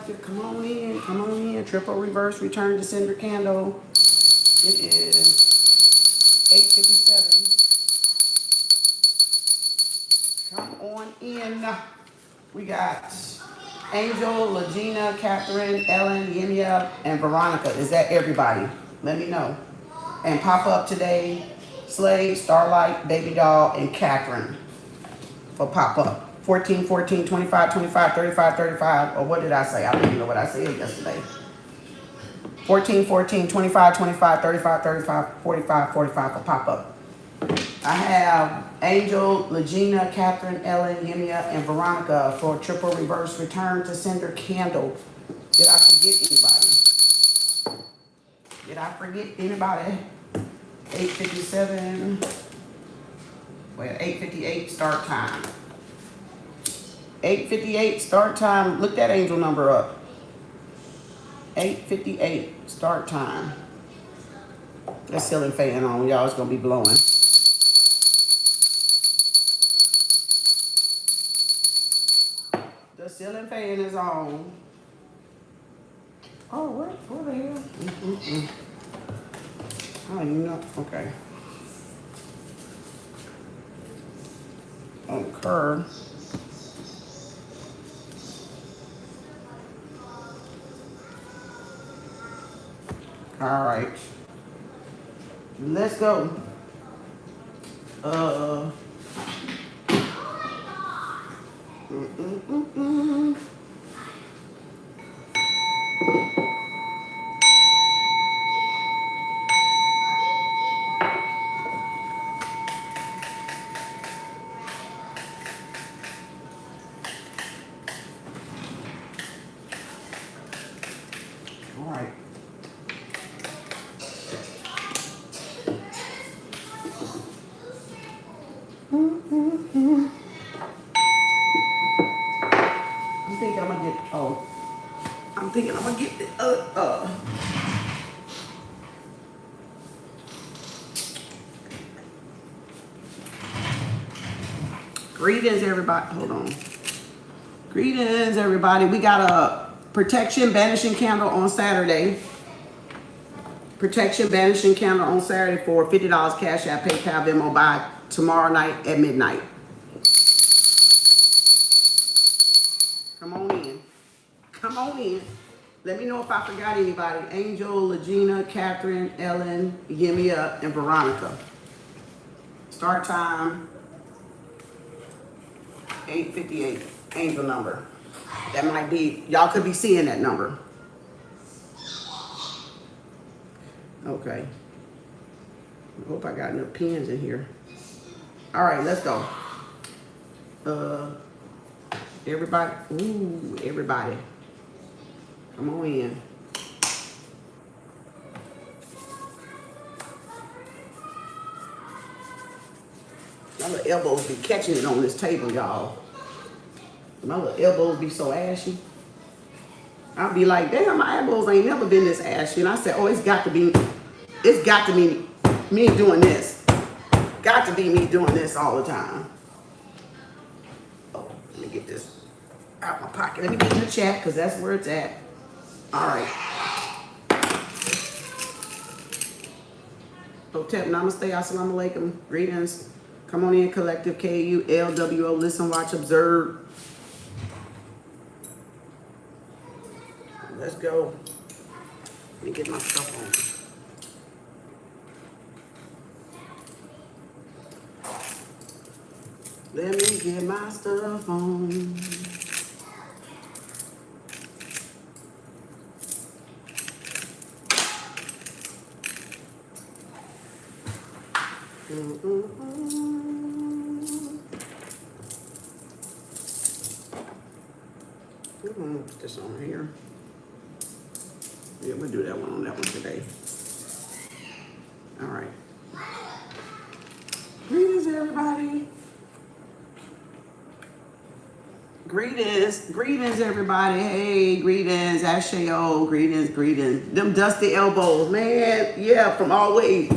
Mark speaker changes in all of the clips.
Speaker 1: Collective, come on in, come on in. Triple reverse return to sender candle. It is 8:57. Come on in. We got Angel, Legina, Catherine, Ellen, Yimia, and Veronica. Is that everybody? Let me know. And pop up today, Slade, Starlight, Baby Doll, and Catherine for pop up. 14, 14, 25, 25, 35, 35. Or what did I say? I don't even know what I said yesterday. 14, 14, 25, 25, 35, 35, 45, 45 for pop up. I have Angel, Legina, Catherine, Ellen, Yimia, and Veronica for triple reverse return to sender candle. Did I forget anybody? Did I forget anybody? 8:57. Well, 8:58 start time. 8:58 start time. Look that angel number up. 8:58 start time. That ceiling fan on, y'all. It's gonna be blowing. The ceiling fan is on. Oh, what the hell? Oh, you know, okay. Occur. All right. Let's go. All right. I'm thinking I'm gonna get the Greetings, everybody. Hold on. Greetings, everybody. We got a protection banishing candle on Saturday. Protection banishing candle on Saturday for $50 Cash App, PayPal, Venmo by tomorrow night at midnight. Come on in. Come on in. Let me know if I forgot anybody. Angel, Legina, Catherine, Ellen, Yimia, and Veronica. Start time 8:58. Angel number. That might be, y'all could be seeing that number. Okay. I hope I got enough pens in here. All right, let's go. Everybody. Ooh, everybody. Come on in. My little elbows be catching it on this table, y'all. My little elbows be so ashy. I'll be like, damn, my elbows ain't never been this ashy. And I said, oh, it's got to be me doing this. Got to be me doing this all the time. Oh, let me get this out my pocket. Let me get in the chat because that's where it's at. All right. Hotep, namaste, assalamu alaikum. Greetings. Come on in, collective, KAU LWO. Listen, watch, observe. Let's go. Let me get my stuff on. Let me get my stuff on. I'm gonna put this on here. Yeah, we'll do that one on that one today. All right. Greetings, everybody. Greetings, everybody. Hey, greetings, Asheo. Greetings. Them dusty elbows, man. Yeah, from always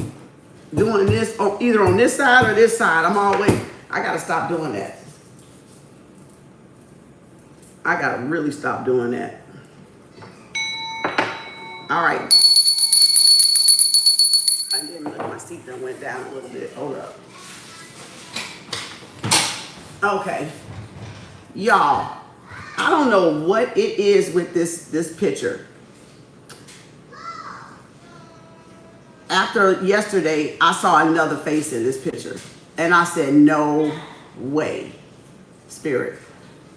Speaker 1: doing this, either on this side or this side. I gotta stop doing that. I gotta really stop doing that. All right. And then look, my seat done went down a little bit. Hold up. Okay. Y'all, I don't know what it is with this picture. After yesterday, I saw another face in this picture. And I said, no way, Spirit.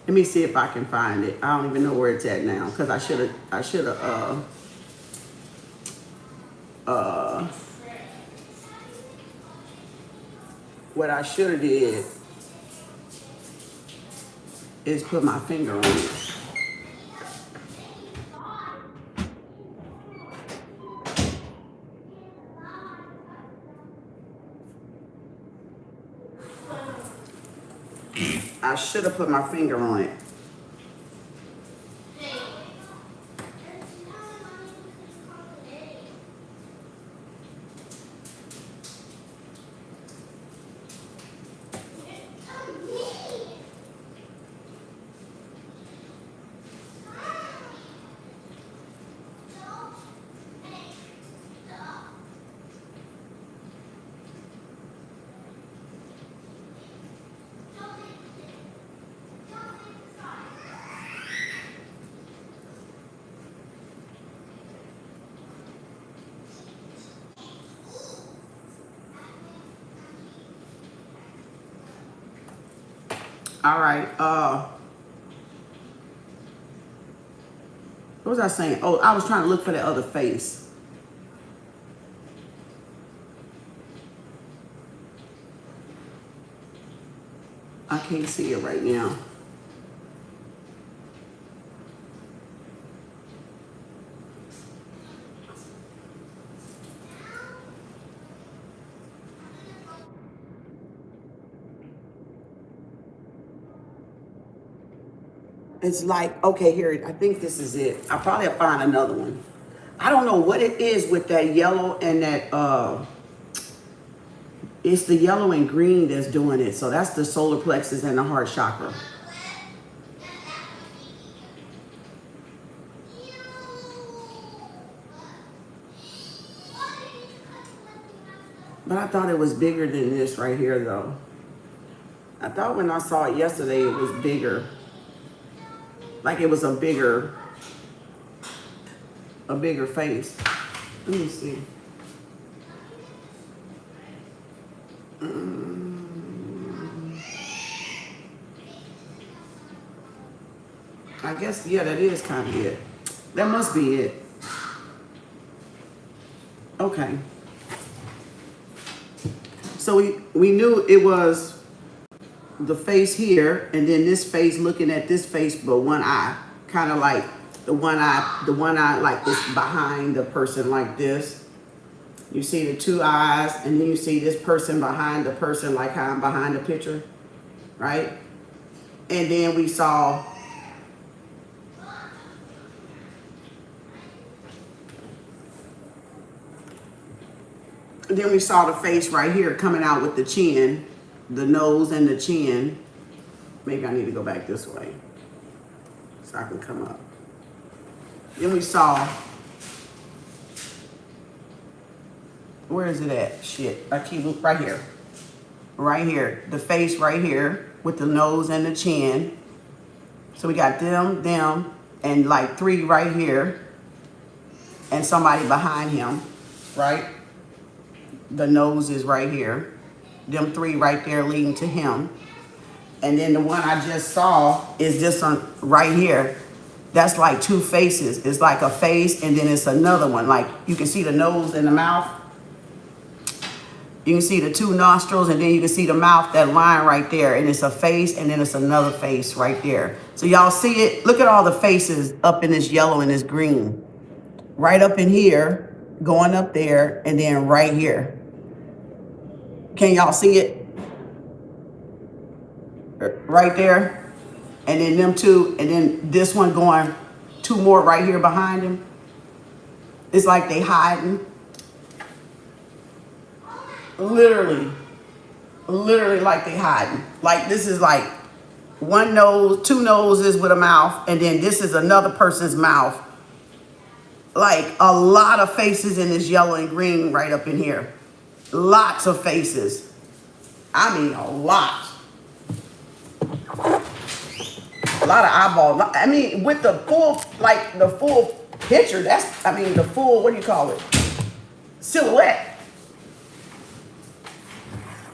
Speaker 1: Let me see if I can find it. I don't even know where it's at now because I should have, what I should have did is put my finger on it. I should have put my finger on it. All right. What was I saying? Oh, I was trying to look for the other face. I can't see it right now. It's like, okay, here, I think this is it. I'll probably find another one. I don't know what it is with that yellow and that, it's the yellow and green that's doing it. So that's the solar plexus and the heart chakra. But I thought it was bigger than this right here, though. I thought when I saw it yesterday, it was bigger. Like it was a bigger face. Let me see. I guess, yeah, that is kind of it. That must be it. Okay. So we knew it was the face here, and then this face looking at this face, but one eye, kind of like the one eye like this behind the person like this. You see the two eyes, and then you see this person behind the person like how I'm behind the picture, right? And then we saw the face right here coming out with the chin, the nose and the chin. Maybe I need to go back this way so I can come up. Then we saw, where is it at? Shit, I keep right here. Right here, the face right here with the nose and the chin. So we got them, and like three right here, and somebody behind him, right? The nose is right here. Them three right there leading to him. And then the one I just saw is this one right here. That's like two faces. It's like a face and then it's another one. Like you can see the nose and the mouth. You can see the two nostrils and then you can see the mouth, that line right there. And it's a face and then it's another face right there. So y'all see it? Look at all the faces up in this yellow and this green. Right up in here, going up there, and then right here. Can y'all see it? Right there. And then them two, and then this one going, two more right here behind him. It's like they hiding. Literally like they hiding. Like this is like one nose, two noses with a mouth, and then this is another person's mouth. like a lot of faces in this yellow and green right up in here. Lots of faces. I mean, a lot. A lot of eyeballs. I mean, with the full, like the full picture, that's, I mean, the full, what do you call it? Silhouette.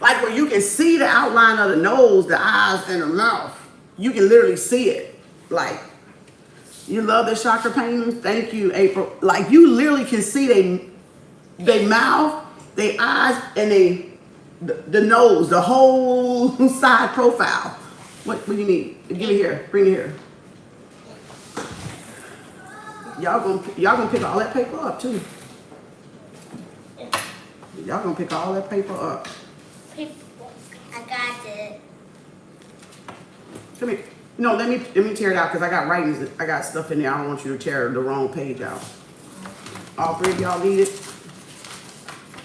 Speaker 1: Like where you can see the outline of the nose, the eyes, and the mouth. You can literally see it. Like, you love the chakra painting? Thank you, April. Like, you literally can see they mouth, they eyes, and the nose, the whole side profile. What do you need? Give it here. Bring it here. Y'all gonna pick all that paper up too. Y'all gonna pick all that paper up.
Speaker 2: I got it.
Speaker 1: Come here. No, let me tear it out because I got writings. I got stuff in there. I don't want you to tear the wrong page out. All three of y'all need it?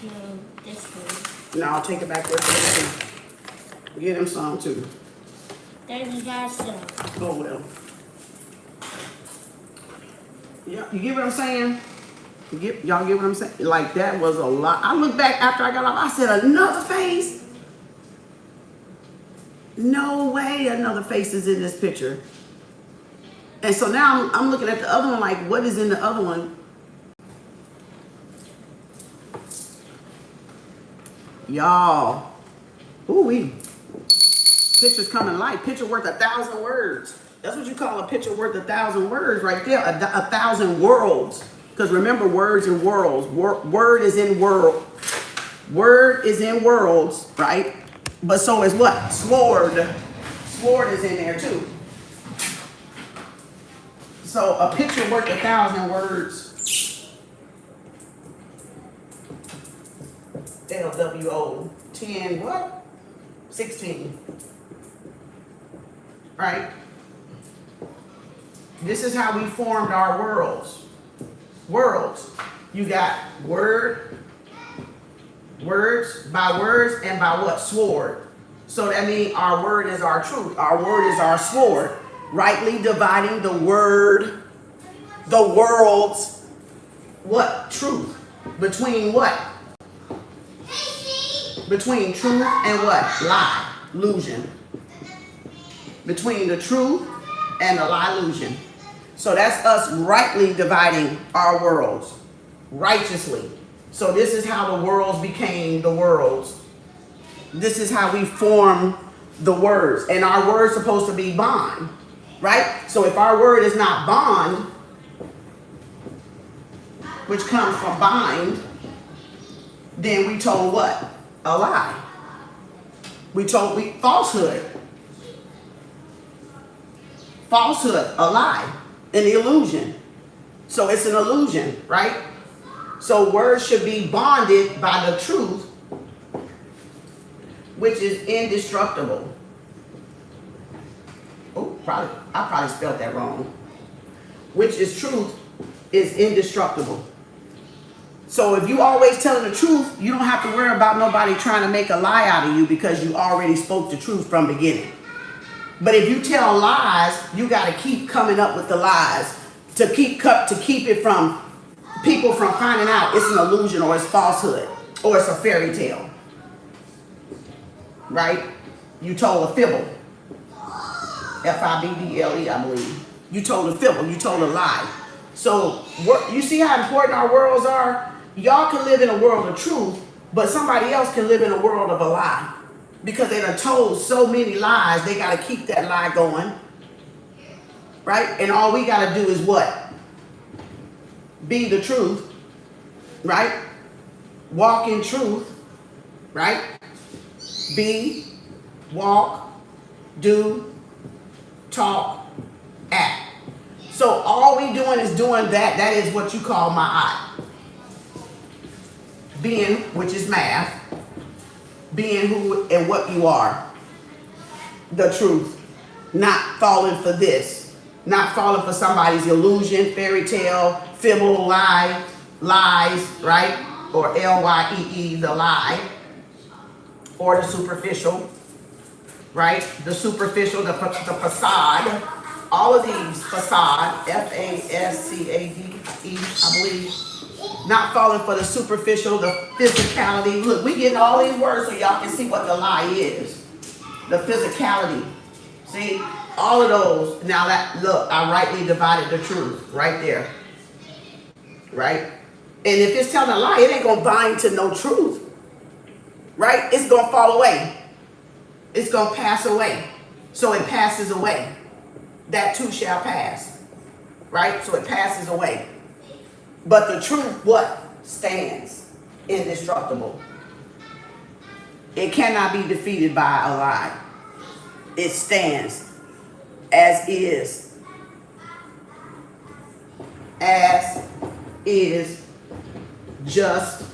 Speaker 2: No, this one.
Speaker 1: No, I'll take it back there for them. Get them some too.
Speaker 2: There's got some.
Speaker 1: Oh well. Yeah, you get what I'm saying? Y'all get what I'm saying? Like, that was a lot. I look back after I got off, I said, another face? No way another face is in this picture. And so now I'm looking at the other one like, what is in the other one? Y'all. Ooh-wee. Picture's coming light. Picture worth 1,000 words. That's what you call a picture worth 1,000 words right there. 1,000 worlds. Because remember, words and worlds. Word is in world. Word is in worlds, right? But so is what? Sword. Sword is in there too. So a picture worth 1,000 words. LWO 10 what? 16. Right? This is how we formed our worlds. Worlds. You got words, by words, and by what? Sword. So that means our word is our truth. Our word is our sword. Rightly dividing the word, the world's, what? Truth. Between what? Between truth and what? Lie. Illusion. Between the truth and the lie illusion. So that's us rightly dividing our worlds. Righteously. So this is how the worlds became the worlds. This is how we form the words. And our word's supposed to be bond. Right? So if our word is not bond, which comes from bind, then we told what? A lie. We told falsehood. Falsehood, a lie, an illusion. So it's an illusion, right? So words should be bonded by the truth, which is indestructible. Oh, I probably spelled that wrong. Which is truth is indestructible. So if you always telling the truth, you don't have to worry about nobody trying to make a lie out of you because you already spoke the truth from the beginning. But if you tell lies, you got to keep coming up with the lies to keep it from people from finding out it's an illusion or it's falsehood or it's a fairy tale. Right? You told a fibble. F-I-B-B-L-E, I believe. You told a fibble. You told a lie. So you see how important our worlds are? Y'all can live in a world of truth, but somebody else can live in a world of a lie. Because they done told so many lies, they got to keep that lie going. Right? And all we got to do is what? Be the truth. Right? Walk in truth. Right? Be, walk, do, talk, act. So all we doing is doing that. That is what you call my eye. Being, which is math. Being who and what you are. The truth. Not falling for this. Not falling for somebody's illusion, fairy tale, fibble, lie, lies, right? Or L-Y-E-E, the lie. Or the superficial, right? The superficial, the facade, All of these, facade, F-A-S-C-A-D-E, I believe, not falling for the superficial, the physicality. Look, we getting all these words so y'all can see what the lie is. The physicality. See, all of those. Now that, look, I rightly divided the truth right there. Right? And if it's telling a lie, it ain't going to bind to no truth. Right? It's going to fall away. It's going to pass away. So it passes away. That too shall pass. Right? So it passes away. But the truth, what? Stands indestructible. It cannot be defeated by a lie. It stands as is. As is. Just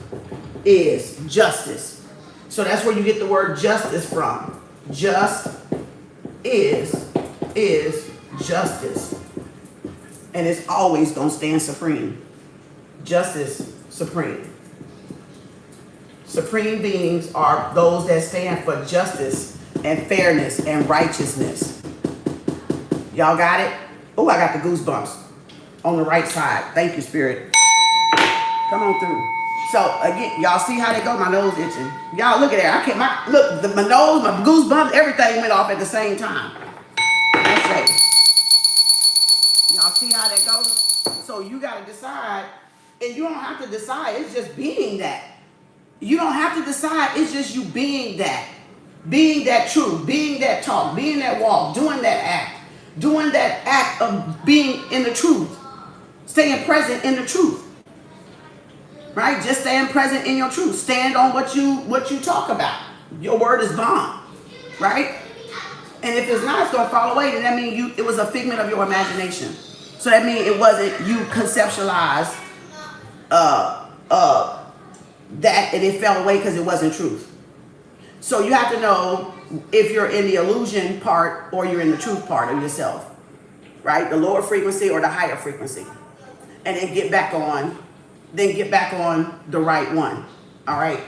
Speaker 1: is. Justice. So that's where you get the word justice from. Just is justice. And it's always going to stand supreme. Justice supreme. Supreme beings are those that stand for justice and fairness and righteousness. Y'all got it? Oh, I got the goosebumps on the right side. Thank you, Spirit. Come on through. So again, y'all see how they go? My nose itching. Y'all look at that. I can't. My nose, my goosebumps, everything went off at the same time. Let's say. Y'all see how that goes? So you gotta decide, and you don't have to decide. It's just being that. You don't have to decide. It's just you being that. Being that truth, being that talk, being that walk, doing that act of being in the truth, staying present in the truth, right? Just staying present in your truth. Stand on what you talk about. Your word is bond, right? And if it's not, it's gonna fall away. Then that means it was a figment of your imagination. So that means it wasn't you conceptualized that, and it fell away because it wasn't truth. So you have to know if you're in the illusion part or you're in the truth part of yourself, right? The lower frequency or the higher frequency. And then get back on the right one, all right?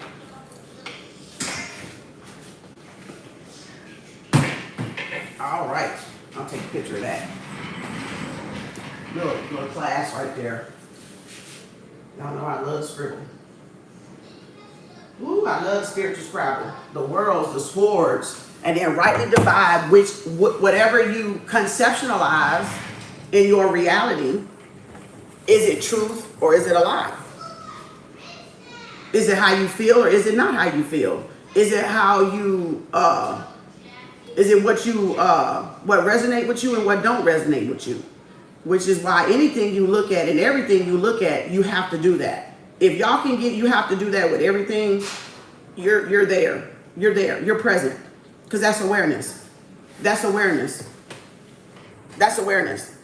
Speaker 1: All right, I'll take a picture of that. Little class right there. Y'all know I love scribble. Ooh, I love spiritual Scrabble. The worlds, the swords, and then rightly divide whatever you conceptualize in your reality. Is it truth or is it a lie? Is it how you feel or is it not how you feel? Is it how you, is it what resonate with you and what don't resonate with you? Which is why anything you look at and everything you look at, you have to do that. If y'all can get, you have to do that with everything. You're there. You're there. You're present. Because that's awareness. That's awareness. That's awareness.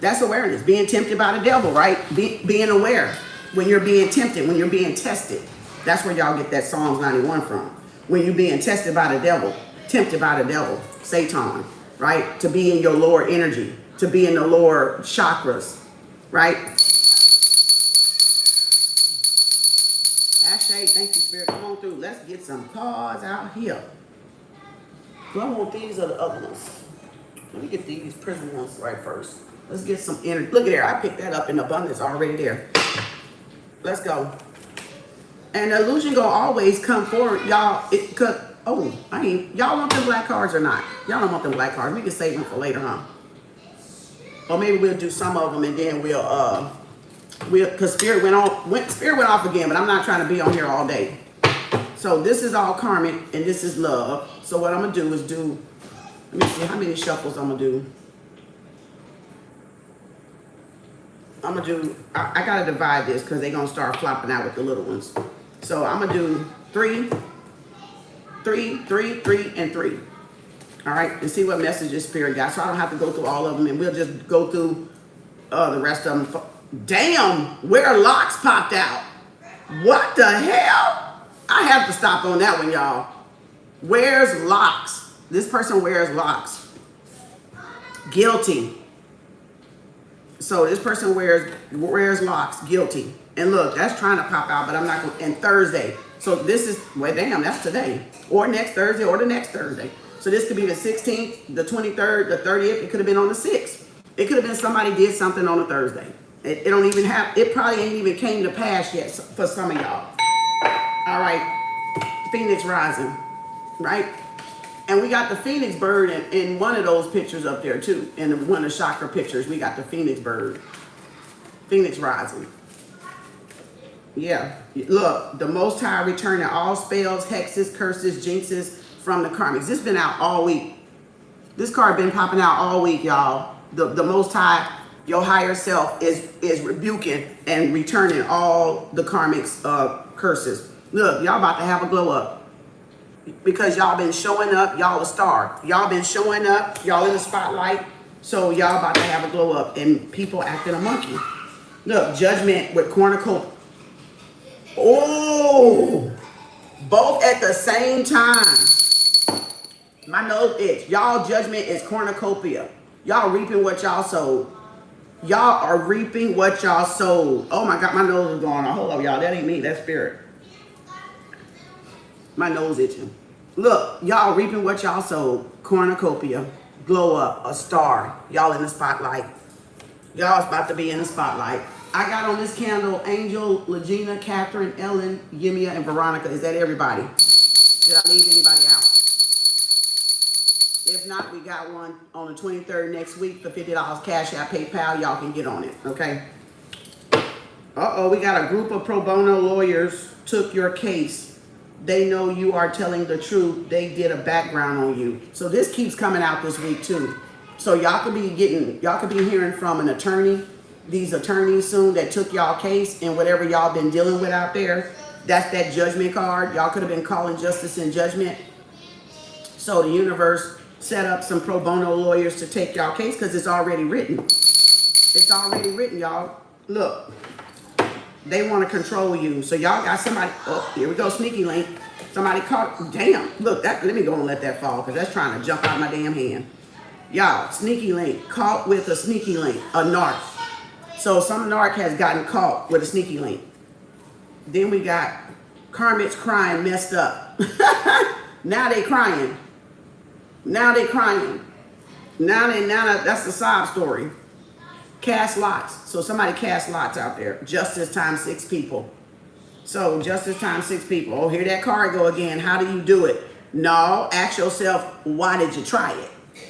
Speaker 1: That's awareness. Being tempted by the devil, right? Being aware when you're being tempted, when you're being tested. That's where y'all get that Psalms 91 from. When you're being tested by the devil, tempted by the devil, Satan, right? To be in your lower energy, to be in the lower chakras, right? Ashay, thank you, Spirit. Come on through. Let's get some cards out here. Do I want these or the other ones? Let me get these prison ones right first. Let's get some energy. Look at there. I picked that up in abundance already there. Let's go. And the illusion gonna always come forward, y'all. Y'all want them black cards or not? Y'all don't want them black cards. We can save them for later, huh? Or maybe we'll do some of them and then because Spirit went off again, but I'm not trying to be on here all day. So this is all karmic and this is love. So what I'm gonna do is let me see how many shuffles I'm gonna do. I gotta divide this because they're gonna start flopping out with the little ones. So I'm gonna do 3, 3, 3, 3, and 3. All right, and see what messages Spirit got. So I don't have to go through all of them, and we'll just go through the rest of them. Damn, where locks popped out. What the hell? I have to stop on that one, y'all. Wears locks. This person wears locks. Guilty. So this person wears locks. Guilty. And look, that's trying to pop out, but I'm not going to. And Thursday. So this is, well, damn, that's today. Or next Thursday or the next Thursday. So this could be the 16th, the 23rd, the 30th. It could have been on the 6th. It could have been somebody did something on a Thursday. It don't even have, it probably ain't even came to pass yet for some of y'all. All right, Phoenix rising, right? And we got the Phoenix bird in one of those pictures up there too. In one of the chakra pictures, we got the Phoenix bird. Phoenix rising. Yeah, look, the Most High returning all spells, hexes, curses, jinxes from the karmics. This been out all week. This card been popping out all week, y'all. The Most High, your higher self, is rebuking and returning all the karmics curses. Look, y'all about to have a glow up because y'all been showing up. Y'all a star. Y'all been showing up. Y'all in the spotlight. So y'all about to have a glow up and people acting a monkey. Look, judgment with cornucopia. Oh, both at the same time. My nose itch. Y'all judgment is cornucopia. Y'all reaping what y'all sowed. Y'all are reaping what y'all sowed. Oh my God, my nose is going on. Hold up, y'all. That ain't me. That's spirit. My nose itching. Look, y'all reaping what y'all sowed. Cornucopia. Glow up. A star. Y'all in the spotlight. Y'all's about to be in the spotlight. I got on this candle Angel, Legina, Catherine, Ellen, Yemia, and Veronica. Is that everybody? Did I leave anybody out? If not, we got one on the 23rd next week for $50 Cash App, PayPal. Y'all can get on it, okay? Uh-oh, we got a group of pro bono lawyers took your case. They know you are telling the truth. They did a background on you. So this keeps coming out this week too. So y'all could be hearing from an attorney, these attorneys soon that took y'all case and whatever y'all been dealing with out there. That's that judgment card. Y'all could have been calling justice and judgment. So the universe set up some pro bono lawyers to take y'all case because it's already written. It's already written, y'all. Look, they want to control you. So y'all got somebody, oh, here we go, sneaky link. Somebody caught, damn, look, that. Let me go and let that fall because that's trying to jump out my damn hand. Y'all, sneaky link, caught with a sneaky link, a narc. So some narc has gotten caught with a sneaky link. Then we got karmics crying messed up. Now they crying. Now they crying. Now that's the sob story. Cast lots. So somebody cast lots out there. Justice times 6 people. So justice times 6 people. Oh, here that card go again. How do you do it? No, ask yourself, why did you try it?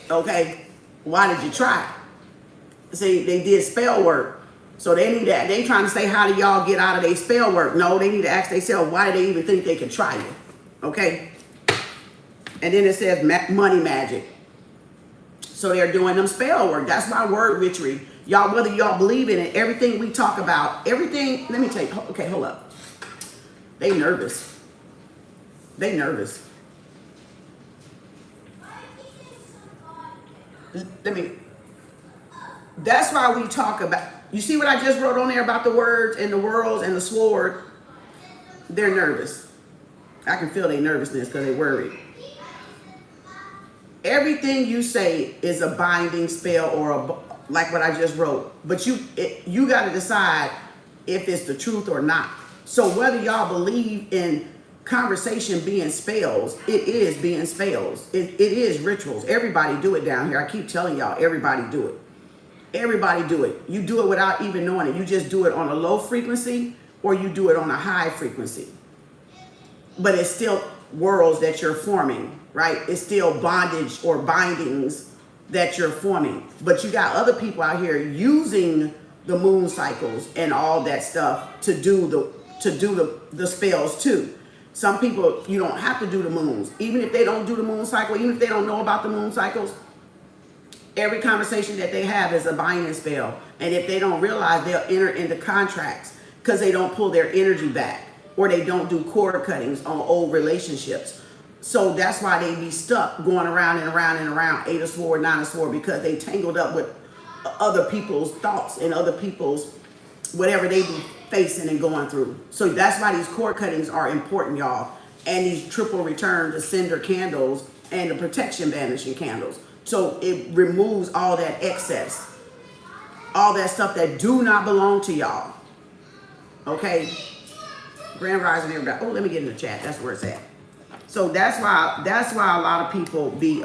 Speaker 1: Okay, why did you try it? See, they did spell work. So they need that. They trying to say, how do y'all get out of their spell work? No, they need to ask themselves, why do they even think they can try it? Okay. And then it says money magic. So they're doing them spell work. That's my word witchery. Y'all, whether y'all believe in it, everything we talk about, everything, let me tell you, okay, hold up. They nervous. They nervous. That's why we talk about, you see what I just wrote on there about the words and the worlds and the sword? They're nervous. I can feel their nervousness because they're worried. Everything you say is a binding spell or like what I just wrote. But you got to decide if it's the truth or not. So whether y'all believe in conversation being spells, it is being spells. It is rituals. Everybody do it down here. I keep telling y'all, everybody do it. Everybody do it. You do it without even knowing it. You just do it on a low frequency or you do it on a high frequency. But it's still worlds that you're forming, right? It's still bondage or bindings that you're forming. But you got other people out here using the moon cycles and all that stuff to do the spells too. Some people, you don't have to do the moons. Even if they don't do the moon cycle, even if they don't know about the moon cycles, every conversation that they have is a binding spell. And if they don't realize, they'll enter into contracts because they don't pull their energy back or they don't do cord cuttings on old relationships. So that's why they be stuck going around and around and around, 8 of Swords, 9 of Swords, because they tangled up with other people's thoughts and other people's whatever they be facing and going through. So that's why these cord cuttings are important, y'all. And these triple return to sender candles and the protection banishing candles. So it removes all that excess, all that stuff that do not belong to y'all. Okay? Grand Rising, everybody. Oh, let me get in the chat. That's where it's at. So that's why a lot of people be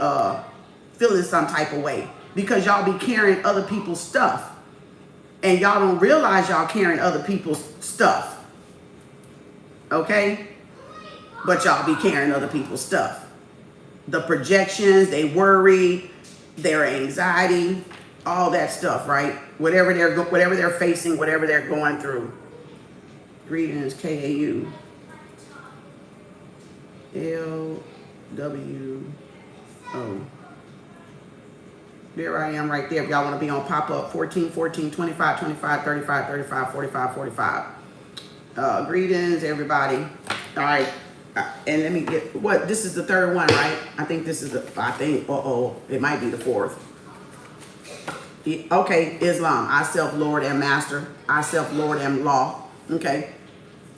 Speaker 1: feeling some type of way, because y'all be carrying other people's stuff and y'all don't realize y'all carrying other people's stuff. Okay? But y'all be carrying other people's stuff. The projections, they worry, their anxiety, all that stuff, right? Whatever they're facing, whatever they're going through. Greetings, KAU LWO. There I am right there. If y'all want to be on pop-up, 14, 14, 25, 25, 35, 35, 45, 45. Greetings, everybody. All right. And let me get, what, this is the third one, right? I think this is it might be the fourth. Okay, Islam. I self-lord and master. I self-lord and law. Okay.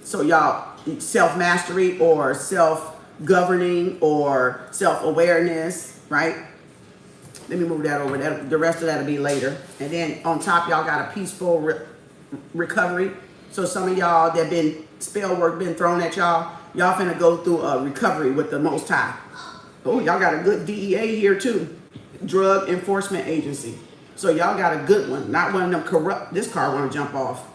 Speaker 1: So y'all, self-mastery or self-governing or self-awareness, right? Let me move that over. The rest of that will be later. And then on top, y'all got a peaceful recovery. So some of y'all that been spell work been thrown at y'all, y'all finna go through a recovery with the Most High. Oh, y'all got a good DEA here too. Drug Enforcement Agency. So y'all got a good one. Not one of them corrupt. This car wanna jump off.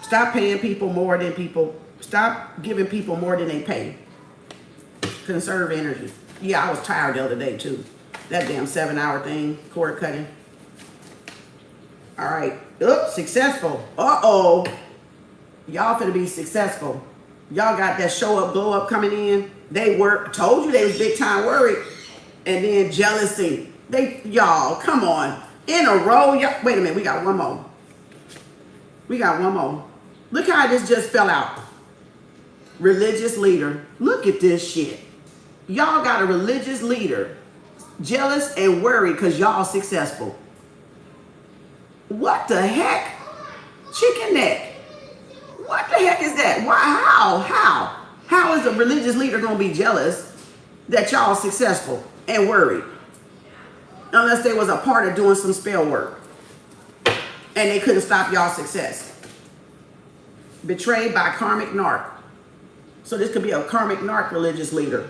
Speaker 1: Stop paying people more than people. Stop giving people more than they pay. Conserve energy. Yeah, I was tired the other day too. That damn 7-hour thing, cord cutting. All right. Oops, successful. Uh-oh. Y'all finna be successful. Y'all got that show up, blow up coming in. They told you they was big time worried. And then jealousy. Y'all, come on. In a row. Wait a minute, we got one more. We got one more. Look how this just fell out. Religious leader. Look at this shit. Y'all got a religious leader. Jealous and worried because y'all successful. What the heck? Chicken neck. What the heck is that? Why? How is a religious leader going to be jealous that y'all successful and worried? Unless they was a part of doing some spell work and they couldn't stop y'all success. Betrayed by karmic narc. So this could be a karmic narc religious leader.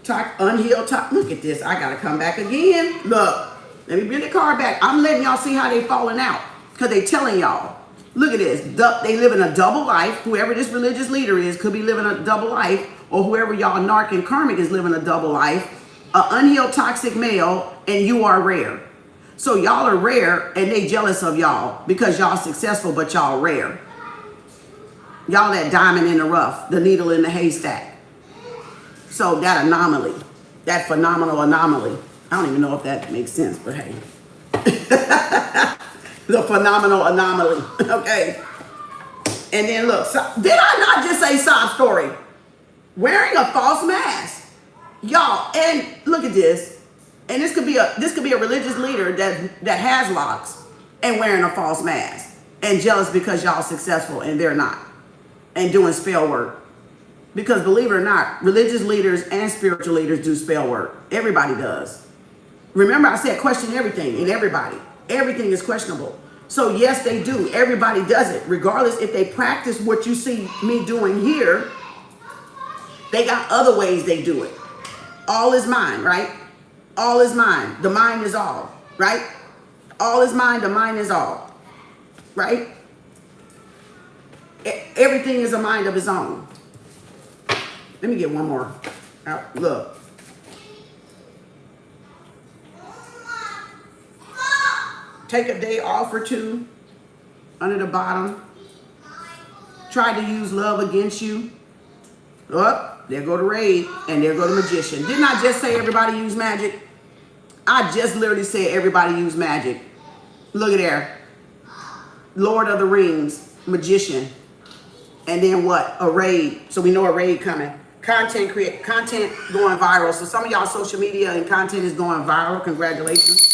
Speaker 1: Unhealed top. Look at this. I got to come back again. Look. Let me bring the card back. I'm letting y'all see how they falling out. Because they telling y'all. Look at this. They live in a double life. Whoever this religious leader is could be living a double life. Or whoever y'all narc and karmic is living a double life. An unhealed toxic male. And you are rare. So y'all are rare. And they jealous of y'all. Because y'all successful but y'all rare. Y'all that diamond in the rough. The needle in the haystack. So that anomaly, that phenomenal anomaly, I don't even know if that makes sense, but hey. The phenomenal anomaly, okay? And then look, did I not just say sob story? Wearing a false mask. Y'all, and look at this. And this could be a religious leader that has locks and wearing a false mask and jealous because y'all successful and they're not and doing spell work. Because believe it or not, religious leaders and spiritual leaders do spell work. Everybody does. Remember I said question everything and everybody. Everything is questionable. So yes, they do. Everybody does it. Regardless if they practice what you see me doing here, they got other ways they do it. All is mind, right? All is mind. The mind is all, right? All is mind, the mind is all, right? Everything is a mind of its own. Let me get one more. Look. Take a day off or two. Under the bottom. Try to use love against you. Oh, there go the raid. And there go the magician. Didn't I just say everybody use magic? I just literally said everybody use magic. Look at there. Lord of the Rings. Magician. And then what? A raid. So we know a raid coming. Content going viral. So some of y'all social media and content is going viral. Congratulations.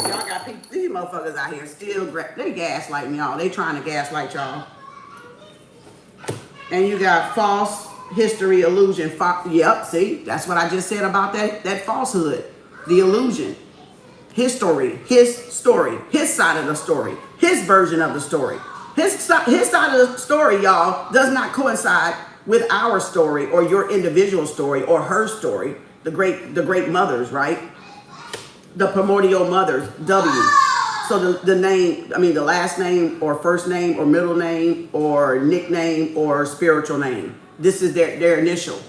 Speaker 1: Y'all got people, these motherfuckers out here still, they gaslighting y'all. They trying to gaslight y'all. And you got false history illusion. Yep, see, that's what I just said about that falsehood. The illusion. His story, his side of the story, his version of the story. His side of the story, y'all, does not coincide with our story or your individual story or her story, the great mothers, right? The primordial mothers, W. So the name, I mean the last name or first name or middle name or nickname or spiritual name. This is their initial,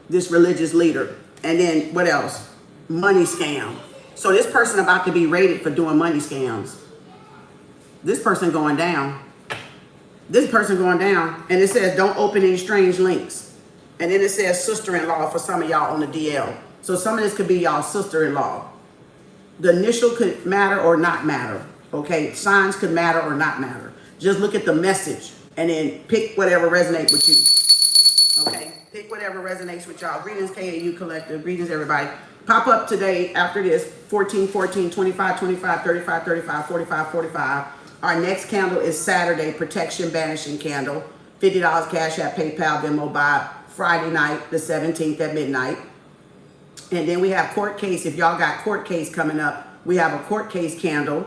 Speaker 1: this religious leader. And then what else? Money scam. So this person about to be rated for doing money scams. This person going down. This person going down. And it says don't open any strange links. And then it says sister-in-law for some of y'all on the DL. So some of this could be y'all sister-in-law. The initial could matter or not matter. Okay, signs could matter or not matter. Just look at the message and then pick whatever resonates with you. Okay, pick whatever resonates with y'all. Greetings, KAU Collective. Greetings, everybody. Pop up today after this, 14, 14, 25, 25, 35, 35, 45, 45. Our next candle is Saturday, Protection Banishing Candle. $50 Cash App, PayPal, Venmo by Friday night, the 17th at midnight. And then we have court case. If y'all got court case coming up, we have a court case candle.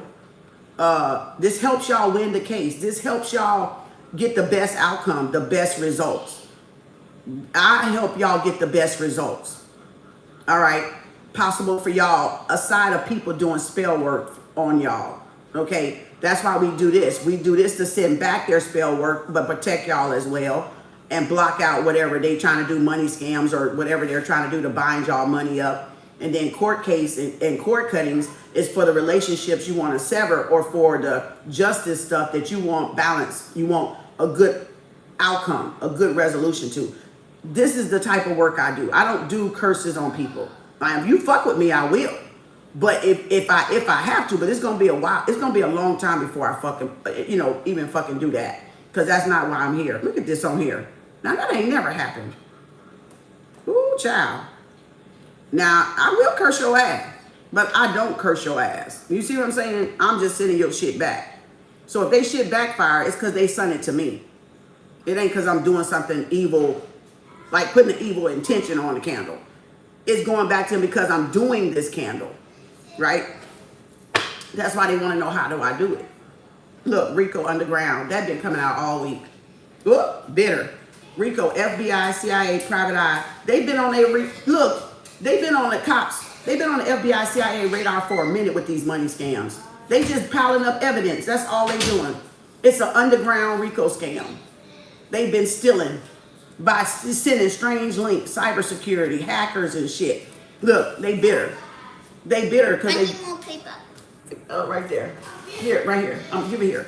Speaker 1: This helps y'all win the case. This helps y'all get the best outcome, the best results. I help y'all get the best results. All right. Possible for y'all, aside of people doing spell work on y'all. Okay. That's why we do this. We do this to send back their spell work, but protect y'all as well. And block out whatever they trying to do, money scams or whatever they're trying to do to bind y'all money up. And then court case and court cuttings is for the relationships you want to sever or for the justice stuff that you want balance. You want a good outcome, a good resolution to. This is the type of work I do. I don't do curses on people. If you fuck with me, I will. But if I have to, but it's gonna be a while. It's gonna be a long time before I fucking even fucking do that. Because that's not why I'm here. Look at this on here. Now, that ain't never happened. Ooh, child. Now, I will curse your ass, but I don't curse your ass. You see what I'm saying? I'm just sending your shit back. So if they shit backfire, it's because they sent it to me. It ain't because I'm doing something evil, like putting an evil intention on the candle. It's going back to them because I'm doing this candle, right? That's why they want to know, how do I do it? Look, Rico Underground. That been coming out all week. Oop, bitter. Rico, FBI, CIA, Private Eye. They've been on they've been on the cops. They've been on the FBI, CIA radar for a minute with these money scams. They just piling up evidence. That's all they doing. It's an underground Rico scam. They've been stealing by sending strange links, cybersecurity, hackers and shit. Look, they bitter. They bitter because they...
Speaker 2: more paper.
Speaker 1: Right there. Here, right here. Give it here.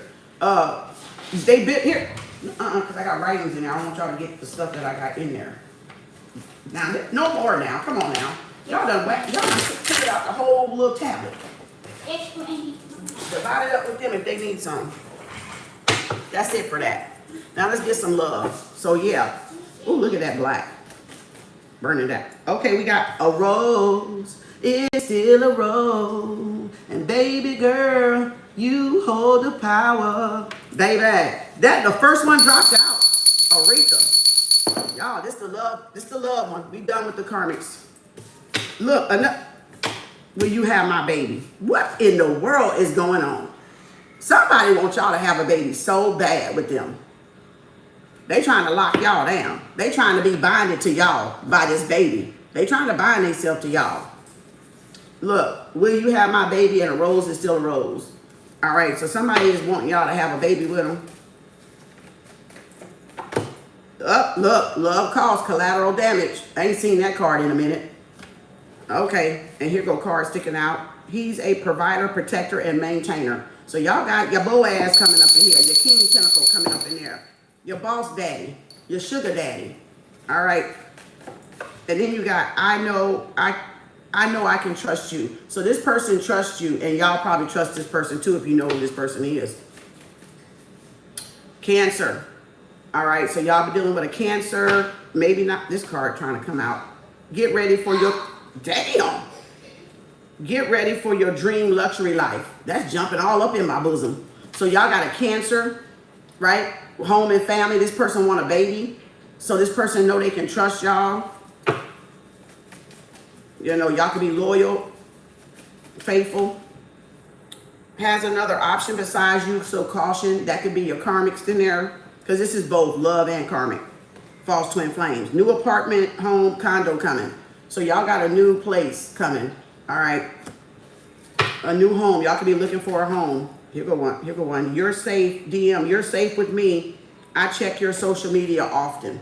Speaker 1: They bit here. Because I got writings in there. I don't want y'all to get the stuff that I got in there. Now, no more now. Come on now. Y'all done figured out the whole little tablet. Divide it up with them if they need some. That's it for that. Now let's get some love. So yeah. Ooh, look at that black. Burning that. Okay, we got a rose. It's still a rose. And baby girl, you hold the power. Baby, that the first one dropped out. Aretha. Y'all, this the love one. We done with the karmics. Look, will you have my baby? What in the world is going on? Somebody wants y'all to have a baby so bad with them. They trying to lock y'all down. They trying to be binded to y'all by this baby. They trying to bind themselves to y'all. Look, will you have my baby? And a rose is still a rose. All right, so somebody is wanting y'all to have a baby with them. Look, love caused collateral damage. I ain't seen that card in a minute. Okay, and here go card sticking out. He's a provider, protector, and maintainer. So y'all got your Boaz coming up in here, your King Pinnacle coming up in there, your boss daddy, your sugar daddy. All right, and then you got I know I can trust you. So this person trusts you, and y'all probably trust this person too if you know who this person is. Cancer. All right, so y'all be dealing with a Cancer. Maybe not this card trying to come out. Get ready for your, damn. Get ready for your dream luxury life. That's jumping all up in my bosom. So y'all got a Cancer, right? Home and family. This person want a baby. So this person know they can trust y'all. You know, y'all can be loyal, faithful. Has another option besides you, so caution. That could be your karmics in there. Because this is both love and karmic. false twin flames. New apartment, home, condo coming. So y'all got a new place coming. All right. A new home. Y'all could be looking for a home. Here go one. Here go one. You're safe. DM. You're safe with me. I check your social media often.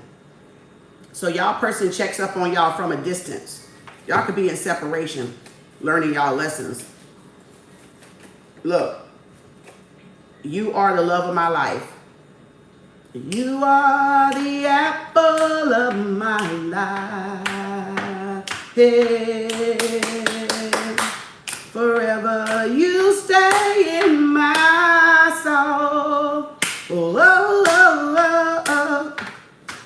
Speaker 1: So y'all person checks up on y'all from a distance. Y'all could be in separation, learning y'all lessons. Look. You are the love of my life. You are the apple of my life. Hey, forever you stay in my soul. Oh, oh, oh, oh.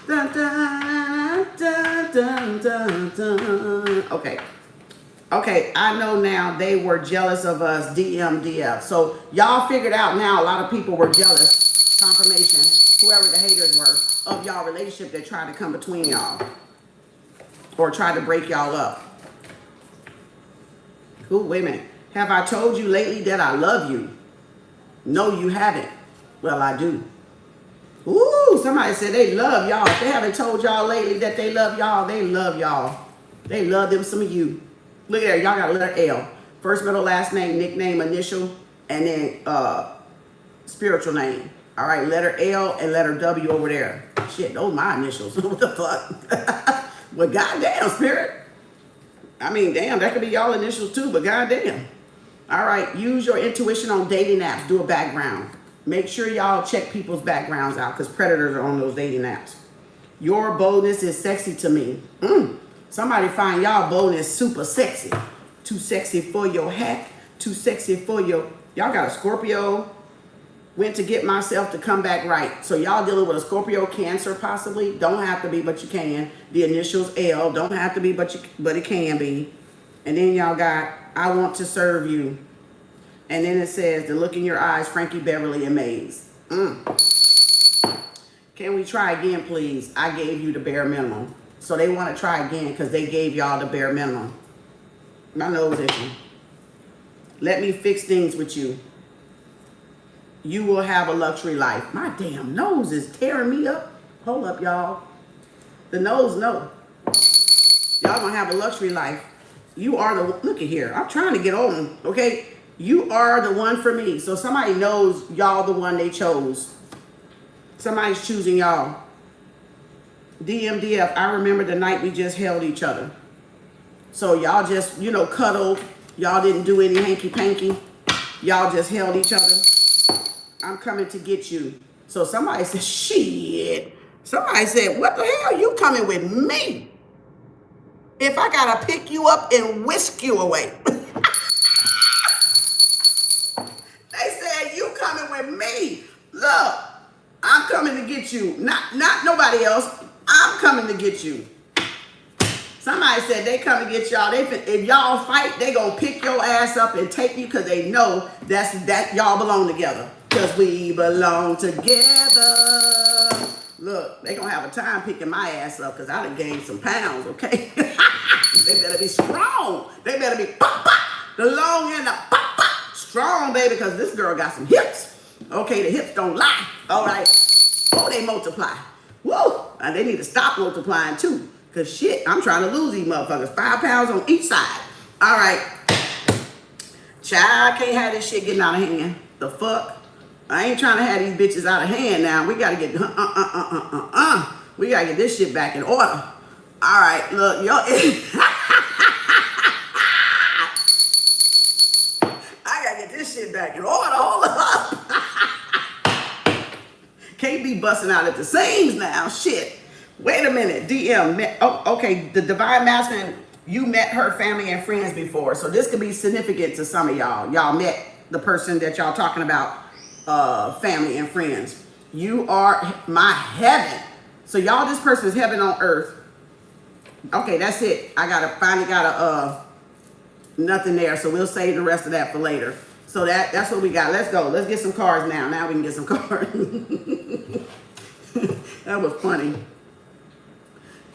Speaker 1: Dun, dun, dun, dun, dun, dun. Okay. Okay, I know now they were jealous of us, DMDF. So y'all figured out now a lot of people were jealous, confirmation, whoever the haters were, of y'all relationship that tried to come between y'all or tried to break y'all up. Ooh, wait a minute. Have I told you lately that I love you? No, you haven't. Well, I do. Ooh, somebody said they love y'all. If they haven't told y'all lately that they love y'all, they love y'all. They love them some of you. Look at there, y'all got a letter L. First, middle, last name, nickname, initial, and then spiritual name. All right, letter L and letter W over there. Shit, those my initials. What the fuck? Well, goddamn, spirit. I mean, damn, that could be y'all initials too, but goddamn. All right, use your intuition on dating apps. Do a background. Make sure y'all check people's backgrounds out because predators are on those dating apps. Your boldness is sexy to me. Somebody find y'all boldness super sexy. Too sexy for your hack. Too sexy for your... Y'all got a Scorpio. Went to get myself to come back right. So y'all dealing with a Scorpio, Cancer possibly. Don't have to be, but you can. The initials L. Don't have to be, but it can be. And then y'all got, I want to serve you. And then it says, the look in your eyes, Frankie Beverly and Maze. Can we try again, please? I gave you the bare minimum. So they want to try again because they gave y'all the bare minimum. My nose itching. Let me fix things with you. You will have a luxury life. My damn nose is tearing me up. Hold up, y'all. The nose, no. Y'all gonna have a luxury life. You are the, look at here. I'm trying to get on, okay? You are the one for me. So somebody knows y'all the one they chose. Somebody's choosing y'all. DMDF, I remember the night we just held each other. So y'all just, you know, cuddled. Y'all didn't do any hanky-panky. Y'all just held each other. I'm coming to get you. So somebody said, shit. Somebody said, what the hell? You coming with me? If I gotta pick you up and whisk you away. They said, you coming with me. Look, I'm coming to get you. Not nobody else. I'm coming to get you. Somebody said they come to get y'all. If y'all fight, they gonna pick your ass up and take you because they know that y'all belong together. Because we belong together. Look, they gonna have a time picking my ass up because I done gained some pounds, okay? They better be strong. They better be pop, pop. The long and the pop, pop. Strong, baby, because this girl got some hips. Okay, the hips don't lie. All right. Oh, they multiply. Whoa. And they need to stop multiplying too. Because shit, I'm trying to lose these motherfuckers. 5 pounds on each side. All right. Child, can't have this shit getting out of hand. The fuck? I ain't trying to have these bitches out of hand now. We got to get, we got to get this shit back in order. All right, look, yo. I got to get this shit back in order. Hold up. Can't be busting out at the seams now. Shit. Wait a minute. DM. Oh, okay. The Divine Masculine, you met her family and friends before. So this could be significant to some of y'all. Y'all met the person that y'all talking about, family and friends. You are my heaven. So y'all, this person is heaven on earth. Okay, that's it. I finally got nothing there. So we'll save the rest of that for later. So that's what we got. Let's go. Let's get some cards now. Now we can get some cards. That was funny.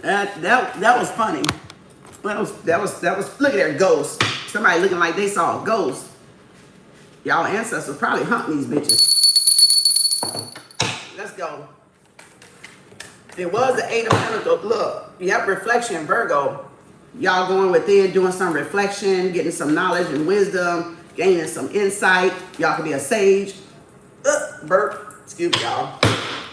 Speaker 1: That was funny. That was look at there, ghost. Somebody looking like they saw a ghost. Y'all ancestors probably hunting these bitches. Let's go. It was the 8 of Pentacles. Look, yep, reflection, Virgo. Y'all going within, doing some reflection, getting some knowledge and wisdom, gaining some insight. Y'all can be a sage. Burp. Excuse me, y'all.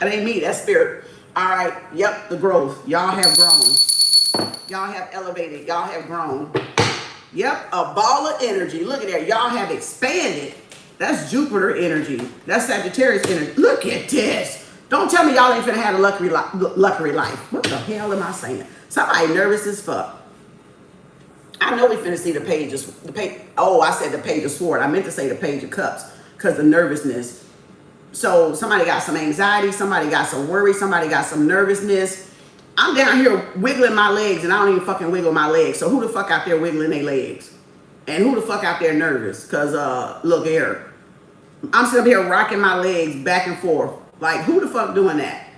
Speaker 1: That ain't me, that's spirit. All right, yep, the growth. Y'all have grown. Y'all have elevated. Y'all have grown. Yep, a ball of energy. Look at there. Y'all have expanded. That's Jupiter energy. That's Sagittarius energy. Look at this. Don't tell me y'all ain't finna have a luxury life. What the hell am I saying? Somebody nervous as fuck. I know we finna see the pages. Oh, I said the page of sword. I meant to say the page of cups because the nervousness. So somebody got some anxiety. Somebody got some worry. Somebody got some nervousness. I'm down here wiggling my legs and I don't even fucking wiggle my legs. So who the fuck out there wiggling their legs? And who the fuck out there nervous? Because look here. I'm sitting up here rocking my legs back and forth. Like, who the fuck doing that?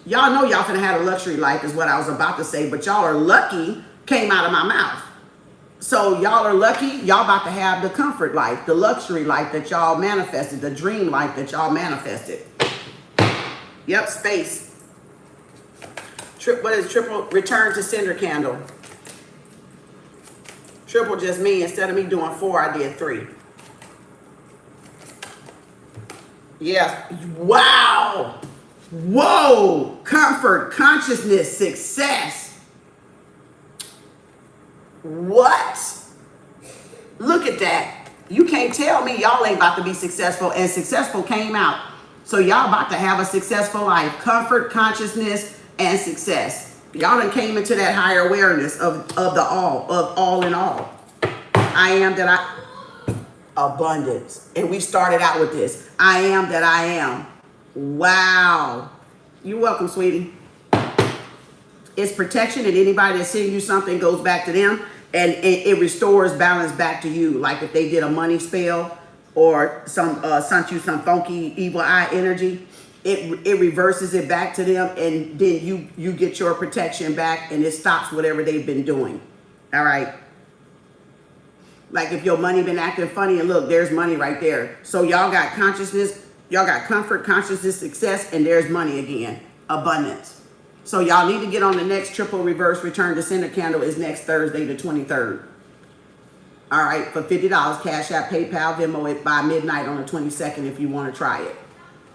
Speaker 1: Y'all know y'all finna have a luxury life is what I was about to say, but y'all are lucky came out of my mouth. So y'all are lucky. Y'all about to have the comfort life, the luxury life that y'all manifested, the dream life that y'all manifested. Yep, space. What is triple? Return to sender candle. Triple just me. Instead of me doing 4, I did 3. Yeah. Wow. Whoa. Comfort, consciousness, success. What? Look at that. You can't tell me y'all ain't about to be successful, and successful came out. So y'all about to have a successful life. Comfort, consciousness, and success. Y'all done came into that higher awareness of all in all. I am that I... Abundance. And we started out with this. I am that I am. Wow. You're welcome, sweetie. It's protection, and anybody that's sending you something goes back to them, and it restores balance back to you. Like if they did a money spell or sent you some funky evil eye energy, it reverses it back to them, and then you get your protection back, and it stops whatever they've been doing. All right. Like if your money been acting funny, and look, there's money right there. So y'all got consciousness, y'all got comfort, consciousness, success, and there's money again. Abundance. So y'all need to get on the next triple reverse return to sender candle is next Thursday, the 23rd. All right, for $50, Cash App, PayPal, Venmo it by midnight on the 22nd if you want to try it.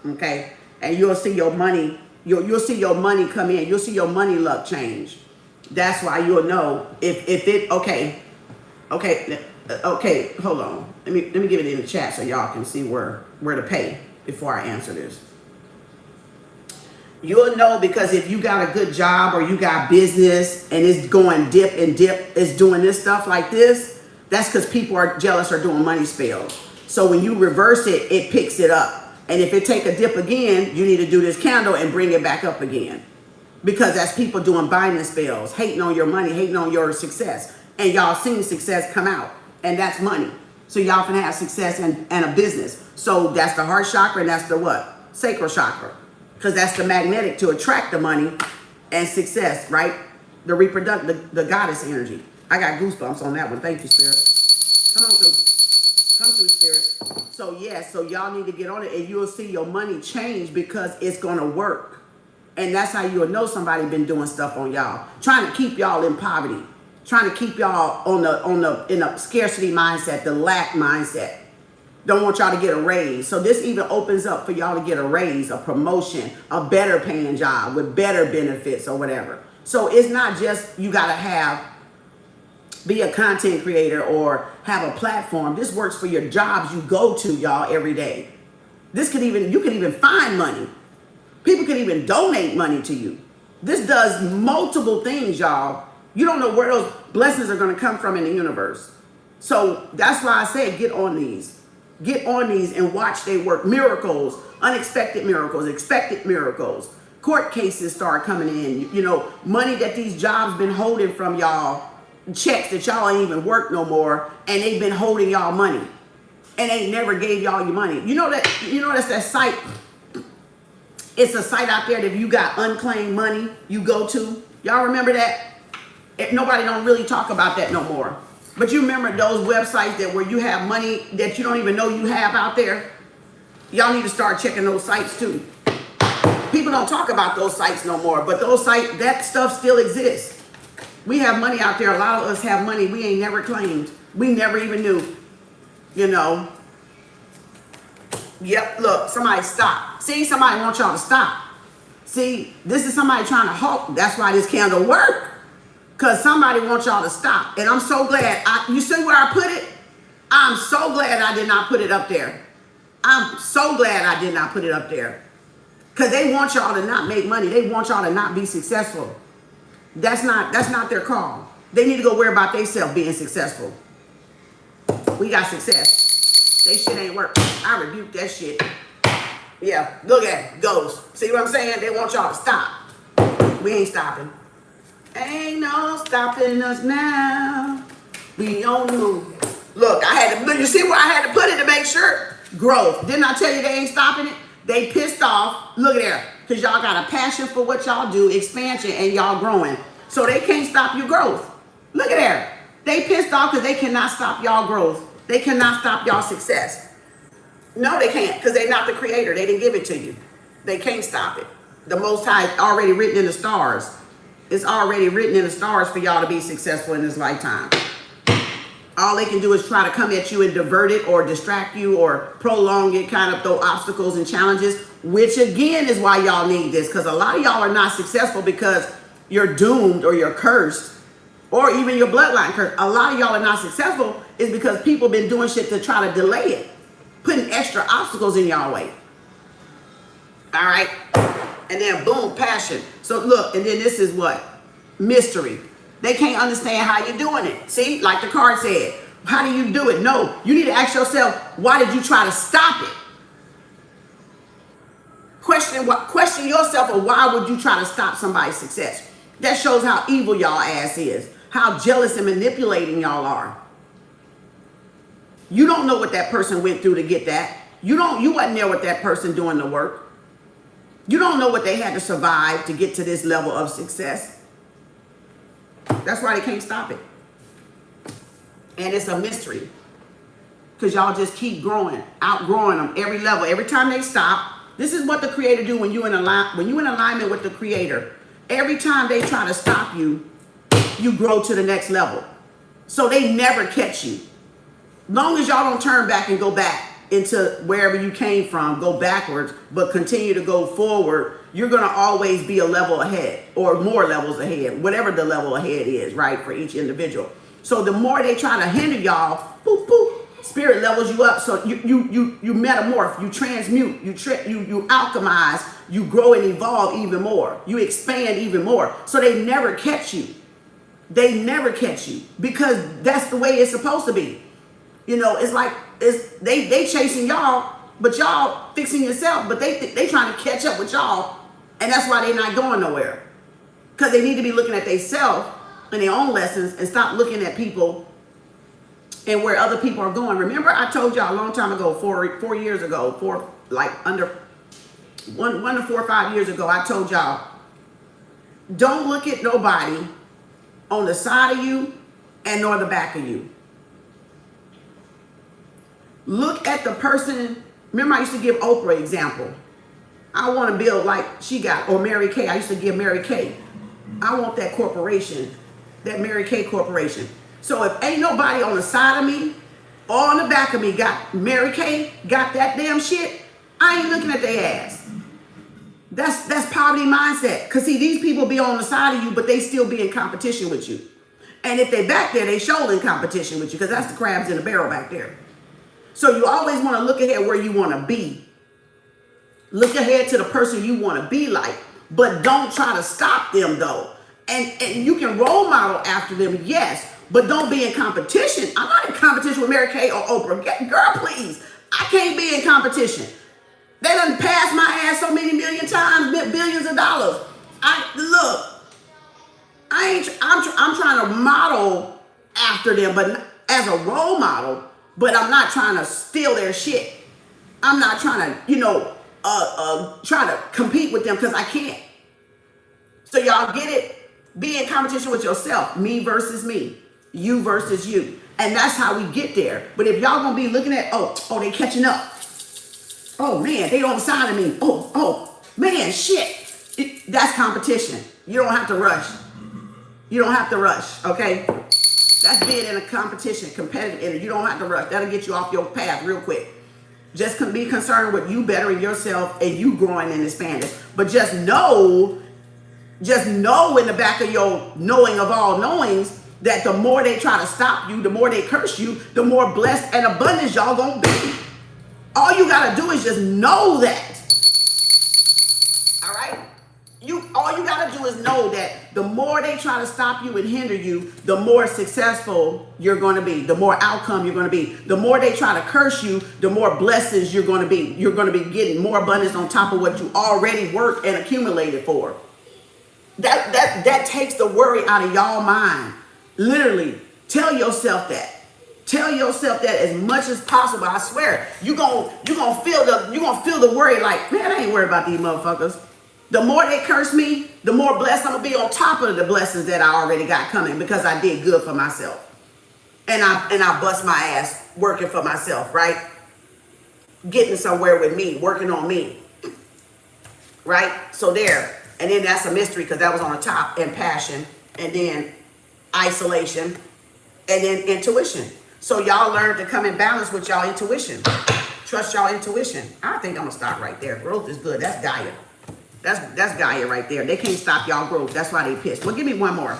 Speaker 1: Okay, and you'll see your money. You'll see your money come in. You'll see your money luck change. That's why you'll know if it. Okay. Okay, hold on. Let me give it in the chat so y'all can see where to pay before I answer this. You'll know because if you got a good job or you got business and it's going dip and dip, it's doing this stuff like this, that's because people are jealous or doing money spells. So when you reverse it, it picks it up. And if it take a dip again, you need to do this candle and bring it back up again. Because that's people doing binding spells, hating on your money, hating on your success. And y'all seen success come out. And that's money. So y'all can have success and a business. So that's the heart chakra, and that's the what? Sacral chakra. Because that's the magnetic to attract the money and success, right? The reproductive, the goddess energy. I got goosebumps on that one. Thank you, Spirit. Come on through. Come through, Spirit. So yes, so y'all need to get on it, and you'll see your money change because it's going to work. And that's how you'll know somebody been doing stuff on y'all. Trying to keep y'all in poverty. Trying to keep y'all in a scarcity mindset, the lack mindset. Don't want y'all to get a raise. So this even opens up for y'all to get a raise, a promotion, a better paying job with better benefits or whatever. So it's not just you got to be a content creator or have a platform. This works for your jobs you go to, y'all, every day. You can even find money. People can even donate money to you. This does multiple things, y'all. You don't know where those blessings are going to come from in the universe. So that's why I say get on these. Get on these and watch they work. Miracles, unexpected miracles, expected miracles. Court cases start coming in. You know, money that these jobs been holding from y'all, checks that y'all ain't even work no more, and they've been holding y'all money. And they never gave y'all your money. You know that's that site. It's a site out there that if you got unclaimed money, you go to. Y'all remember that? Nobody don't really talk about that no more. But you remember those websites that where you have money that you don't even know you have out there? Y'all need to start checking those sites too. People People don't talk about those sites no more, but those sites, that stuff still exists. We have money out there. A lot of us have money we ain't never claimed. We never even knew, you know. Yep, look, somebody stop. See, somebody wants y'all to stop. See, this is somebody trying to halt. That's why this candle worked. Because somebody wants y'all to stop. And I'm so glad. You see where I put it? I'm so glad I did not put it up there. I'm so glad I did not put it up there. Because they want y'all to not make money. They want y'all to not be successful. That's not their call. They need to go worry about themselves being successful. We got success. They shit ain't work. I rebuke that shit. Yeah, look at it. Goes. See what I'm saying? They want y'all to stop. We ain't stopping. Ain't no stopping us now. We on the move. Look, I had to, you see where I had to put it to make sure? Growth. Didn't I tell you they ain't stopping it? They pissed off. Look at there. Because y'all got a passion for what y'all do, expansion, and y'all growing. So they can't stop your growth. Look at there. They pissed off because they cannot stop y'all growth. They cannot stop y'all success. No, they can't, because they're not the creator. They didn't give it to you. They can't stop it. The Most High is already written in the stars. It's already written in the stars for y'all to be successful in this lifetime. All they can do is try to come at you and divert it or distract you or prolong it, kind of throw obstacles and challenges, which again is why y'all need this, because a lot of y'all are not successful because you're doomed or you're cursed or even your bloodline cursed. A lot of y'all are not successful is because people been doing shit to try to delay it, putting extra obstacles in y'all way. All right. And then boom, passion. So look, and then this is what? Mystery. They can't understand how you're doing it. See, like the card said, how do you do it? No, you need to ask yourself, why did you try to stop it? Question yourself, or why would you try to stop somebody's success? That shows how evil y'all ass is, how jealous and manipulating y'all are. You don't know what that person went through to get that. You wasn't there with that person doing the work. You don't know what they had to survive to get to this level of success. That's why they can't stop it. And it's a mystery. Because y'all just keep growing, outgrowing them every level. Every time they stop, this is what the creator do when you're in alignment with the creator. Every time they try to stop you, you grow to the next level. So they never catch you. Long as y'all don't turn back and go back into wherever you came from, go backwards, but continue to go forward, you're going to always be a level ahead or more levels ahead, whatever the level ahead is, right, for each individual. So the more they try to hinder y'all, boop, boop, spirit levels you up. So you metamorph, you transmute, you alchemize, you grow and evolve even more. You expand even more. So they never catch you. They never catch you because that's the way it's supposed to be. You know, it's like they chasing y'all, but y'all fixing yourself. But they trying to catch up with y'all, and that's why they're not going nowhere. Because they need to be looking at themselves and their own lessons and stop looking at people and where other people are going. Remember, I told y'all a long time ago, 4 years ago, under 1 to 4 or 5 years ago, I told y'all, don't look at nobody on the side of you and nor the back of you. Look at the person. Remember, I used to give Oprah example. I want to build like she got, or Mary Kay. I used to give Mary Kay. I want that corporation, that Mary Kay corporation. So if ain't nobody on the side of me or on the back of me got Mary Kay, got that damn shit, I ain't looking at their ass. That's poverty mindset. Because see, these people be on the side of you, but they still be in competition with you. And if they back there, they show in competition with you because that's the crabs in the barrel back there. So you always want to look ahead where you want to be. Look ahead to the person you want to be like, but don't try to stop them though. And you can role model after them, yes, but don't be in competition. I'm not in competition with Mary Kay or Oprah. Girl, please. I can't be in competition. They done passed my ass so many million times, billions of dollars. I'm trying to model after them, but as a role model. But I'm not trying to steal their shit. I'm not trying to, try to compete with them because I can't. So y'all get it? Be in competition with yourself. Me versus me. You versus you. And that's how we get there. But if y'all gonna be looking at, oh, they catching up. Oh man, they on the side of me. Oh, Man, shit. That's competition. You don't have to rush. You don't have to rush, okay? That's being in a competition, competitive energy. You don't have to rush. That'll get you off your path real quick. Just be concerned with you bettering yourself and you growing and expanding. But just know in the back of your knowing of all knowings that the more they try to stop you, the more they curse you, the more blessed and abundant y'all gonna be. All you gotta do is just know that. All right? All you gotta do is know that the more they try to stop you and hinder you, the more successful you're gonna be, the more outcome you're gonna be. The more they try to curse you, the more blessings you're gonna be. You're gonna be getting more abundance on top of what you already worked and accumulated for. That takes the worry out of y'all mind. Literally, tell yourself that. Tell yourself that as much as possible. I swear, you gonna feel the worry like, man, I ain't worried about these motherfuckers. The more they curse me, the more blessed I'm gonna be on top of the blessings that I already got coming because I did good for myself. And I bust my ass working for myself, right? Getting somewhere with me, working on me. Right? So there. And then that's a mystery because that was on the top, and passion, and then isolation, and then intuition. So y'all learn to come in balance with y'all intuition. Trust y'all intuition. I think I'm gonna stop right there. Growth is good. That's Gaia. That's Gaia right there. They can't stop y'all growth. That's why they pissed. Well, give me one more.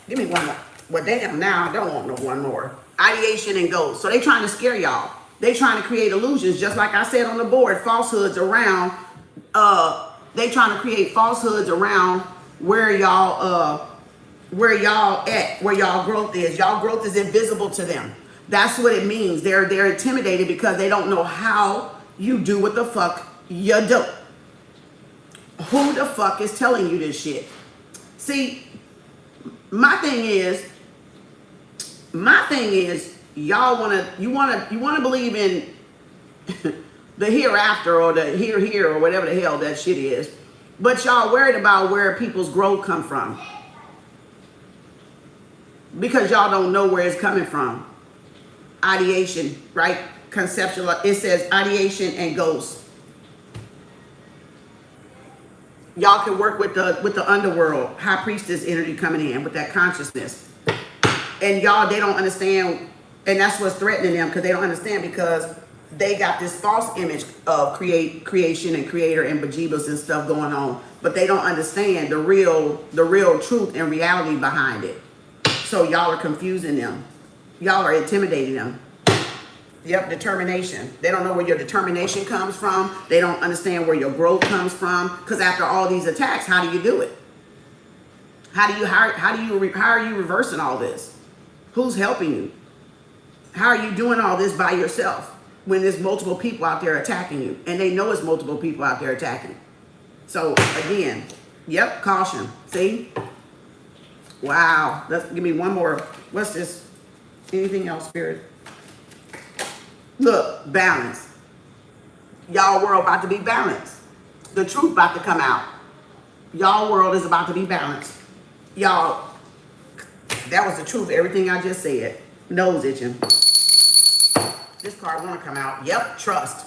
Speaker 1: Give me one more. Well, damn, now I don't want no one more. Ideation and goals. So they trying to scare y'all. They trying to create illusions, just like I said on the board, falsehoods around they trying to create falsehoods around where y'all at, where y'all growth is. Y'all growth is invisible to them. That's what it means. They're intimidated because they don't know how you do what the fuck you do. Who the fuck is telling you this shit? See, my thing is you wanna believe in the hereafter or the here or whatever the hell that shit is, but y'all worried about where people's growth come from because y'all don't know where it's coming from. Ideation, right? Conceptual. It says ideation and ghosts. Y'all can work with the underworld, high priestess energy coming in with that consciousness, and y'all they don't understand, and that's what's threatening them because they don't understand because they got this false image of creation and creator and bejeebas and stuff going on, but they don't understand the real truth and reality behind it. So y'all are confusing them. Y'all are intimidating them. Yep, determination. They don't know where your determination comes from. They don't understand where your growth comes from. Because after all these attacks, how do you do it? How are you reversing all this? Who's helping you? How are you doing all this by yourself when there's multiple people out there attacking you? And they know it's multiple people out there attacking. So again, yep, caution. See? Wow. Give me one more. What's this? Anything else, Spirit? Look, balance. Y'all world about to be balanced. The truth about to come out. Y'all world is about to be balanced. Y'all, that was the truth. Everything I just said. Nose itching. This card want to come out. Yep, trust.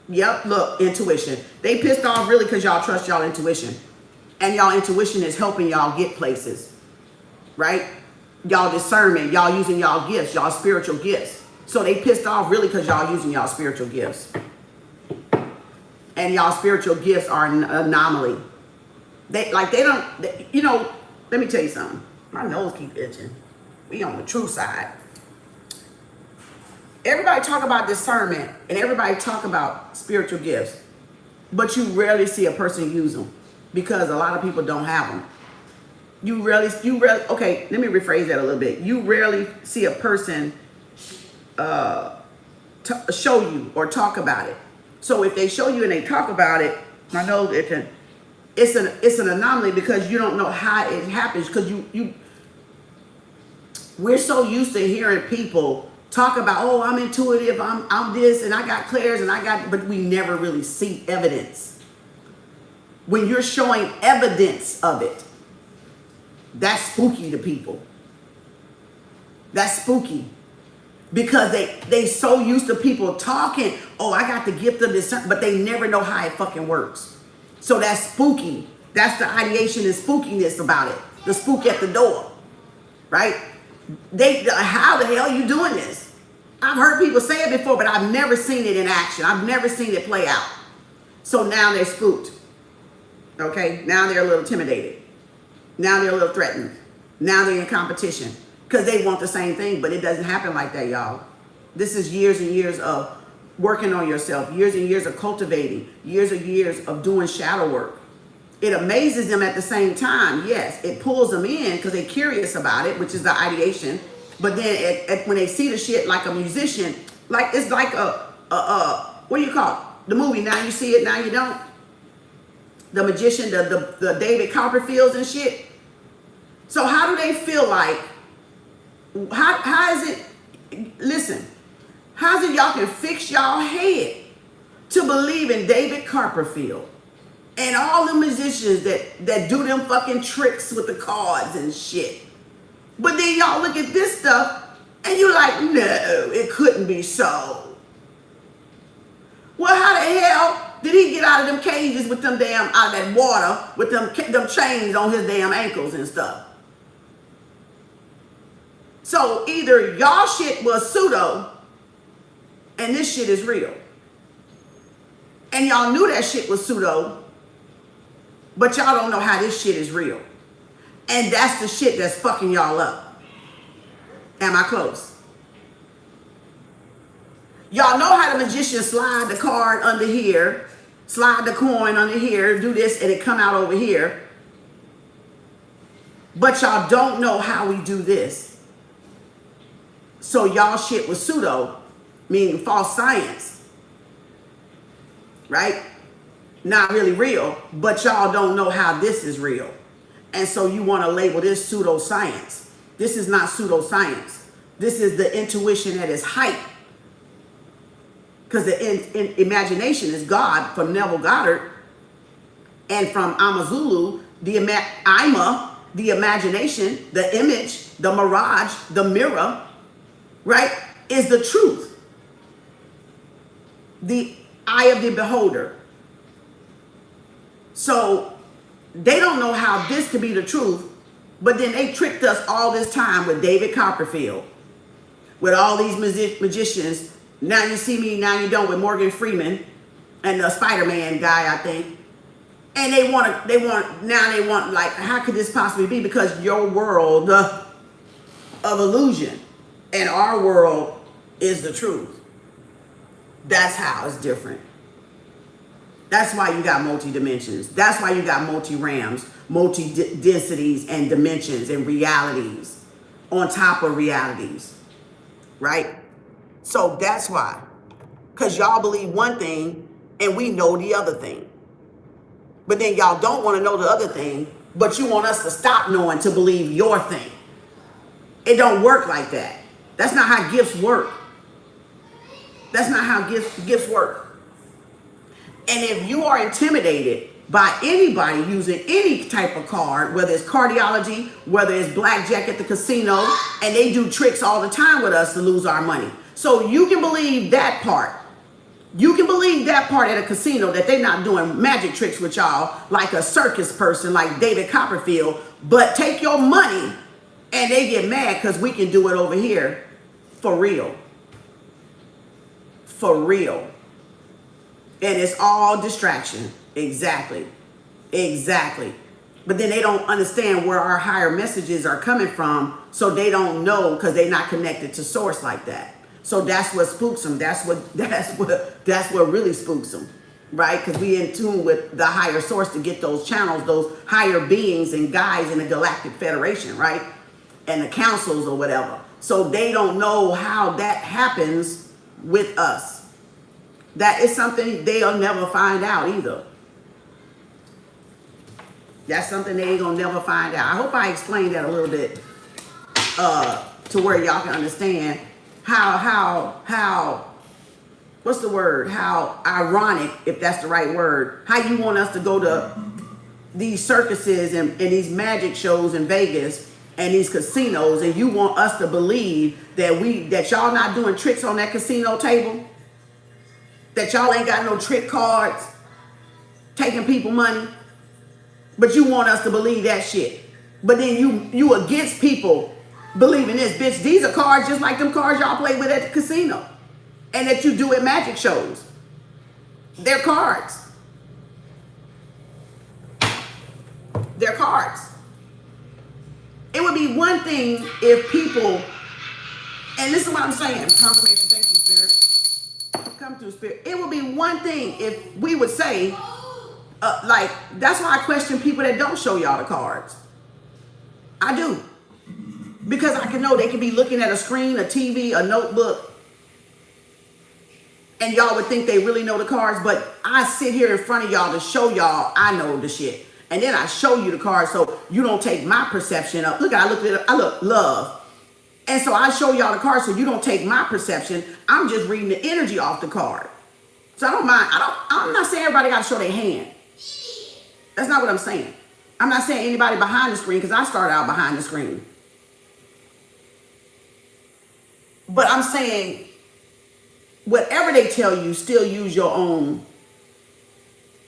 Speaker 1: Yep, look, intuition. They pissed off really because y'all trust y'all intuition. And y'all intuition is helping y'all get places. Right? Y'all discernment. Y'all using y'all gifts. Y'all spiritual gifts. So they pissed off really because y'all using y'all spiritual gifts. And y'all spiritual gifts are an anomaly. Let me tell you something. My nose keep itching. We on the true side. Everybody talk about discernment and everybody talk about spiritual gifts, but you rarely see a person use them because a lot of people don't have them. Okay, let me rephrase that a little bit. You rarely see a person show you or talk about it. So if they show you and they talk about it, my nose itching, it's an anomaly because you don't know how it happens because we're so used to hearing people talk about, oh, I'm intuitive, I'm this, and I got clairs, but we never really see evidence. When you're showing evidence of it, that's spooky to people. That's spooky. Because they so used to people talking, oh, I got the gift of discernment, but they never know how it fucking works. So that's spooky. That's the ideation and spookiness about it. The spook at the door, right? How the hell are you doing this? I've heard people say it before, but I've never seen it in action. I've never seen it play out. So now they're spooked. Okay, now they're a little intimidated. Now they're a little threatened. Now they're in competition because they want the same thing, but it doesn't happen like that, y'all. This is years and years of working on yourself, years and years of cultivating, years and years of doing shadow work. It amazes them at the same time. Yes, it pulls them in because they're curious about it, which is the ideation. But then when they see the shit like a musician, like it's like what do you call it? The movie, Now You See It, Now You Don't. The magician, the David Copperfields and shit. So how do they feel like, how is it, listen, how's it y'all can fix y'all head to believe in David Copperfield and all the musicians that do them fucking tricks with the cards and shit. But then y'all look at this stuff and you're like, no, it couldn't be so. Well, how the hell did he get out of them cages with them damn, out of that water, with them chains on his damn ankles and stuff? So either y'all shit was pseudo and this shit is real. And y'all knew that shit was pseudo, but y'all don't know how this shit is real. And that's the shit that's fucking y'all up. Am I close? Y'all know how the magician slide the card under here, slide the coin under here, do this, and it come out over here. But y'all don't know how we do this. So y'all shit was pseudo, meaning false science. Right? Not really real, but y'all don't know how this is real. And so you want to label this pseudoscience. This is not pseudoscience. This is the intuition at its height. Because the imagination is God from Neville Goddard. And from Amazulu, the imagination, the image, the mirage, the mirror, right, is the truth. The eye of the beholder. So they don't know how this could be the truth, but then they tricked us all this time with David Copperfield, with all these magicians. Now You See Me, Now You Don't, with Morgan Freeman and the Spider-Man guy, I think. And they want like, how could this possibly be? Because your world of illusion and our world is the truth. That's how it's different. That's why you got multi-dimensions. That's why you got multi-rams, multi-densities and dimensions and realities on top of realities, right? So that's why. Because y'all believe one thing and we know the other thing. But then y'all don't want to know the other thing, but you want us to stop knowing to believe your thing. It don't work like that. That's not how gifts work. That's not how gifts work. And if you are intimidated by anybody using any type of card, whether it's cardiology, whether it's blackjack at the casino, and they do tricks all the time with us to lose our money. So you can believe that part. You can believe that part at a casino, that they're not doing magic tricks with y'all like a circus person like David Copperfield, but take your money and they get mad because we can do it over here for real. For real. And it's all distraction. Exactly. Exactly. But then they don't understand where our higher messages are coming from, so they don't know because they're not connected to source like that. So that's what spooks them. That's what really spooks them, right? Because we in tune with the higher source to get those channels, those higher beings and guides in the Galactic Federation, right? And the councils or whatever. So they don't know how that happens with us. That is something they'll never find out either. That's something they ain't gonna never find out. I hope I explained that a little bit to where y'all can understand how what's the word? How ironic, if that's the right word, how you want us to go to these circuses and these shows in Vegas and these casinos, and you want us to believe that y'all not doing tricks on that casino table, that y'all ain't got no trick cards, taking people money. But you want us to believe that shit. But then you against people believing this, bitch. These are cards just like them cards y'all play with at the casino. And that you do at magic shows. They're cards. They're cards. It would be one thing if people, and listen to what I'm saying, confirmation, thank you, Spirit. Come through, Spirit. It would be one thing if we would say, like, that's why I question people that don't show y'all the cards. I do. Because I can know they can be looking at a screen, a TV, a notebook, and y'all would think they really know the cards, but I sit here in front of y'all to show y'all I know the shit. And then I show you the cards so you don't take my perception up. Look, I look, love. And so I show y'all the cards so you don't take my perception. I'm just reading the energy off the card. So I don't mind. I'm not saying everybody got to show their hand. That's not what I'm saying. I'm not saying anybody behind the screen because I started out behind the screen. But I'm saying whatever they tell you, still use your own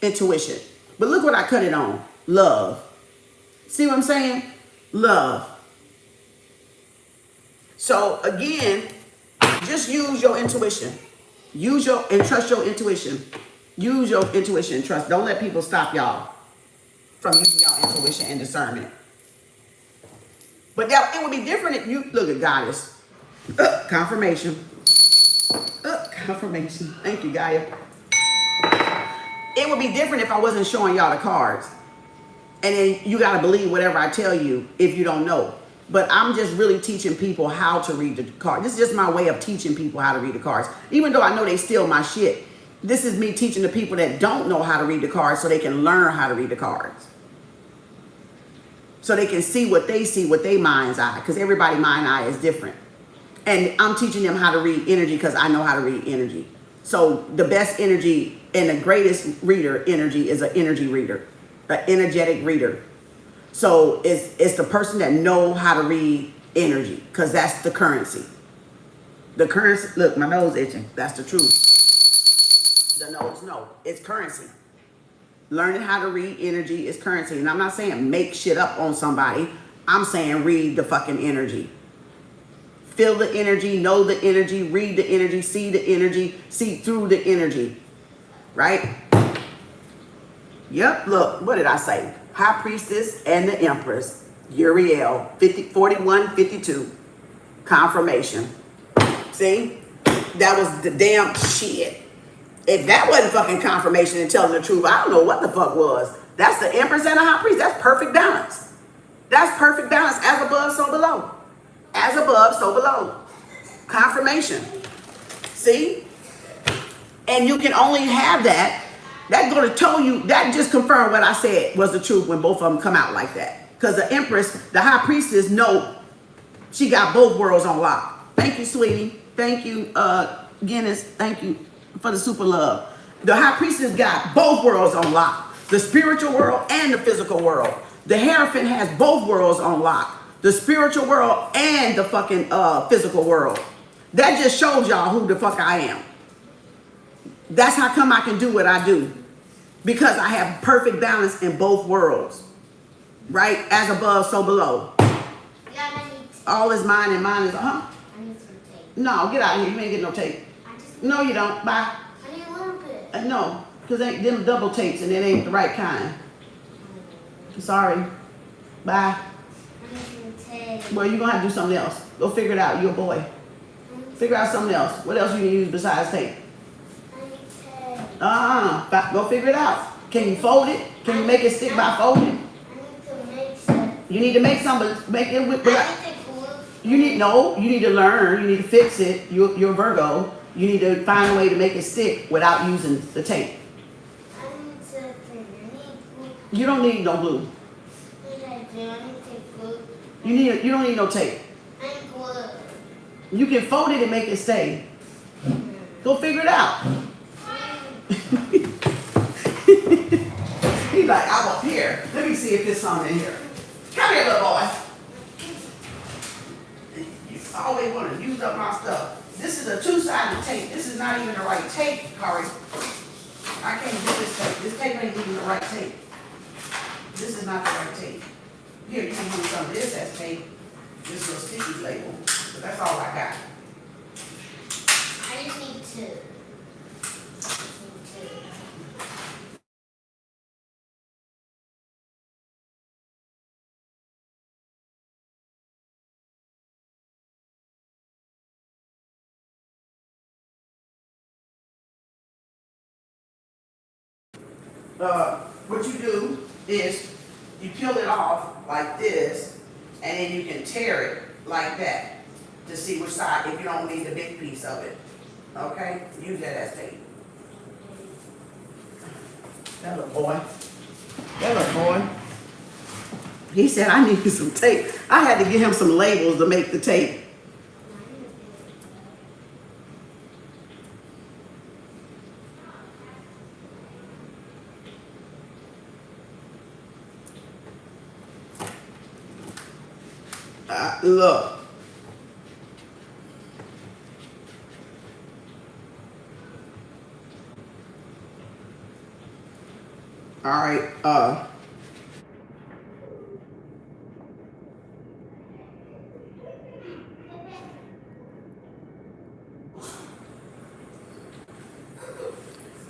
Speaker 1: intuition. But look what I cut it on. Love. See what I'm saying? Love. So again, just use your intuition. And trust your intuition. Use your intuition and trust. Don't let people stop y'all from using your intuition and discernment. But it would be different if you look at Goddess. Confirmation. Confirmation. Thank you, Gaia. It would be different if I wasn't showing y'all the cards. And then you got to believe whatever I tell you if you don't know. But I'm just really teaching people how to read the cards. This is just my way of teaching people how to read the cards. Even though I know they steal my shit. This is me teaching the people that don't know how to read the cards so they can learn how to read the cards. So they can see what they see with their mind's eye. Because everybody's mind eye is different. And I'm teaching them how to read energy because I know how to read energy. So the best energy and the greatest reader energy is an energy reader, an energetic reader. So it's the person that know how to read energy because that's the currency. The currency, look, my nose itching. That's the truth. The nose, no, it's currency. Learning how to read energy is currency. And I'm not saying make shit up on somebody. I'm saying read the fucking energy. Feel the energy, know the energy, read the energy, see through the energy. Right? Yep, look, what did I say? High Priestess and the Empress. Uriel, 4152. Confirmation. See? That was the damn shit. If that wasn't fucking confirmation and telling the truth, I don't know what the fuck was. That's the Empress and the High Priest. That's perfect balance. That's perfect balance. As above, so below. As above, so below. Confirmation. See? And you can only have that. That's going to tell you, that just confirmed what I said was the truth when both of them come out like that. Because the Empress, the High Priestess, no, she got both worlds on lock. Thank you, sweetie. Thank you, Guinness. Thank you for the super love. The High Priestess got both worlds on lock. The spiritual world and the physical world. The Hierophant has both worlds on lock. The spiritual world and the fucking physical world. That just shows y'all who the fuck I am. That's how come I can do what I do. Because I have perfect balance in both worlds. Right? As above, so below. All is mine and mine is, huh?
Speaker 2: I need some tape.
Speaker 1: No, get out of here. You ain't getting no tape. No, you don't. Bye.
Speaker 2: I need a little bit.
Speaker 1: No, because ain't them double tapes and it ain't the right kind. Sorry. Bye.
Speaker 2: I need some tape.
Speaker 1: Well, you're going to have to do something else. Go figure it out. You're a boy. Figure out something else. What else you can use besides tape? Go figure it out. Can you fold it? Can you make it stick by folding?
Speaker 2: I need to make some.
Speaker 1: You need to make some, but make it with.
Speaker 2: I need to glue.
Speaker 1: You need to learn. You need to fix it. You're Virgo. You need to find a way to make it stick without using the tape.
Speaker 2: I need something. I need glue.
Speaker 1: You don't need no glue.
Speaker 2: Yes, I do. I need to glue.
Speaker 1: You don't need no tape.
Speaker 2: I need glue.
Speaker 1: You can fold it and make it stay. Go figure it out. He's like, I'm up here. Let me see if there's something in here. Come here, little boy. You always want to use up my stuff. This is a two-sided tape. This is not even the right tape, Corey. I can't do this tape. This tape tape ain't even the right tape. This is not the right tape. Here, you can use some of this as tape. This little sticky label. But that's all I got.
Speaker 2: I just need two.
Speaker 1: What you do is you peel it off like this, and then you can tear it like that to see which side, if you don't need the big piece of it. Okay? Use that as tape. That little boy. That little boy. He said I needed some tape. I had to get him some labels to make the tape. Look. All right. All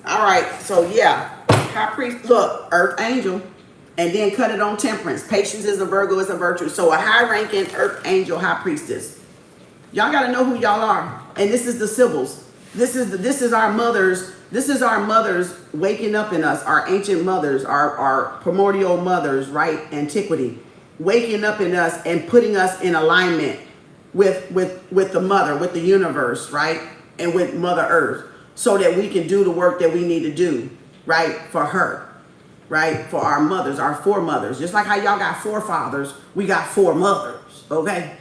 Speaker 1: right. So yeah, high priest. Look, earth angel. And then cut it on temperance. Patience is a Virgo, is a virtue. So a high-ranking earth angel, high priestess. Y'all got to know who y'all are. And this is the Sibyls. This is our mothers. This is our mothers waking up in us. Our ancient mothers, our primordial mothers, right? Antiquity, waking up in us and putting us in alignment with the mother, with the universe, right? And with Mother Earth, so that we can do the work that we need to do, right? For her. Right? For our mothers, our foremothers. Just like how y'all got forefathers, we got foremothers. Okay?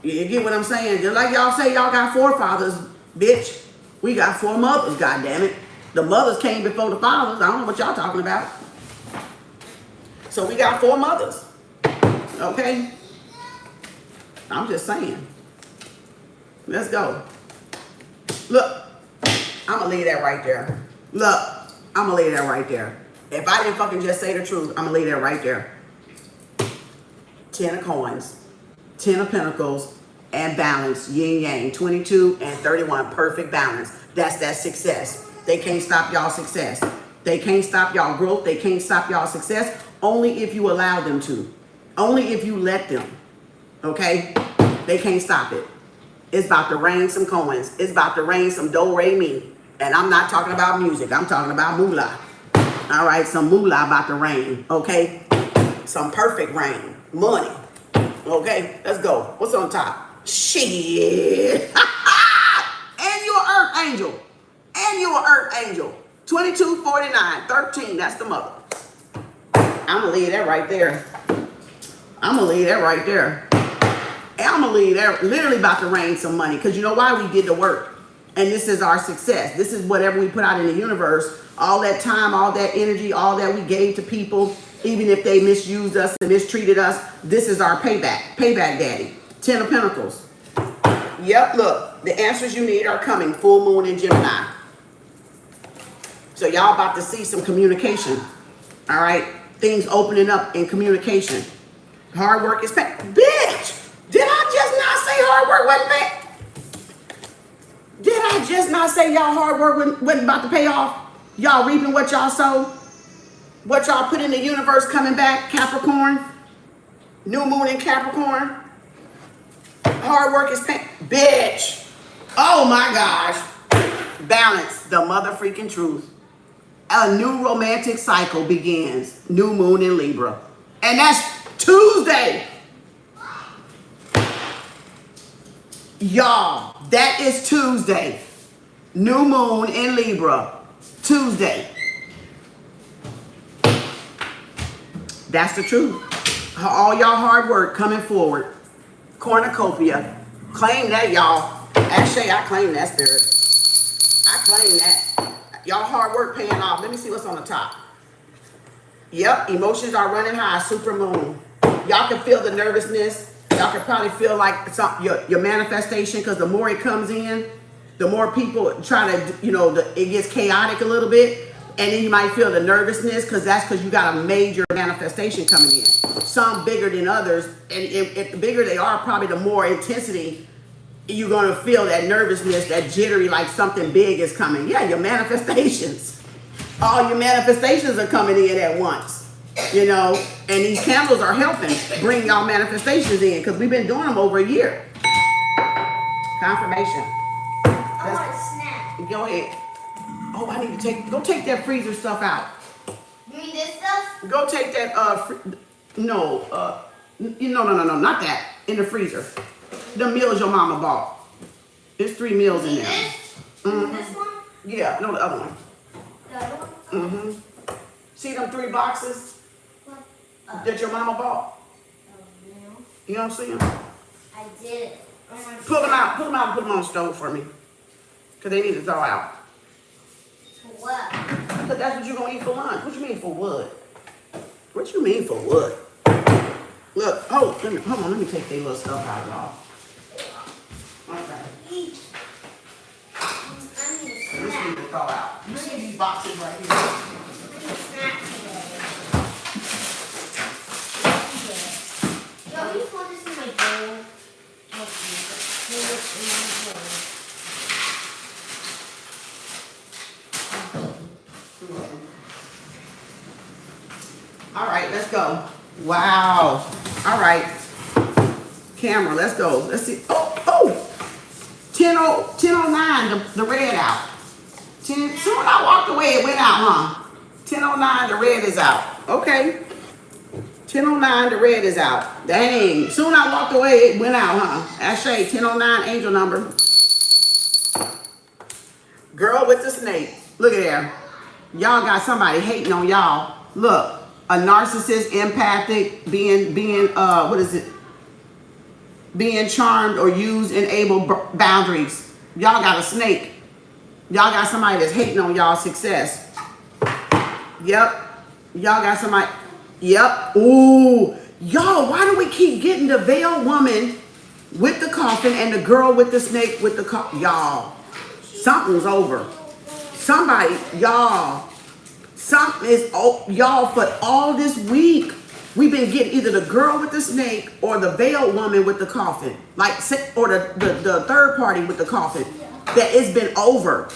Speaker 1: You get what I'm saying? Just like y'all say y'all got forefathers, bitch. We got foremothers, goddammit. The mothers came before the fathers. I don't know what y'all talking about. So we got four mothers. Okay? I'm just saying. Let's go. Look. I'm going to leave that right there. Look. I'm going to lay that right there. If I didn't fucking just say the truth, I'm going to lay that right there. 10 of coins, 10 of pentacles, and balance, yin yang, 22 and 31, perfect balance. That's that success. They can't stop y'all success. They can't stop y'all growth. They can't stop y'all success. Only if you allow them to. Only if you let them. Okay? They can't stop it. It's about to rain some coins. It's about to rain some do-re-mi. And I'm not talking about music. I'm talking about moolah. All right, some moolah about to rain. Okay, some perfect rain, money. Okay, let's go. What's on top? Shit. And you're an earth angel. And you're an earth angel. 22, 49, 13. That's the mother. I'm gonna leave that right there. I'm gonna leave that right there. And I'm gonna leave that literally about to rain some money, because you know why? We did the work. And this is our success. This is whatever we put out in the universe. All that time, all that energy, all that we gave to people, even if they misused us and mistreated us, this is our payback. Payback, daddy. 10 of Pentacles. Yep, look. The answers you need are coming. Full moon in Gemini. So y'all about to see some communication. All right? Things opening up in communication. Hard work is paid. Bitch! Did I just not say hard work wasn't paid? Did I just not say y'all hard work wasn't about to pay off? Y'all reaping what y'all sow? What y'all put in the universe coming back? Capricorn? New moon in Capricorn? Hard work is paid. Bitch! Oh my gosh. Balance, the mother freaking truth. A new romantic cycle begins. New moon in Libra. And that's Tuesday. Y'all, that is Tuesday. New moon in Libra. Tuesday. That's the truth. All y'all hard work coming forward. Cornucopia. Claim that, y'all. Actually, I claim that, spirit. I claim that. Y'all hard work paying off. Let me see what's on the top. Yep, emotions are running high. Super moon. Y'all can feel the nervousness. Y'all can probably feel like your manifestation, because the more it comes in, the more people try to, it gets chaotic a little bit. And then you might feel the nervousness because you got a major manifestation coming in. Some bigger than others. And if the bigger they are, probably the more intensity you're going to feel that nervousness, that jittery, like something big is coming. Yeah, your manifestations. All your manifestations are coming in at once, you know, and these candles are helping bring y'all manifestations in because we've been doing them over a year. Confirmation.
Speaker 2: I want a snack.
Speaker 1: Go ahead. Oh, I need to go take that freezer stuff out.
Speaker 2: You mean this stuff?
Speaker 1: Go take that, no, not that, in the freezer. The meals your mama bought. There's 3 meals in there.
Speaker 2: This?
Speaker 1: Mm-hmm.
Speaker 2: This one?
Speaker 1: Yeah, no, the other one.
Speaker 2: The other one?
Speaker 1: Mm-hmm. See them 3 boxes
Speaker 2: What?
Speaker 1: that your mama bought?
Speaker 2: No.
Speaker 1: You don't see them?
Speaker 2: I did.
Speaker 1: Pull them out and put them on the stove for me. Because they need to thaw out.
Speaker 2: What?
Speaker 1: Because that's what you're going to eat for lunch. What you mean for what? What you mean for what? Look, hold on, let me take their little stuff out, y'all. Okay.
Speaker 2: I need a
Speaker 1: This need
Speaker 2: snack.
Speaker 1: to thaw out. You see these boxes right here?
Speaker 2: I need a snack today. Yo, will you put this in my bowl? Put it in my bowl.
Speaker 1: All right, let's go. Wow. All right. Camera, let's go. Let's see. Oh. 10:09, the red out. Soon I walked away, it went out, huh? 10:09, the red is out. Okay. 10:09, the red is out. Dang. Soon I walked away, it went out, huh? Ashay, 10:09, angel number. Girl with the snake. Look at there. Y'all got somebody hating on y'all. Look, a narcissist, empathic, being being charmed or used, enable boundaries. Y'all got a snake. Y'all got somebody that's hating on y'all's success. Yep. Y'all got somebody. Yep. Ooh. Y'all, why do we keep getting the veiled woman with the coffin and the girl with the snake with the coffin? Y'all, something's over. Somebody, y'all, something is, y'all, for all this week, we've been getting either the girl with the snake or the veiled woman with the coffin, like, or the third party with the coffin. That it's been over.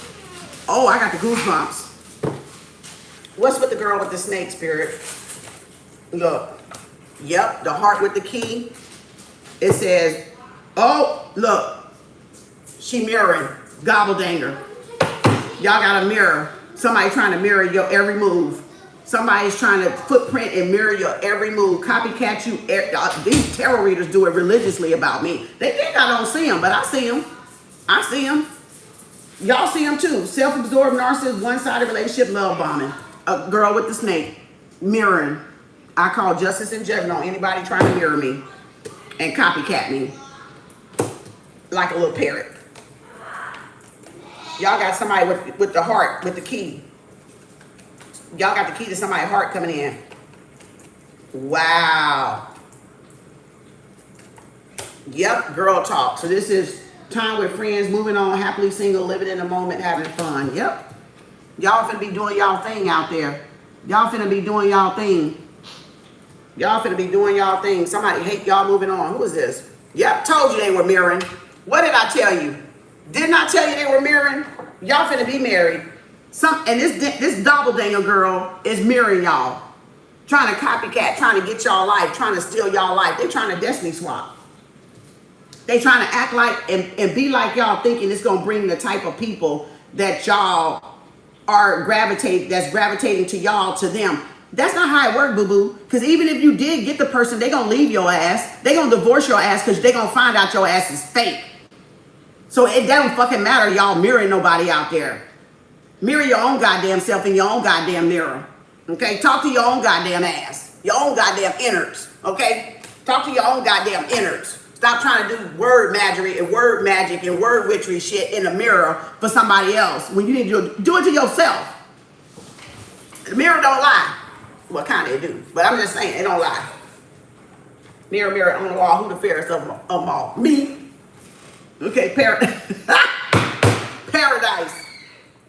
Speaker 1: Oh, I got the goosebumps. What's with the girl with the snake, spirit? Look. Yep, the heart with the key. It says, oh, look. She mirroring. Gobbledanger. Y'all got a mirror. Somebody trying to mirror your every move. Somebody's trying to footprint and mirror your every move. Copycat you. These tarot readers do it religiously about me. They think I don't see them, but I see them. I see them. Y'all see them too. Self-absorbed narcissist, one-sided relationship, love bombing. A girl with the snake. Mirroring. I call justice and judgment on anybody trying to mirror me and copycat me like a little parrot. Y'all got somebody with the heart, with the key. Y'all got the key to somebody's heart coming in. Wow. Yep, girl talk. So this is time with friends, moving on, happily single, living in the moment, having fun. Yep. Y'all finna be doing y'all thing out there. Y'all finna be doing y'all thing. Y'all finna be doing y'all thing. Somebody hate y'all moving on. Who is this? Yep, told you they were mirroring. What did I tell you? Didn't I tell you they were mirroring? Y'all finna be married. And this doppelganger girl is mirroring y'all. Trying to copycat, trying to get y'all life, trying to steal y'all life. They trying to destiny swap. They trying to act like and be like y'all, thinking it's gonna bring the type of people that y'all are gravitating to y'all, to them. That's not how it works, boo-boo. Because even if you did get the person, they gonna leave your ass. They gonna divorce your ass because they gonna find out your ass is fake. So it don't fucking matter y'all mirroring nobody out there. Mirror your own goddamn self in your own goddamn mirror. Okay? Talk to your own goddamn ass. Your own goddamn innards. Okay? Talk to your own goddamn innards. Stop trying to do word magic and word witchery shit in the mirror for somebody else when you need to do it to yourself. The mirror don't lie. Well, kind of it do, but I'm just saying it don't lie. Mirror, mirror on the wall, who the fairest of them all? Me. Okay, paradise.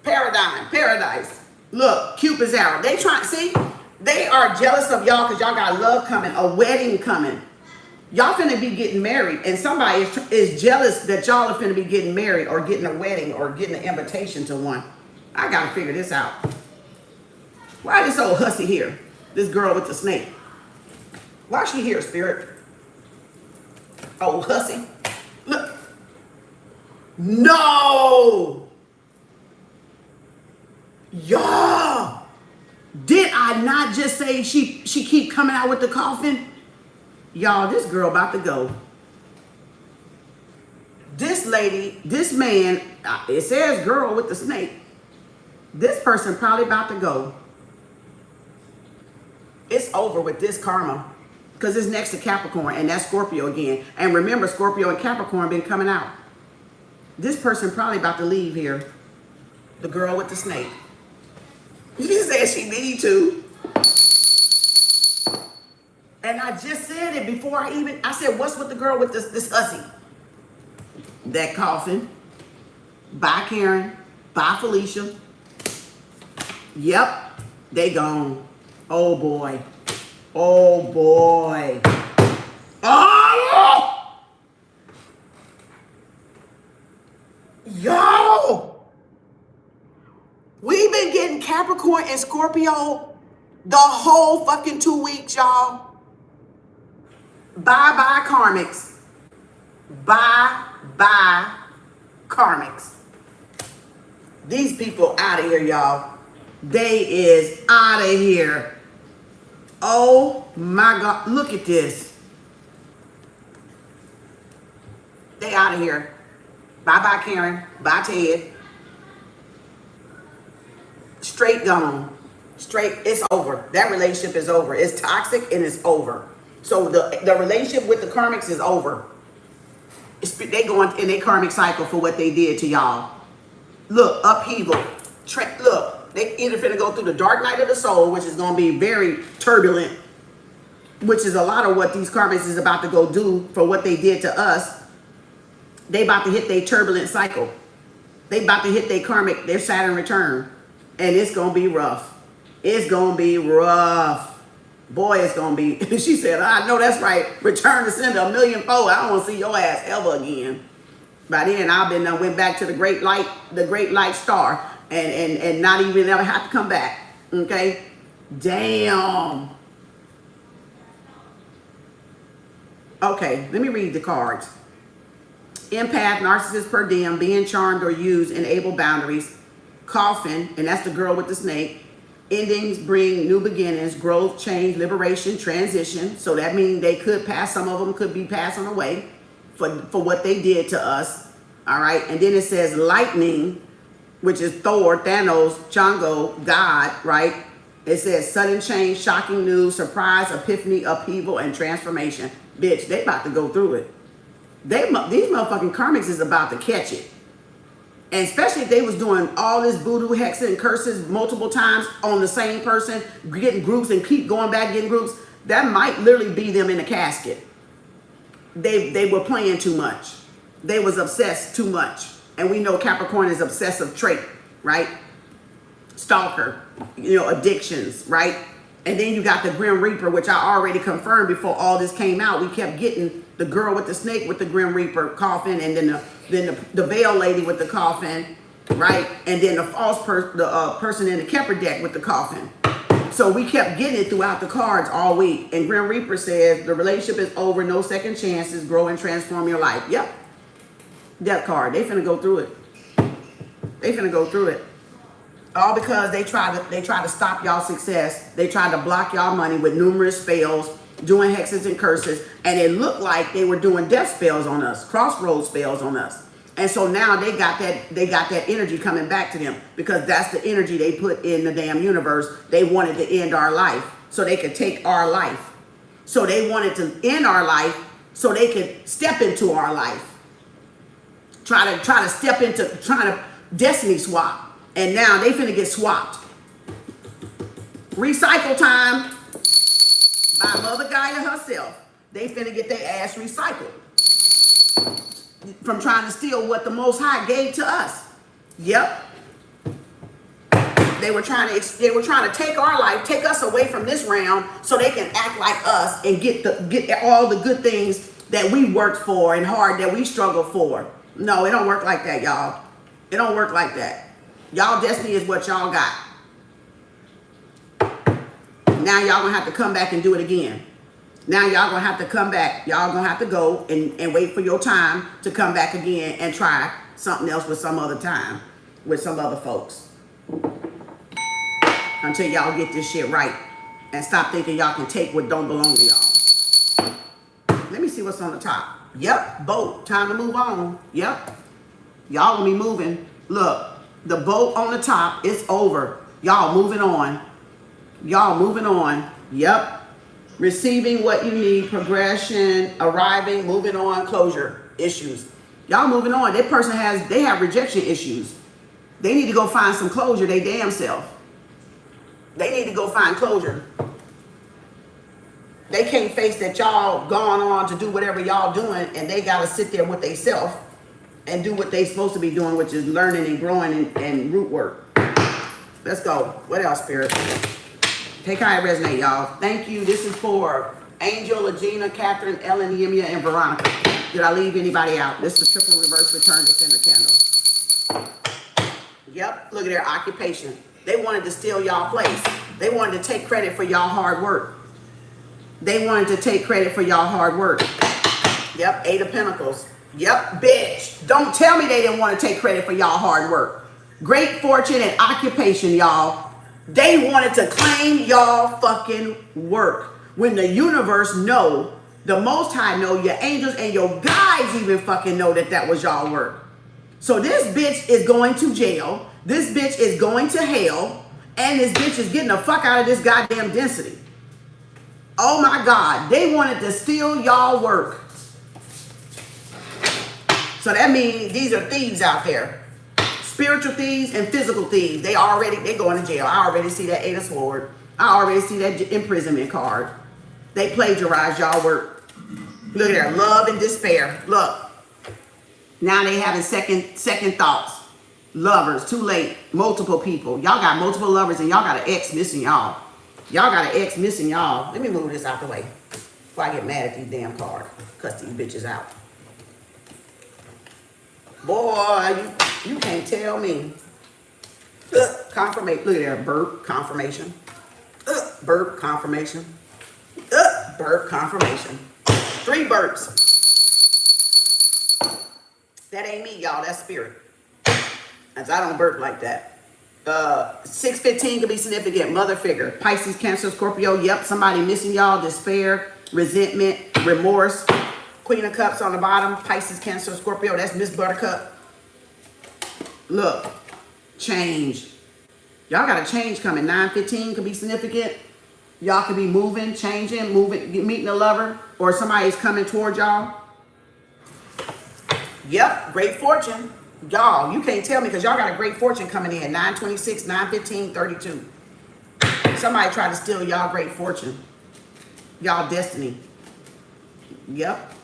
Speaker 1: Paradigm. Look, Cupid's arrow. They try, see, they are jealous of y'all because y'all got love coming, a wedding coming. Y'all finna be getting married, and somebody is jealous that y'all are finna be getting married or getting a wedding or getting an invitation to one. I gotta figure this out. Why this old hussy here? This girl with the snake. Why she here, spirit? Old hussy. Look. No! Y'all! Did I not just say she keep coming out with the coffin? Y'all, this girl about to go. This lady, this man, it says girl with the snake. This person probably about to go. It's over with this karma. Because it's next to Capricorn, and that's Scorpio again. And remember, Scorpio and Capricorn been coming out. This person probably about to leave here. The girl with the snake. She said she need to. And I just said it before I said, what's with the girl with this hussy? That coffin. Bye, Karen. Bye, Felicia. Yep, they gone. Oh, boy. Oh, boy. Oh! Yo! We've been getting Capricorn and Scorpio the whole fucking 2 weeks, y'all. Bye-bye, karmics. Bye-bye, karmics. These people out of here, y'all. They is out of here. Oh, my God. Look at this. They out of here. Bye-bye, Karen. Bye, Ted. Straight gone. Straight, it's over. That relationship is over. It's toxic and it's over. So the relationship with the karmics is over. They going in their karmic cycle for what they did to y'all. Look, upheaval. Look, they either finna go through the dark night of the soul, which is going to be very turbulent, which is a lot of what these karmics is about to go do for what they did to us. They about to hit their turbulent cycle. They about to hit their Saturn return. And it's going to be rough. It's going to be rough. Boy, it's going to be. She said, I know that's right. Return to sender 1,000,000 fold. I don't want to see your ass ever again. By then, I went back to the great light star and not even ever have to come back. Okay? Damn. Okay, let me read the cards. Empath, narcissist per diem, being charmed or used, enable boundaries. Coffin, and that's the girl with the snake. Endings bring new beginnings, growth, change, liberation, transition. So that means they could pass, some of them could be passing away for what they did to us. All right. And then it says lightning, which is Thor, Thanos, Chongo, God, right? It says sudden change, shocking news, surprise, epiphany, upheaval, and transformation. Bitch, they about to go through it. These motherfucking karmics is about to catch it. And especially if they was doing all this voodoo, hexing, and curses multiple times on the same person, getting groups and keep going back, getting groups, that might literally be them in a casket. They were playing too much. They was obsessed too much. And we know Capricorn is obsessive trait, right? Stalker, addictions, right? And then you got the Grim Reaper, which I already confirmed before all this came out. We kept getting the girl with the snake with the Grim Reaper coffin, and then the veil lady with the coffin, right? And then the false person in the Kemper deck with the coffin. So we kept getting it throughout the cards all week. And Grim Reaper says the relationship is over, no second chances, grow and transform your life. Yep. Death card. They finna go through it. They finna go through it. All because they try to stop y'all success. They tried to block y'all money with numerous spells, doing hexes and curses, and it looked like they were doing death spells on us, crossroads spells on us. And so now they got that energy coming back to them, because that's the energy they put in the damn universe. They wanted to end our life so they could take our life. So they wanted to end our life so they could step into our life. Try to destiny swap. And now they finna get swapped. Recycle time by Mother Gaia herself. They finna get their ass recycled from trying to steal what the Most High gave to us. Yep. They they were trying to take our life, take us away from this realm so they can act like us and get all the good things that we worked for and hard that we struggled for. No, it don't work like that, y'all. It don't work like that. Y'all destiny is what y'all got. Now y'all gonna have to come back and do it again. Now y'all gonna have to come back. Y'all gonna have to go and wait for your time to come back again and try something else with some other time, with some other folks. Until y'all get this shit right and stop thinking y'all can take what don't belong to y'all. Let me see what's on the top. Yep, boat. Time to move on. Yep. Y'all gonna be moving. Look, the boat on the top, it's over. Y'all moving on. Y'all moving on. Yep. Receiving what you need, progression, arriving, moving on, closure issues. Y'all moving on. That person they have rejection issues. They need to go find some closure, they damn self. They need to go find closure. They can't face that y'all gone on to do whatever y'all doing and they gotta sit there with they self and do what they supposed to be doing, which is learning and growing and root work. Let's go. What else, Spirit? Take how it resonate, y'all. Thank you. This is for Angel, Legina, Catherine, Ellen, Yemia, and Veronica. Did I leave anybody out? This is a triple reverse return to sender candle. Yep, look at their occupation. They wanted to steal y'all place. They wanted to take credit for y'all hard work. They wanted to take credit for y'all hard work. Yep, 8 of Pentacles. Yep, bitch. Don't tell me they didn't want to take credit for y'all hard work. Great fortune and occupation, y'all. They wanted to claim y'all fucking work. When the universe know, the Most High know, your angels and your guides even fucking know that was y'all work. So this bitch is going to jail. This bitch is going to hell. And this bitch is getting the fuck out of this goddamn density. Oh my God. They wanted to steal y'all work. So that means these are thieves out there. Spiritual thieves and physical thieves. They going to jail. I already see that 8 of Swords. I already see that imprisonment card. They plagiarized y'all work. Look at there. Love and despair. Look. Now they having second thoughts. Lovers. Too late. Multiple people. Y'all got multiple lovers and y'all got an ex missing y'all. Y'all got an ex missing y'all. Let me move this out the way before I get mad at these damn cards. Cuss these bitches out. Boy, you can't tell me. Confirmation. Look at there. Burp. Confirmation. Burp. Confirmation. Burp. Confirmation. 3 burps. That ain't me, y'all. That's spirit. As I don't burp like that. 615 could be significant. Mother figure. Pisces, Cancer, Scorpio. Yep. Somebody missing y'all. Despair. Resentment. Remorse. Queen of Cups on the bottom. Pisces, Cancer, Scorpio. That's Miss Buttercup. Look. Change. Y'all got a change coming. 915 could be significant. Y'all could be moving, changing, meeting a lover. Or somebody's coming toward y'all. Yep. Great fortune. Y'all, you can't tell me because y'all got a great fortune coming in. 926, 915, 32. Somebody tried to steal y'all great fortune. Y'all destiny. Yep.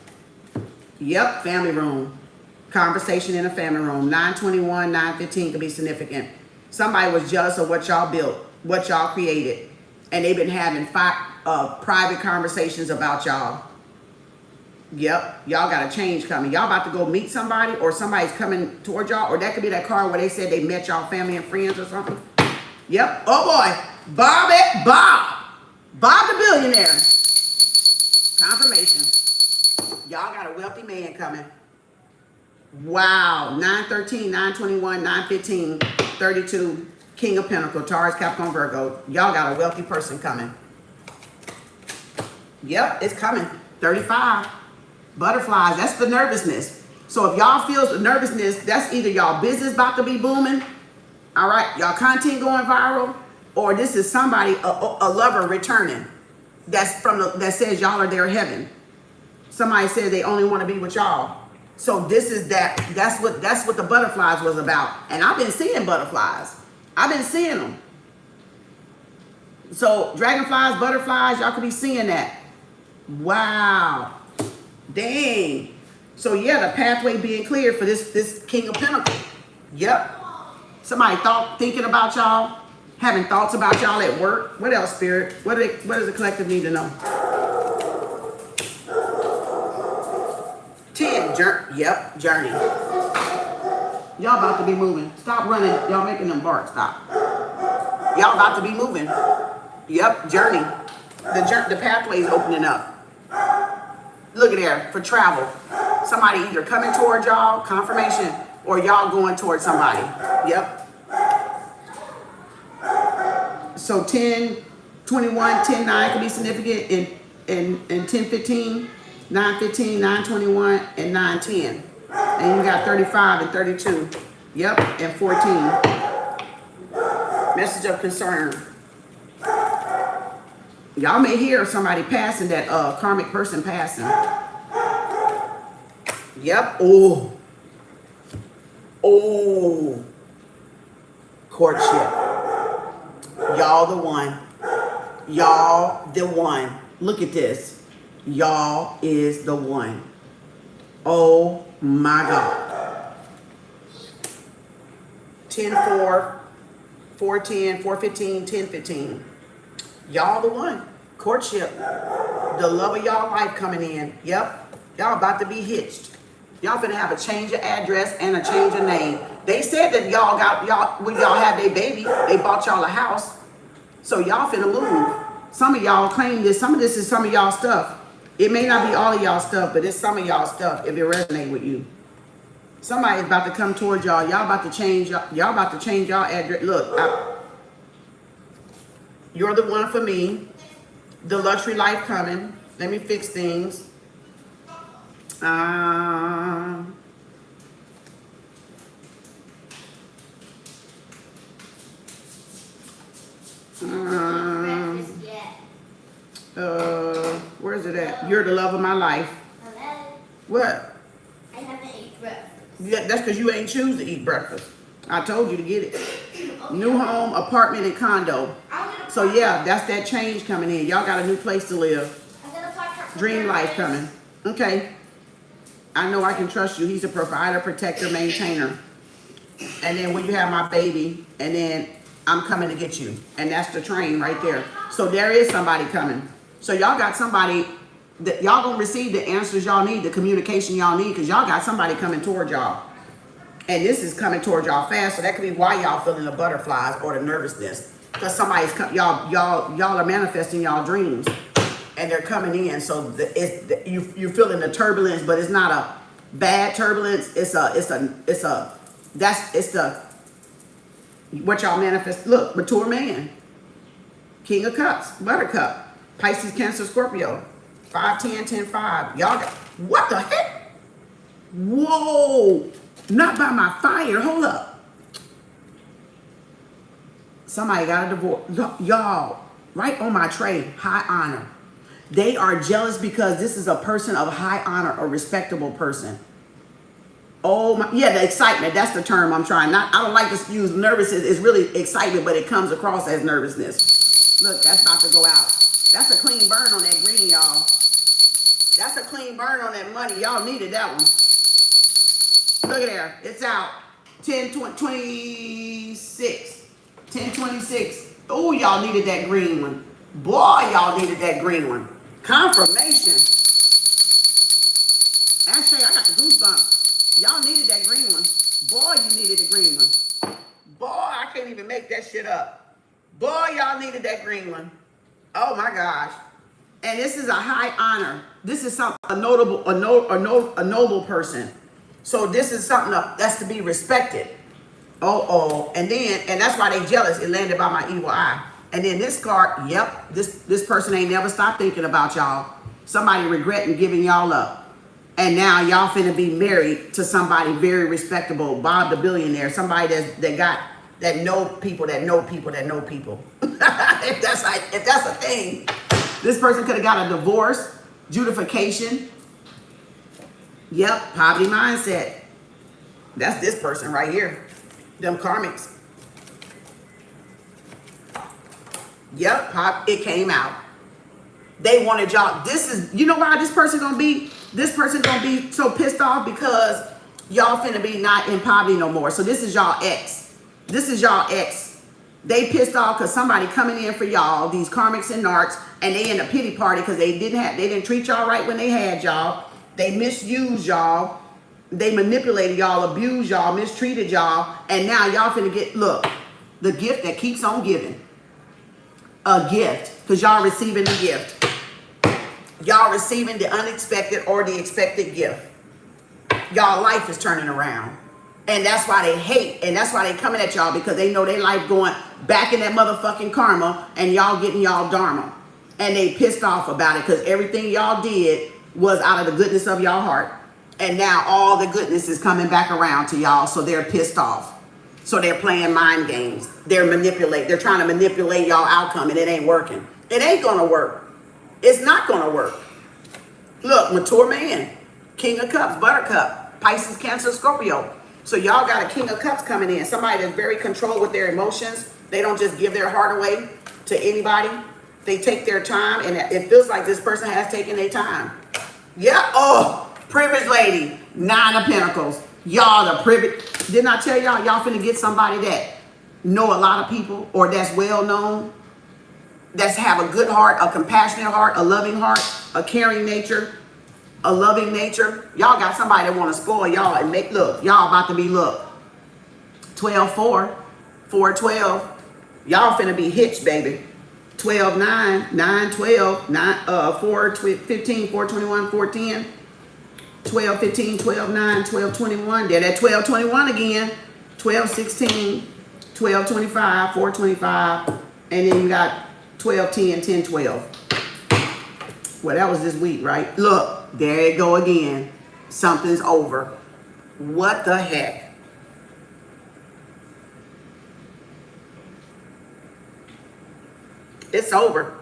Speaker 1: Yep, family room. Conversation in a family room. 921, 915 could be significant. Somebody was jealous of what y'all built, what y'all created. And they've been having private conversations about y'all. Yep, y'all got a change coming. Y'all about to go meet somebody or somebody's coming toward y'all. Or that could be that card where they said they met y'all family and friends or something. Yep. Oh boy. Bob the billionaire. Confirmation. Y'all got a wealthy man coming. Wow. 913, 921, 915, 32. King of Pentacles, Taurus, Capricorn, Virgo. Y'all got a wealthy person coming. Yep, it's coming. 35. Butterflies, that's the nervousness. So if y'all feel the nervousness, that's either y'all business about to be booming, all right, y'all content going viral, or this is somebody, a lover returning. That says y'all are their heaven. Somebody says they only want to be with y'all. So this is that's what the butterflies was about. And I've been seeing butterflies. I've been seeing them. So dragonflies, butterflies, y'all could be seeing that. Wow. Dang. So yeah, the pathway being cleared for this King of Pentacles. Yep. Somebody thinking about y'all. Having thoughts about y'all at work. What else, Spirit? What does the collective need to know? 10, yep, journey. Y'all about to be moving. Stop running. Y'all making them bark. Stop. Y'all about to be moving. Yep, journey. The pathway's opening up. Look at there, for travel. Somebody either coming toward y'all, confirmation, or y'all going towards somebody. Yep. So 10, 21, 10, 9 can be significant in 10, 15, 9, 15, 9, 21, and 9, 10. And you got 35 and 32. Yep, and 14. Message of concern. Y'all may hear somebody passing, that karmic person passing. Yep. Oh. Oh. Courtship. Y'all the one. Y'all the one. Look at this. Y'all is the one. Oh my God. 10, 4, 4, 10, 4, 15, 10, 15. Y'all the one. Courtship. The love of y'all life coming in. Yep. Y'all about to be hitched. Y'all finna have a change of address and a change of name. They said that when y'all had their baby, they bought y'all a house. So y'all finna move. Some of y'all claim this. Some of this is some of y'all stuff. It may not be all of y'all stuff, but it's some of y'all stuff if it resonates with you. Somebody's about to come towards y'all. Y'all about to change y'all address. Look, you're the one for me. The luxury life coming. Let me fix things. Where's it at? You're the love of my life.
Speaker 2: Hello?
Speaker 1: What?
Speaker 2: I haven't eaten breakfast.
Speaker 1: Yeah, that's because you ain't choose to eat breakfast. I told you to get it. New home, apartment, and condo. So yeah, that's that change coming in. Y'all got a new place to live. Dream life coming. Okay. I know I can trust you. He's a provider, protector, maintainer. And then when you have my baby, and then I'm coming to get you. And that's the train right there. So there is somebody coming. So y'all got somebody that y'all gonna receive the answers y'all need, the communication y'all need, because y'all got somebody coming toward y'all. And this is coming toward y'all fast. So that could be why y'all feeling the butterflies or the nervousness. Because somebody's y'all are manifesting y'all dreams. And they're coming in. So you're feeling the turbulence, but it's not a bad turbulence. It's what y'all manifest. Look, mature man. King of Cups, Buttercup, Pisces, Cancer, Scorpio, 5, 10, 10, 5. Y'all got, what the heck? Whoa, not by my fire, hold up. Somebody got a divorce. Y'all, right on my tray, high honor. They are jealous because this is a person of high honor, a respectable person. Oh my, yeah, the excitement, that's the term I'm trying. I don't like to use nervous, it's really excitement, but it comes across as nervousness. Look, that's about to go out. That's a clean burn on that green, y'all. That's a clean burn on that money. Y'all needed that one. Look at there, it's out. 10, 26. 10, 26. Oh, y'all needed that green one. Boy, y'all needed that green one. Confirmation. Actually, I got the goosebumps. Y'all needed that green one. Boy, you needed the green one. Boy, I can't even make that shit up. Boy, y'all needed that green one. Oh my gosh. And this is a high honor. This is a noble person. So this is something that's to be respected. And that's why they jealous. It landed by my evil eye. And then this card, yep, this person ain't never stopped thinking about y'all. Somebody regretting giving y'all up. And now y'all finna be married to somebody very respectable, Bob the billionaire, somebody that know people. if that's a thing. This person could have got a divorce, judification. Yep, poverty mindset. That's this person right here. Them karmics. Yep, it came out. They wanted y'all. You know why this person gonna be so pissed off? Because y'all finna be not in poverty no more. So this is y'all ex. They pissed off because somebody coming in for y'all, these karmics and narcs, and they in a pity party because they didn't treat y'all right when they had y'all. They misused y'all. They manipulated y'all, abused y'all, mistreated y'all, and now y'all finna get, look, the gift that keeps on giving. A gift, because y'all receiving the gift. Y'all receiving the unexpected or the expected gift. Y'all life is turning around. And that's why they hate, and that's why they coming at y'all, because they know their life going back in that motherfucking karma, and y'all getting y'all dharma. And they pissed off about it, because everything y'all did was out of the goodness of y'all heart. And now all the goodness is coming back around to y'all, so they're pissed off. So they're playing mind games. They're trying to manipulate y'all outcome, and it ain't working. It ain't gonna work. It's not gonna work. Look, mature man, King of Cups, Buttercup, Pisces, Cancer, Scorpio. So y'all got a King of Cups coming in. Somebody that's very controlled with their emotions. They don't just give their heart away to anybody. They take their time, and it feels like this person has taken their time. Yeah, oh, privileged lady, 9 of Pentacles. Y'all the privileged. Didn't I tell y'all, y'all finna get somebody that know a lot of people, or that's well known, that's have a good heart, a compassionate heart, a loving heart, a caring nature, a loving nature. Y'all got somebody that want to spoil y'all and make, look, y'all about to be, look, 12-4, 4-12. Y'all finna be hitched, baby. 12-9, 9-12, 4-15, 4-21, 4-10, 12-15, 12-9, 12-21. They're at 12-21 again. 12-16, 12-25, 4-25, and then you got 12-10, 10-12. Well, that was this week, right? Look, there it go again. Something's over. What the heck? It's over.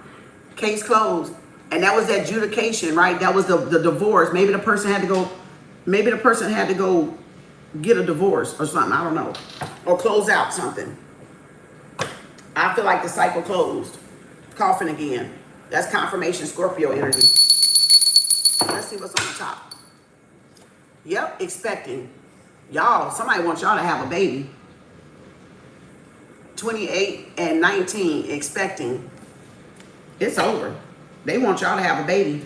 Speaker 1: Case closed. And that was that adjudication, right? That was the divorce. Maybe the person had to go get a divorce or something. I don't know. Or close out something. I feel like the cycle closed. Coughing again. That's confirmation Scorpio energy. Let's see what's on the top. Yep, expecting. Y'all, somebody wants y'all to have a baby. 28 and 19, expecting. It's over. They want y'all to have a baby.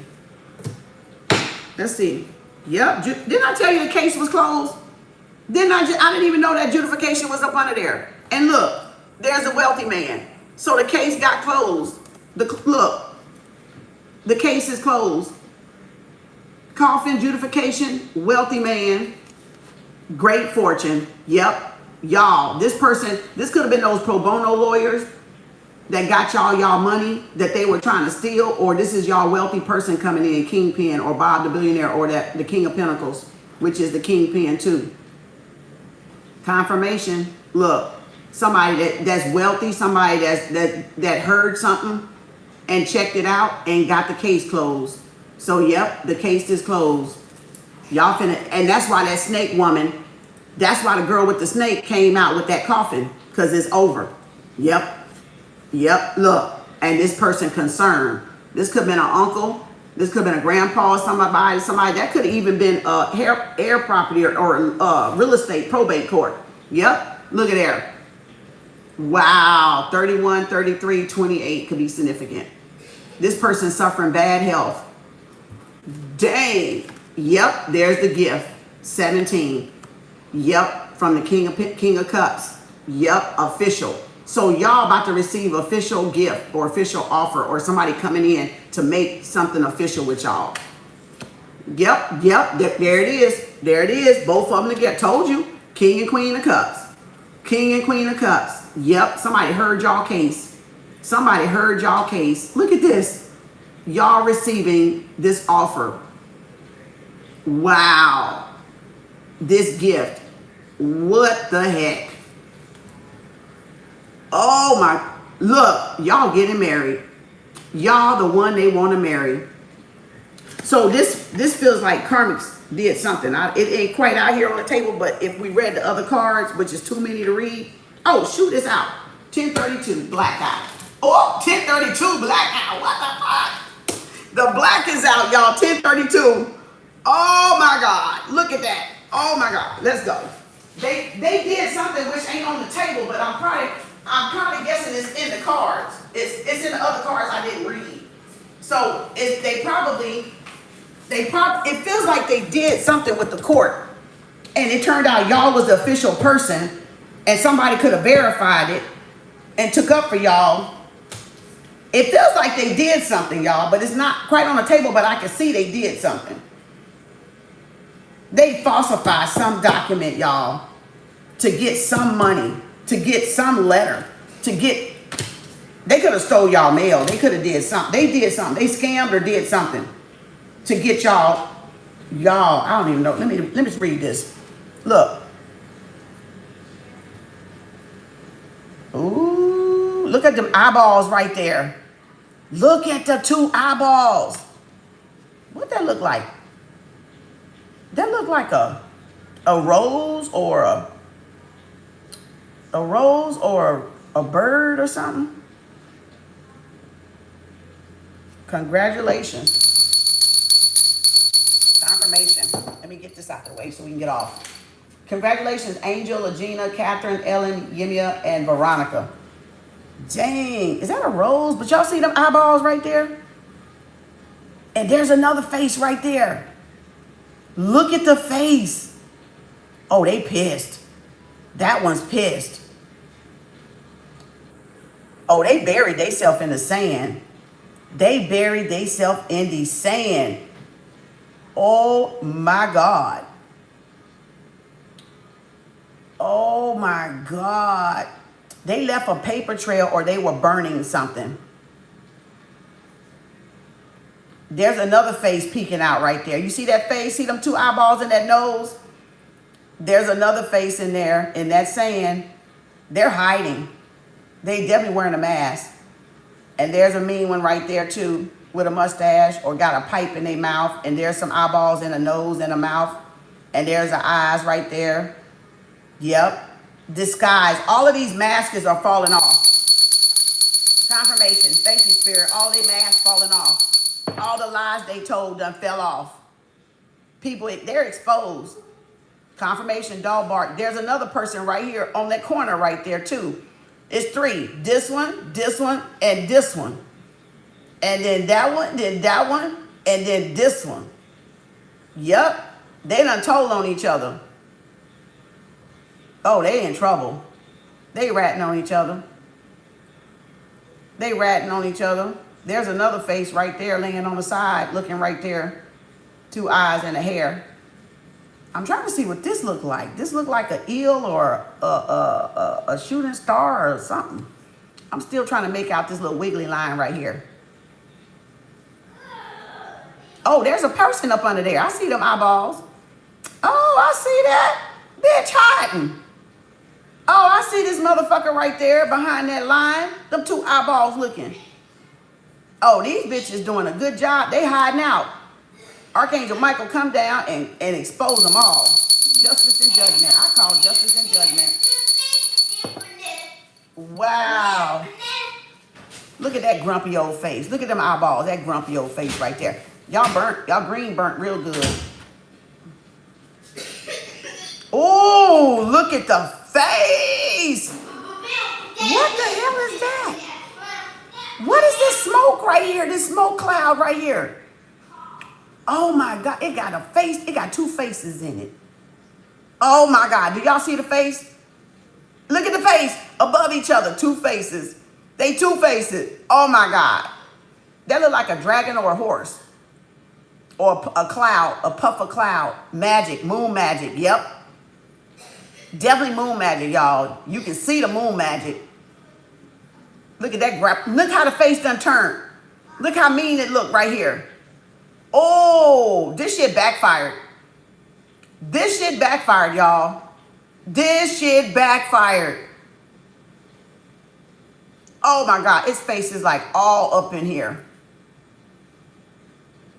Speaker 1: Let's see. Yep. Didn't I tell you the case was closed? I didn't even know that adjudication was up under there. And look, there's a wealthy man. So the case got closed. Look, the case is closed. Coffin, adjudication, wealthy man, great fortune. Yep. Y'all, this could have been those pro bono lawyers that got y'all money that they were trying to steal, or this is y'all wealthy person coming in, Kingpin, or Bob the Billionaire, or the King of Pentacles, which is the Kingpin too. Confirmation. Look, somebody that's wealthy, somebody that heard something and checked it out and got the case closed. So yep, the case is closed. Y'all finna, and that's why that snake woman, that's why the girl with the snake came out with that coffin, because it's over. Yep. Yep, look, and this person concerned. This could have been an uncle. This could have been a grandpa, somebody that could have even been heir property or real estate probate court. Yep, look at there. Wow, 31, 33, 28 could be significant. This person suffering bad health. Dang. Yep, there's the gift. 17. Yep, from the King of Cups. Yep, official. So y'all about to receive official gift or official offer, or somebody coming in to make something official with y'all. Yep, there it is. There it is. Both of them together. Told you. King and Queen of Cups. King and Queen of Cups. Yep, somebody heard y'all case. Somebody heard y'all case. Look at this. Y'all receiving this offer. Wow. This gift. What the heck? Oh my, look, y'all getting married. Y'all the one they want to marry. So this feels like karmics did something. It ain't quite out here on the table, but if we read the other cards, which is too many to read. Oh, shoot, it's out. 1032, blackout. Oh, 1032, blackout. What the fuck? The black is out, y'all. 1032. Oh my God, look at that. Oh my God, let's go. They did something which ain't on the table, but I'm I'm probably guessing it's in the cards. It's in the other cards I didn't read. So it feels like they did something with the court, and it turned out y'all was the official person, and somebody could have verified it and took up for y'all. It feels like they did something, y'all, but it's not quite on the table, but I can see they did something. They falsified some document, y'all, to get some money, to get some letter, they could have stole y'all mail. They could have did something. They did something. They scammed or did something to get y'all, I don't even know. Let me just read this. Look. Ooh, look at them eyeballs right there. Look at the two eyeballs. What that look like? That look like a rose or a rose or a bird or something. Congratulations. Confirmation. Let me get this out the way so we can get off. Congratulations, Angel, Agina, Catherine, Ellen, Yemia, and Veronica. Dang, is that a rose? But y'all see them eyeballs right there? And there's another face right there. Look at the face. Oh, they pissed. That one's pissed. Oh, they buried themselves in the sand. They buried themselves in the sand. Oh my God. Oh my God. They left a paper trail or they were burning something. There's another face peeking out right there. You see that face? See them two eyeballs in that nose? There's another face in there in that sand. They're hiding. They definitely wearing a mask. And there's a mean one right there too with a mustache or got a pipe in their mouth. And there's some eyeballs in a nose and a mouth. And there's the eyes right there. Yep. Disguise. All of these masks are falling off. Confirmation. Thank you, Spirit. All their masks falling off. All the lies they told done fell off. People, they're exposed. Confirmation, dog bark. There's another person right here on that corner right there too. It's three. This one, and this one. And then that one, and then this one. Yep. They done told on each other. Oh, they in trouble. They ratting on each other. They ratting on each other. There's another face right there laying on the side, looking right there. Two eyes and a hair. I'm trying to see what this look like. This look like an eel or a shooting star or something. I'm still trying to make out this little wiggly line right here. Oh, there's a person up under there. I see them eyeballs. Oh, I see that. Bitch hiding. Oh, I see this motherfucker right there behind that line. Them two eyeballs looking. Oh, these bitches doing a good job. They hiding out. Archangel Michael, come down and expose them all. Justice and judgment. I call justice and judgment. Wow. Look at that grumpy old face. Look at them eyeballs. That grumpy old face right there. Y'all green burnt real good. Oh, look at the face. What the hell is that? What is this smoke right here? This smoke cloud right here. Oh my God, it got a face. It got two faces in it. Oh my God, do y'all see the face? Look at the face above each other, two faces. They two faces. Oh my God. That look like a dragon or a horse. Or a cloud, a puff of cloud. Magic, moon magic, yep. Definitely moon magic, y'all. You can see the moon magic. Look at that. Look how the face done turned. Look how mean it looked right here. Oh, this shit backfired. This shit backfired, y'all. This shit backfired. Oh my God, its face is like all up in here.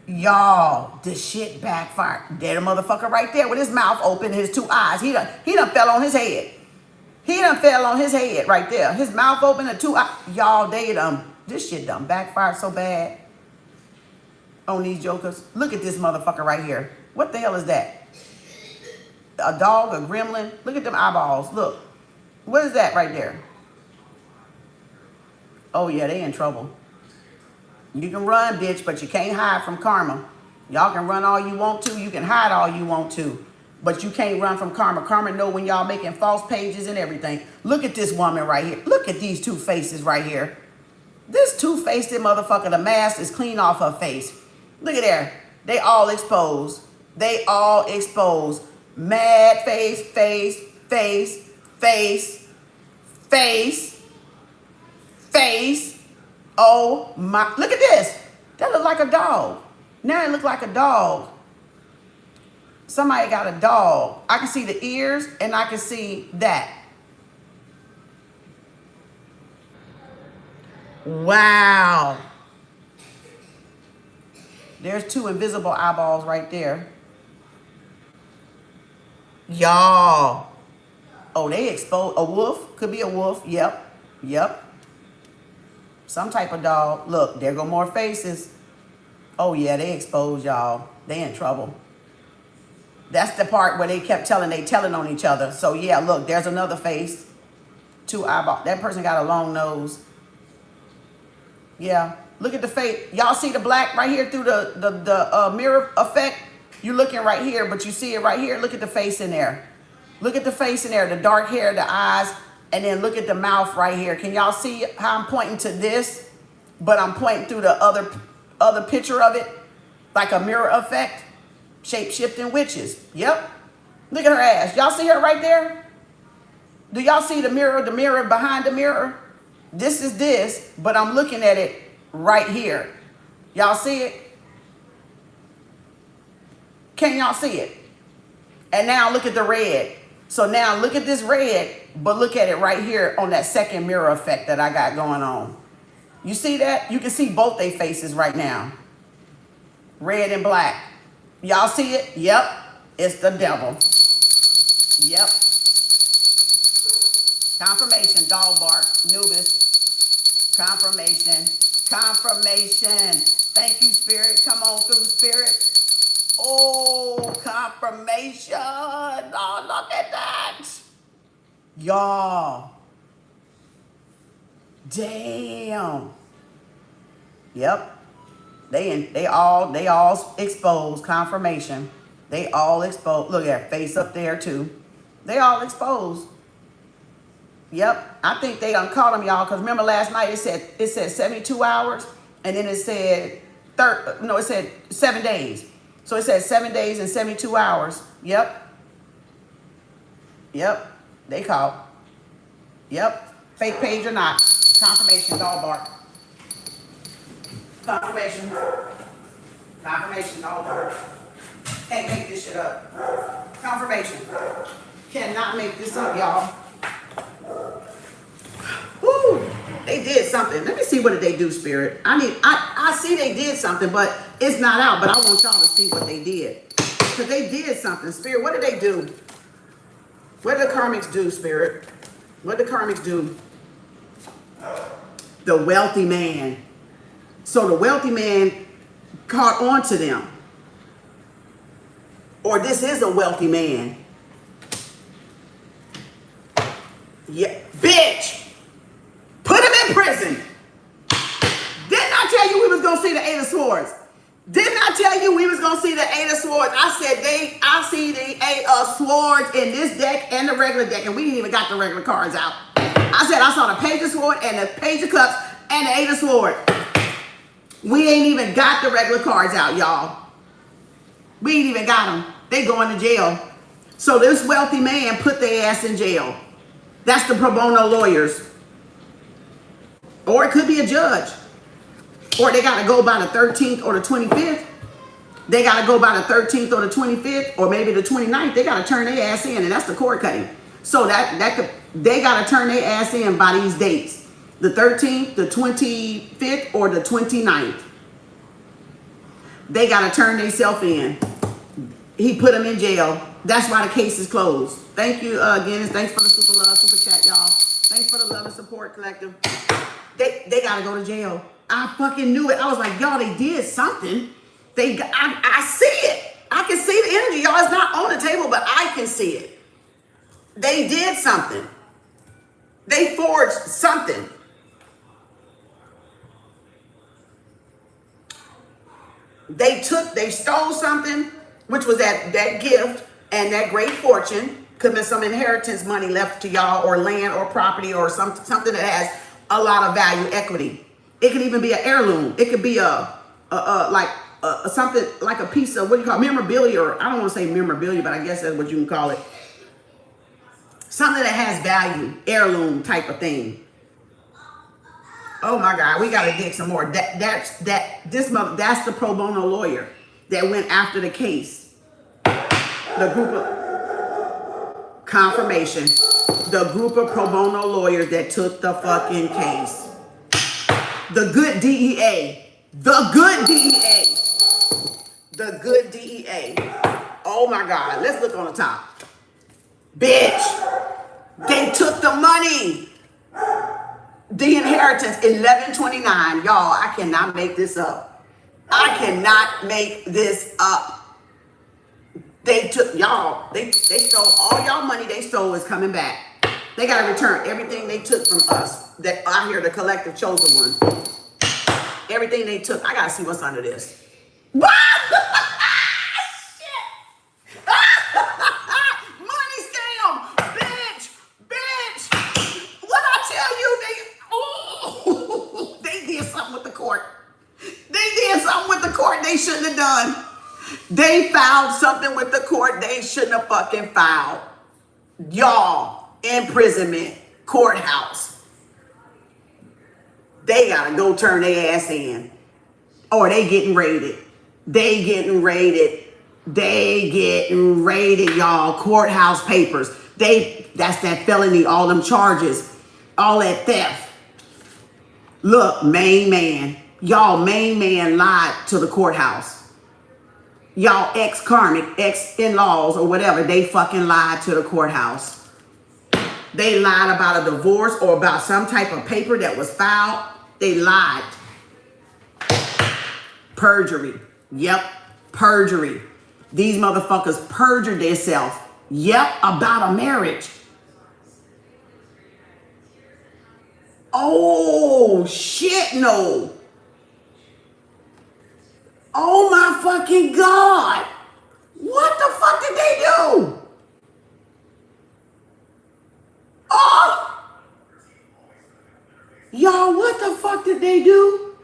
Speaker 1: Y'all, this shit backfired. There the motherfucker right there with his mouth open, his two eyes. He done fell on his head. He done fell on his head right there. His mouth open, the two eyes. Y'all, this shit done backfired so bad on these jokers. Look at this motherfucker right here. What the hell is that? A dog, a gremlin? Look at them eyeballs. Look. What is that right there? Oh yeah, they in trouble. You can run, bitch, but you can't hide from karma. Y'all can run all you want to. You can hide all you want to. But you can't run from karma. Karma know when y'all making false pages and everything. Look at this woman right here. Look at these two faces right here. This two-faced motherfucker, the mask is clean off her face. Look at there. They all exposed. They all exposed. Mad face, face, face, face, face, face. Oh my, look at this. That look like a dog. Now it look like a dog. Somebody got a dog. I can see the ears and I can see that. Wow. There's two invisible eyeballs right there. Y'all. Oh, they exposed a wolf. Could be a wolf. Yep. Yep. Some type of dog. Look, there go more faces. Oh yeah, they exposed y'all. They in trouble. That's the part where they kept telling on each other. So yeah, look, there's another face. Two eyeballs. That person got a long nose. Yeah. Look at the face. Y'all see the black right here through the mirror effect? You're looking right here, but you see it right here. Look at the face in there. Look at the face in there, the dark hair, the eyes, and then look at the mouth right here. Can y'all see how I'm pointing to this, but I'm pointing through the other picture of it, like a mirror effect? Shape-shifting witches. Yep. Look at her ass. Y'all see her right there? Do y'all see the mirror behind the mirror? This is this, but I'm looking at it right here. Y'all see it? Can y'all see it? And now look at the red. So now look at this red, but look at it right here on that second mirror effect that I got going on. You see that? You can see both their faces right now. Red and black. Y'all see it? Yep. It's the devil. Yep. Confirmation. Dog bark. Nubis. Confirmation. Confirmation. Thank you, Spirit. Come on through, Spirit. Oh, confirmation. Oh, look at that. Y'all. Damn. Yep. They all exposed. Confirmation. They all exposed. Look at face up there too. They all exposed. Yep. I think they done caught them, y'all, because remember last night it said 72 hours and then it said it said 7 days. So it said 7 days and 72 hours. Yep. Yep. They caught. Yep. Fake page or not. Confirmation. Dog bark. Confirmation. Confirmation. Dog bark. Can't make this shit up. Confirmation. Cannot make this up, y'all. Woo! They did something. Let me see what did they do, Spirit. I see they did something, but it's not out. But I want y'all to see what they did. Because they did something. Spirit, what did they do? What did the karmics do, Spirit? What did the karmics do? The wealthy man. So the wealthy man caught on to them. Or this is a wealthy man. Yeah, bitch! Put him in prison! Didn't I tell you we was gonna see the Eight of Swords? Didn't I tell you we was gonna see the Eight of Swords? I said I see the Eight of Swords in this deck and the regular deck, and we didn't even got the regular cards out. I said I saw the Page of Swords and the Page of Cups and the Eight of Swords. We ain't even got the regular cards out, y'all. We ain't even got them. They going to jail. So this wealthy man put their ass in jail. That's the pro bono lawyers. Or it could be a judge. Or they got to go by the 13th or the 25th. They got to go by the 13th or the 25th or maybe the 29th. They got to turn their ass in, and that's the cord cutting. So they got to turn their ass in by these dates. The 13th, the 25th, or the 29th. They got to turn themselves in. He put them in jail. That's why the case is closed. Thank you again. Thanks for the super love, super chat, y'all. Thanks for the love and support, collective. They got to go to jail. I fucking knew it. I was like, y'all, they did something. I see it. I can see the energy, y'all. It's not on the table, but I can see it. They did something. They forged something. They stole something, which was that gift and that great fortune. Could have been some inheritance money left to y'all, or land or property, or something that has a lot of value, equity. It could even be an heirloom. It could be something like a piece of, what do you call it, memorabilia, or I don't want to say memorabilia, but I guess that's what you can call it. Something that has value, heirloom type of thing. Oh my God, we gotta dig some more. That's the pro bono lawyer that went after the case. The group of confirmation. The group of pro bono lawyers that took the fucking case. The good DEA. The good DEA. The good DEA. Oh my God, let's look on the top. Bitch, they took the money. The inheritance, 1129. Y'all, I cannot make this up. I cannot make this up. They took, y'all, they stole all y'all money they stole is coming back. They got to return everything they took from us. That I hear the collective chosen one. Everything they took. I got to see what's under this. Shit. Money scam. Bitch. What I tell you, they did something with the court. They did something with the court they shouldn't have done. They filed something with the court they shouldn't have fucking filed. Y'all, imprisonment, courthouse. They gotta go turn their ass in. Or they getting raided. They getting raided, y'all. Courthouse papers. That's that felony, all them charges, all that theft. Look, main man. Y'all, main man lied to the courthouse. Y'all ex-karmic, ex-in-laws or whatever, they fucking lied to the courthouse. They lied about a divorce or about some type of paper that was filed. They lied. Perjury. Yep, perjury. These motherfuckers perjured themselves. Yep, about a marriage. Oh, shit, no. Oh my fucking God. What the fuck did they do? Oh! Y'all, what the fuck did they do?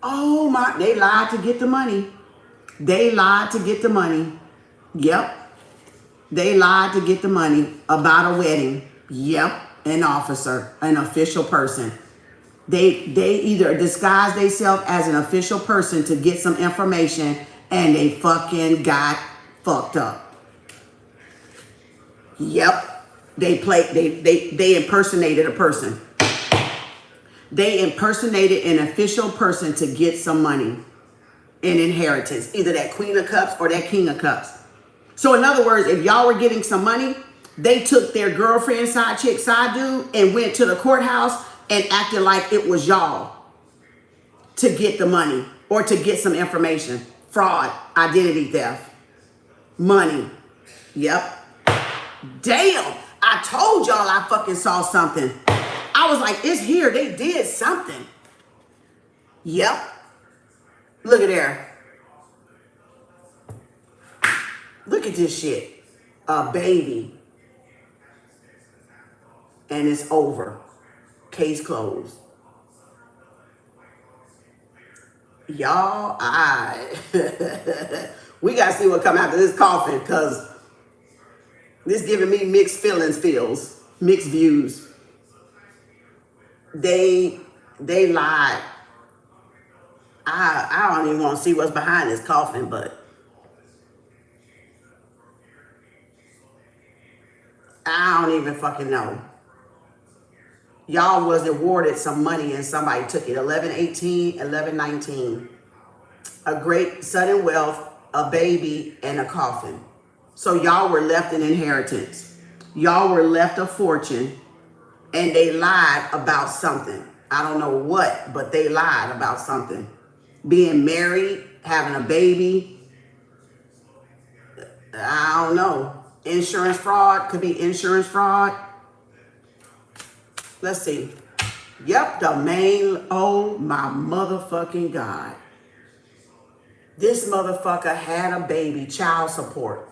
Speaker 1: Oh my, they lied to get the money. They lied to get the money. Yep. They lied to get the money about a wedding. Yep. An officer, an official person. They either disguised themselves as an official person to get some information, and they fucking got fucked up. Yep. They impersonated a person. They impersonated an official person to get some money in inheritance, either that Queen of Cups or that King of Cups. So in other words, if y'all were getting some money, they took their girlfriend, side chick, side dude, and went to the courthouse and acted like it was y'all to get the money or to get some information. Fraud, identity theft, money. Yep. Damn, I told y'all I fucking saw something. I was like, it's here. They did something. Yep. Look at there. Look at this shit. A baby. And it's over. Case closed. Y'all, we got to see what come after this coffin, because this giving me mixed feels, mixed views. They lied. I don't even want to see what's behind this coffin, but I don't even fucking know. Y'all was awarded some money and somebody took it. 1118, 1119. A great sudden wealth, a baby, and a coffin. So y'all were left an inheritance. Y'all were left a fortune, and they lied about something. I don't know what, but they lied about something. Being married, having a baby. I don't know. Insurance fraud, could be insurance fraud. Let's see. Yep, the main, oh my motherfucking God. This motherfucker had a baby, child support.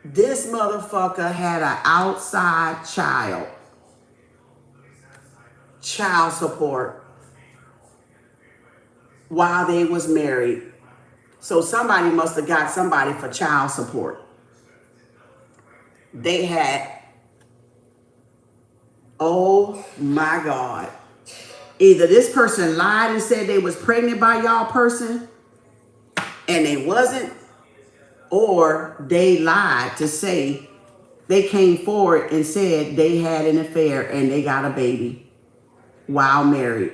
Speaker 1: This motherfucker had an outside child support while they was married. So somebody must have got somebody for child support. They had, oh my God. Either this person lied and said they was pregnant by y'all person and they wasn't, or they lied to say they came forward and said they had an affair and they got a baby while married.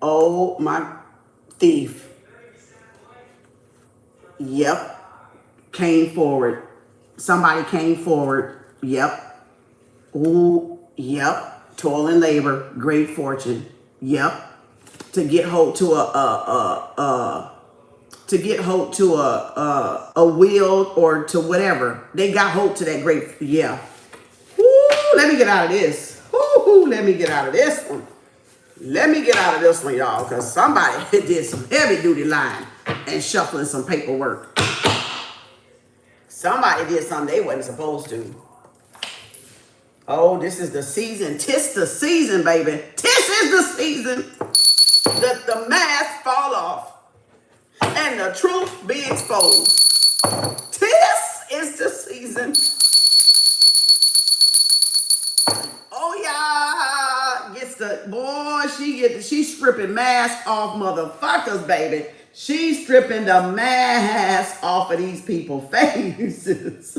Speaker 1: Oh my, thief. Yep. Came forward. Somebody came forward. Yep. Ooh, yep. Toil and labor, great fortune. Yep. To get hold to a will or to whatever. They got hold to that great, yeah. Woo, let me get out of this. Woo, let me get out of this one. Let me get out of this one, y'all, because somebody did some heavy duty lying and shuffling some paperwork. Somebody did something they wasn't supposed to. Oh, this is the season. 'Tis the season, baby. 'Tis is the season that the mask fall off and the truth be exposed. 'Tis is the season. Oh yeah, gets the boy. She's stripping masks off motherfuckers, baby. She's stripping the mask off of these people's faces.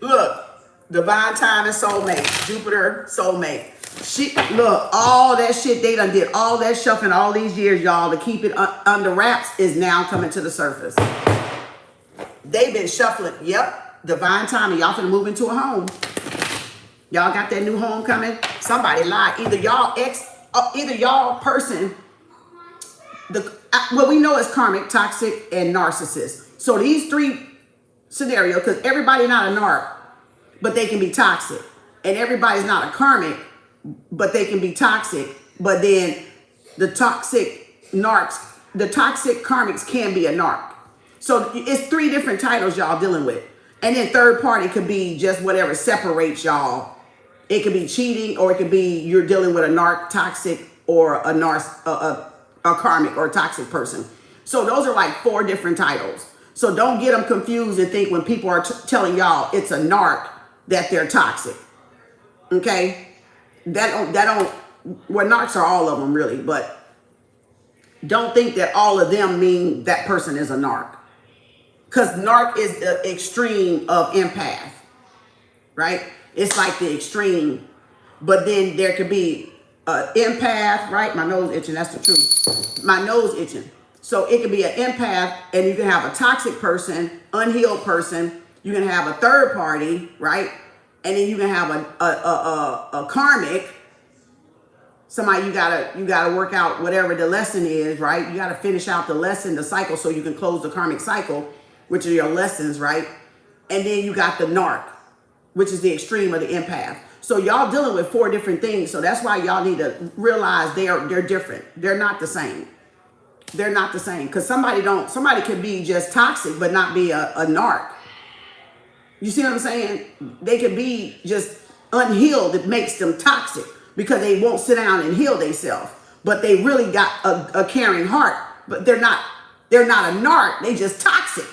Speaker 1: Look, divine time and soulmate, Jupiter soulmate. Look, all that shit they done did, all that shuffling all these years, y'all, to keep it under wraps is now coming to the surface. They've been shuffling. Yep, divine timing. Y'all finna move into a home. Y'all got that new home coming. Somebody lied. Either y'all person. What we know is karmic, toxic, and narcissist. So these three scenarios, because everybody not a narc, but they can be toxic, and everybody's not a karmic, but they can be toxic. But then the toxic karmics can be a narc. So it's three different titles y'all dealing with. And then third party could be just whatever separates y'all. It could be cheating, or it could be you're dealing with a narc, toxic, or a karmic or a toxic person. So those are like four different titles. So don't get them confused and think when people are telling y'all it's a narc that they're toxic. Okay? Well, narcs are all of them really, but don't think that all of them mean that person is a narc. Because narc is the extreme of empath, right? It's like the extreme. But then there could be empath, right? My nose itching, that's the truth. My nose itching. So it could be an empath, and you can have a toxic person, unhealed person. You can have a third party, right? And then you can have a karmic. Somebody you gotta work out whatever the lesson is, right? You gotta finish out the lesson, the cycle, so you can close the karmic cycle, which are your lessons, right? And then you got the narc, which is the extreme of the empath. So y'all dealing with four different things. So that's why y'all need to realize they're different. They're not the same. They're not the same. Because somebody can be just toxic but not be a narc. You see what I'm saying? They can be just unhealed. It makes them toxic because they won't sit down and heal themselves. But they really got a caring heart. But they're not a narc. They just toxic.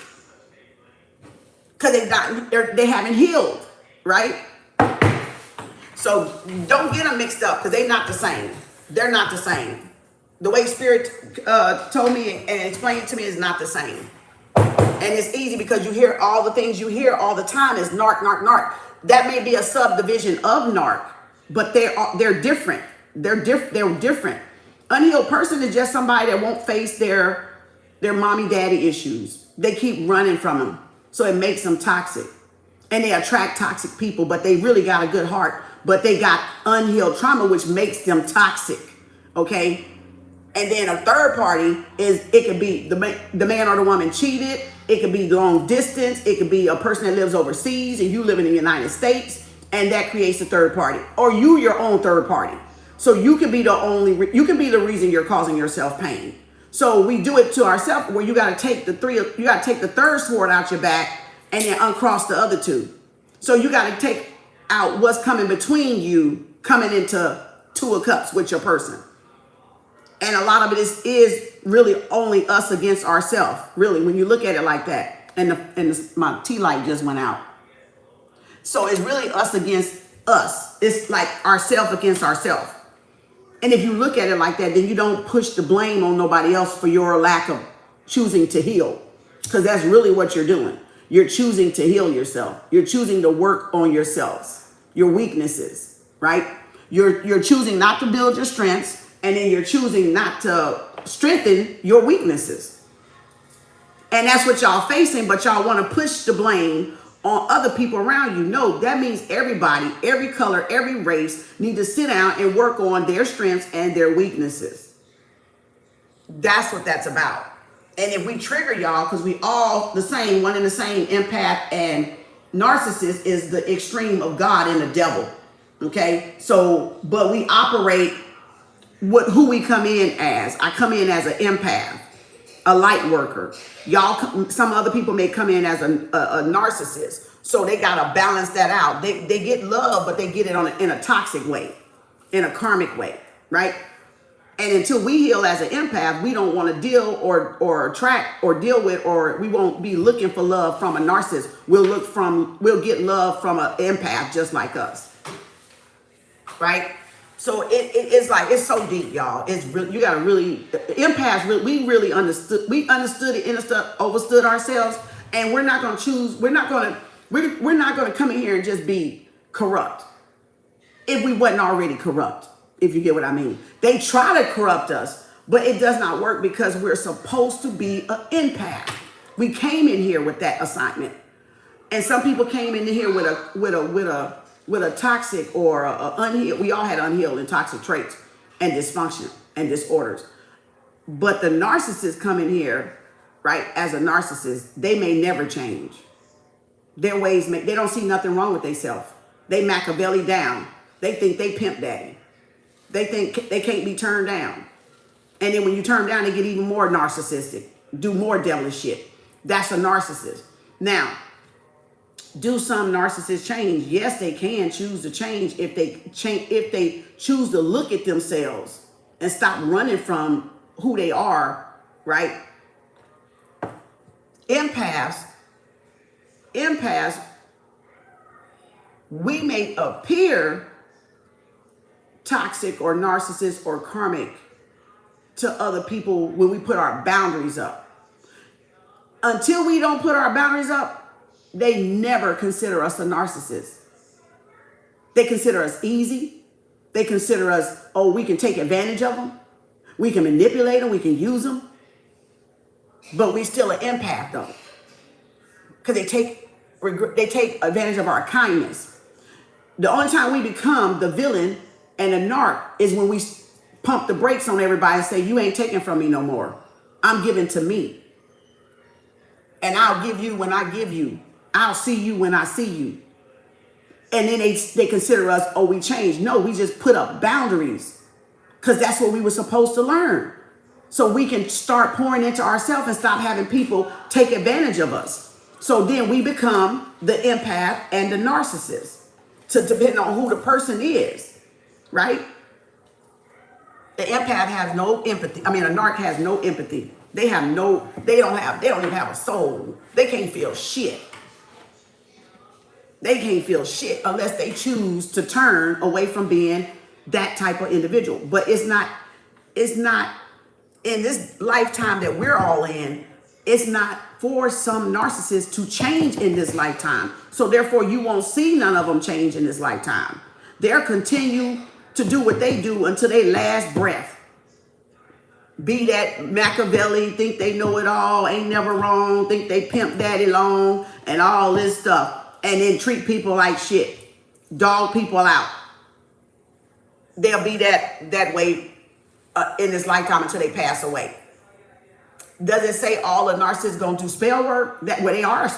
Speaker 1: Because they haven't healed, right? So don't get them mixed up because they're not the same. They're not the same. The way Spirit told me and explained to me is not the same. And it's easy because you hear all the things you hear all the time is narc, narc, narc. That may be a subdivision of narc, but they're different. They're different. Unhealed person is just somebody that won't face their mommy daddy issues. They keep running from them. So it makes them toxic. And they attract toxic people, but they really got a good heart. But they got unhealed trauma, which makes them toxic. Okay? And then a third party it could be the man or the woman cheated. It could be long distance. It could be a person that lives overseas and you live in the United States, and that creates a third party. Or you your own third party. So you can be the reason you're causing yourself pain. So we do it to ourselves where you got to take the third sword out your back and then uncross the other two. So you got to take out what's coming between you coming into Two of Cups with your person. And a lot of it is really only us against ourselves, really, when you look at it like that. And my tea light just went out. So it's really us against us. It's like ourselves against ourselves. And if you look at it like that, then you don't push the blame on nobody else for your lack of choosing to heal. Because that's really what you're doing. You're choosing to heal yourself. You're choosing to work on yourselves, your weaknesses, right? You're choosing not to build your strengths, and then you're choosing not to strengthen your weaknesses. And that's what y'all facing, but y'all want to push the blame on other people around you. No, that means everybody, every color, every race need to sit down and work on their strengths and their weaknesses. That's what that's about. And if we trigger y'all, because we all the same, one and the same, empath and narcissist is the extreme of God and the devil. Okay, so, but we operate who we come in as. I come in as an empath, a light worker. Y'all, some other people may come in as a narcissist. So they got to balance that out. They get love, but they get it in a toxic way, in a karmic way, right? And until we heal as an empath, we don't want to deal or attract or deal with, or we won't be looking for love from a narcissist. We'll get love from an empath just like us, right? So it's like, it's so deep, y'all. It's really, you got to really, empaths, we really understood it, overstood ourselves. And we're not going to choose, we're not going to come in here and just be corrupt if we wasn't already corrupt, if you get what I mean. They try to corrupt us, but it does not work because we're supposed to be an empath. We came in here with that assignment. And some people came in here with a toxic or unhealed. We all had unhealed and toxic traits and dysfunction and disorders. But the narcissists come in here, right, as a narcissist, they may never change. Their ways, they don't see nothing wrong with themselves. They Machiavelli down. They think they pimp daddy. They think they can't be turned down. And then when you turn down, they get even more narcissistic, do more devilish shit. That's a narcissist. Now, do some narcissists change? Yes, they can choose to change if they choose to look at themselves and stop running from who they are, right? Empaths, we may appear toxic or narcissist or karmic to other people when we put our boundaries up. Until we don't put our boundaries up, they never consider us a narcissist. They consider us easy. They consider us, oh, we can take advantage of them. We can manipulate them. We can use them. But we still an empath though. Because they take advantage of our kindness. The only time we become the villain and a narc is when we pump the brakes on everybody and say, you ain't taking from me no more. I'm giving to me. And I'll give you when I give you. I'll see you when I see you. And then they consider us, oh, we changed. No, we just put up boundaries because that's what we were supposed to learn. So we can start pouring into ourselves and stop having people take advantage of us. So then we become the empath and the narcissist, to depend on who the person is, right? The empath has no empathy. I mean, a narc has no empathy. They don't even have a soul. They can't feel shit. They can't feel shit unless they choose to turn away from being that type of individual. But it's not in this lifetime that we're all in, it's not for some narcissists to change in this lifetime. So therefore you won't see none of them change in this lifetime. They'll continue to do what they do until their last breath. Be that Machiavelli, think they know it all, ain't never wrong, think they pimp daddy long and all this stuff. And then treat people like shit. Dog people out. They'll be that way in this lifetime until they pass away. Does it say all the narcissists gonna do spell work? That well,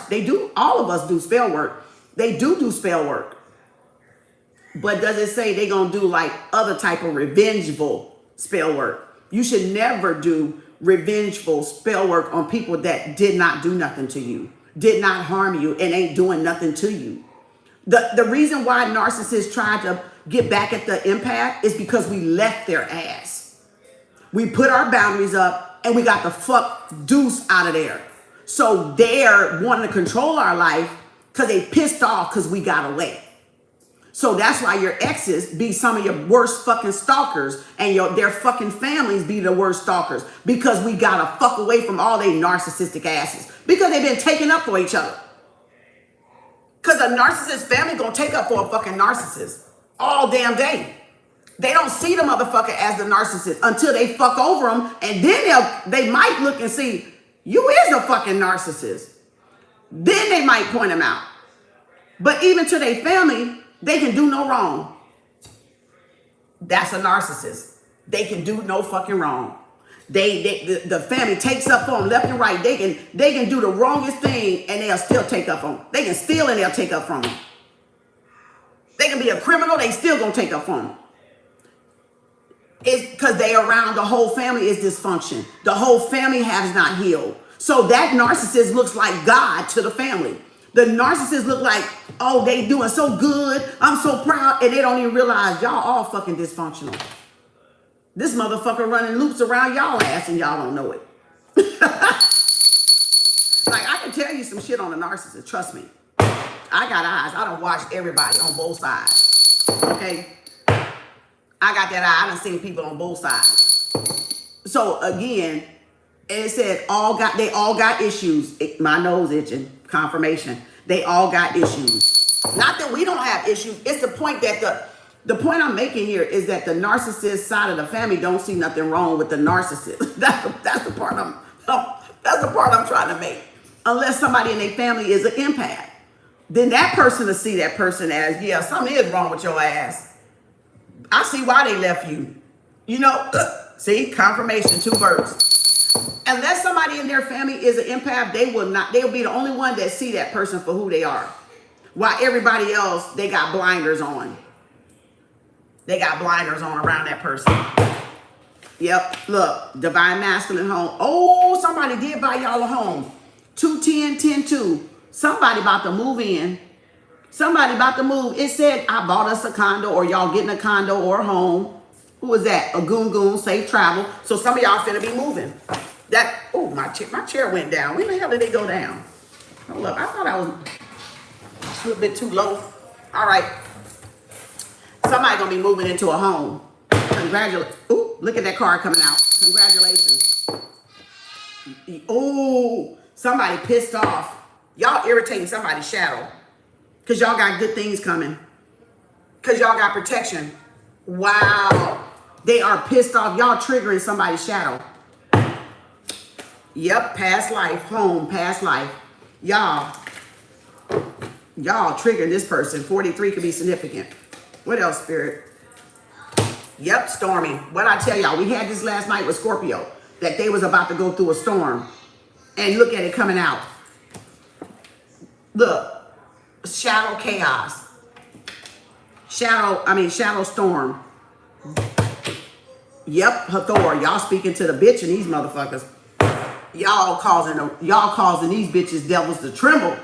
Speaker 1: they do. All of us do spell work. They do spell work. But does it say they gonna do like other type of revengeful spell work? You should never do revengeful spell work on people that did not do nothing to you, did not harm you, and ain't doing nothing to you. The reason why narcissists try to get back at the empath is because we left their ass. We put our boundaries up and we got the fuck deuce out of there. So they're wanting to control our life because they pissed off because we got away. So that's why your exes be some of your worst fucking stalkers, and their fucking families be the worst stalkers, because we gotta fuck away from all they narcissistic asses because they've been taking up for each other. Because a narcissist family gonna take up for a fucking narcissist all damn day. They don't see the motherfucker as the narcissist until they fuck over them, and then they might look and see, you is a fucking narcissist. Then they might point him out. But even to their family, they can do no wrong. That's a narcissist. They can do no fucking wrong. The family takes up on them left and right. They can do the wrongest thing and they'll still take up on them. They can steal and they'll take up from them. They can be a criminal, they still gonna take up from them. It's because they around, the whole family is dysfunction. The whole family has not healed. So that narcissist looks like God to the family. The narcissists look like, oh, they doing so good, I'm so proud, and they don't even realize y'all all fucking dysfunctional. This motherfucker running loops around y'all ass and y'all don't know it. Like, I can tell you some shit on a narcissist, trust me. I got eyes. I done watched everybody on both sides. Okay? I got that eye. I done seen people on both sides. So again, it said they all got issues. My nose itching. Confirmation. They all got issues. Not that we don't have issues. It's the point that the point I'm making here is that the narcissist side of the family don't see nothing wrong with the narcissist. That's the part I'm trying to make. Unless somebody in their family is an empath, then that person will see that person as, yeah, something is wrong with your ass. I see why they left you. You know, see, confirmation, 2 birds. Unless somebody in their family is an empath, they'll be the only one that see that person for who they are. While everybody else, they got blinders on. They got blinders on around that person. Yep, look, divine masculine home. Oh, somebody did buy y'all a home. 210-10-2. Somebody about to move in. Somebody about to move. It said, I bought us a condo, or y'all getting a condo or a home. Who was that? A goon, safe travel. So some of y'all finna be moving. My chair went down. When the hell did it go down? Hold up, I thought I was a little bit too low. All right. Somebody gonna be moving into a home. Congratulations. Ooh, look at that card coming out. Congratulations. Oh, somebody pissed off. Y'all irritating somebody's shadow. Because y'all got good things coming. Because y'all got protection. Wow. They are pissed off. Y'all triggering somebody's shadow. Yep, past life, home, past life. Y'all triggering this person. 43 could be significant. What else, Spirit? Yep, stormy. What I tell y'all, we had this last night with Scorpio, that they was about to go through a storm. And look at it coming out. Look, shadow chaos. Shadow storm. Yep, Hathor. Y'all speaking to the bitch in these motherfuckers. Y'all causing these bitches devils to tremble.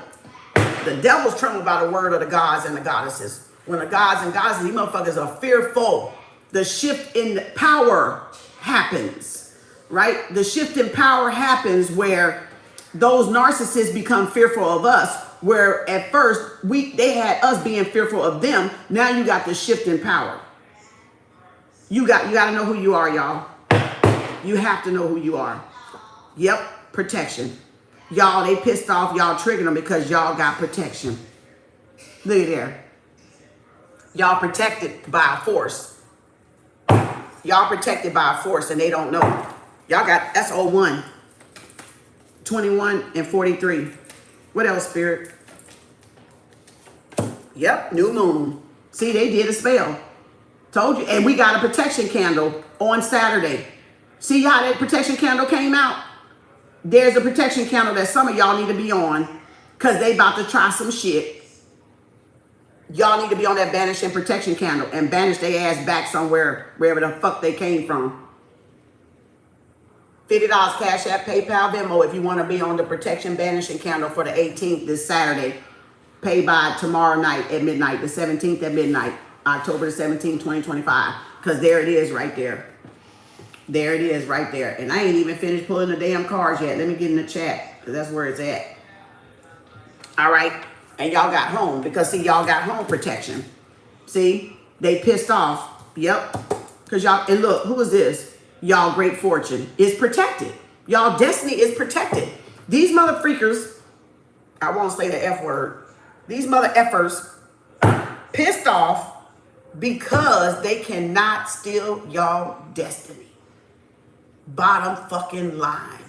Speaker 1: The devils tremble by the word of the gods and the goddesses. When the gods and goddesses, these motherfuckers are fearful. The shift in power happens, right? The shift in power happens where those narcissists become fearful of us, where at first they had us being fearful of them. Now you got the shift in power. You got to know who you are, y'all. You have to know who you are. Yep, protection. Y'all, they pissed off. Y'all triggered them because y'all got protection. Look at there. Y'all protected by a force. Y'all protected by a force and they don't know. Y'all got, that's 01. 21 and 43. What else, Spirit? Yep, new moon. See, they did a spell. Told you. And we got a protection candle on Saturday. See how that protection candle came out? There's a protection candle that some of y'all need to be on because they about to try some shit. Y'all need to be on that banish and protection candle and banish their ass back somewhere, wherever the fuck they came from. $50 Cash App, PayPal, Venmo if you want to be on the protection banishing candle for the 18th this Saturday. Pay by tomorrow night at midnight, the 17th at midnight, October the 17th, 2025. Because there it is right there. There it is right there. And I ain't even finished pulling the damn cards yet. Let me get in the chat because that's where it's at. All right. And y'all got home because, see, y'all got home protection. See, they pissed off. Yep. Because y'all, and look, who is this? Y'all great fortune is protected. Y'all destiny is protected. These mother freakers, I won't say the F word. These mother effers pissed off because they cannot steal y'all destiny. Bottom fucking line.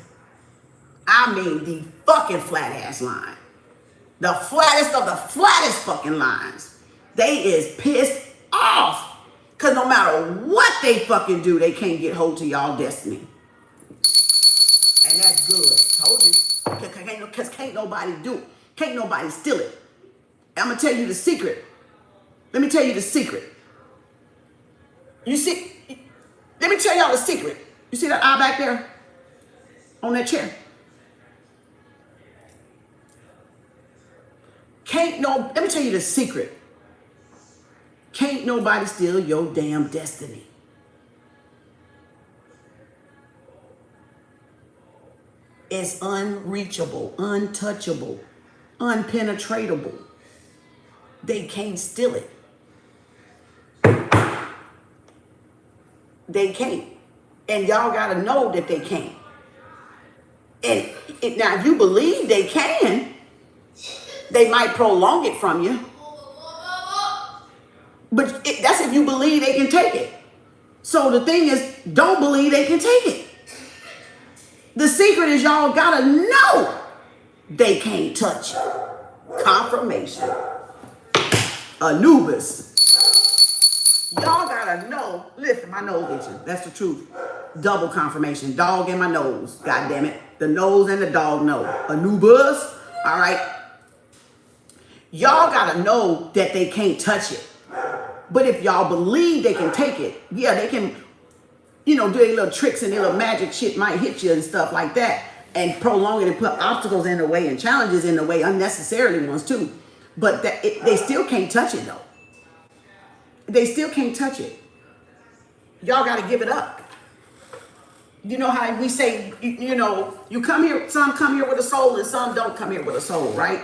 Speaker 1: I mean the fucking flat ass line. The flattest of the flattest fucking lines. They is pissed off. Because no matter what they fucking do, they can't get hold to y'all destiny. And that's good. Told you. Because can't nobody do it. Can't nobody steal it. I'm going to tell you the secret. Let me tell you the secret. You see, let me tell y'all the secret. You see that eye back there on that chair? Let me tell you the secret. Can't nobody steal your damn destiny. It's unreachable, untouchable, unpenetratable. They can't steal it. They can't. And y'all got to know that they can't. And now, if you believe they can, they might prolong it from you. But that's if you believe they can take it. So the thing is, don't believe they can take it. The secret is y'all got to know they can't touch it. Confirmation. Anubis. Y'all gotta know. Listen, my nose itching. That's the truth. Double confirmation. Dog in my nose. God damn it. The nose and the dog know. Anubis. All right. Y'all gotta know that they can't touch it. But if y'all believe they can take it, yeah, they can, do their little tricks and their little magic shit might hit you and stuff like that and prolong it and put obstacles in the way and challenges in the way, unnecessarily ones too. But they still can't touch it though. They still can't touch it. Y'all got to give it up. You know how we say, you come here, some come here with a soul and some don't come here with a soul, right?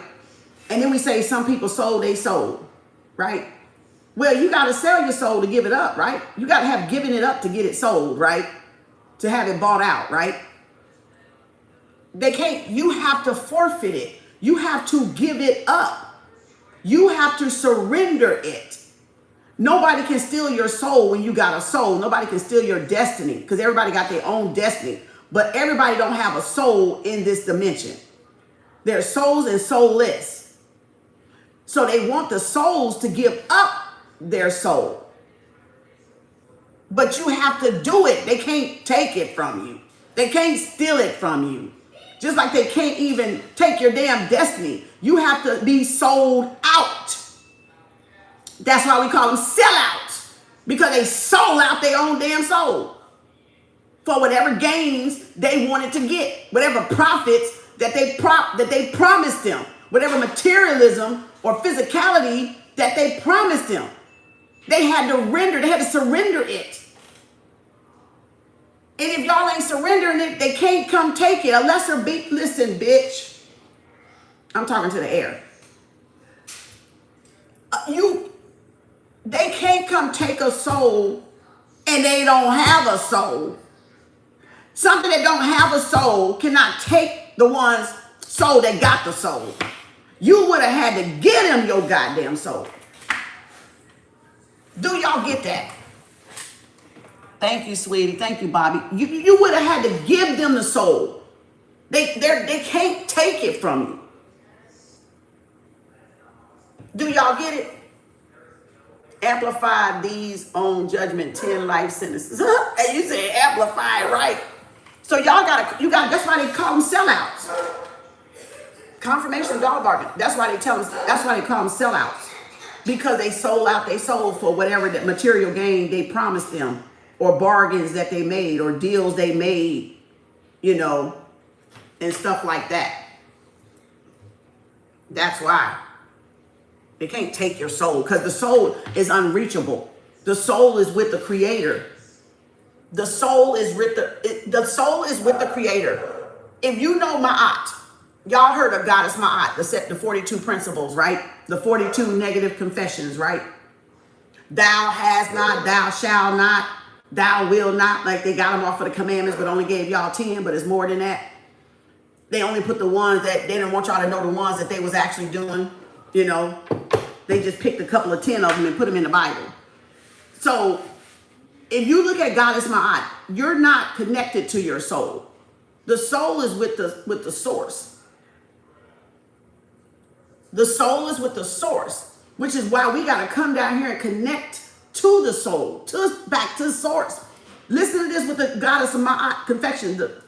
Speaker 1: And then we say some people sold their soul, right? Well, you got to sell your soul to give it up, right? You got to have given it up to get it sold, right? To have it bought out, right? They can't, you have to forfeit it. You have to give it up. You have to surrender it. Nobody can steal your soul when you got a soul. Nobody can steal your destiny because everybody got their own destiny. But everybody don't have a soul in this dimension. There's souls and soulless. So they want the souls to give up their soul. But you have to do it. They can't take it from you. They can't steal it from you. Just like they can't even take your damn destiny. You have to be sold out. That's why we call them sellouts. Because they sold out their own damn soul. For whatever gains they wanted to get. Whatever profits that they promised them. Whatever materialism or physicality that they promised them. They had to surrender it. And if y'all ain't surrendering it, they can't come take it. Listen, bitch. I'm talking to the air. They can't come take a soul and they don't have a soul. Something that don't have a soul cannot take the one's soul that got the soul. You would have had to give them your goddamn soul. Do y'all get that? Thank you, sweetie. Thank you, Bobby. You would have had to give them the soul. They can't take it from you. Do y'all get it? Amplify these on judgment, 10 life sentences. And you said amplify it, right? So y'all that's why they call them sellouts. Confirmation dog bargain. That's why they call them sellouts. Because they sold out, they sold for whatever that material gain they promised them, or bargains that they made, or deals they made, you know, and stuff like that. That's why. They can't take your soul, because the soul is unreachable. The soul is with the Creator. The soul is with the Creator. If you know Ma'at, y'all heard of Goddess Ma'at, the 42 principles, right? The 42 negative confessions, right? Thou has not, thou shall not, thou will not. Like they got them off of the commandments, but only gave y'all 10, but it's more than that. They only put the ones that they didn't want y'all to know the ones that they was actually doing, you know. They just picked a couple of 10 of them and put them in the Bible. So if you look at Goddess Ma'at, you're not connected to your soul. The soul is with the source. The soul is with the source, which is why we got to come down here and connect to the soul, back to the source. Listen to this with the Goddess Ma'at confession, the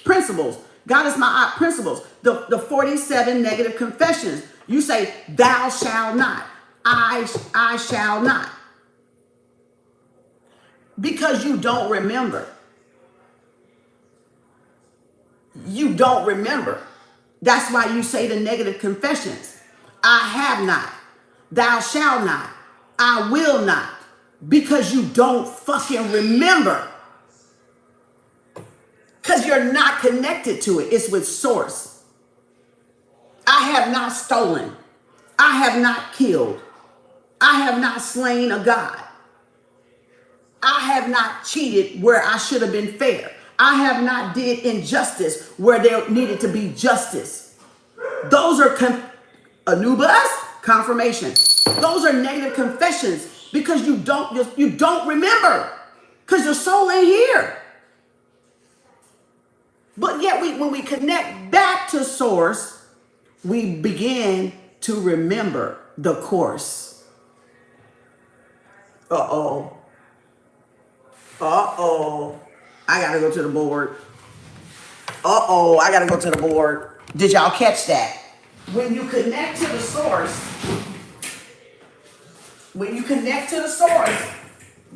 Speaker 1: principles. Goddess Ma'at principles, the 47 negative confessions. You say, thou shalt not, I shall not. Because you don't remember. You don't remember. That's why you say the negative confessions. I have not, thou shalt not, I will not. Because you don't fucking remember. Because you're not connected to it. It's with source. I have not stolen. I have not killed. I have not slain a God. I have not cheated where I should have been fair. I have not did injustice where there needed to be justice. Those are Anubis, confirmation. Those are negative confessions because you don't remember because your soul ain't here. But yet when we connect back to source, we begin to remember the course. Uh-oh. Uh-oh. I gotta go to the board. Uh-oh, I gotta go to the board. Did y'all catch that? When you connect to the source,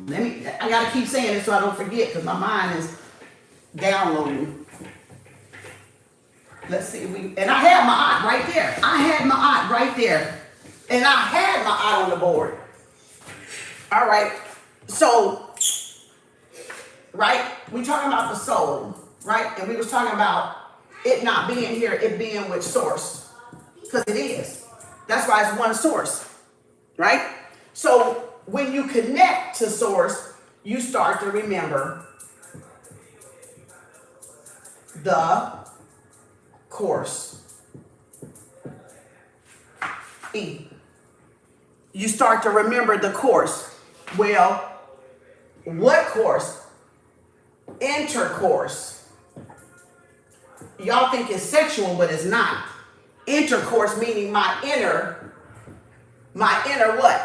Speaker 1: I gotta keep saying it so I don't forget because my mind is downloading. Let's see, and I had my aunt right there. And I had my aunt on the board. All right, so, right, we talking about the soul, right? And we was talking about it not being here, it being with source. Because it is. That's why it's one source, right? So when you connect to source, you start to remember the course. E. You start to remember the course. Well, what course? Intercourse. Y'all think it's sexual, but it's not. Intercourse meaning my inner what?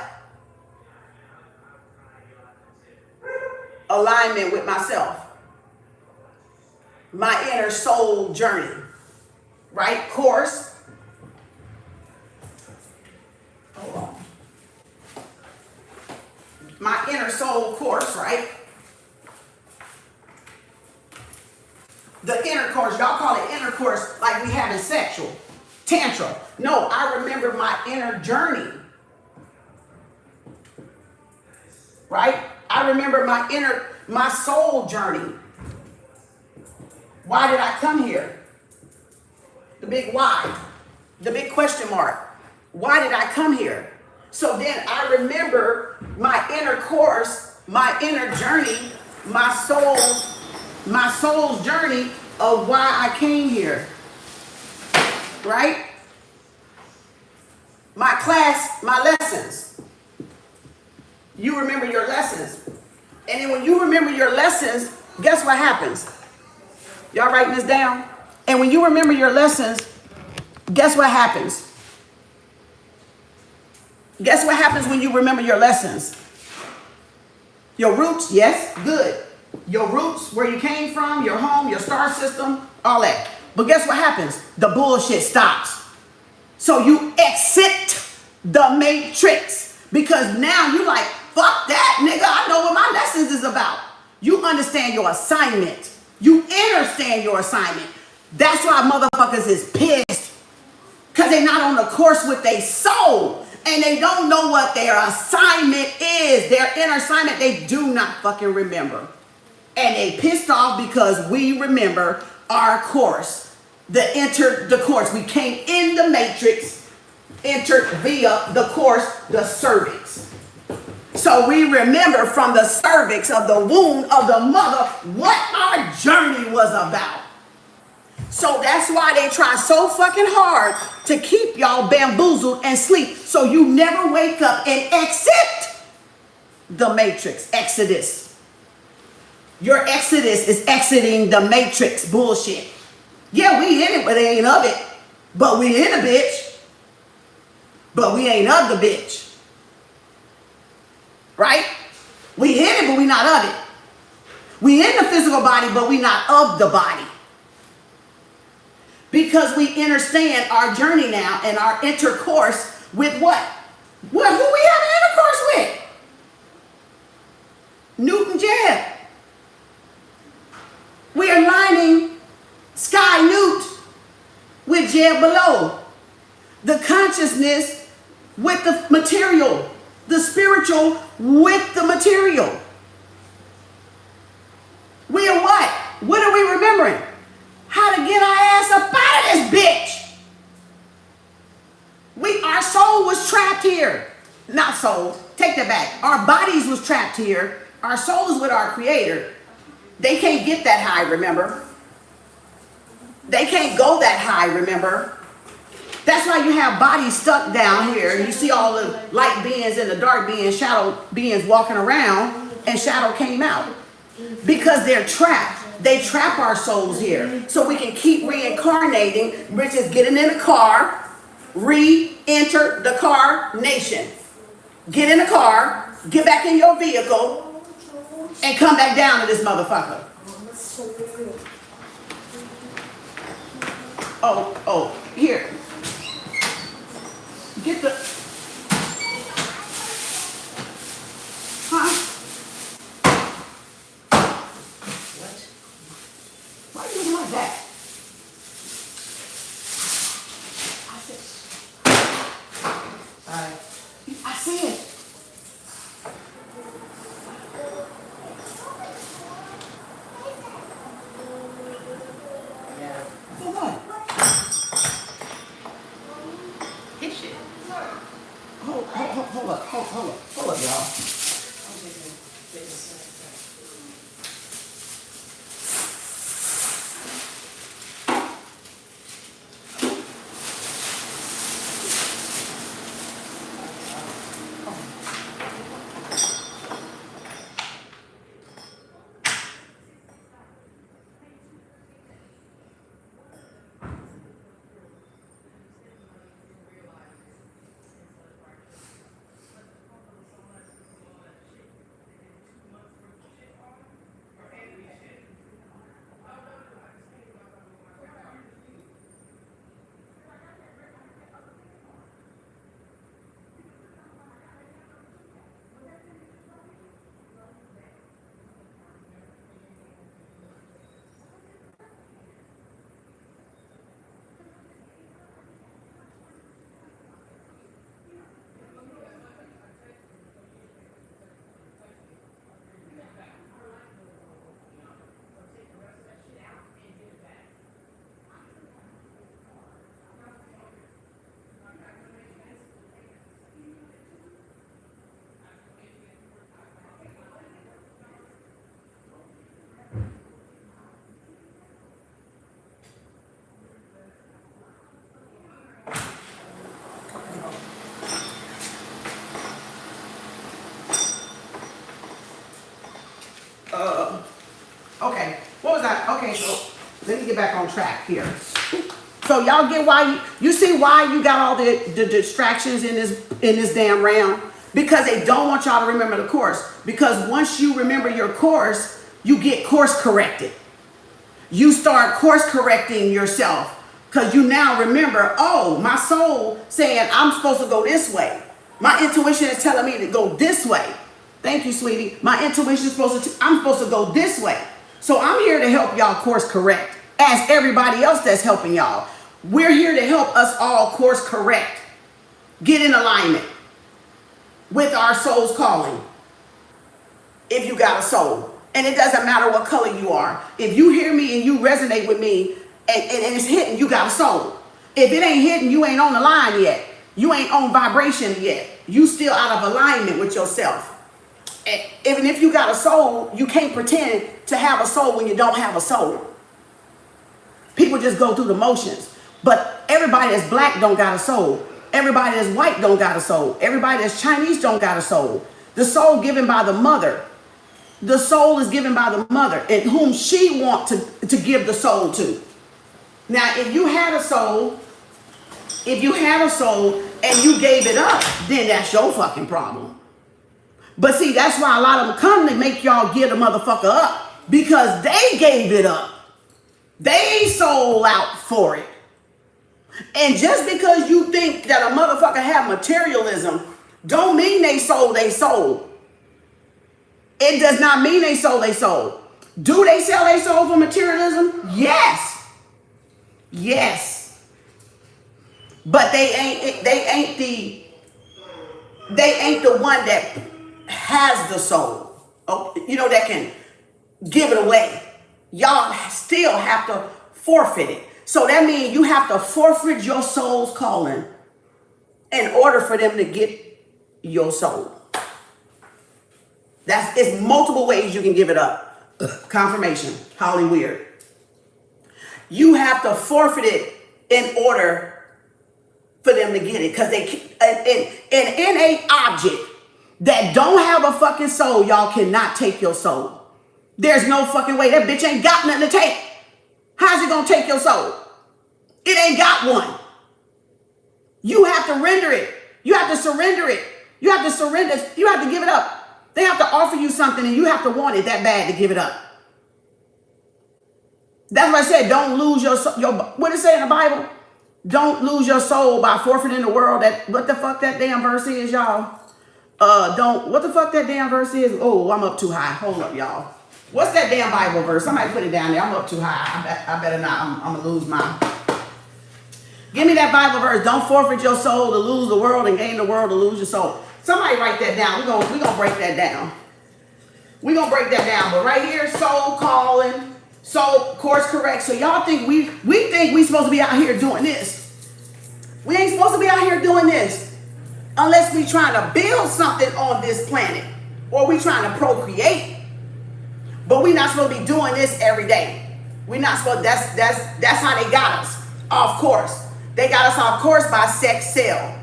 Speaker 1: Alignment with myself. My inner soul journey. Right? Course. Hold on. My inner soul course, right? The intercourse, y'all call it intercourse like we having sexual. Tantrum. No, I remember my inner journey. Right? I remember my soul journey. Why did I come here? The big why. The big question mark. Why did I come here? So then I remember my inner course, my inner journey, my soul's journey of why I came here. Right? My class, my lessons. You remember your lessons. And then when you remember your lessons, guess what happens? Y'all writing this down? And when you remember your lessons, guess what happens? Guess what happens when you remember your lessons? Your roots, yes, good. your roots, where you came from, your home, your star system, all that. But guess what happens? The bullshit stops. So you exit the matrix because now you like, fuck that, nigga. I know what my lessons is about. You understand your assignment. You understand your assignment. That's why motherfuckers is pissed. Because they're not on the course with their soul. And they don't know what their assignment is. Their inner assignment, they do not fucking remember. And they pissed off because we remember our course. The course. We came in the matrix, entered via the course, the cervix. So we remember from the cervix of the womb of the mother what our journey was about. So that's why they try so fucking hard to keep y'all bamboozled and sleep so you never wake up and exit the matrix. Exodus. Your exodus is exiting the matrix bullshit. Yeah, we in it, but they ain't of it. But we in a bitch. But we ain't of the bitch. Right? We in it, but we not of it. We in the physical body, but we not of the body. Because we understand our journey now and our intercourse with what? Well, who we have an intercourse with? Newton Jeb. We are aligning Sky Newt with Jeb below. The consciousness with the material. The spiritual with the material. We are what? What are we remembering? How to get our ass up out of this bitch. Our soul was trapped here. Not soul, take that back. Our bodies was trapped here. Our soul is with our creator. They can't get that high, remember? They can't go that high, remember? That's why you have bodies stuck down here. You see all the light beings and the dark beings, shadow beings walking around, and shadow came out. Because they're trapped. They trap our souls here. So we can keep reincarnating, which is getting in the car, re-enter the car nation. Get in the car, get back in your vehicle, and come back down to this motherfucker. Oh, here. Get the... Huh? What? Why are you doing like that? I see it. Yeah. For what? Hit shit. Hold up, y'all. Okay, what was that? Okay, so let me get back on track here. So y'all get why you see why you got all the distractions in this damn round? Because they don't want y'all to remember the course. Because once you remember your course, you get course corrected. You start course correcting yourself because you now remember, oh, my soul saying I'm supposed to go this way. My intuition is telling me to go this way. Thank you, sweetie. My intuition is I'm supposed to go this way. So I'm here to help y'all course correct, as everybody else that's helping y'all. We're here to help us all course correct. Get in alignment with our soul's calling. If you got a soul. And it doesn't matter what color you are. If you hear me and you resonate with me and it's hitting, you got a soul. If it ain't hitting, you ain't on the line yet. You ain't on vibration yet. You still out of alignment with yourself. And even if you got a soul, you can't pretend to have a soul when you don't have a soul. People just go through the motions. But everybody that's black don't got a soul. Everybody that's white don't got a soul. Everybody that's Chinese don't got a soul. The soul given by the mother. The soul is given by the mother and whom she wants to give the soul to. Now, if you had a soul and you gave it up, then that's your fucking problem. But see, that's why a lot of them come to make y'all give the motherfucker up because they gave it up. They sold out for it. And just because you think that a motherfucker have materialism don't mean they sold their soul. It does not mean they sold their soul. Do they sell their soul for materialism? Yes. Yes. But they ain't the one that has the soul. Oh, you know, that can give it away. Y'all still have to forfeit it. So that means you have to forfeit your soul's calling in order for them to get your soul. It's multiple ways you can give it up. Confirmation. Holly weird. You have to forfeit it in order for them to get it. Because an innate object that don't have a fucking soul, y'all cannot take your soul. There's no fucking way. That bitch ain't got nothing to take. How's it gonna take your soul? It ain't got one. You have to render it. You have to surrender it. You have to surrender. You have to give it up. They have to offer you something and you have to want it that bad to give it up. That's why I said don't lose your what does it say in the Bible? Don't lose your soul by forfeiting the world. What the fuck that damn verse is, y'all? What the fuck that damn verse is? Oh, I'm up too high. Hold up, y'all. What's that damn Bible verse? Somebody put it down there. I'm up too high. I better not. I'm gonna lose mine. Give me that Bible verse. Don't forfeit your soul to lose the world and gain the world to lose your soul. Somebody write that down. We're gonna break that down. We're gonna break that down. But right here, soul calling, soul course correct. So y'all think we think we supposed to be out here doing this. We ain't supposed to be out here doing this unless we trying to build something on this planet or we trying to procreate. But we're not supposed to be doing this every day. We're not supposed. That's how they got us off course. They got us off course by sex sale,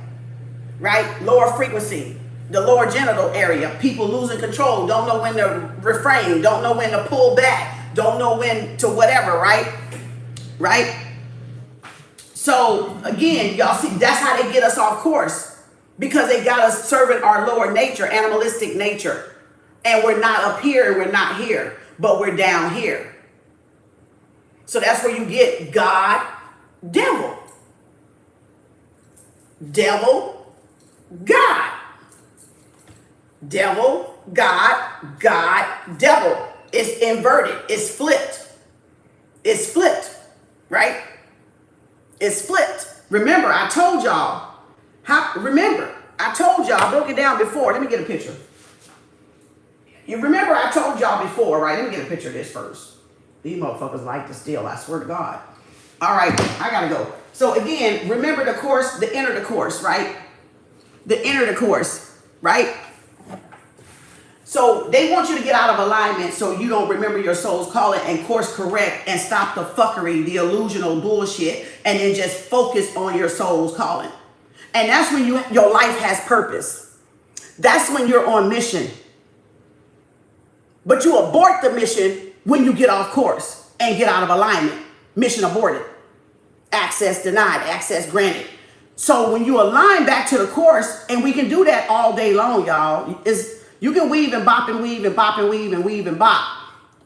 Speaker 1: right? Lower frequency, the lower genital area. People losing control, don't know when to refrain, don't know when to pull back, don't know when to whatever, right? Right? So again, y'all see, that's how they get us off course because they got us serving our lower nature, animalistic nature. And we're not up here, we're not here, but we're down here. So that's where you get God, devil. Devil, God. Devil, God, God, devil. It's inverted. It's flipped. It's flipped, right? It's flipped. Remember, I told y'all. I broke it down before. Let me get a picture. You remember I told y'all before, right? Let me get a picture of this first. These motherfuckers like to steal, I swear to God. All right, I gotta go. So again, remember the course, the inner the course, right? The inner the course, right? So they want you to get out of alignment so you don't remember your soul's calling and course correct and stop the fuckery, the illusional bullshit, and then just focus on your soul's calling. And that's when your life has purpose. That's when you're on mission. But you abort the mission when you get off course and get out of alignment. Mission aborted. Access denied. Access granted. So when you align back to the course, and we can do that all day long, y'all. You can weave and bop and weave and bop and weave and weave and bop.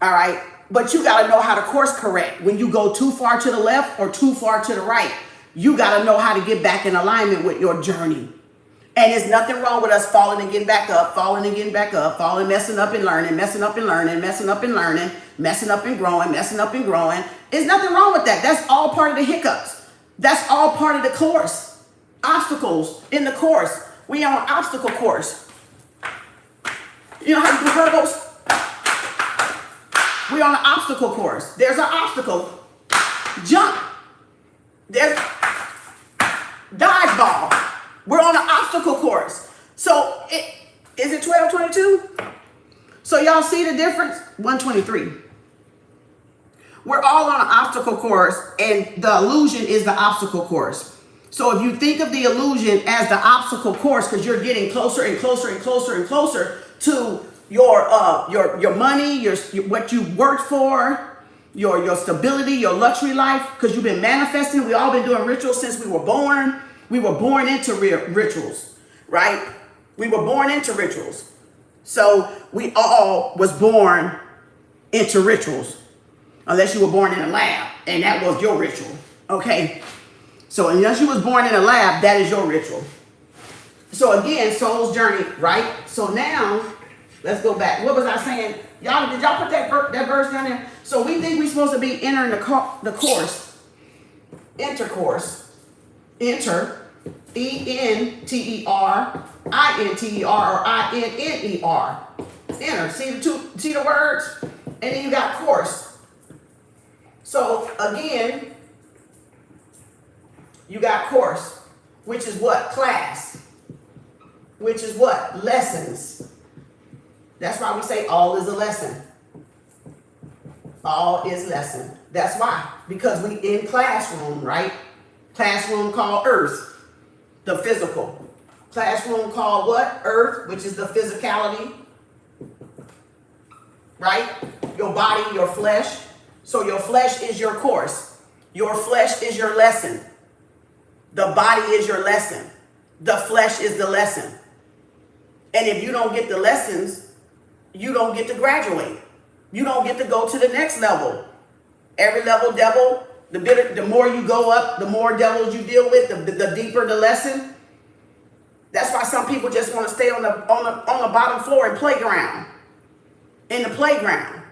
Speaker 1: All right. But you got to know how to course correct. When you go too far to the left or too far to the right, you got to know how to get back in alignment with your journey. And there's nothing wrong with us falling and getting back up, falling and getting back up, falling, messing up and learning, messing up and learning, messing up and learning, messing up and growing, messing up and growing. There's nothing wrong with that. That's all part of the hiccups. That's all part of the course. Obstacles in the course. We on an obstacle course. You know how you do hurdles? We on an obstacle course. There's an obstacle. Jump. There's dodgeball. We're on an obstacle course. So is it 12:22? So y'all see the difference? 123. We're all on an obstacle course, and the illusion is the obstacle course. So if you think of the illusion as the obstacle course, because you're getting closer and closer and closer and closer to your money, your what you worked for, your stability, your luxury life, because you've been manifesting. We all been doing rituals since we were born. We were born into rituals, right? We were born into rituals. So we all was born into rituals, unless you were born in a lab and that was your ritual, okay? So unless you was born in a lab, that is your ritual. So again, soul's journey, right? So now, let's go back. What was I saying? Y'all, did y'all put that verse down there? So we think we're supposed to be entering the course, intercourse. Enter, E-N-T-E-R, I-N-T-E-R, or I-N-N-E-R. Enter. See the words? And then you got course. So again, you got course, which is what? Class. Which is what? Lessons. That's why we say all is a lesson. All is lesson. That's why. Because we in classroom, right? Classroom called earth, the physical. Classroom called what? Earth, which is the physicality. Right? Your body, your flesh. So your flesh is your course. Your flesh is your lesson. The body is your lesson. The flesh is the lesson. And if you don't get the lessons, you don't get to graduate. You don't get to go to the next level. Every level devil, the more you go up, the more devils you deal with, the deeper the lesson. That's why some people just want to stay on the bottom floor and playground. In the playground.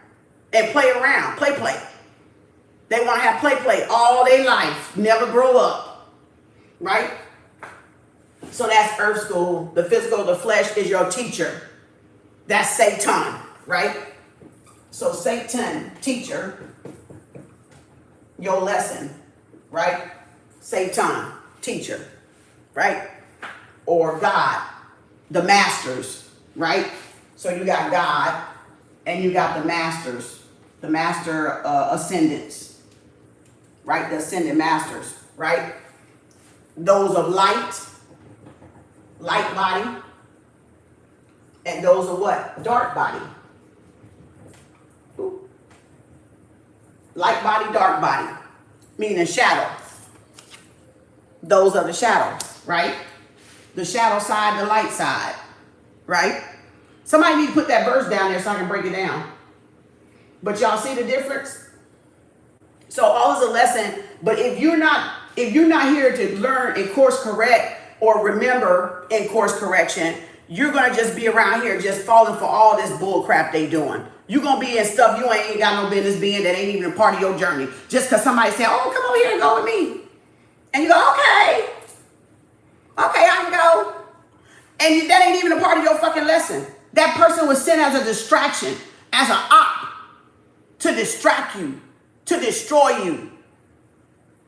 Speaker 1: And play around. Play. They want to have play all their life. Never grow up. Right? So that's earth school. The physical, the flesh is your teacher. That's Satan. Right? So Satan, teacher. Your lesson, right? Satan, teacher, right? Or God, the masters, right? So you got God and you got the masters, the master ascendants, right? The ascendant masters, right? Those of light body, and those of what? Dark body. Light body, dark body, meaning shadow. Those are the shadows, right? The shadow side, the light side, right? Somebody need to put that verse down there so I can break it down. But y'all see the difference? So all is a lesson, but if you're not here to learn and course correct or remember in course correction, you're gonna just be around here just falling for all this bull crap they doing. You're going to be in stuff you ain't got no business being that ain't even a part of your journey. Just because somebody said, oh, come over here and go with me. And you go, okay, I can go. And that ain't even a part of your fucking lesson. That person was sent as a distraction, as an op, to distract you, to destroy you,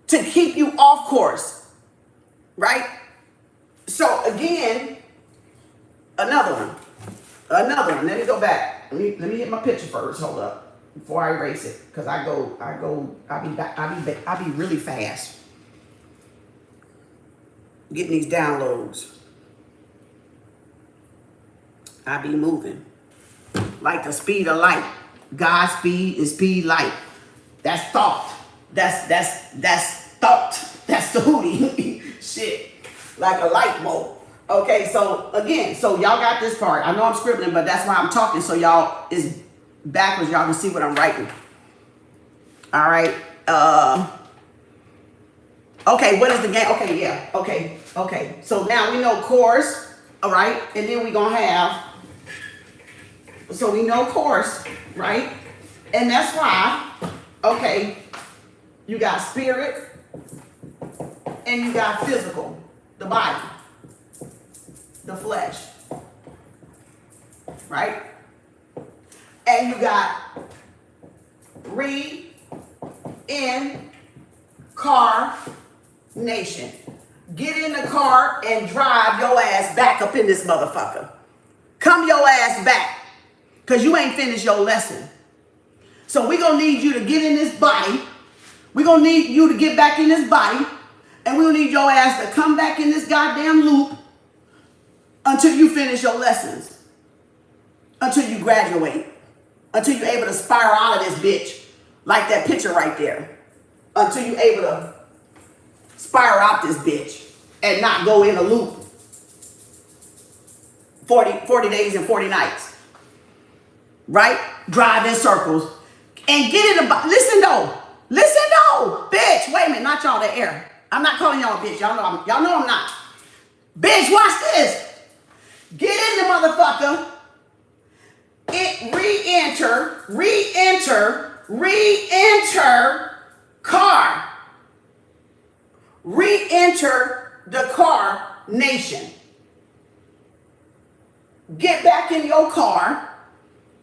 Speaker 1: to keep you off course, right? So again, another one. Let me go back. Let me hit my picture first. Hold up before I erase it, because I'll be really fast getting these downloads. I be moving like the speed of light. God's speed is speed light. That's thought. That's thought. That's the hootie. Shit, like a light bulb. Okay, so again, so y'all got this part. I know I'm scribbling, but that's why I'm talking, so y'all is backwards, y'all can see what I'm writing. All right. Okay, what is the game? Okay, yeah. Okay. So now we know course, all right? And then we're going to have, so we know course, right? And that's why, okay, you got spirit and you got physical, the body, the flesh, right? And you got reincarnation. Get in the car and drive your ass back up in this motherfucker. Come your ass back, because you ain't finished your lesson. So we're going to need you to get in this body. We're going to need you to get back in this body. And we're going to need your ass to come back in this goddamn loop until you finish your lessons. Until you graduate. Until you're able to spiral out of this bitch. Like that picture right there. Until you're able to spiral out this bitch and not go in a loop 40 days and 40 nights. Right? Drive in circles. And get in the, listen though, bitch, wait a minute, not y'all, the air. I'm not calling y'all a bitch, y'all know I'm not. Bitch, watch this. Get in the motherfucker. It re-enter car. Re-enter the car nation. Get back in your car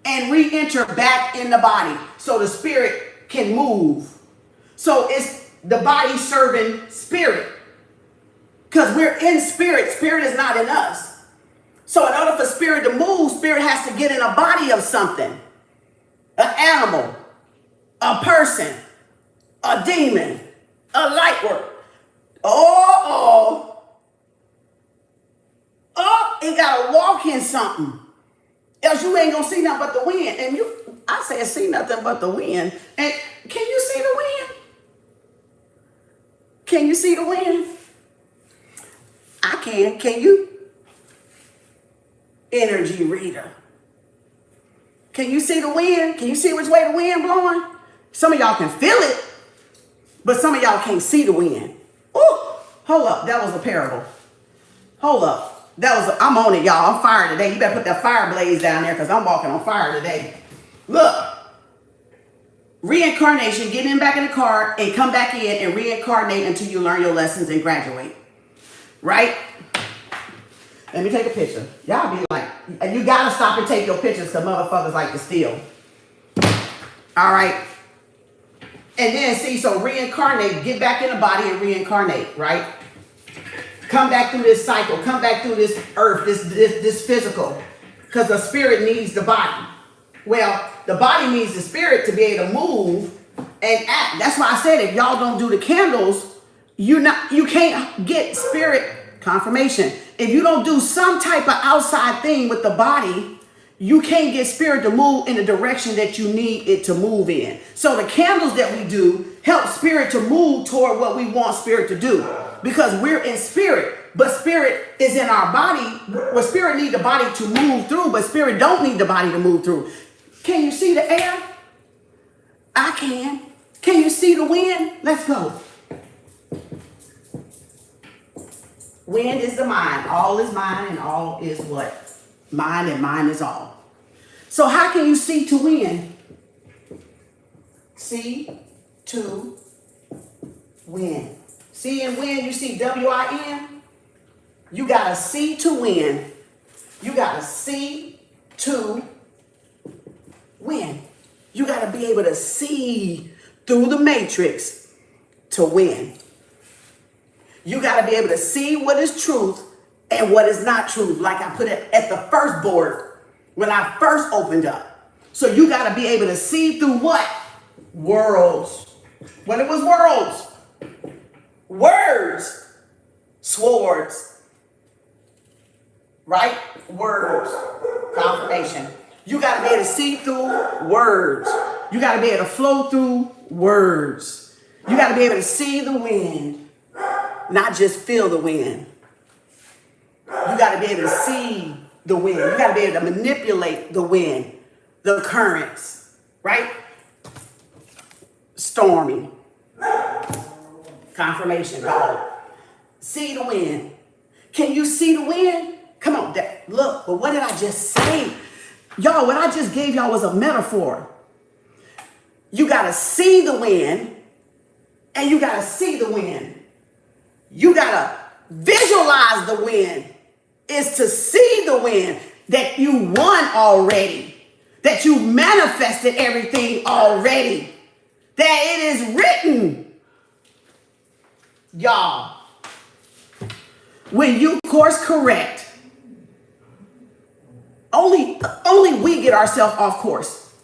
Speaker 1: and re-enter back in the body so the spirit can move. So it's the body serving spirit. Because we're in spirit. Spirit is not in us. So in order for spirit to move, spirit has to get in a body of something. An animal, a person, a demon, a light work. It gotta walk in something. Else you ain't gonna see nothing but the wind. And I said see nothing but the wind. And can you see the wind? Can you see the wind? I can. Can you? Energy reader. Can you see the wind? Can you see which way the wind blowing? Some of y'all can feel it, but some of y'all can't see the wind. Ooh, hold up. That was a parable. Hold up. I'm on it, y'all. I'm fired today. You better put that fire blaze down there because I'm walking on fire today. Look. Reincarnation, get in back in the car and come back in and reincarnate until you learn your lessons and graduate. Right? Let me take a picture. Y'all be like, and you got to stop and take your pictures because motherfuckers like to steal. All right? And then, see, so reincarnate, get back in the body and reincarnate, right? Come back through this cycle. Come back through this earth, this physical. Because the spirit needs the body. Well, the body needs the spirit to be able to move and act. That's why I said if y'all don't do the candles, you can't get spirit confirmation. If you don't do some type of outside thing with the body, you can't get spirit to move in the direction that you need it to move in. So the candles that we do help spirit to move toward what we want spirit to do. Because we're in spirit, but spirit is in our body. Well, spirit needs the body to move through, but spirit don't need the body to move through. Can you see the air? I can. Can you see the wind? Let's go. Wind is the mind. All is mind and all is what? Mind and mind is all. So how can you see to win? See to win. See and win, you see W-I-N? You got to see to win. You got to see to win. You got to be able to see through the matrix to win. You got to be able to see what is truth and what is not truth, like I put it at the first board when I first opened up. So you got to be able to see through what? Worlds. When it was worlds. Words. Swords. Right? Words. Confirmation. You got to be able to see through words. You got to be able to flow through words. You got to be able to see the wind, not just feel the wind. You got to be able to see the wind. You got to be able to manipulate the wind. the currents, right? Stormy. Confirmation, God. See the wind. Can you see the wind? Come on, look, but what did I just say? Y'all, what I just gave y'all was a metaphor. You got to see the wind, and you got to see the wind. You got to visualize the wind. Is to see the wind, that you won already, that you manifested everything already, that it is written. Y'all, when you course correct, only we get ourselves off course.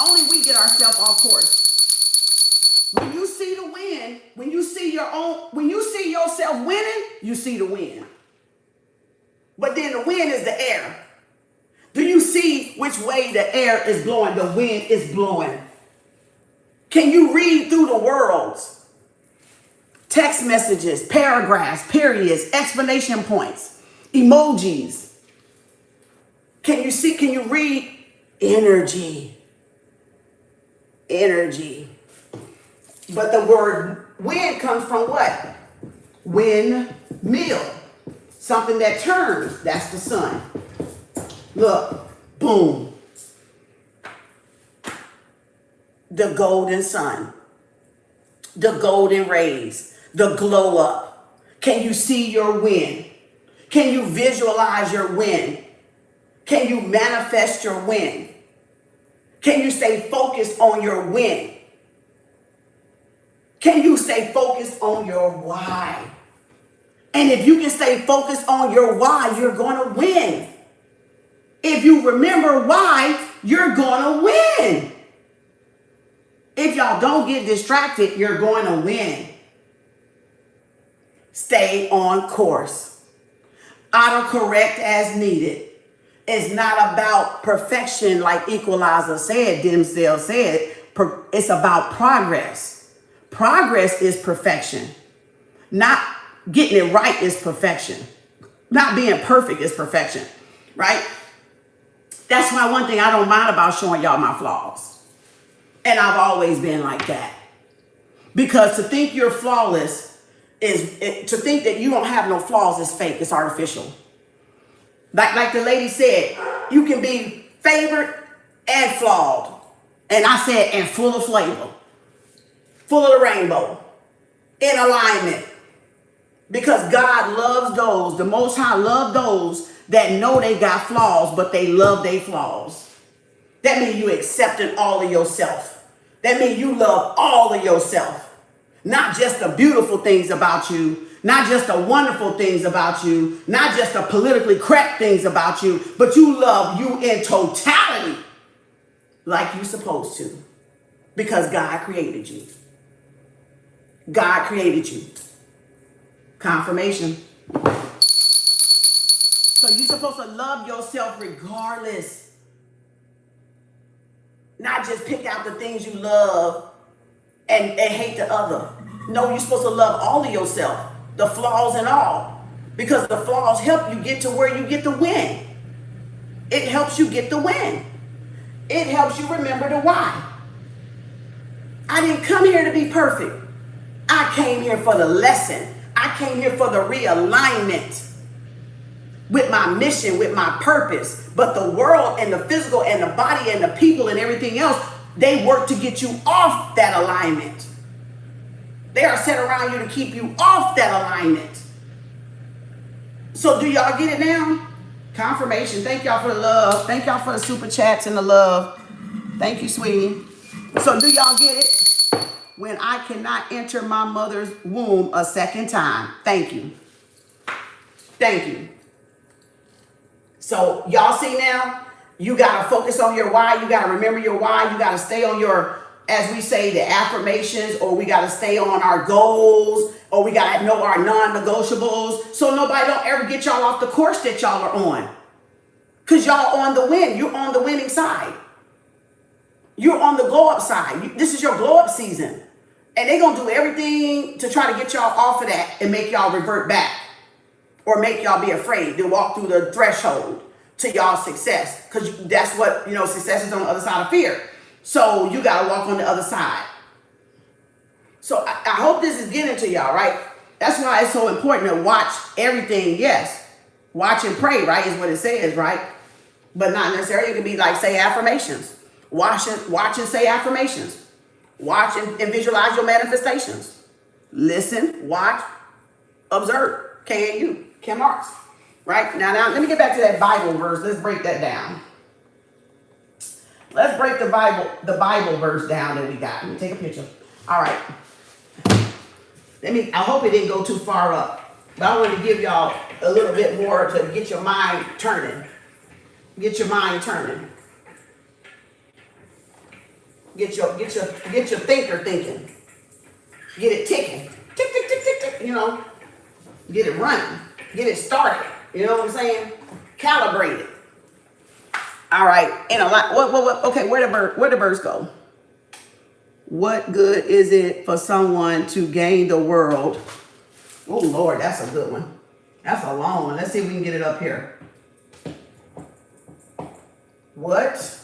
Speaker 1: Only we get ourselves off course. When you see the win, when you see yourself winning, you see the win. But then the wind is the air. Do you see which way the air is blowing? The wind is blowing. Can you read through the worlds? Text messages, paragraphs, periods, explanation points, emojis. Can you read energy? Energy. But the word wind comes from what? Windmill. Something that turns, that's the sun. Look, boom. The golden sun, the golden rays, the glow up. Can you see your win? Can you visualize your win? Can you manifest your win? Can you stay focused on your win? Can you stay focused on your why? And if you can stay focused on your why, you're going to win. If you remember why, you're going to win. If y'all don't get distracted, you're going to win. Stay on course. Autocorrect as needed. It's not about perfection like Equalizer said, Denzel said. It's about progress. Progress is perfection. Not getting it right is perfection. Not being perfect is perfection, right? That's why one thing I don't mind about showing y'all my flaws. And I've always been like that. Because to think you're flawless to think that you don't have no flaws is fake. It's artificial. Like the lady said, you can be favored and flawed. And I said, and full of flavor. Full of the rainbow. In alignment. Because God loves those, the Most High loves those that know they got flaws, but they love their flaws. That means you accepting all of yourself. That means you love all of yourself. Not just the beautiful things about you, not just the wonderful things about you, not just the politically correct things about you, but you love you in totality like you're supposed to. Because God created you. God created you. Confirmation. So you're supposed to love yourself regardless. Not just pick out the things you love and hate the other. No, you're supposed to love all of yourself. The flaws and all. Because the flaws help you get to where you get the win. It helps you get the win. It helps you remember the why. I didn't come here to be perfect. I came here for the lesson. I came here for the realignment with my mission, with my purpose. But the world and the physical and the body and the people and everything else, they work to get you off that alignment. They are set around you to keep you off that alignment. So do y'all get it now? Confirmation. Thank y'all for the love. Thank y'all for the super chats and the love. Thank you, sweetie. So do y'all get it? When I cannot enter my mother's womb a second time. Thank you. Thank you. So y'all see now, you got to focus on your why. You got to remember your why. You got to stay on your, as we say, the affirmations, or we got to stay on our goals, or we got to know our non-negotiables. So nobody don't ever get y'all off the course that y'all are on. Because y'all on the win. You're on the winning side. You're on the glow up side. This is your glow up season. And they're going to do everything to try to get y'all off of that and make y'all revert back. Or make y'all be afraid to walk through the threshold. to y'all's success. Because that's what, success is on the other side of fear. So you got to walk on the other side. So I hope this is getting to y'all, right? That's why it's so important to watch everything. Yes. Watch and pray, right, is what it says, right? But not necessarily. It could be like say affirmations. Watch and say affirmations. Watch and visualize your manifestations. Listen, watch, observe. KAU, Kem Arts. Right? Now, let me get back to that Bible verse. Let's break that down. Let's break the Bible verse down that we got. Let me take a picture. All right. I hope it didn't go too far up. But I want to give y'all a little bit more to get your mind turning. Get your mind turning. Get your thinker thinking. Get it ticking. Tick, tick, tick, tick, tick, Get it running. Get it started. You know what I'm saying? Calibrate it. All right. And a lot. What? Okay. Where the birds go? What good is it for someone to gain the world? Oh Lord, that's a good one. That's a long one. Let's see if we can get it up here. What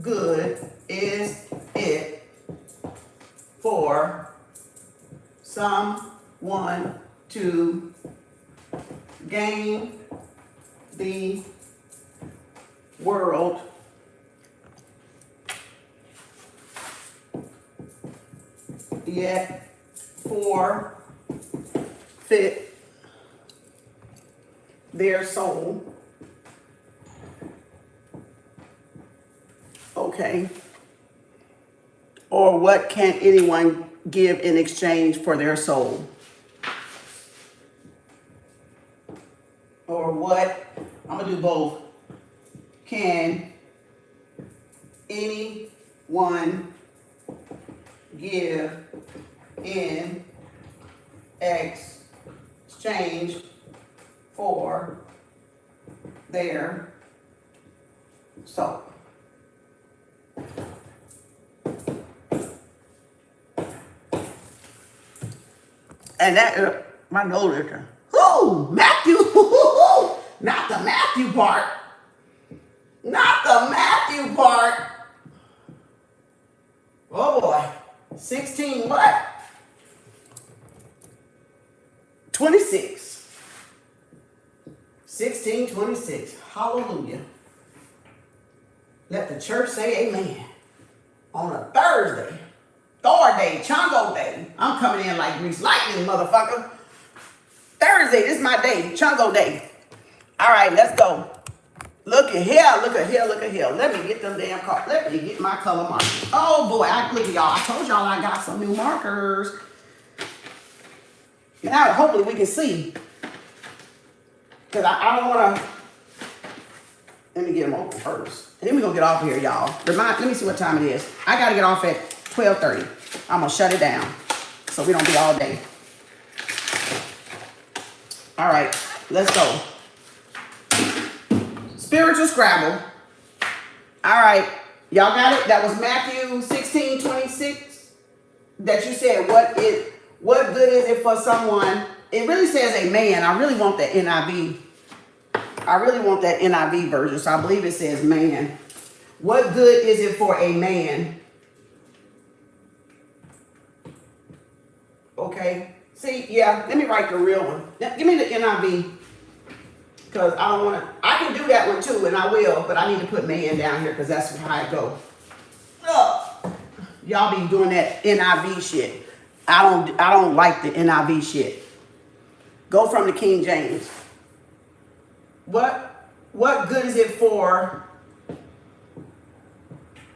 Speaker 1: good is it for someone to gain the world yet forfeit their soul? Okay. Or what can anyone give in exchange for their soul? Or what, I'm going to do both. Can anyone give in exchange for their soul? And that, my nose is there. Ooh, Matthew. Not the Matthew part. Not the Matthew part. Oh boy. 16 what? 26. 16:26. Hallelujah. Let the church say amen. On a Thursday. Thor day, Chongo day. I'm coming in like grease lightning, motherfucker. Thursday, this is my day, Chongo day. All right, let's go. Look at here, look at here, look at here. Let me get them damn cards. Let me get my color markers. Oh boy, look at y'all. I told y'all I got some new markers. Now, hopefully we can see. Because I don't want to. Let me get them open first. And then we're going to get off here, y'all. Let me see what time it is. I got to get off at 12:30. I'm going to shut it down so we don't be all day. All right, let's go. Spiritual Scrabble. All right, y'all got it? That was Matthew 16:26 that you said, what good is it for someone? It really says a man. I really want that NIV. I really want that NIV version, so I believe it says man. What good is it for a man? Okay. See, yeah, let me write the real one. Give me the NIV. Because I don't want to. I can do that one too, and I will, but I need to put man down here because that's how it goes. Y'all be doing that NIV shit. I don't like the NIV shit. Go from the King James. What good is it for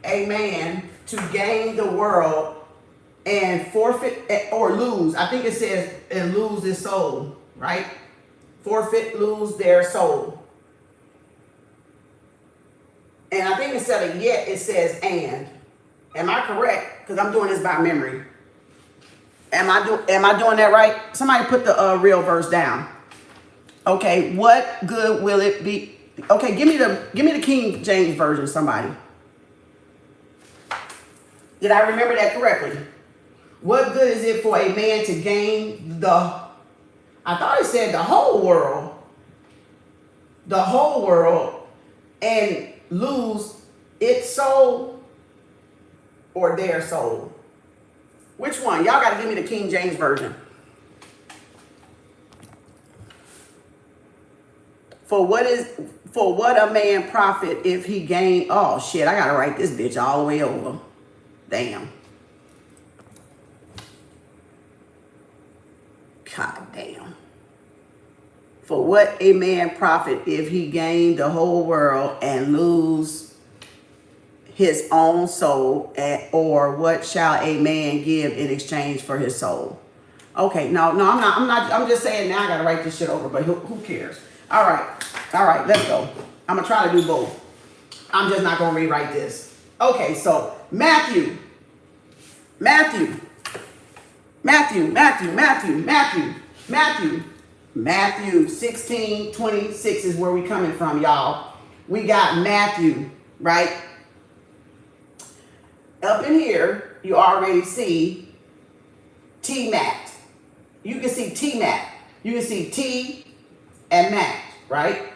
Speaker 1: a man to gain the world and forfeit or lose? I think it says and lose his soul, right? Forfeit, lose their soul. And I think instead of yet, it says and. Am I correct? Because I'm doing this by memory. Am I doing that right? Somebody put the real verse down. Okay, what good will it be? Okay, give me the King James version, somebody. Did I remember that correctly? What good is it for a man to gain I thought it said the whole world. the whole world and lose its soul or their soul? Which one? Y'all got to give me the King James Version. For what a man profit if he gain? Oh shit, I gotta write this bitch all the way over. Damn. God damn. For what a man profit if he gain the whole world and lose his own soul, or what shall a man give in exchange for his soul? Okay, no, I'm not. I'm just saying now I gotta write this shit over, but who cares? All right, let's go. I'm gonna try to do both. I'm just not gonna rewrite this. Okay, so Matthew 16:26 is where we coming from, y'all. We got Matthew, right? Up in here, you already see T-Mat. You can see T-Mat. You can see T and Mat, right?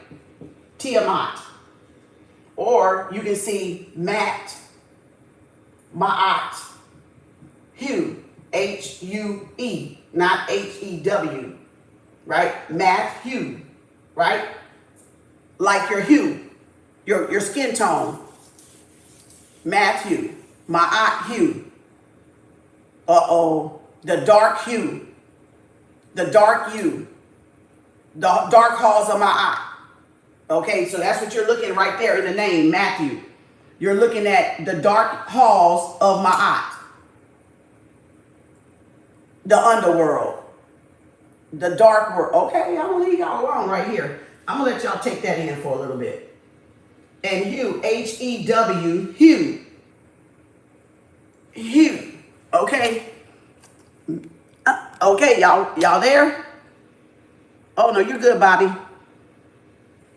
Speaker 1: Tiamat. Or you can see Mat, Ma'at, Hugh, H-U-E, not H-E-W, right? Matthew, right? Like your hue, your skin tone. Matthew, Ma'at hue. Uh-oh, the dark hue, the dark hue, the dark halls of Ma'at. Okay, so that's what you're looking right there in the name, Matthew. You're looking at the dark halls of Ma'at. The underworld. The dark world. Okay, I'm going to leave y'all alone right here. I'm going to let y'all take that in for a little bit. And Hugh, H-E-W, Hugh. Hugh. Okay. Okay, y'all there? Oh, no, you're good, Bobby.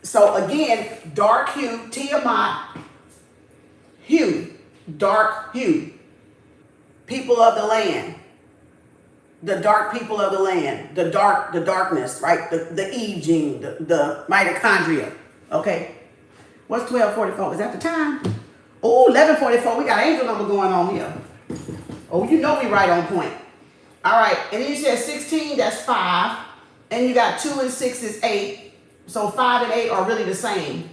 Speaker 1: So again, dark hue, Tiamat, hue, dark hue. People of the land. The dark people of the land. The darkness, right? The Eve gene, the mitochondria. Okay. What's 1244? Is that the time? Oh, 1144. We got angel number going on here. Oh, you know we right on point. All right. And then you said 16, that's 5. And you got 2 and 6 is 8. So 5 and 8 are really the same.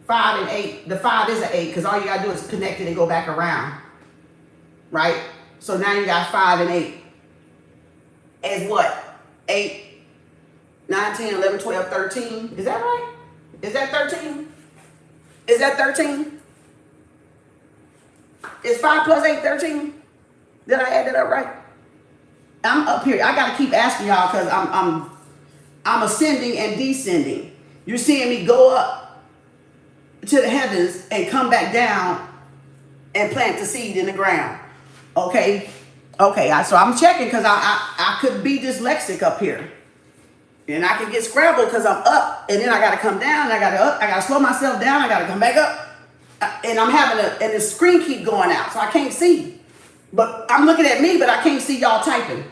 Speaker 1: 5 and 8. The 5 is an 8 because all you got to do is connect it and go back around. Right? So now you got 5 and 8. As what? 8, 9, 10, 11, 12, 13. Is that right? Is that 13? Is that 13? Is 5 plus 8 13? Did I add that up right? I'm up here. I got to keep asking y'all because I'm ascending and descending. You're seeing me go up to the heavens and come back down and plant the seed in the ground. Okay? Okay, so I'm checking because I could be dyslexic up here. And I can get scrambled because I'm up and then I got to come down. I got to up. I got to slow myself down. I got to come back up. And I'm having and the screen keep going out. So I can't see. But I'm looking at me, but I can't see y'all typing.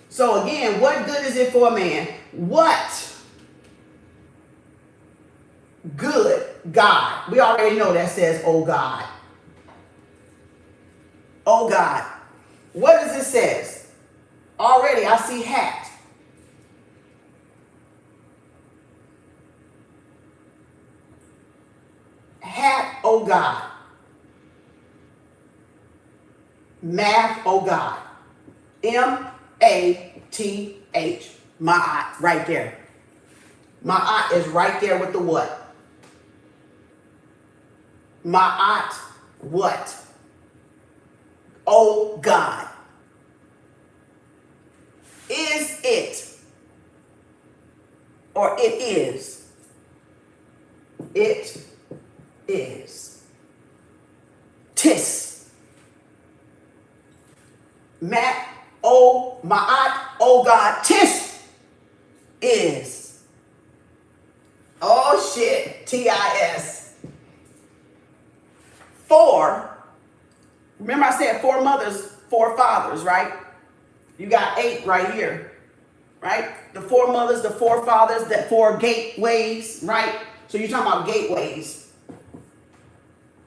Speaker 1: So again, what good is it for a man? What good God? We already know that says, oh God. Oh God. What does it says? Already I see hat. Hat, oh God. Math, oh God. M-A-T-H. Ma'at, right there. Ma'at is right there with the what? Ma'at, what? Oh God. Is it? Or it is? It is. Tis. Mat, oh, Ma'at, oh God, tis is. Oh shit, T-I-S. 4. Remember I said 4 mothers, 4 fathers, right? You got 8 right here, right? The 4 mothers, the 4 fathers, the 4 gateways, right? So you're talking about gateways.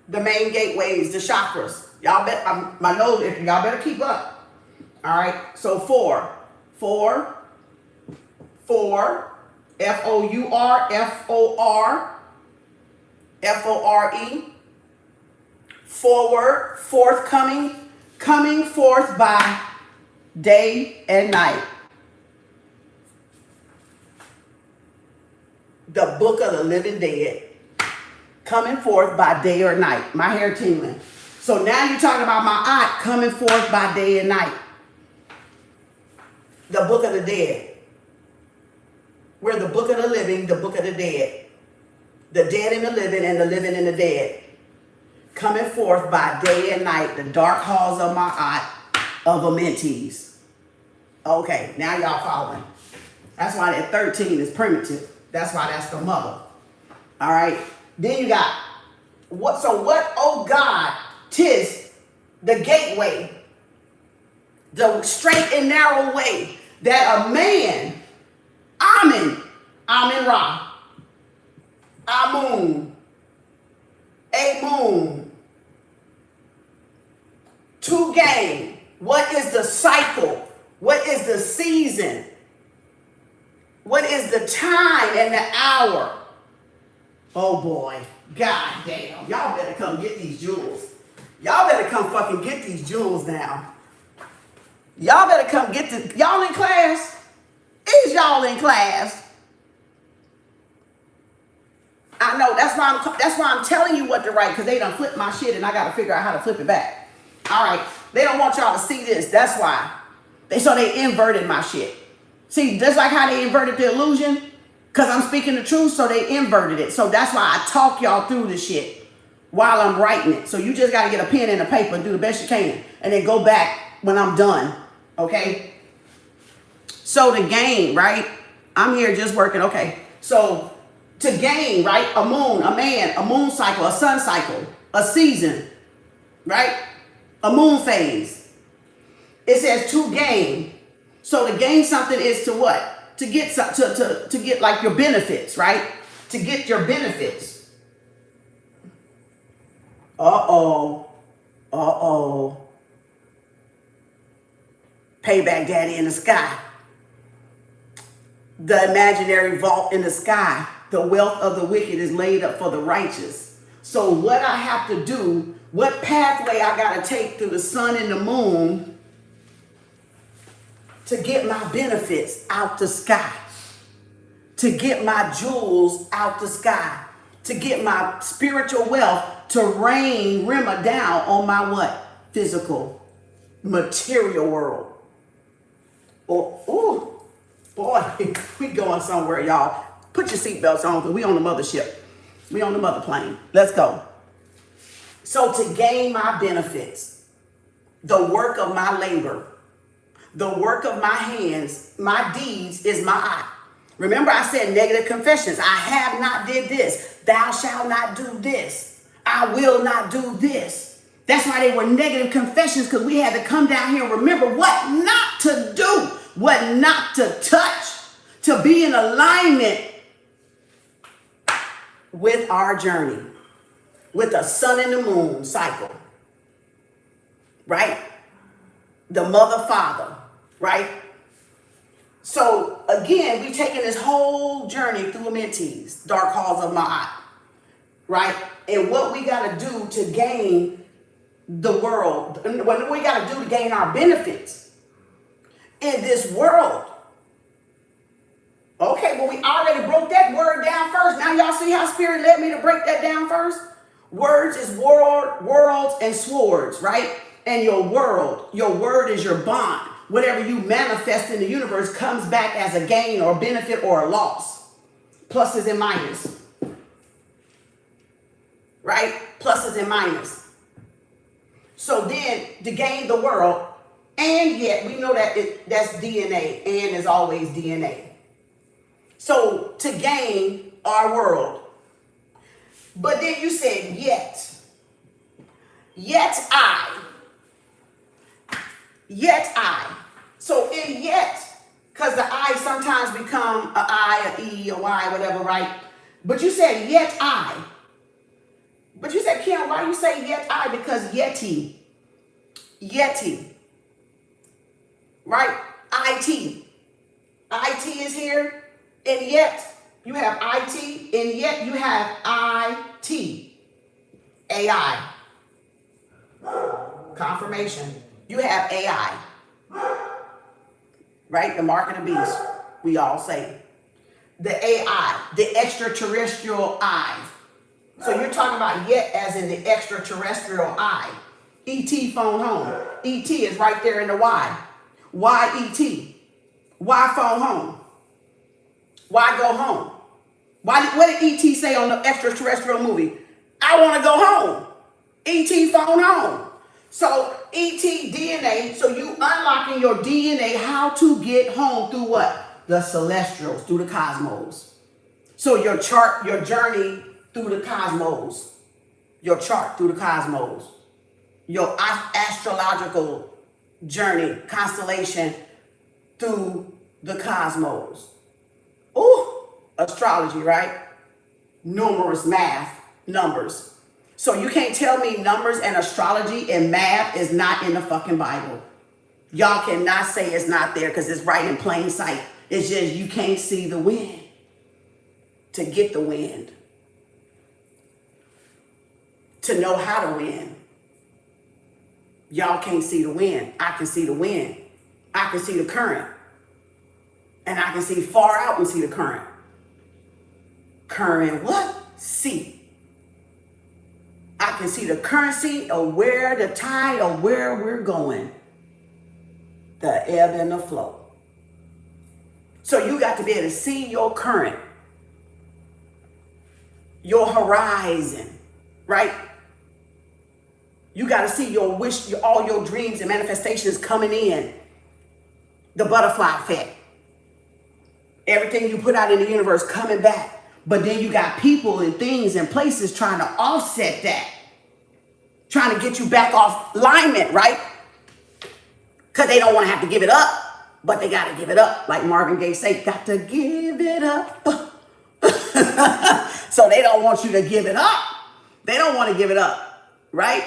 Speaker 1: The main gateways, the chakras. Y'all bet, my nose, y'all better keep up. All right, so four, F-O-U-R, F-O-R, F-O-R-E, forward, forthcoming, coming forth by day and night. The book of the living dead, coming forth by day or night. My hair tingling. So now you're talking about my aunt coming forth by day and night. The book of the dead. We're the book of the living, the book of the dead. The dead and the living and the dead. Coming forth by day and night, the dark halls of my aunt of Amentes. Okay, now y'all following. That's why that 13 is primitive. That's why that's the mother. All right. Then you got what? So what? Oh God, 'tis the gateway, the straight and narrow way that a man, Amen Ra, Amun, to gain. What is the cycle? What is the season? What is the time and the hour? Oh boy, god damn. Y'all better come get these jewels. Y'all better come fucking get these jewels now. Y'all better come get this. Y'all in class? Is y'all in class? I know, that's why I'm telling you what to write, because they done flipped my shit and I gotta figure out how to flip it back. All right, they don't want y'all to see this, that's why. So they inverted my shit. See, just like how they inverted the illusion, because I'm speaking the truth, so they inverted it. So that's why I talk y'all through the shit while I'm writing it. So you just got to get a pen and a paper and do the best you can. And then go back when I'm done, okay? So to gain, right? I'm here just working, okay. So to gain, right? A moon, a man, a moon cycle, a sun cycle, a season, right? A moon phase. It says to gain. So to gain something is to what? To get to get like your benefits, right? To get your benefits. Uh-oh. Payback daddy in the sky. The imaginary vault in the sky. The wealth of the wicked is laid up for the righteous. So what I have to do, what pathway I got to take through the sun and the moon to get my benefits out the sky, to get my jewels out the sky, to get my spiritual wealth to rain rimmer down on my what? Physical, material world. Oh, boy, we going somewhere, y'all. Put your seatbelts on, because we on the mothership. We on the mother plane. Let's go. So to gain my benefits, the work of my labor, the work of my hands, my deeds is my eye. Remember I said negative confessions. I have not did this. Thou shalt not do this. I will not do this. That's why they were negative confessions, because we had to come down here and remember what not to do, what not to touch, to be in alignment with our journey, with the sun and the moon cycle, right? The mother, father. Right? So again, we taking this whole journey through Amentes, dark halls of Ma'at, right? And what we got to do to gain the world, what we got to do to gain our benefits in this world. Okay, well, we already broke that word down first. Now y'all see how Spirit led me to break that down first? Words is worlds and swords, right? And your word is your bond. Whatever you manifest in the universe comes back as a gain or benefit or a loss. Pluses and minuses. Right? Pluses and minuses. So then to gain the world, and yet we know that that's DNA, and is always DNA. So to gain our world. But then you said yet. Yet I. So in yet, because the I sometimes become a I, a E, a Y, whatever, right? But you said yet I. But you said, Kem, why you say yet I? Because Yeti. Yeti. Right? IT. IT is here. And yet you have IT. And yet you have IT. AI. Confirmation. You have AI. Right? The mark of the beast. We all say. The AI. The extraterrestrial I. So you're talking about yet as in the extraterrestrial I. ET phone home. ET is right there in the Y. Why ET? Why phone home? Why go home? What did ET say on the extraterrestrial movie? I want to go home. ET phone home. So ET DNA, so you unlocking your DNA how to get home through what? The celestials, through the cosmos. So your chart, your journey through the cosmos. Your chart through the cosmos. Your astrological journey, constellation through the cosmos. Ooh, astrology, right? Numerous math, numbers. So you can't tell me numbers and astrology and math is not in the fucking Bible. Y'all cannot say it's not there because it's right in plain sight. It's just you can't see the wind to get the wind. To know how to win. Y'all can't see the wind. I can see the wind. I can see the current. And I can see far out and see the current. Current what? See. I can see the currency of where the tide of where we're going. The ebb and the flow. So you got to be able to see your current. Your horizon. Right? You got to see your wish, all your dreams and manifestations coming in. The butterfly effect. Everything you put out in the universe coming back. But then you got people and things and places trying to offset that. Trying to get you back off alignment, right? Because they don't want to have to give it up. But they got to give it up. Like Marvin Gaye say, got to give it up. So they don't want you to give it up. They don't want to give it up, right?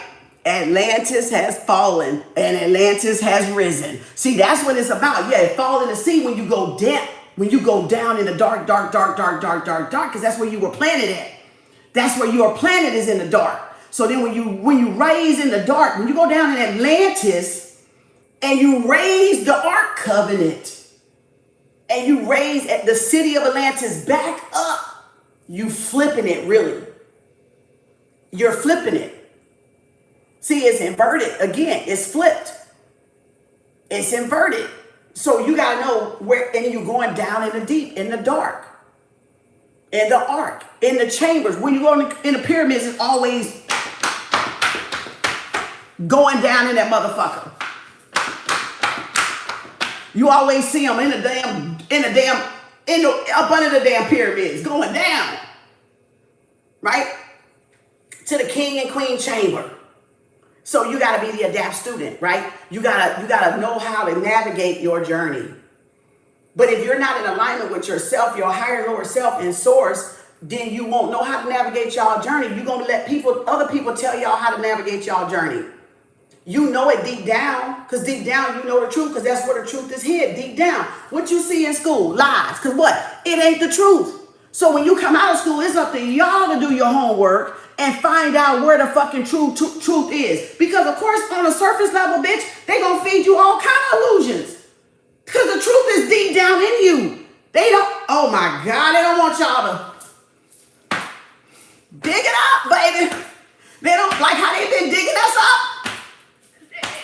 Speaker 1: Atlantis has fallen and Atlantis has risen. See, that's what it's about. Yeah, it fall in the sea when you go down. When you go down in the dark, because that's where you were planted at. That's where your planet is in the dark. So then when you raise in the dark, when you go down in Atlantis and you raise the Ark Covenant and you raise at the city of Atlantis back up, you flipping it really. You're flipping it. See, it's inverted. Again, it's flipped. It's inverted. So you got to know where, and you're going down in the deep, in the dark, in the ark, in the chambers. When you go in the pyramids, it's always going down in that motherfucker. You always see them up under the damn pyramids, going down, right? To the king and queen chamber. So you got to be the adapt student, right? You gotta know how to navigate your journey. But if you're not in alignment with yourself, your higher lower self and source, then you won't know how to navigate y'all journey. You're gonna let other people tell y'all how to navigate y'all journey. You know it deep down, because deep down you know the truth, because that's where the truth is hid, deep down. What you see in school, lies, because what? It ain't the truth. So when you come out of school, it's up to y'all to do your homework and find out where the fucking truth is. Because of course, on a surface level, bitch, they gonna feed you all kind of illusions. Because the truth is deep down in you. They don't, oh my God, they don't want y'all to dig it up, baby. They don't, like how they been digging us up.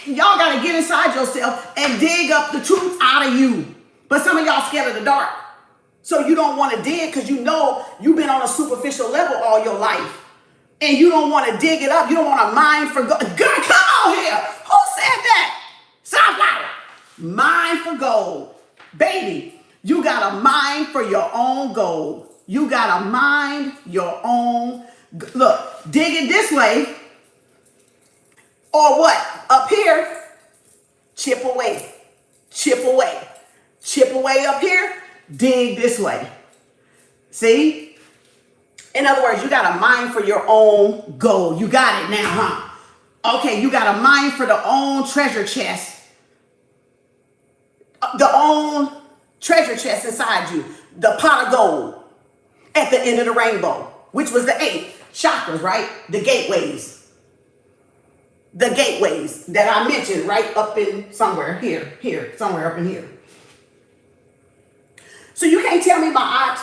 Speaker 1: Y'all gotta get inside yourself and dig up the truth out of you. But some of y'all scared of the dark. So you don't want to dig because you know you've been on a superficial level all your life. And you don't want to dig it up. You don't want to mine for gold. Girl, come on here. Who said that? Sunflower. Mine for gold. Baby, you got to mine for your own gold. You got to mine your own. Look, dig it this way. Or what? Up here, chip away. Chip away. Chip away up here. Dig this way. See? In other words, you got a mind for your own goal. You got it now, huh? Okay, you got a mind for the own treasure chest. The own treasure chest inside you. The pot of gold at the end of the rainbow, which was the 8 chakras, right? The gateways. The gateways that I mentioned right up in somewhere here, somewhere up in here. So you can't tell me my art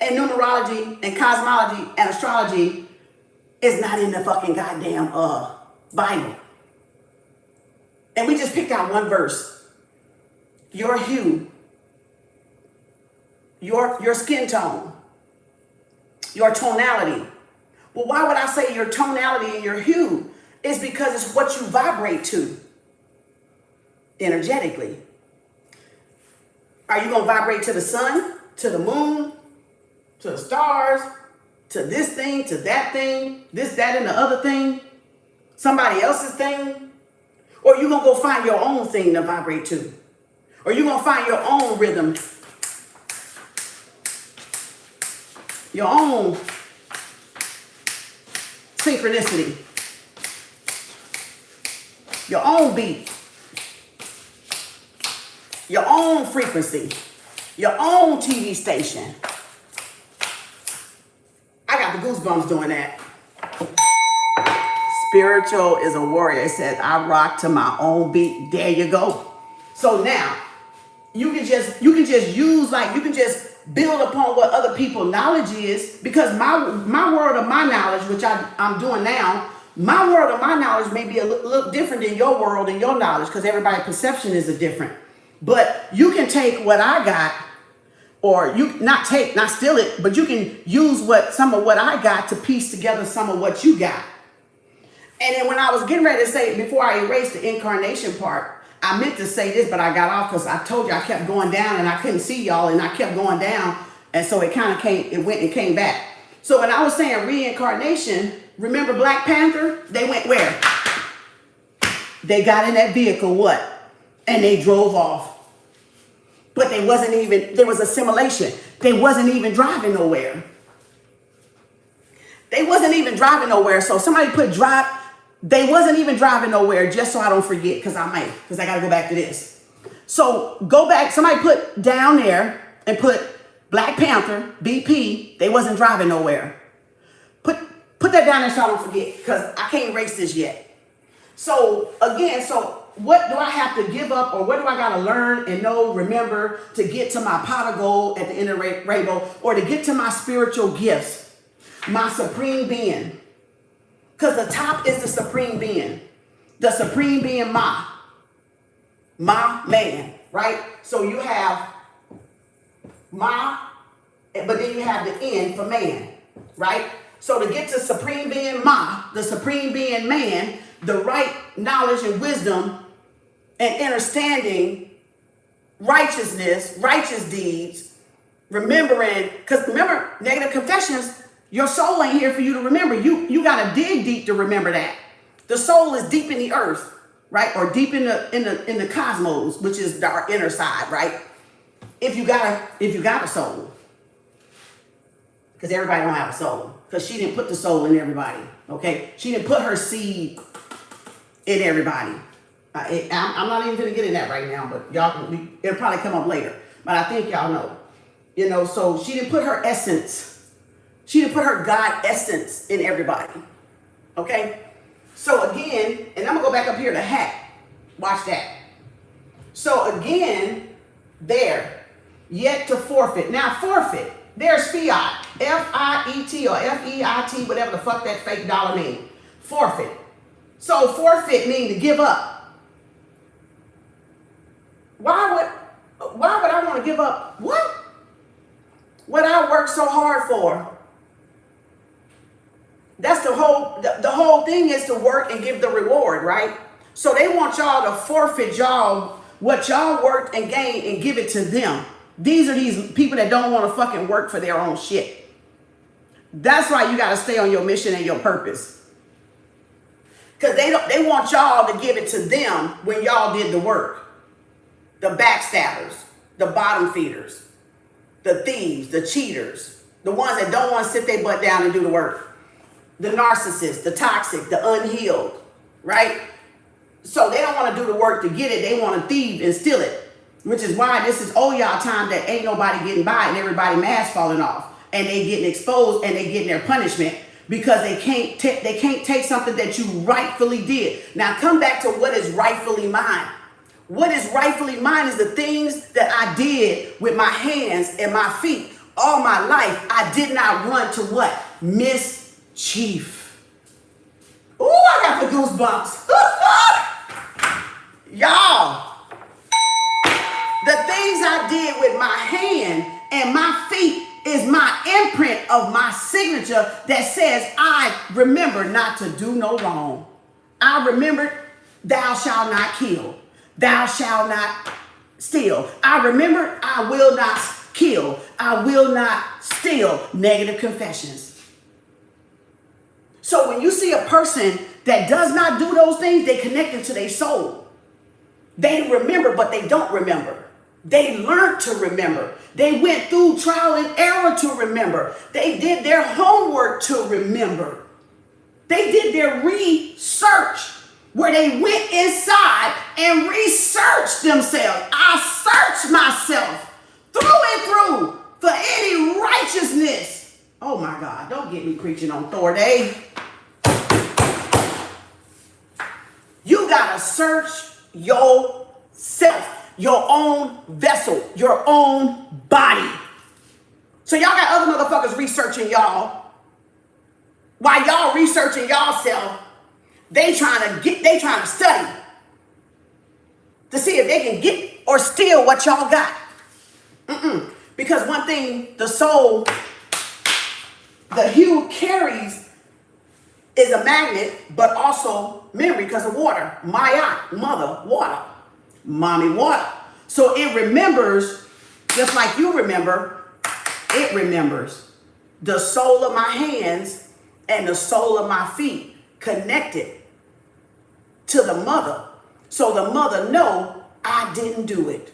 Speaker 1: and numerology and cosmology and astrology is not in the fucking goddamn Bible. And we just picked out one verse. Your hue, your skin tone, your tonality. Well, why would I say your tonality and your hue? It's because it's what you vibrate to energetically. Are you going to vibrate to the sun, to the moon, to the stars, to this thing, to that thing, this, that, and the other thing, somebody else's thing? Or are you going to go find your own thing to vibrate to? Or are you going to find your own rhythm, your own synchronicity, your own beat, your own frequency, your own TV station? I got the goosebumps doing that. Spiritual is a warrior. It says, I rock to my own beat. There you go. So now you can just use, like, you can just build upon what other people's knowledge is, because my world of my knowledge, which I'm doing now, my world of my knowledge may be a little different than your world and your knowledge, because everybody's perception is a different. But you can take what I got, or you not steal it, but you can use some of what I got to piece together some of what you got. And then when I was getting ready to say, before I erased the incarnation part, I meant to say this, but I got off because I told you I kept going down and I couldn't see y'all, and I kept going down. And so it went and came back. So when I was saying reincarnation, remember Black Panther? They went where? They got in that vehicle, what? And they drove off. But there was assimilation. They wasn't even driving nowhere. So somebody put drive. They wasn't even driving nowhere, just so I don't forget, because I got to go back to this. So go back. Somebody put down there and put Black Panther, BP. They wasn't driving nowhere. Put that down there so I don't forget, because I can't erase this yet. So again, what do I have to give up, or what do I got to learn and know, remember, to get to my pot of gold at the end of the rainbow, or to get to my spiritual gifts, my supreme being? Because the top is the supreme being. The supreme being my man, right? So you have my, but then you have the N for man, right? So to get to supreme being the supreme being man, the right knowledge and wisdom and understanding, righteousness, righteous deeds, remembering, because remember, negative confessions, your soul ain't here for you to remember. You got to dig deep to remember that. The soul is deep in the earth, right? Or deep in the cosmos, which is our inner side, right? If you got a soul. Because everybody don't have a soul. Because she didn't put the soul in everybody, okay? She didn't put her seed in everybody. I'm not even going to get in that right now, but it'll probably come up later. But I think y'all know. So she didn't put her essence. She didn't put her God essence in everybody. Okay? So again, and I'm going to go back up here to hat. Watch that. So again, there. Yet to forfeit. Now forfeit. There's fiat. F-I-E-T or F-E-I-T, whatever the fuck that fake dollar means. Forfeit. So forfeit means to give up. Why would I want to give up what? What I worked so hard for. That's the whole thing, is to work and give the reward, right? So they want y'all to forfeit y'all what y'all worked and gained and give it to them. These are these people that don't want to fucking work for their own shit. That's why you got to stay on your mission and your purpose. Because they want y'all to give it to them when y'all did the work. The backstabbers, the bottom feeders, the thieves, the cheaters, The ones that don't want to sit their butt down and do the work. The narcissist, the toxic, the unhealed, right? So they don't want to do the work to get it. They want to thieve and steal it, which is why this is y'all time that ain't nobody getting by and everybody mask falling off and they getting exposed and they getting their punishment because they can't take something that you rightfully did. Now come back to what is rightfully mine. What is rightfully mine is the things that I did with my hands and my feet all my life. I did not run to what? Mischief. Ooh, I got the goosebumps. Y'all, the things I did with my hand and my feet is my imprint of my signature that says I remember not to do no wrong. I remember thou shalt not kill. Thou shalt not steal. I remember I will not kill. I will not steal. Negative confessions. So when you see a person that does not do those things, they connected to their soul. They remember, but they don't remember. They learned to remember. They went through trial and error to remember. They did their homework to remember. They did their research where they went inside and researched themselves. I searched myself through and through for any righteousness. Oh my God, don't get me preaching on Thor Day. You gotta search yourself, your own vessel, your own body. So y'all got other motherfuckers researching y'all. While y'all researching y'allself, they trying to study to see if they can get or steal what y'all got. Because one thing the soul, the hue carries is a magnet, but also memory because of water. Maya, mother, water. Mommy, water. So it remembers, just like you remember, it remembers. The sole of my hands and the sole of my feet connected to the mother. So the mother know I didn't do it.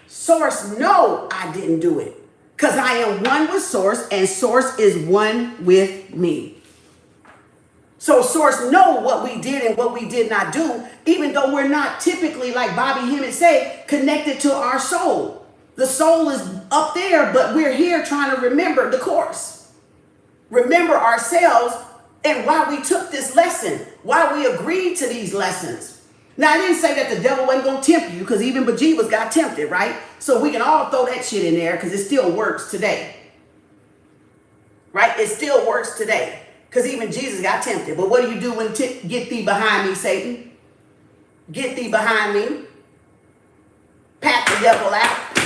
Speaker 1: Source know I didn't do it. Because I am one with Source and Source is one with me. So Source know what we did and what we did not do, even though we're not typically, like Bobby Hemmett say, connected to our soul. The soul is up there, but we're here trying to remember the course. Remember ourselves and why we took this lesson, why we agreed to these lessons. Now, I didn't say that the devil wasn't going to tempt you, because even Bejeebus got tempted, right? So we can all throw that shit in there because it still works today. Right? It still works today. Because even Jesus got tempted. But what do you do when get thee behind me, Satan? Get thee behind me. Pat the devil out.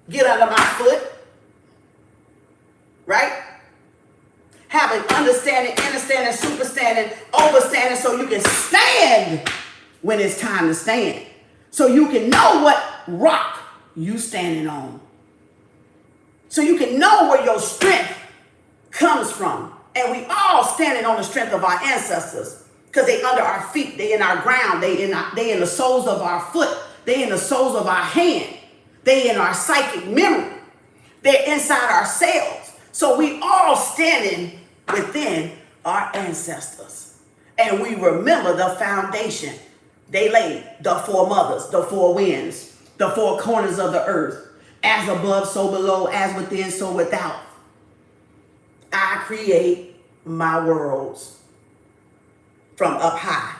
Speaker 1: Get under my foot. Right? Have an understanding, understanding, superstanding, overstanding so you can stand when it's time to stand. So you can know what rock you standing on. So you can know where your strength comes from. And we all standing on the strength of our ancestors because they under our feet, they in our ground, they in the soles of our foot, they in the soles of our hand, they in our psychic memory, they're inside our cells. So we all standing within our ancestors. And we remember the foundation they laid, the four mothers, the four winds, the four corners of the earth, as above, so below, as within, so without. I create my worlds from up high.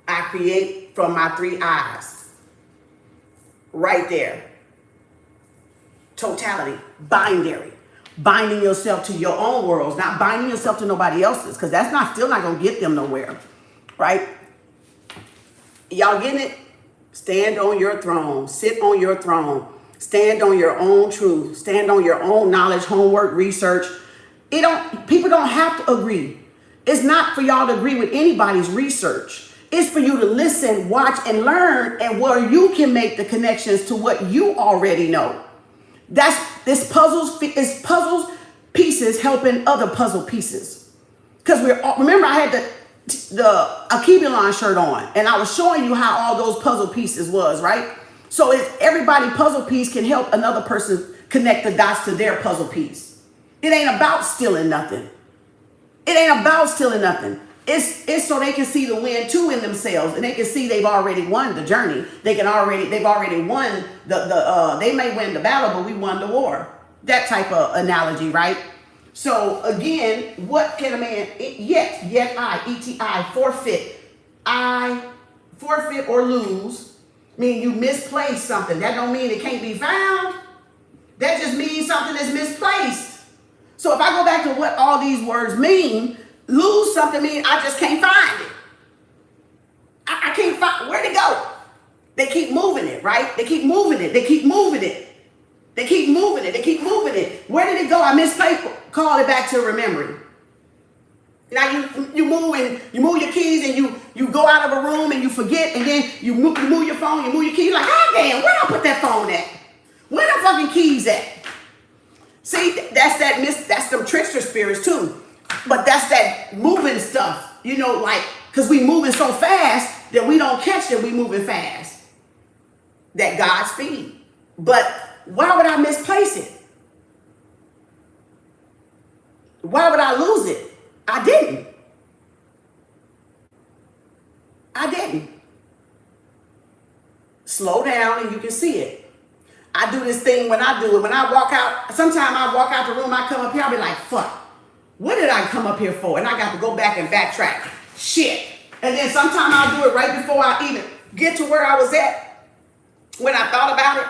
Speaker 1: I create from my three eyes. Right there. Totality, binary. Binding yourself to your own worlds, not binding yourself to nobody else's, because that's still not going to get them nowhere. Right? Y'all getting it? Stand on your throne. Sit on your throne. Stand on your own truth. Stand on your own knowledge, homework, research. People don't have to agree. It's not for y'all to agree with anybody's research. It's for you to listen, watch, and learn, and where you can make the connections to what you already know. This puzzles pieces helping other puzzle pieces. Because remember, I had to a Kebulon shirt on, and I was showing you how all those puzzle pieces was, right? So if everybody puzzle piece can help another person connect the dots to their puzzle piece. It ain't about stealing nothing. It ain't about stealing nothing. It's so they can see the win too in themselves, and they can see they've already won the journey. They've already won they may win the battle, but we won the war. That type of analogy, right? So again, what can a man forfeit or lose, mean you misplaced something. That don't mean it can't be found. That just means something is misplaced. So if I go back to what all these words mean, lose something means I just can't find it. I can't find, where'd it go? They keep moving it, right? They keep moving it. They keep moving it. They keep moving it. They keep moving it. Where did it go? I misplaced. Call it back to remembering. Now you move your keys and you go out of a room and you forget, and then you move your phone, you move your keys, like, oh damn, where did I put that phone at? Where the fucking keys at? See, that's them trickster spirits too. But that's that moving stuff, you know, like, because we moving so fast that we don't catch that we moving fast. That God speed. But why would I misplace it? Why would I lose it? I didn't. Slow down and you can see it. I do this thing when I do it. When I walk out, sometimes I walk out the room, I come up here, I'll be like, fuck, what did I come up here for? And I got to go back and backtrack. Shit. And then sometimes I'll do it right before I even get to where I was at when I thought about it.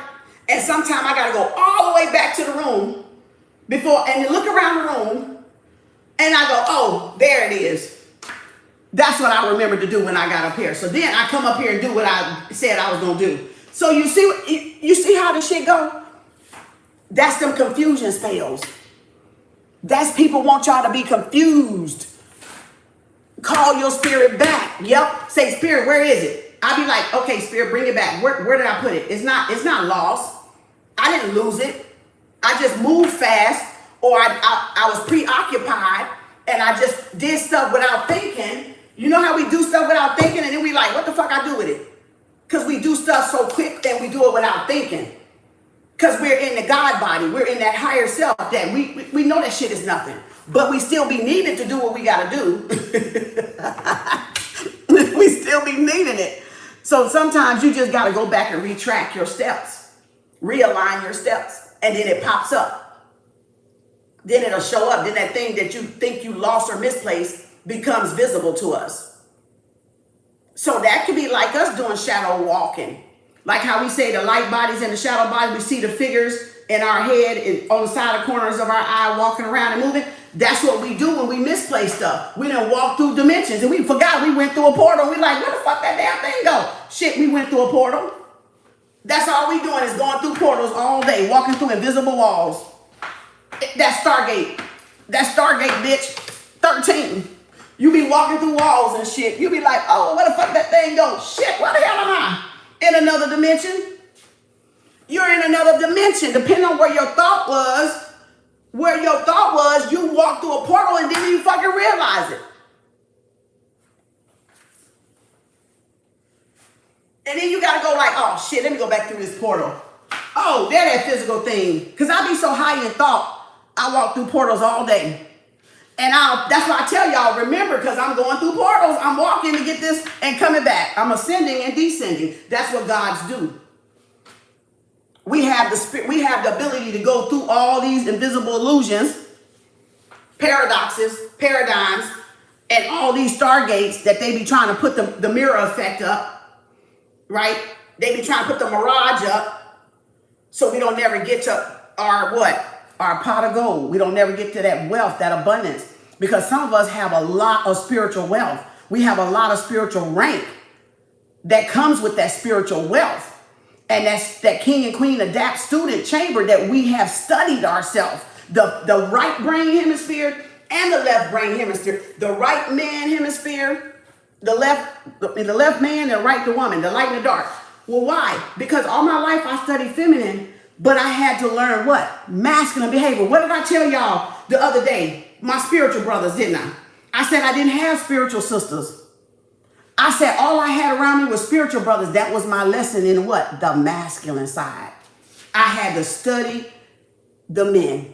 Speaker 1: And sometimes I got to go all the way back to the room before, and then look around the room, and I go, oh, there it is. That's what I remembered to do when I got up here. So then I come up here and do what I said I was going to do. So you see how this shit go? That's them confusion spells. That's people want y'all to be confused. Call your spirit back. Yep. Say, spirit, where is it? I'll be like, okay, spirit, bring it back. Where did I put it? It's not lost. I didn't lose it. I just moved fast, or I was preoccupied, and I just did stuff without thinking. You know how we do stuff without thinking, and then we like, what the fuck I do with it? Because we do stuff so quick and we do it without thinking. Because we're in the God body. We're in that higher self that we know that shit is nothing. But we still be needed to do what we got to do. We still be needing it. So sometimes you just got to go back and retrack your steps. Realign your steps. And then it pops up. Then it'll show up. Then that thing that you think you lost or misplaced becomes visible to us. So that could be like us doing shadow walking. Like how we say the light bodies and the shadow bodies, we see the figures in our head and on the side of corners of our eye walking around and moving. That's what we do when we misplace stuff. We done walk through dimensions and we forgot we went through a portal. We like, where the fuck that damn thing go? Shit, we went through a portal. That's all we doing is going through portals all day, walking through invisible walls. That's Stargate. That's Stargate, bitch. 13. You be walking through walls and shit. You be like, oh, where the fuck that thing go? Shit, where the hell am I? In another dimension? You're in another dimension. Depending on where your thought was, you walk through a portal and then you fucking realize it. And then you gotta go like, oh shit, let me go back through this portal. Oh, there that physical thing. Because I be so high in thought, I walk through portals all day. And that's why I tell y'all, remember, because I'm going through portals. I'm walking to get this and coming back. I'm ascending and descending. That's what gods do. We have the ability to go through all these invisible illusions, paradoxes, paradigms, and all these stargates that they be trying to put the mirror effect up, right? They be trying to put the mirage up so we don't never get to our pot of gold. We don't never get to that wealth, that abundance, because some of us have a lot of spiritual wealth. We have a lot of spiritual rank that comes with that spiritual wealth. And that's that king and queen adapt student chamber that we have studied ourselves. The right brain hemisphere and the left brain hemisphere. The right man hemisphere, the left man, the right the woman, the light and the dark. Well, why? Because all my life I studied feminine, but I had to learn what? Masculine behavior. What did I tell y'all the other day? My spiritual brothers, didn't I? I said I didn't have spiritual sisters. I said all I had around me was spiritual brothers. That was my lesson in what? The masculine side. I had to study the men.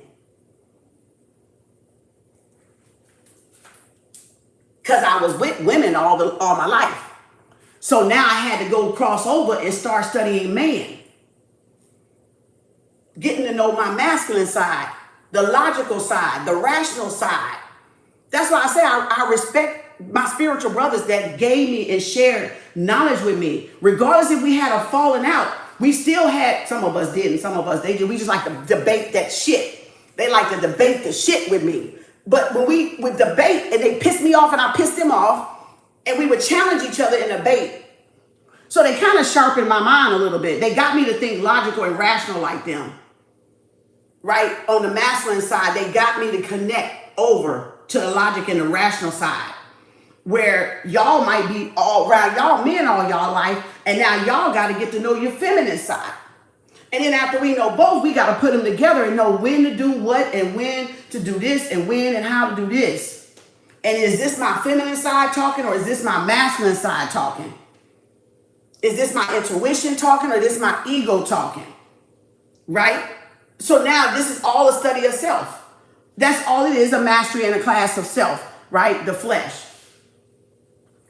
Speaker 1: Because I was with women all my life. So now I had to go cross over and start studying men. Getting to know my masculine side, the logical side, the rational side. That's why I say I respect my spiritual brothers that gave me and shared knowledge with me. Regardless if we had a falling out, we still had, some of us didn't, some of us they did. We just like to debate that shit. They like to debate the shit with me. But when we would debate and they pissed me off and I pissed them off, and we would challenge each other in debate. So they kind of sharpened my mind a little bit. They got me to think logical and rational like them. Right? On the masculine side, they got me to connect over to the logic and the rational side. Where y'all might be all around y'all men all y'all life, and now y'all got to get to know your feminine side. And then after we know both, we got to put them together and know when to do what and when to do this and when and how to do this. And is this my feminine side talking, or is this my masculine side talking? Is this my intuition talking, or is this my ego talking? Right? So now this is all a study of self. That's all it is, a mastery and a class of self, right? The flesh.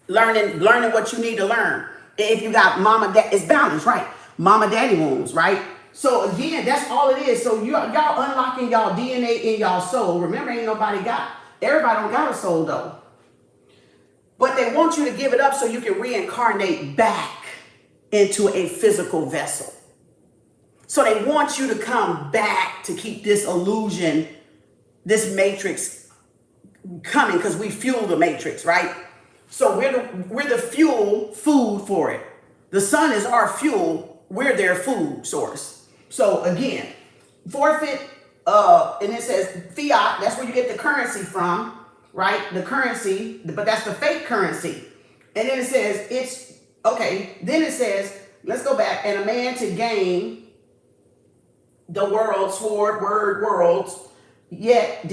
Speaker 1: Learning what you need to learn. If you got mama, dad, it's balance, right? Mama, daddy wounds, right? So again, that's all it is. So y'all unlocking y'all DNA in y'all soul. Remember, everybody don't got a soul though. But they want you to give it up so you can reincarnate back into a physical vessel. So they want you to come back to keep this illusion, this matrix coming, because we fuel the matrix, right? So we're the food for it. The sun is our fuel. We're their food source. So again, forfeit, and it says fiat. That's where you get the currency from, right? The currency, but that's the fake currency. And then it says it's okay. Then it says, let's go back. And a man to gain the world, sword, word, worlds, yet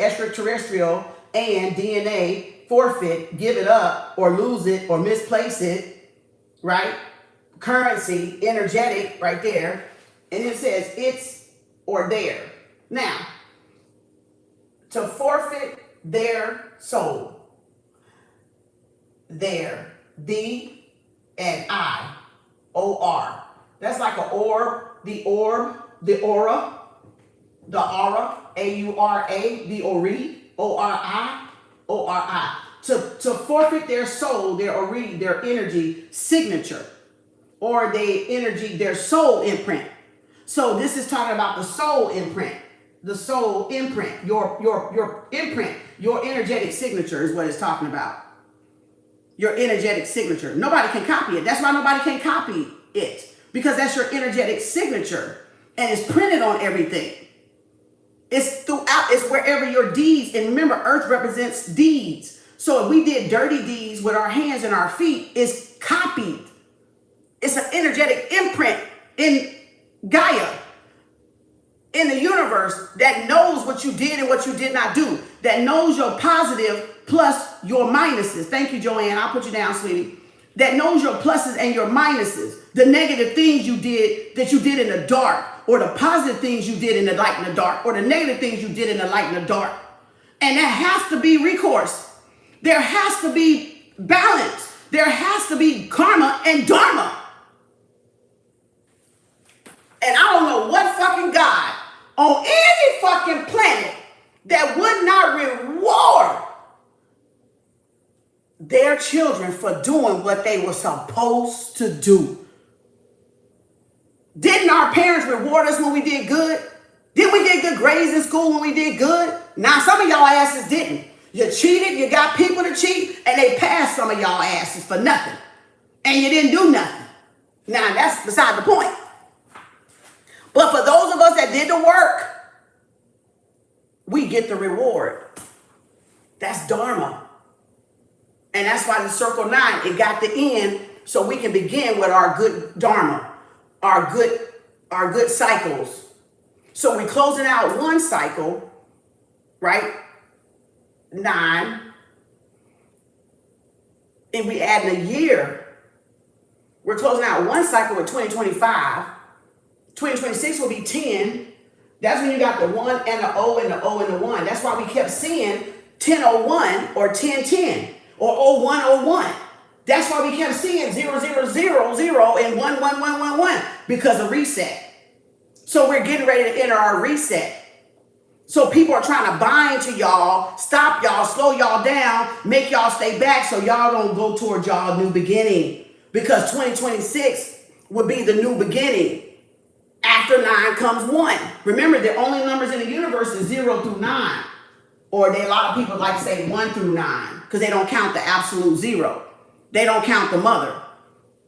Speaker 1: extraterrestrial and DNA. Forfeit, give it up, or lose it, or misplace it, right? Currency, energetic, right there. And it says it's or there. Now, to forfeit their soul, their, the, and I, O-R. That's like an orb, the aura, A-U-R-A, the ori, O-R-I. O-R-I, to forfeit their soul, their ori, their energy signature, or their soul imprint. So this is talking about the soul imprint, your imprint, your energetic signature is what it's talking about. Your energetic signature. Nobody can copy it. That's why nobody can copy it, because that's your energetic signature, and it's printed on everything. It's throughout, it's wherever your deeds, and remember, earth represents deeds. So if we did dirty deeds with our hands and our feet, it's copied. It's an energetic imprint in Gaia, in the universe, that knows what you did and what you did not do, that knows your positive plus your minuses. Thank you, Joanne. I'll put you down, sweetie. That knows your pluses and your minuses, the negative things you did that you did in the dark, or the positive things you did in the light and the dark, or the negative things you did in the light and the dark. And there has to be recourse. There has to be balance. There has to be karma and dharma. And I don't know what fucking God on any fucking planet that would not reward their children for doing what they were supposed to do. Didn't our parents reward us when we did good? Didn't we get good grades in school when we did good? Now, some of y'all asses didn't. You cheated, you got people to cheat, and they passed some of y'all asses for nothing. And you didn't do nothing. Now, that's beside the point. But for those of us that did the work, we get the reward. That's dharma. And that's why the circle 9, it got the end, so we can begin with our good dharma. Our good cycles. So we're closing out one cycle, right? 9. And we add in a year. We're closing out one cycle with 2025. 2026 will be 10. That's when you got the 1 and the O and the O and the 1. That's why we kept seeing 1001 or 1010 or 0101. That's why we kept seeing 0000 and 11111 because of reset. So we're getting ready to enter our reset. So people are trying to bind to y'all, stop y'all, slow y'all down, make y'all stay back so y'all don't go toward y'all new beginning. Because 2026 would be the new beginning. After 9 comes 1. Remember, the only numbers in the universe is 0 through 9. Or a lot of people like to say 1 through 9 because they don't count the absolute 0. They don't count the mother.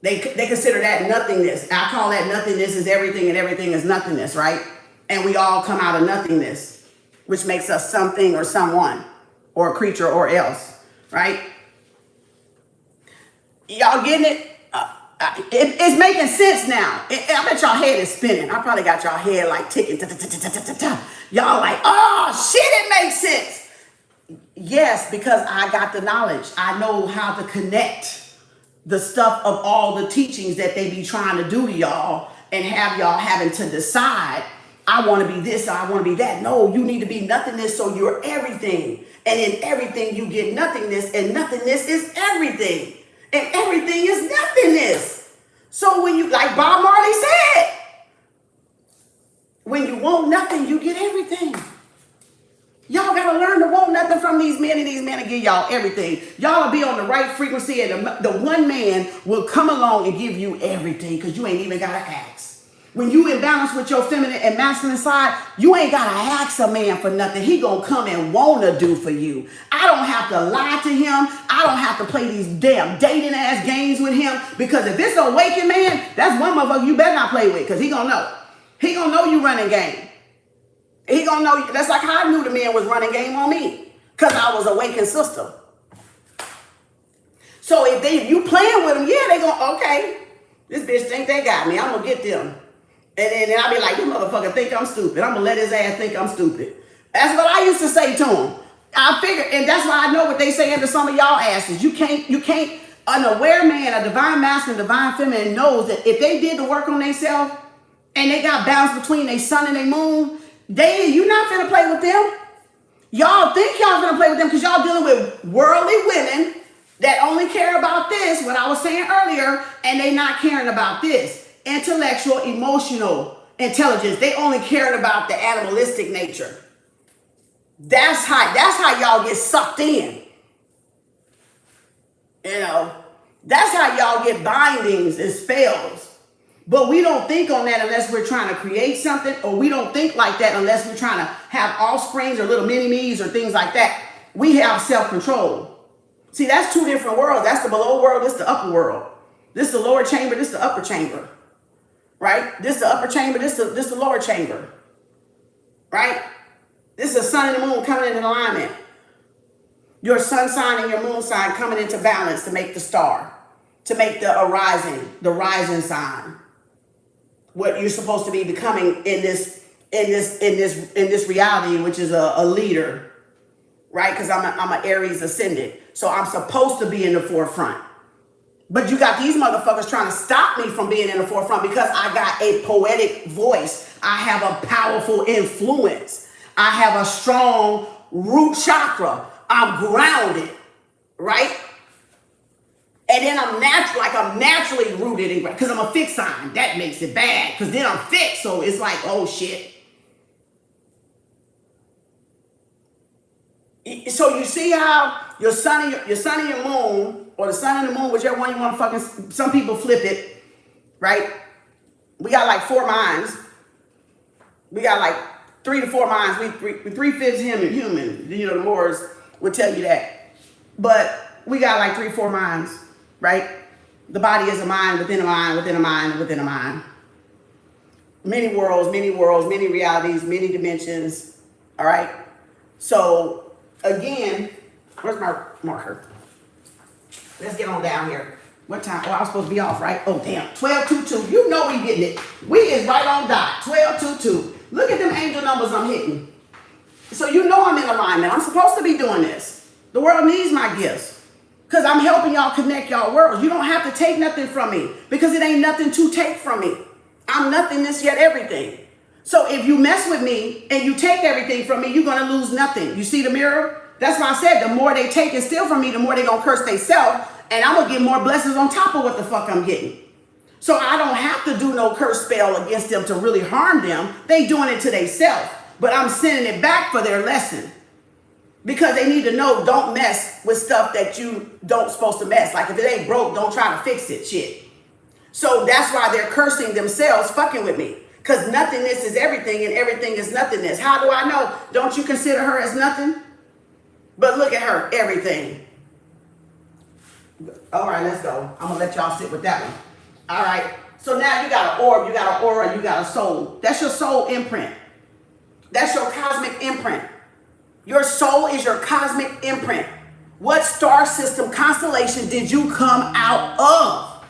Speaker 1: They consider that nothingness. I call that nothingness is everything and everything is nothingness, right? And we all come out of nothingness, which makes us something or someone or a creature or else, right? Y'all getting it? It's making sense now. I bet y'all head is spinning. I probably got y'all head like ticking. Y'all like, oh shit, it makes sense. Yes, because I got the knowledge. I know how to connect the stuff of all the teachings that they be trying to do to y'all and have y'all having to decide, I want to be this or I want to be that. No, you need to be nothingness so you're everything. And in everything you get nothingness, and nothingness is everything. And everything is nothingness. So when you, like Bob Marley said, when you want nothing, you get everything. Y'all gotta learn to want nothing from these men, and these men will give y'all everything. Y'all will be on the right frequency, and the one man will come along and give you everything because you ain't even gotta ask. When you in balance with your feminine and masculine side, you ain't gotta ask a man for nothing. He gonna come and wanna do for you. I don't have to lie to him. I don't have to play these damn dating ass games with him, because if it's a waking man, that's one motherfucker you better not play with, because he gonna know. He gonna know you running game. He gonna know. That's like how I knew the man was running game on me, because I was a waking sister. So if you playing with them, yeah, they gonna, okay, this bitch think they got me. I'm gonna get them. And then I'll be like, this motherfucker think I'm stupid. I'm gonna let his ass think I'm stupid. That's what I used to say to him. I figured, and that's why I know what they saying to some of y'all asses. You can't, an aware man, a divine masculine, divine feminine knows that if they did the work on themselves and they got balance between their sun and their moon, you're not finna play with them. Y'all think y'all finna play with them because y'all dealing with worldly women that only care about this, what I was saying earlier, and they not caring about this. Intellectual, emotional intelligence. They only cared about the animalistic nature. That's how y'all get sucked in. You know, that's how y'all get bindings and spells. But we don't think on that unless we're trying to create something, or we don't think like that unless we're trying to have offsprings or little mini-me's or things like that. We have self-control. See, that's two different worlds. That's the below world, this the upper world. This the lower chamber, this the upper chamber. Right? This the upper chamber, this the lower chamber. Right? This is the sun and the moon coming into alignment. Your sun sign and your moon sign coming into balance to make the star, to make the rising sign. What you're supposed to be becoming in this reality, which is a leader, right? Because I'm an Aries ascendant, so I'm supposed to be in the forefront. But you got these motherfuckers trying to stop me from being in the forefront because I got a poetic voice. I have a powerful influence. I have a strong root chakra. I'm grounded, right? And then I'm naturally rooted because I'm a fixed sign. That makes it bad because then I'm fixed. So it's like, oh shit. So you see how your sun and your moon, or the sun and the moon, whichever one you want to fucking, some people flip it, right? We got like 4 minds. We got like 3 to 4 minds. We 3/5 human. You know, the Moors would tell you that. But we got like 3 or 4 minds, right? The body is a mind within a mind, within a mind, within a mind. Many worlds, many realities, many dimensions, all right? So, again, where's my marker? Let's get on down here. What time? Oh, I was supposed to be off, right? Oh, damn. 12:22. You know we getting it. We is right on dot. 12:22. Look at them angel numbers I'm hitting. So you know I'm in alignment. I'm supposed to be doing this. The world needs my gifts because I'm helping y'all connect y'all worlds. You don't have to take nothing from me because it ain't nothing to take from me. I'm nothingness yet everything. So if you mess with me and you take everything from me, you're going to lose nothing. You see the mirror? That's why I said the more they take and steal from me, the more they going to curse themselves. And I'm going to get more blessings on top of what the fuck I'm getting. So I don't have to do no curse spell against them to really harm them. They doing it to themselves. But I'm sending it back for their lesson. Because they need to know, don't mess with stuff that you don't supposed to mess. Like if it ain't broke, don't try to fix it, shit. So that's why they're cursing themselves fucking with me. Because nothingness is everything and everything is nothingness. How do I know? Don't you consider her as nothing? But look at her, everything. All right, let's go. I'm going to let y'all sit with that one. All right. So now you got an orb, you got an aura, you got a soul. That's your soul imprint. That's your cosmic imprint. Your soul is your cosmic imprint. What star system constellation did you come out of?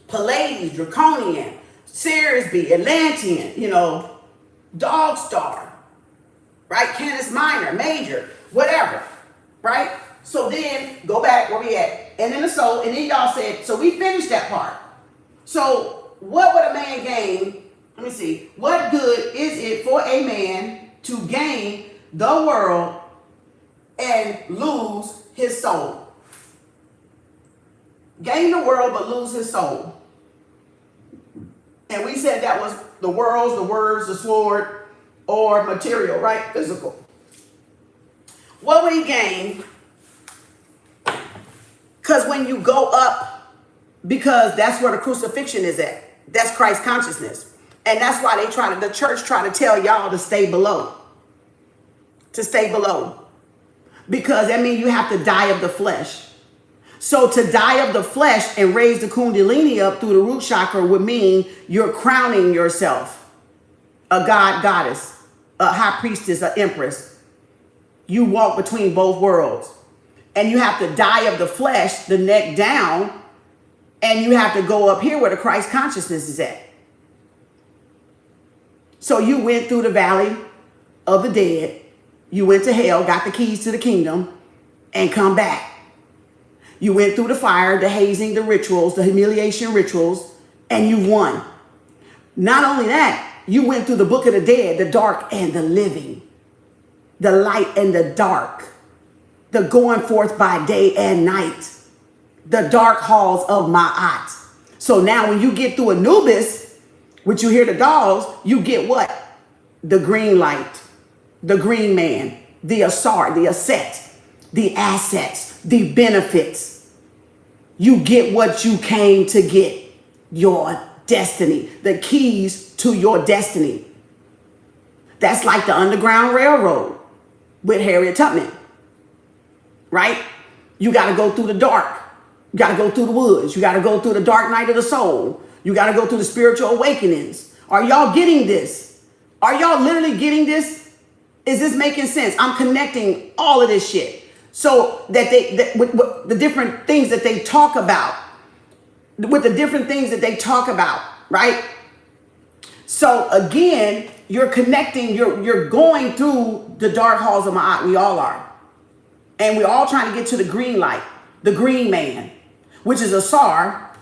Speaker 1: Pleiades, Draconian, Sirius, Atlantean, Dog Star, right? Canis Minor, Major, whatever, right? So then go back where we at. And then the soul, and then y'all said, so we finished that part. So what would a man gain? Let me see. What good is it for a man to gain the world and lose his soul? Gain the world but lose his soul. And we said that was the worlds, the words, the sword, or material, right? Physical. What would he gain? Because when you go up, because that's where the crucifixion is at. That's Christ consciousness. And that's why the church try to tell y'all to stay below. To stay below. Because that means you have to die of the flesh. So to die of the flesh and raise the kundalini up through the root chakra would mean you're crowning yourself a god, goddess, a high priestess, an empress. You walk between both worlds. And you have to die of the flesh, the neck down, and you have to go up here where the Christ consciousness is at. So you went through the valley of the dead. You went to hell, got the keys to the kingdom, and come back. You went through the fire, the hazing, the rituals, the humiliation rituals, and you won. Not only that, you went through the book of the dead, the dark and the living, the light and the dark, the going forth by day and night, the dark halls of Ma'at. So now when you get through Anubis, which you hear the dogs, you get what? The green light, the green man, the Asar, the asset, the assets, the benefits. You get what you came to get, your destiny, the keys to your destiny. That's like the Underground Railroad with Harriet Tubman, right? You got to go through the dark. You got to go through the woods. You got to go through the dark night of the soul. You got to go through the spiritual awakenings. Are y'all getting this? Are y'all literally getting this? Is this making sense? I'm connecting all of this shit so that with the different things that they talk about, right? So again, you're connecting, you're going through the dark halls of Ma'at. We all are. And we're all trying to get to the green light, the green man, which is Asar.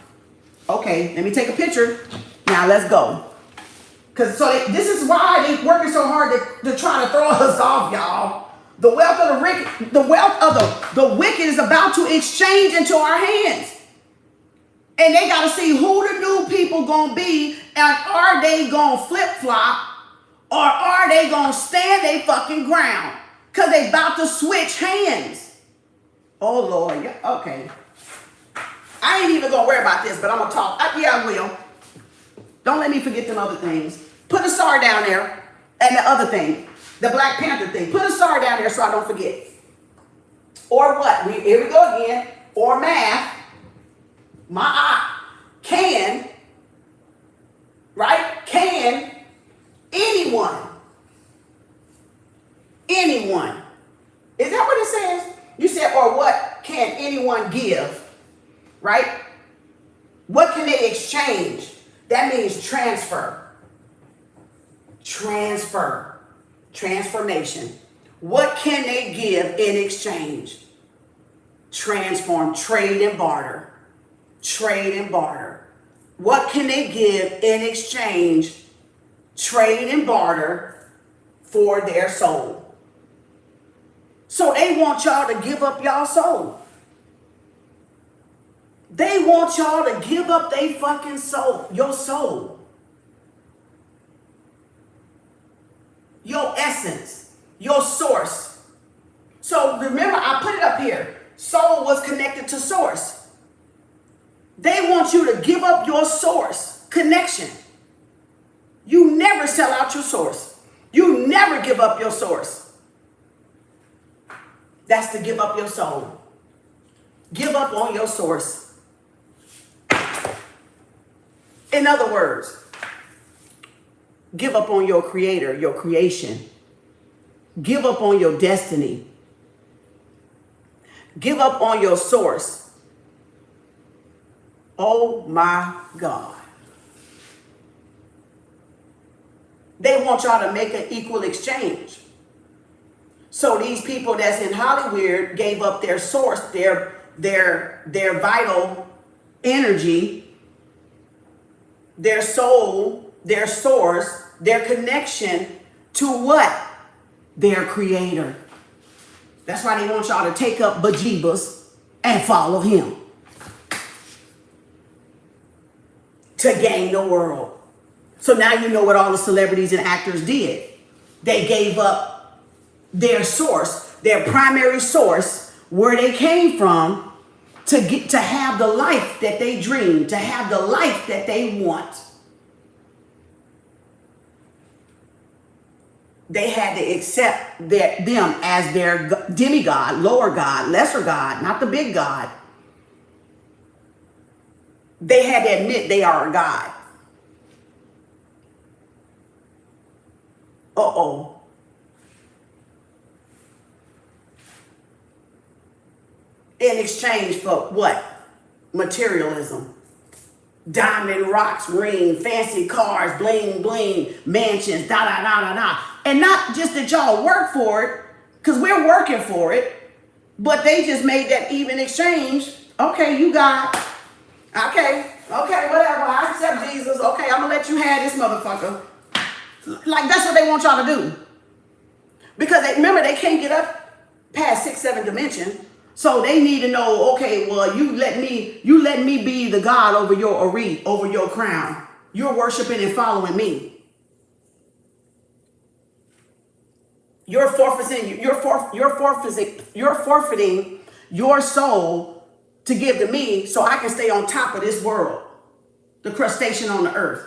Speaker 1: Okay, let me take a picture. Now let's go. Because this is why they working so hard to try to throw us off, y'all. The wealth of the wicked is about to exchange into our hands. And they got to see who the new people going to be. And are they going to flip-flop? Or are they going to stand their fucking ground? Because they about to switch hands. Oh, Lord. Yeah, okay. I ain't even going to worry about this, but I'm going to talk. Yeah, I will. Don't let me forget them other things. Put a SAR down there. And the other thing, the Black Panther thing. Put a SAR down there so I don't forget. Or what? Here we go again. Or math. Can, right? Can anyone. Is that what it says? You said, or what can anyone give? Right? What can they exchange? That means transfer. transformation. What can they give in exchange? Transform, trade and barter. Trade and barter. What can they give in exchange? Trade and barter for their soul. So they want y'all to give up y'all soul. They want y'all to give up their fucking soul, your soul. Your essence, your source. So remember, I put it up here. Soul was connected to source. They want you to give up your source connection. You never sell out your source. You never give up your source. That's to give up your soul. Give up on your source. In other words, give up on your creator, your creation. Give up on your destiny. Give up on your source. Oh my God. They want y'all to make an equal exchange. So these people that's in Hollywood gave up their source, their vital energy, their soul, their source, their connection to what? Their creator. That's why they want y'all to take up bejeebus and follow him to gain the world. So now you know what all the celebrities and actors did. They gave up their source, their primary source, where they came from, to get to have the life that they dream, to have the life that they want. They had to accept them as their demigod, lower God, lesser God, not the big God. They had to admit they are a God. Uh-oh. In exchange for what? Materialism. Diamond rocks, ring, fancy cars, bling, bling, mansions, da, da, da, da, da. And not just that y'all work for it, because we're working for it, but they just made that even exchange. Okay, you got, okay, whatever. I accept Jesus. Okay, I'm going to let you have this motherfucker. Like, that's what they want y'all to do. Because remember, they can't get up past 6, 7 dimension. So they need to know, okay, well, you let me be the God over your arena, over your crown. You're worshiping and following me. You're forfeiting your soul to give to me so I can stay on top of this world, the crustacean on the earth.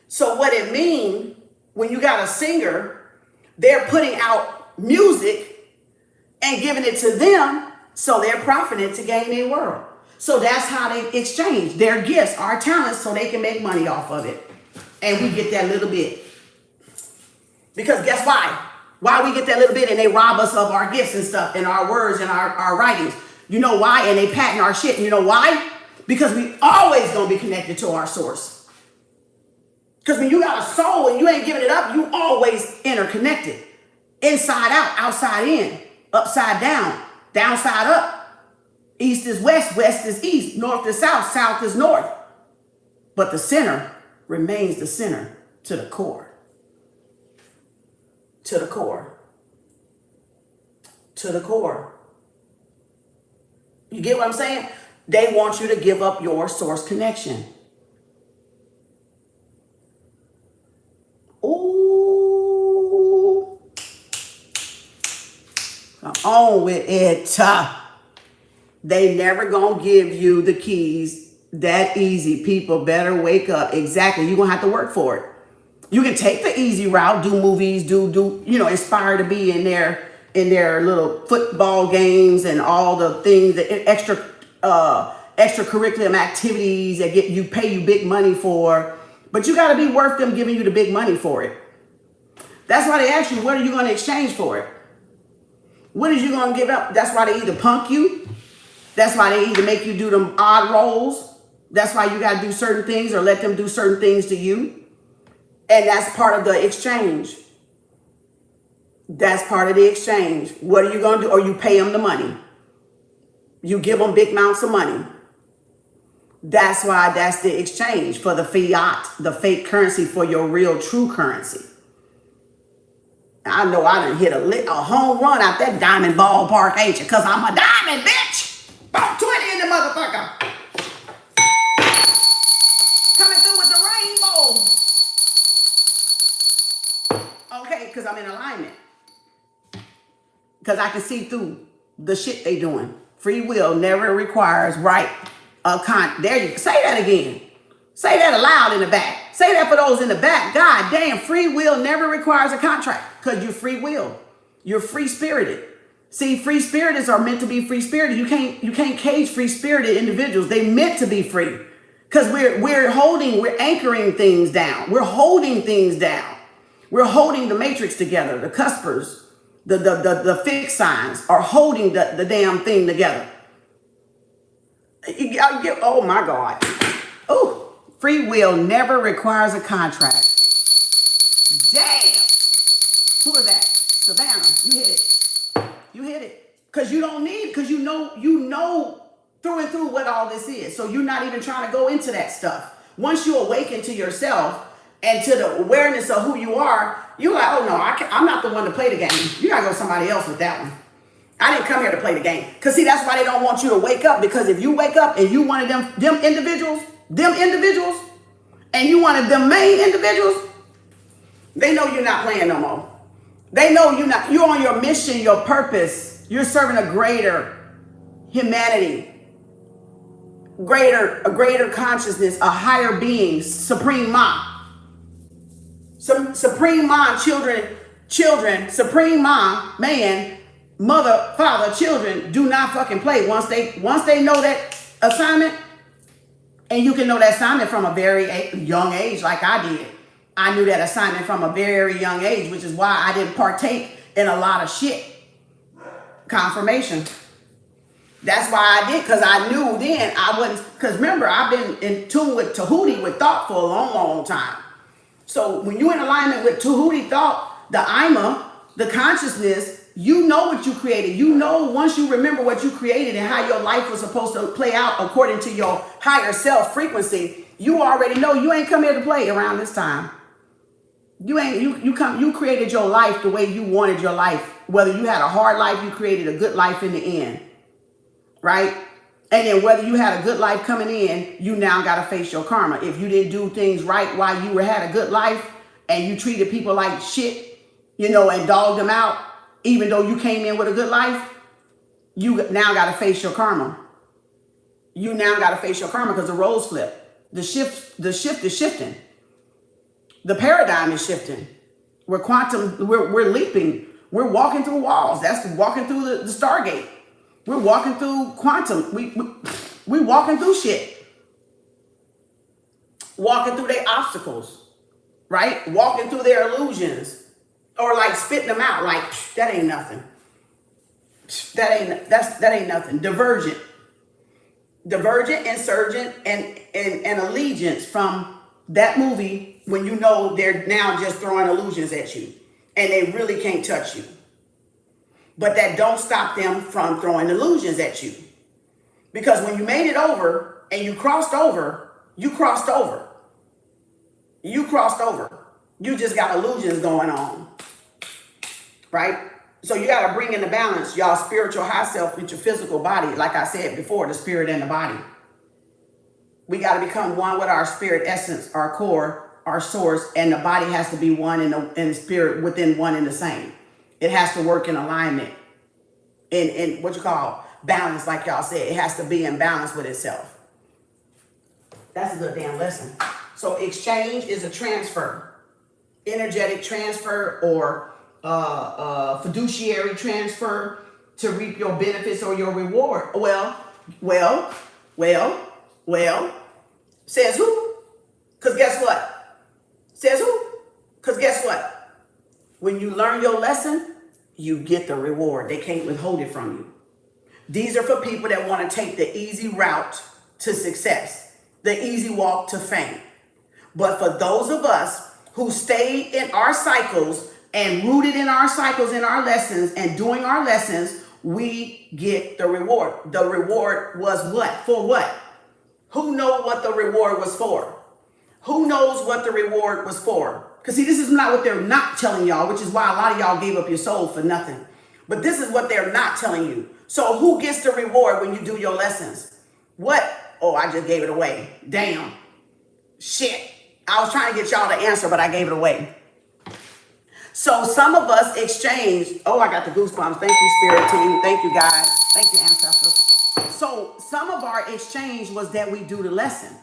Speaker 1: So what it means when you got a singer, they're putting out music and giving it to them, so they're profiting to gain their world. So that's how they exchange their gifts, our talents, so they can make money off of it. And we get that little bit. Because guess why? Why we get that little bit and they rob us of our gifts and stuff and our words and our writings. You know why? And they patent our shit. You know why? Because we always gonna be connected to our source. Because when you got a soul and you ain't giving it up, you always interconnected. Inside out, outside in. Upside down, downside up. East is west, west is east, north is south, south is north. But the center remains the center to the core. To the core. To the core. You get what I'm saying? They want you to give up your source connection. Ooh. Come on with it. They never gonna give you the keys that easy. People better wake up. Exactly. You're gonna have to work for it. You can take the easy route, do movies, inspire to be in their little football games and all the things, the extracurricular activities that pay you big money for. But you got to be worth them giving you the big money for it. That's why they ask you, what are you going to exchange for it? What is you going to give up? That's why they either punk you. That's why they either make you do them odd roles. That's why you got to do certain things or let them do certain things to you. And that's part of the exchange. That's part of the exchange. What are you going to do? Or you pay them the money. You give them big amounts of money. That's why that's the exchange for the fiat, the fake currency for your real true currency. I know I done hit a home run out that diamond ballpark, ain't you? Because I'm a diamond, bitch. About 20 in the motherfucker. Coming through with the rainbow. Okay, because I'm in alignment. Because I can see through the shit they doing. Free will never requires right. There you say that again. Say that aloud in the back. Say that for those in the back. God damn, free will never requires a contract because you're free will. You're free spirited. See, free spiriteds are meant to be free spirited. You can't cage free spirited individuals. They meant to be free because we're anchoring things down. We're holding things down. We're holding the matrix together. The cuspers, the fixed signs are holding the damn thing together. Oh my God. Oh, free will never requires a contract. Damn. Who is that? Savannah. You hit it. You hit it. Because you don't need, because you know through and through what all this is. So you're not even trying to go into that stuff. Once you awaken to yourself and to the awareness of who you are, you're like, oh no, I'm not the one to play the game. You gotta go somebody else with that one. I didn't come here to play the game. Because see, that's why they don't want you to wake up. Because if you wake up and you one of them individuals, and you one of them main individuals, they know you're not playing no more. They know you're on your mission, your purpose. You're serving a greater humanity, a greater consciousness, a higher being, Supreme Ma. Supreme Ma, children, Supreme Ma, man, mother, father, children do not fucking play. Once they know that assignment, and you can know that assignment from a very young age, like I did. I knew that assignment from a very young age, which is why I didn't partake in a lot of shit. Confirmation. That's why I did, because I knew then I wouldn't, because remember, I've been in tune with Tahuti, with thought for a long, long time. So when you're in alignment with Tahuti thought, the Ima, the consciousness, you know what you created. You know, once you remember what you created and how your life was supposed to play out according to your higher self frequency, you already know you ain't come here to play around this time. You created your life the way you wanted your life. Whether you had a hard life, you created a good life in the end. Right? And then whether you had a good life coming in, you now got to face your karma. If you didn't do things right while you had a good life and you treated people like shit, and dogged them out, even though you came in with a good life, you now got to face your karma. You now got to face your karma because the roles flip. The shift is shifting. The paradigm is shifting. We're leaping. We're walking through walls. That's walking through the Stargate. We're walking through quantum. We walking through shit. Walking through their obstacles, right? Walking through their illusions. Or like spitting them out, like that ain't nothing. That ain't nothing. Divergent, insurgent, and allegiance from that movie when you know they're now just throwing illusions at you and they really can't touch you. But that don't stop them from throwing illusions at you. Because when you made it over and you crossed over. You crossed over. You just got illusions going on. Right? So you got to bring into balance y'all spiritual high self with your physical body. Like I said before, the spirit and the body. We got to become one with our spirit essence, our core, our source, and the body has to be one in the spirit within one and the same. It has to work in alignment. In what you call balance, like y'all said. It has to be in balance with itself. That's a good damn lesson. So exchange is a transfer. Energetic transfer or fiduciary transfer to reap your benefits or your reward. Well, says who? Because guess what? Says who? Because guess what? When you learn your lesson, you get the reward. They can't withhold it from you. These are for people that want to take the easy route to success, the easy walk to fame. But for those of us who stayed in our cycles and rooted in our cycles, in our lessons, and doing our lessons, we get the reward. The reward was what? For what? Who knows what the reward was for? Who knows what the reward was for? Because see, this is not what they're not telling y'all, which is why a lot of y'all gave up your soul for nothing. But this is what they're not telling you. So who gets the reward when you do your lessons? What? Oh, I just gave it away. Damn. Shit. I was trying to get y'all to answer, but I gave it away. So some of us exchanged. Oh, I got the goosebumps. Thank you, Spirit Team. Thank you, guys. Thank you, ancestors. So some of our exchange was that we do the lesson.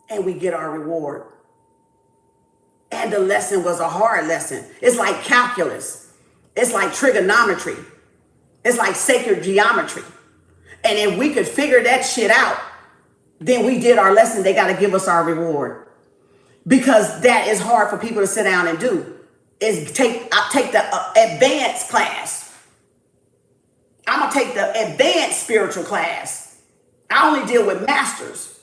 Speaker 1: And we get our reward. And the lesson was a hard lesson. It's like calculus. It's like trigonometry. It's like sacred geometry. And if we could figure that shit out, then we did our lesson. They got to give us our reward. Because that is hard for people to sit down and do. I take the advanced class. I'm going to take the advanced spiritual class. I only deal with masters.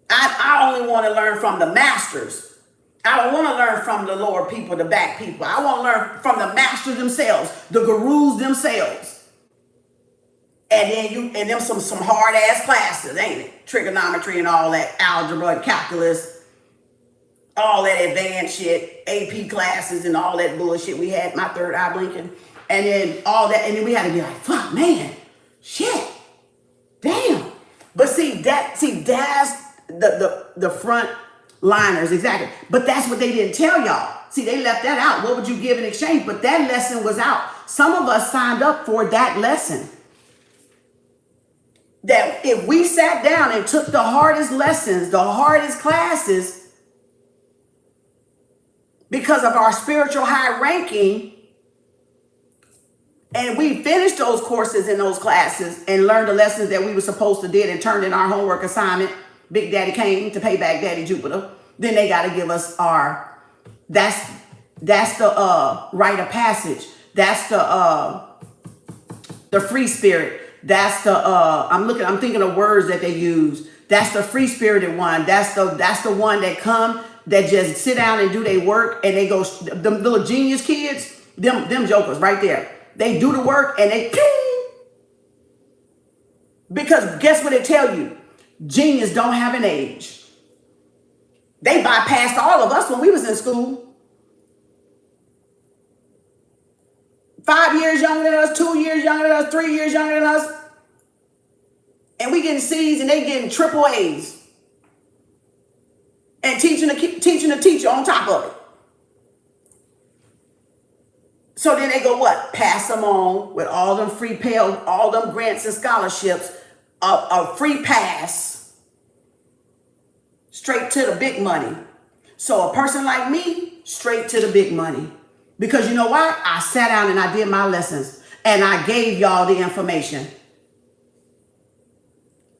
Speaker 1: I only want to learn from the masters. I don't want to learn from the lower people, the back people. I want to learn from the masters themselves, the gurus themselves. And then them some hard ass classes, ain't it? Trigonometry and all that, algebra and calculus, all that advanced shit, AP classes and all that bullshit we had, my third eye blinking. And then all that, and then we had to be like, fuck, man, shit, damn. But that's the front liners, exactly. But that's what they didn't tell y'all. See, they left that out. What would you give in exchange? But that lesson was out. Some of us signed up for that lesson. That if we sat down and took the hardest lessons, the hardest classes, because of our spiritual high ranking, and we finished those courses in those classes and learned the lessons that we were supposed to did and turned in our homework assignment, Big Daddy came to pay back Daddy Jupiter, then they got to give us our, that's the rite of passage. That's the free spirit. That's the, I'm thinking of words that they use. That's the free spirited one. That's the one that come, that just sit down and do their work and they go, the little genius kids, them jokers right there. They do the work and they, because guess what they tell you? Genius don't have an age. They bypassed all of us when we was in school. 5 years younger than us, 2 years younger than us, 3 years younger than us. And we getting C's and they getting triple A's. And teaching the teacher on top of it. So then they go what? Pass them on with all them free Pell, all them grants and scholarships, a free pass straight to the big money. So a person like me, straight to the big money. Because you know why? I sat down and I did my lessons and I gave y'all the information.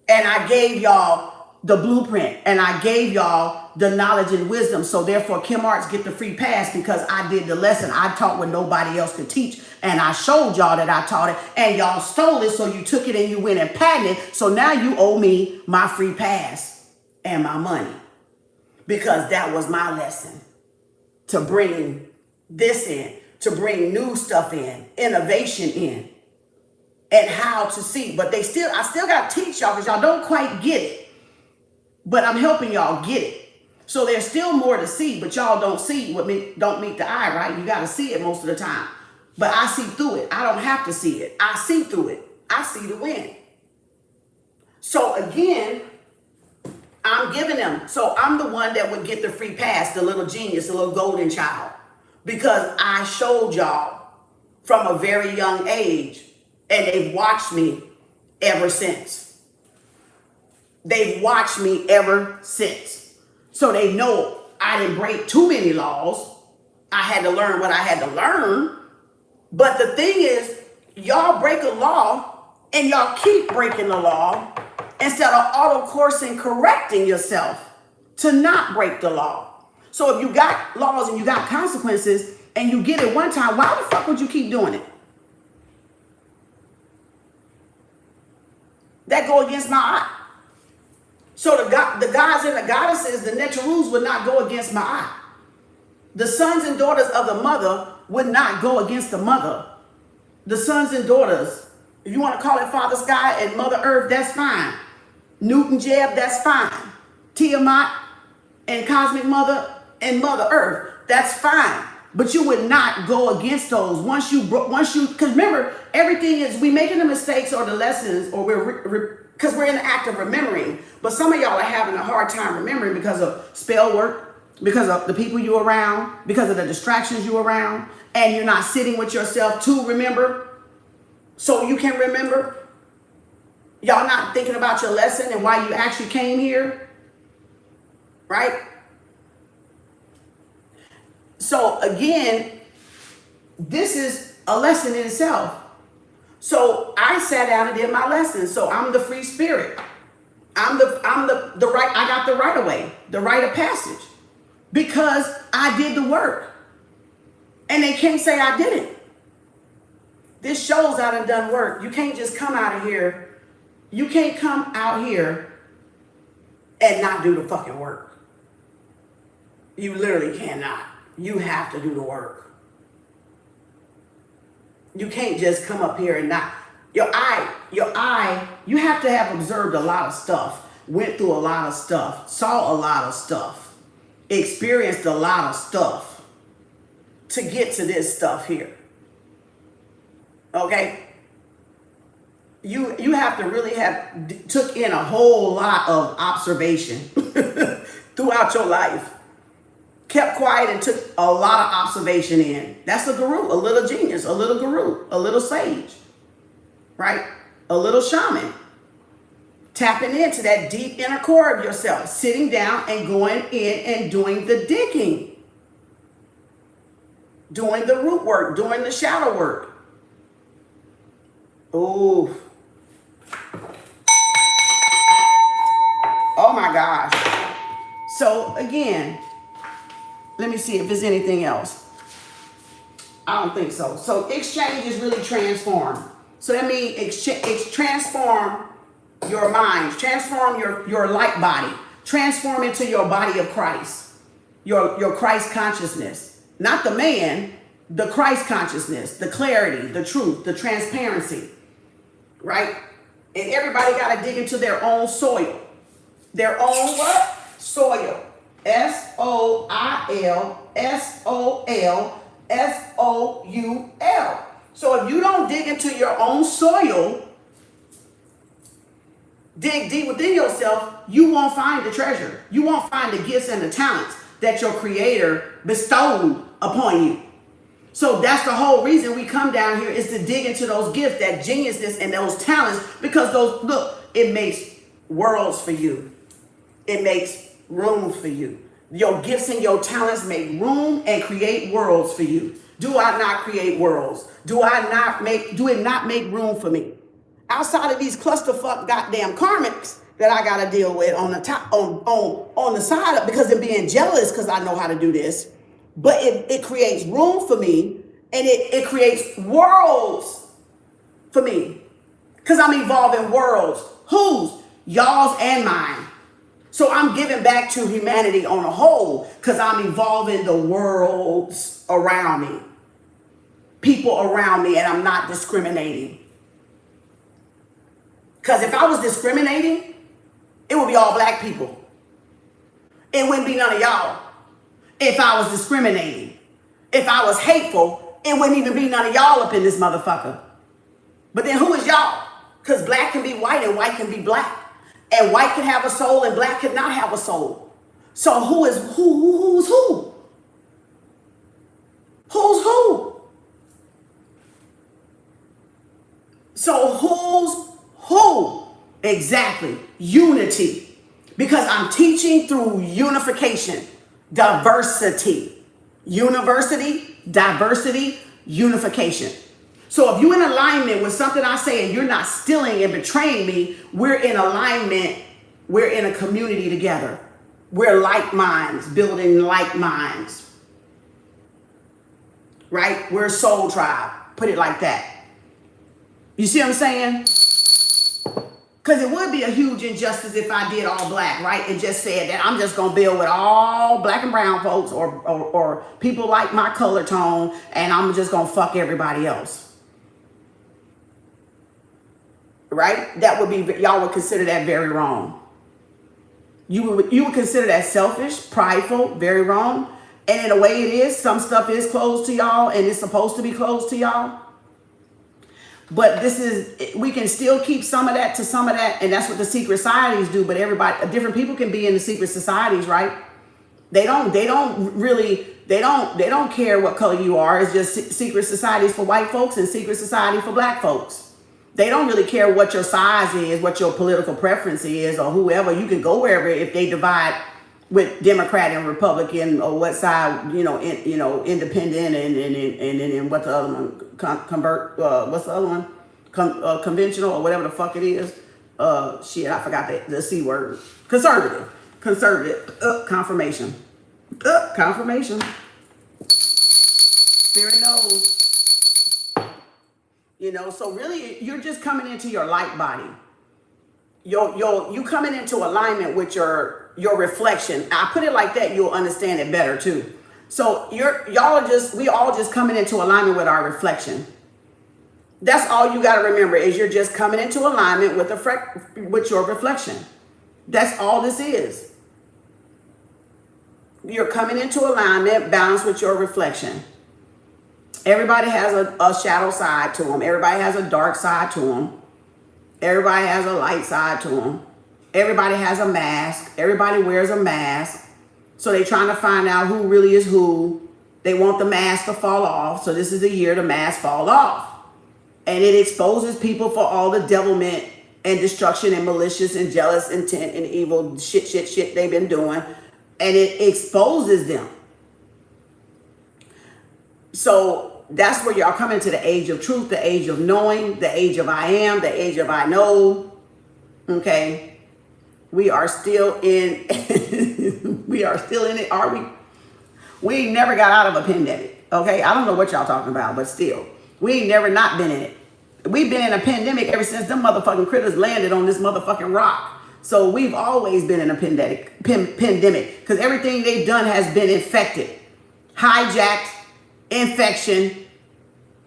Speaker 1: And I gave y'all the blueprint and I gave y'all the knowledge and wisdom. So therefore Kem Arts get the free pass because I did the lesson. I taught what nobody else could teach. And I showed y'all that I taught it and y'all stole it. So you took it and you went and patented it. So now you owe me my free pass and my money because that was my lesson to bring this in, to bring new stuff in, innovation in, and how to see. But I still got to teach y'all because y'all don't quite get it. But I'm helping y'all get it. So there's still more to see, but y'all don't see what don't meet the eye, right? You got to see it most of the time. But I see through it. I don't have to see it. I see through it. I see the win. So again, I'm giving them. So I'm the one that would get the free pass, the little genius, the little golden child. Because I showed y'all from a very young age. And they've watched me ever since. They've watched me ever since. So they know I didn't break too many laws. I had to learn what I had to learn. But the thing is, y'all break a law and y'all keep breaking the law instead of auto-coursing correcting yourself to not break the law. So if you got laws and you got consequences and you get it one time, why the fuck would you keep doing it? That go against my eye. So the gods and the goddesses, the Netarus, would not go against Ma'at. The sons and daughters of the mother would not go against the mother. The sons and daughters, if you want to call it Father Sky and Mother Earth, that's fine. Newton Jeb, that's fine. Tiamat and Cosmic Mother and Mother Earth, that's fine. But you would not go against those once you, because remember, everything is, we making the mistakes or the lessons, or because we're in the act of remembering. But some of y'all are having a hard time remembering because of spell work, because of the people you're around, because of the distractions you're around, and you're not sitting with yourself to remember so you can remember. Y'all not thinking about your lesson and why you actually came here, right? So again, this is a lesson in itself. So I sat down and did my lesson. So I'm the free spirit. I'm the right, I got the right of way, the rite of passage, because I did the work. And they can't say I didn't. This shows I done work. You can't just come out of here. You can't come out here and not do the fucking work. You literally cannot. You have to do the work. You can't just come up here and not. Your eye, you have to have observed a lot of stuff, went through a lot of stuff, saw a lot of stuff, experienced a lot of stuff to get to this stuff here. Okay? You have to really have took in a whole lot of observation throughout your life. Kept quiet and took a lot of observation in. That's a guru, a little genius, a little guru, a little sage, right? A little shaman. Tapping into that deep inner core of yourself, sitting down and going in and doing the digging. Doing the root work, doing the shadow work. Ooh. Oh my gosh. So again, let me see if there's anything else. I don't think so. So exchange is really transform. So that means transform your mind, transform your light body, transform into your body of Christ, your Christ consciousness, not the man, the Christ consciousness, the clarity, the truth, the transparency, right? And everybody got to dig into their own soil. Their own what? Soil. SOILSOLSOUL. So if you don't dig into your own soil, dig deep within yourself, you won't find the treasure. You won't find the gifts and the talents that your creator bestowed upon you. So that's the whole reason we come down here, is to dig into those gifts, that geniusness and those talents, because those, look, it makes worlds for you. It makes room for you. Your gifts and your talents make room and create worlds for you. Do I not create worlds? Do it not make room for me? Outside of these clusterfuck goddamn karmics that I gotta deal with on the top, on the side of, because they're being jealous because I know how to do this. But it creates room for me, and it creates worlds for me. Because I'm evolving worlds. Whose? Y'all's and mine. So I'm giving back to humanity on a whole, because I'm evolving the worlds around me. People around me, and I'm not discriminating. Because if I was discriminating, it would be all black people. It wouldn't be none of y'all. If I was discriminating, if I was hateful, it wouldn't even be none of y'all up in this motherfucker. But then who is y'all? Because black can be white and white can be black. And white can have a soul and black can not have a soul. So who's who? Who's who? So who's who? Exactly. Unity. Because I'm teaching through unification. Diversity. University, diversity, unification. So if you're in alignment with something I say and you're not stealing and betraying me, we're in alignment. We're in a community together. We're like minds, building like minds. Right? We're a soul tribe. Put it like that. You see what I'm saying? Because it would be a huge injustice if I did all black, right? And just said that I'm just going to build with all black and brown folks or people like my color tone, and I'm just going to fuck everybody else. Right? That would be, y'all would consider that very wrong. You would consider that selfish, prideful, very wrong. And in a way it is. Some stuff is closed to y'all and it's supposed to be closed to y'all. But we can still keep some of that to some of that, and that's what the secret societies do. But everybody, different people can be in the secret societies, right? They don't care what color you are. It's just secret societies for white folks and secret society for black folks. They don't really care what your size is, what your political preference is, or whoever. You can go wherever if they divide with Democrat and Republican or what side, independent and what the other one what's the other one? Conventional or whatever the fuck it is. Shit, I forgot the C word. Conservative. Confirmation. Confirmation. Spirit knows. So really you're just coming into your light body. You coming into alignment with your reflection. I put it like that, you'll understand it better too. So we all just coming into alignment with our reflection. That's all you got to remember is you're just coming into alignment with your reflection. That's all this is. You're coming into alignment, balance with your reflection. Everybody has a shadow side to them. Everybody has a dark side to them. Everybody has a light side to them. Everybody has a mask. Everybody wears a mask. So they're trying to find out who really is who. They want the mask to fall off. So this is the year the mask fall off. And it exposes people for all the devilment and destruction and malicious and jealous intent and evil shit they've been doing. And it exposes them. So that's where y'all come into the age of truth, the age of knowing, the age of I am, the age of I know. Okay. We are still in, we are still in it, are we? We ain't never got out of a pandemic. Okay. I don't know what y'all talking about, but still, we ain't never not been in it. We've been in a pandemic ever since them motherfucking critters landed on this motherfucking rock. So we've always been in a pandemic because everything they've done has been infected, hijacked, infection,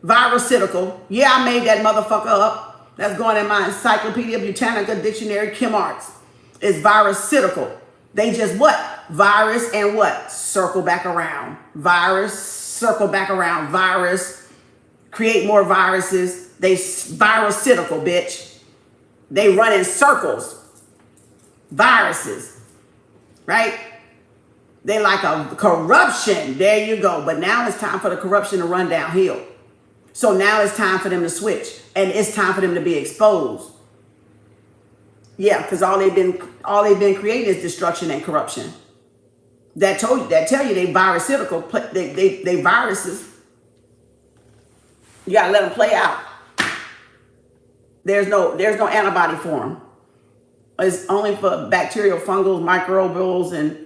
Speaker 1: virusical. Yeah, I made that motherfucker up. That's going in my Encyclopedia Britannica Dictionary, Kem Arts. It's virusical. They just what? Virus and what? Circle back around. Virus, circle back around. Virus, create more viruses. They virusical, bitch. They run in circles. Viruses, right? They like a corruption. There you go. But now it's time for the corruption to run downhill. So now it's time for them to switch, and it's time for them to be exposed. Yeah, because all they've been creating is destruction and corruption. That tell you they virusical. They viruses. You gotta let them play out. There's no antibody for them. It's only for bacterial, fungal, microbials, and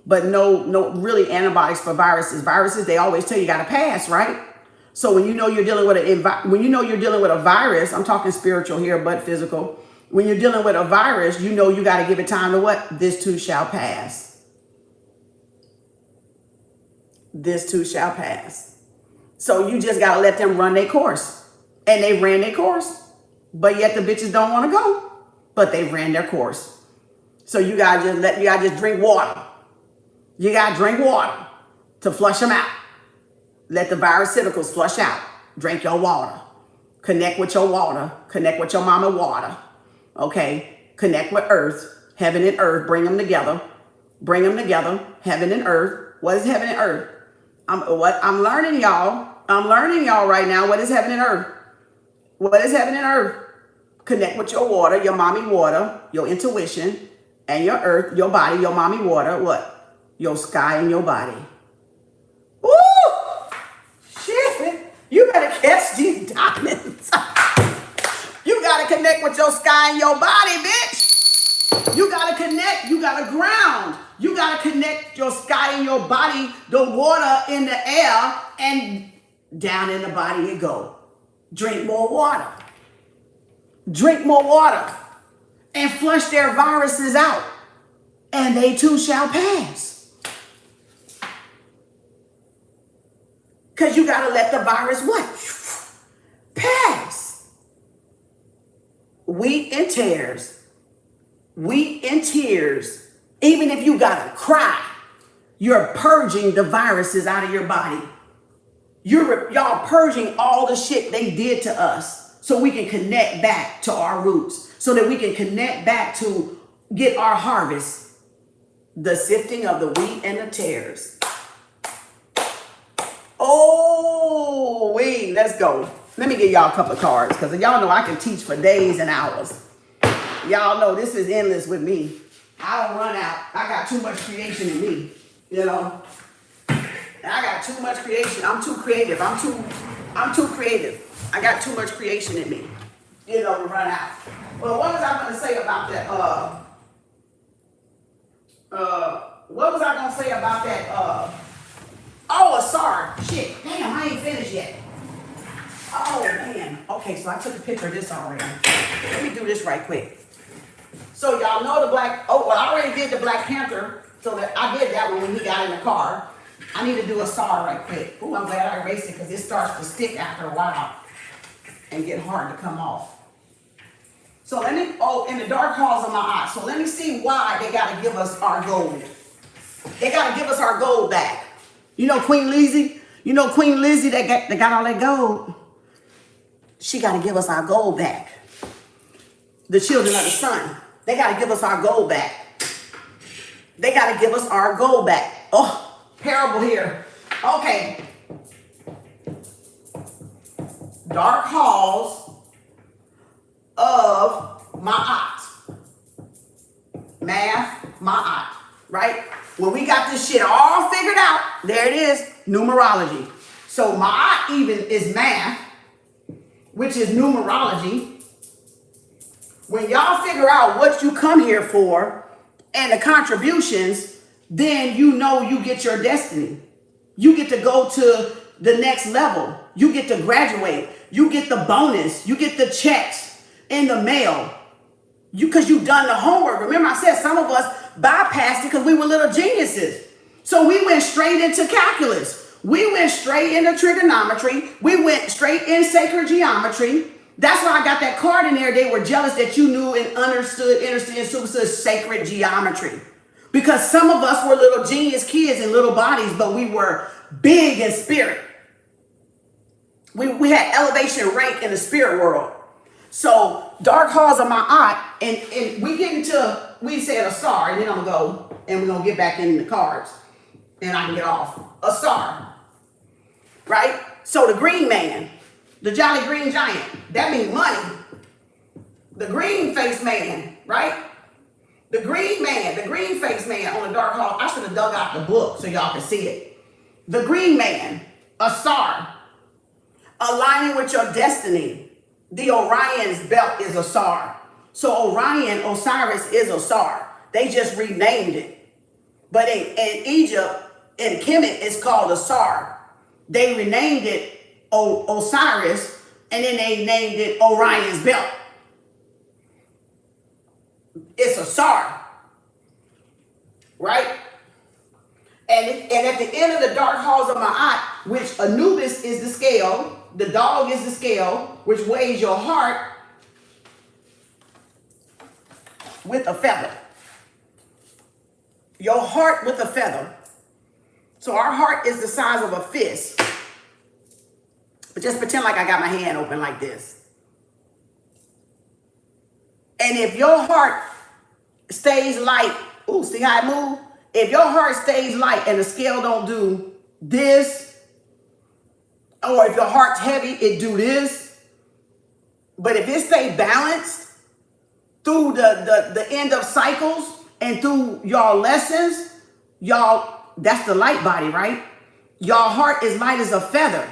Speaker 1: but no really antibodies for viruses. Viruses, they always tell you got to pass, right? So when you're dealing with a virus, I'm talking spiritual here, but physical. When you're dealing with a virus, you got to give it time to what? This too shall pass. This too shall pass. So you just got to let them run their course. And they ran their course. But yet the bitches don't want to go. But they ran their course. So you gotta just drink water. You gotta drink water to flush them out. Let the virusiticals flush out. Drink your water. Connect with your water. Connect with your mama water. Okay? Connect with earth. Heaven and earth. Bring them together. Bring them together. Heaven and earth. What is heaven and earth? I'm learning y'all. I'm learning y'all right now. What is heaven and earth? What is heaven and earth? Connect with your water, your mommy water, your intuition, and your earth, your body, your mommy water. What? Your sky and your body. Woo! Shit. You better catch these diamonds. You got to connect with your sky and your body, bitch. You got to connect. You got to ground. You got to connect your sky and your body, the water in the air, and down in the body you go. Drink more water. Drink more water. and flush their viruses out, and they too shall pass. Because you got to let the virus what? Pass. Wheat and tares. Wheat and tears. Even if you got to cry, you're purging the viruses out of your body. Y'all purging all the shit they did to us so we can connect back to our roots, so that we can connect back to get our harvest. The sifting of the wheat and the tares. Oh, wait, let's go. Let me give y'all a couple of cards, because y'all know I can teach for days and hours. Y'all know this is endless with me. I don't run out. I got too much creation in me, you know. I got too much creation. I'm too creative. I'm too creative. I got too much creation in me, you know, to run out. Well, what was I going to say about that? What was I going to say about that? Oh, sorry. Shit. Damn, I ain't finished yet. Oh, man. Okay, so I took a picture of this already. Let me do this right quick. So y'all know the I already did the Black Panther. So that I did that one when he got in the car. I need to do a SAR right quick. Ooh, I'm glad I erased it because it starts to stick after a while and get hard to come off. So let me, and the dark halls of my eyes. So let me see why they got to give us our gold. They got to give us our gold back. You know Queen Lizzie? You know Queen Lizzie that got all that gold? She got to give us our gold back. The children of the sun, they got to give us our gold back. They got to give us our gold back. Oh, parable here. Okay. Dark halls of Ma'at. Math, Ma'at. Right? When we got this shit all figured out, there it is, numerology. So Ma'at even is math, which is numerology. When y'all figure out what you come here for and the contributions, then you know you get your destiny. You get to go to the next level. You get to graduate. You get the bonus. You get the checks in the mail. Because you've done the homework. Remember I said some of us bypassed it because we were little geniuses. So we went straight into calculus. We went straight into trigonometry. We went straight in sacred geometry. That's why I got that card in there. They were jealous that you knew and understood and superstood sacred geometry. Because some of us were little genius kids in little bodies, but we were big in spirit. We had elevation rank in the spirit world. So dark halls of my eye, and we get into, we said a star, and then I'm going to go, and we're going to get back in the cards, and I can get off. A star, right? So the green man, the jolly green giant, that means money. The green face man, right? The green man, the green face man on the dark hall. I should have dug out the book so y'all can see it. The green man, a star, aligning with your destiny. The Orion's belt is a star. So Orion, Osiris is a star. They just renamed it. But in Egypt, in Kemet, it's called a star. They renamed it Osiris, and then they named it Orion's belt. It's a star, right? And at the end of the dark halls of Ma'at, which Anubis is the scale, the dog is the scale, which weighs your heart with a feather. Your heart with a feather. So our heart is the size of a fist. But just pretend like I got my hand open like this. And if your heart stays light, ooh, see how it moves? If your heart stays light and the scale don't do this, or if your heart's heavy, it do this. But if it stay balanced through the end of cycles and through y'all lessons, y'all, that's the light body, right? Y'all heart is light as a feather.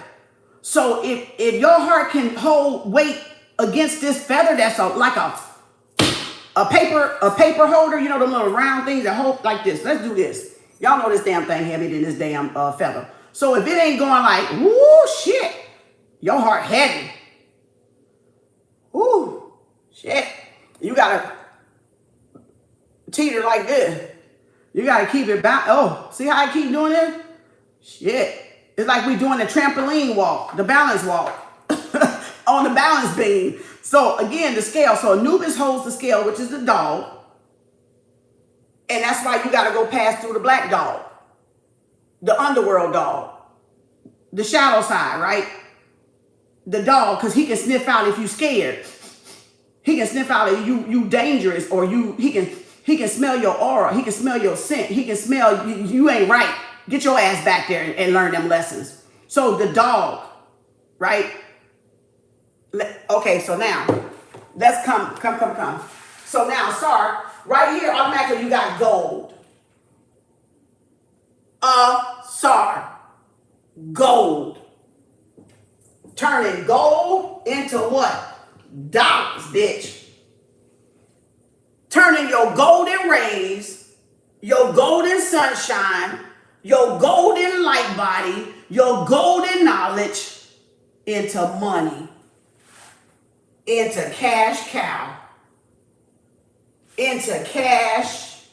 Speaker 1: So if your heart can hold weight against this feather that's like a paper holder, you know, the little round things that hold like this. Let's do this. Y'all know this damn thing heavier than this damn feather. So if it ain't going like, woo, shit, your heart heavy. Woo, shit. You gotta teeter like this. You got to keep it back. Oh, see how I keep doing this? Shit. It's like we doing the trampoline walk, the balance walk on the balance beam. So again, the scale. So Anubis holds the scale, which is the dog. And that's why you got to go pass through the black dog, the underworld dog, the shadow side, right? The dog, because he can sniff out if you scared. He can sniff out if you dangerous, or he can smell your aura. He can smell your scent. He can smell you ain't right. Get your ass back there and learn them lessons. So the dog, right? Okay, so now let's come. So now, Sar, right here, automatically you got gold. Sar, gold. Turning gold into what? Dollars, bitch. Turning your golden rays, your golden sunshine, your golden light body, your golden knowledge into money, into cash cow, into cash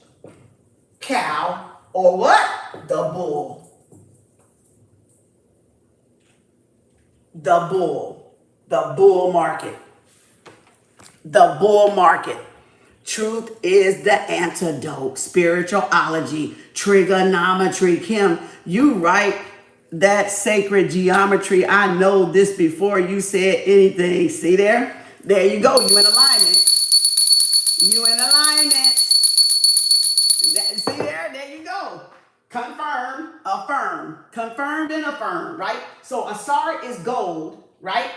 Speaker 1: cow, or what? The bull. The bull. The bull market. The bull market. Truth is the antidote. Spirituality, trigonometry. Kim, you write that sacred geometry. I know this before you said anything. See there? There you go. You in alignment. You in alignment. See there? There you go. Confirm, affirm. Confirmed and affirmed, right? So Asar is gold, right?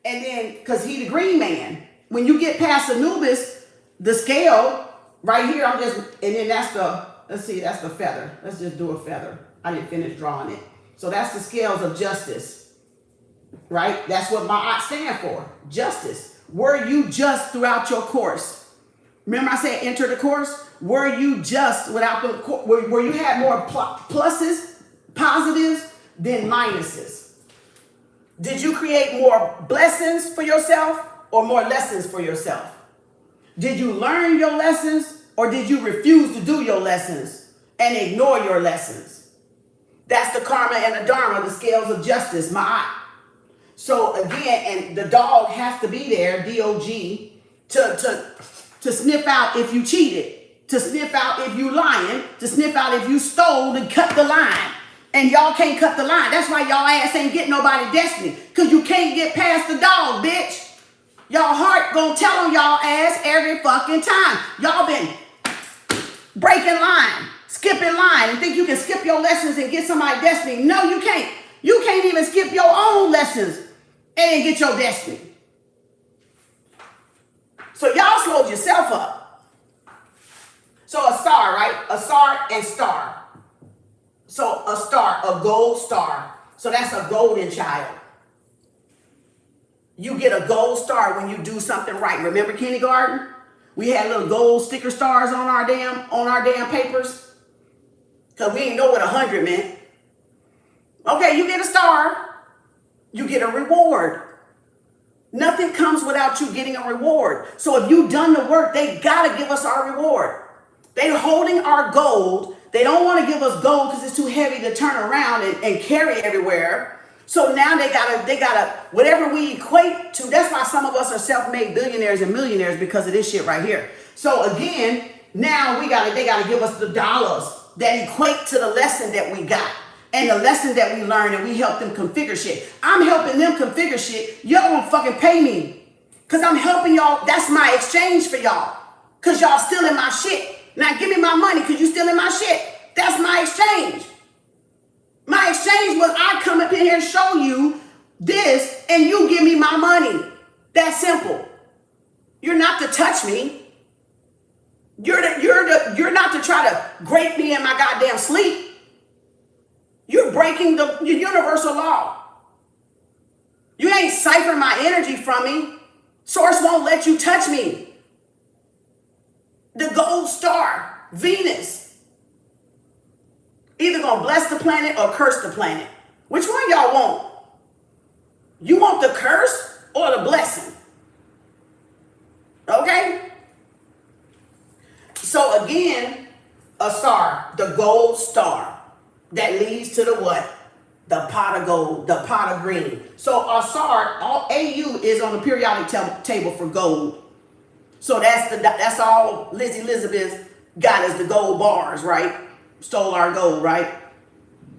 Speaker 1: And then, because he the green man. When you get past Anubis, the scale, right here, and then that's the, let's see, that's the feather. Let's just do a feather. I didn't finish drawing it. So that's the scales of justice, right? That's what my art stand for, justice. Were you just throughout your course? Remember I said enter the course? Were you just without the, where you had more pluses, positives than minuses? Did you create more blessings for yourself or more lessons for yourself? Did you learn your lessons or did you refuse to do your lessons and ignore your lessons? That's the karma and the dharma, the scales of justice, ma'at. So again, and the dog has to be there, D-O-G, to sniff out if you cheated, to sniff out if you lying, to sniff out if you stole, to cut the line. And y'all can't cut the line. That's why y'all ass ain't getting nobody destiny, because you can't get past the dog, bitch. Y'all heart gonna tell on y'all ass every fucking time. Y'all been breaking line, skipping line, and think you can skip your lessons and get somebody's destiny. No, you can't. You can't even skip your own lessons and then get your destiny. So y'all slowed yourself up. So a star, right? A star and star. So a star, a gold star. So that's a golden child. You get a gold star when you do something right. Remember kindergarten? We had little gold sticker stars on our damn papers. Because we didn't know what 100 meant. Okay, you get a star. You get a reward. Nothing comes without you getting a reward. So if you've done the work, they got to give us our reward. They're holding our gold. They don't want to give us gold because it's too heavy to turn around and carry everywhere. So now they gotta, whatever we equate to, that's why some of us are self-made billionaires and millionaires, because of this shit right here. So again, now they gotta give us the dollars that equate to the lesson that we got and the lesson that we learned, and we help them configure shit. I'm helping them configure shit. Y'all won't fucking pay me because I'm helping y'all. That's my exchange for y'all, because y'all stealing my shit. Now give me my money because you stealing my shit. That's my exchange. My exchange was I come up in here and show you this and you give me my money. That's simple. You're not to touch me. You're not to try to grape me in my goddamn sleep. You're breaking the universal law. You ain't siphon my energy from me. Source won't let you touch me. The gold star, Venus. Either gonna bless the planet or curse the planet. Which one y'all want? You want the curse or the blessing? Okay? So again, A star, the gold star that leads to the what? The pot of gold, the pot of green. So a star, all AU is on the periodic table for gold. So that's all Lizzie Elizabeth got is the gold bars, right? Stole our gold, right?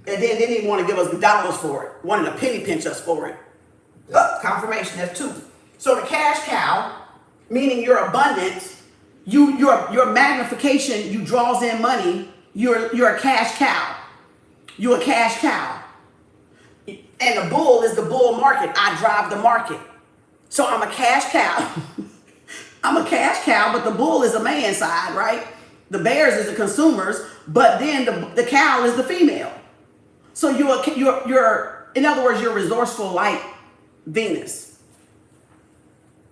Speaker 1: And then didn't even want to give us dollars for it. Wanted to penny pinch us for it. Confirmation, that's 2. So the cash cow, meaning your abundance, your magnification, you draws in money, you're a cash cow. You're a cash cow. And the bull is the bull market. I drive the market. So I'm a cash cow. I'm a cash cow, but the bull is a man side, right? The bears is the consumers, but then the cow is the female. So you're in other words, you're resourceful like Venus.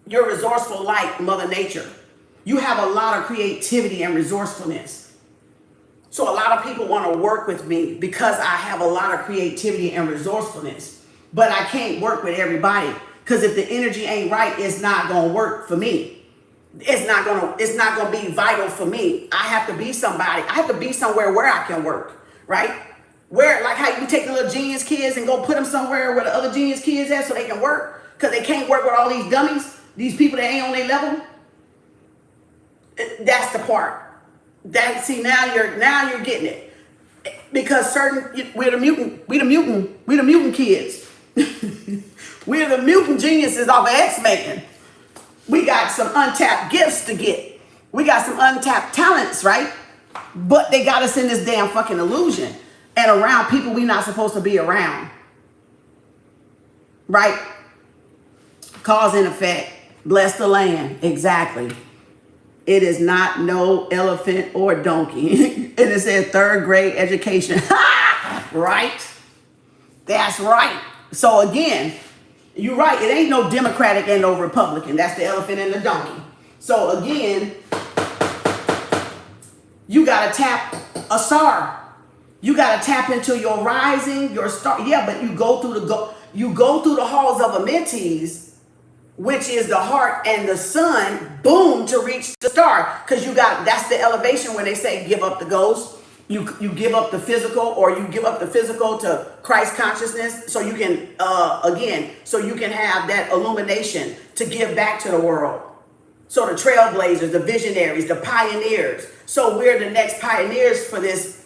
Speaker 1: You're resourceful like Mother Nature. You have a lot of creativity and resourcefulness. So a lot of people want to work with me because I have a lot of creativity and resourcefulness. But I can't work with everybody because if the energy ain't right, it's not going to work for me. It's not going to be vital for me. I have to be somebody. I have to be somewhere where I can work, right? Where, like how you take the little genius kids and go put them somewhere where the other genius kids at so they can work because they can't work with all these dummies, these people that ain't on their level. That's the part. See, now you're getting it. Because we're the mutant kids. We're the mutant geniuses of X-Men. We got some untapped gifts to get. We got some untapped talents, right? But they got us in this damn fucking illusion and around people we not supposed to be around. Right? Cause and effect. Bless the land. Exactly. It is not no elephant or donkey. And it says 3rd grade education. Right? That's right. So again, you're right. It ain't no Democratic and no Republican. That's the elephant and the donkey. So again, you got to tap a star. You got to tap into your rising, your star. Yeah, but you go through the halls of Amentes, which is the heart and the sun, boom, to reach the star. Because that's the elevation where they say give up the ghost. You give up the physical, or you give up the physical to Christ consciousness, so you can so you can have that illumination to give back to the world. So the trailblazers, the visionaries, the pioneers. So we're the next pioneers for this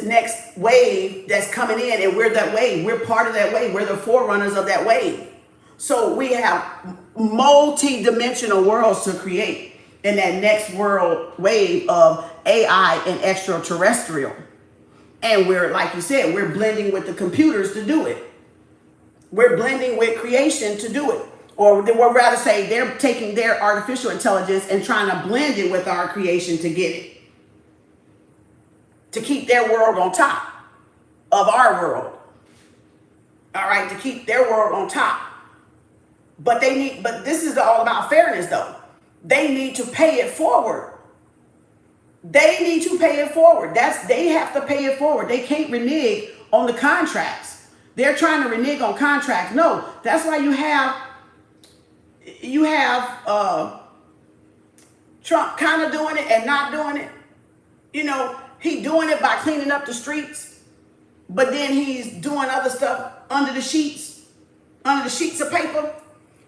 Speaker 1: next wave that's coming in, and we're that wave. We're part of that wave. We're the forerunners of that wave. So we have multi-dimensional worlds to create in that next world wave of AI and extraterrestrial. And we're, like you said, we're blending with the computers to do it. We're blending with creation to do it. Or rather say they're taking their artificial intelligence and trying to blend it with our creation to get it. To keep their world on top of our world. All right, to keep their world on top. But this is all about fairness though. They need to pay it forward. They need to pay it forward. They have to pay it forward. They can't renege on the contracts. They're trying to renege on contracts. No, that's why you have Trump kind of doing it and not doing it. You know, he doing it by cleaning up the streets, but then he's doing other stuff under the sheets of paper.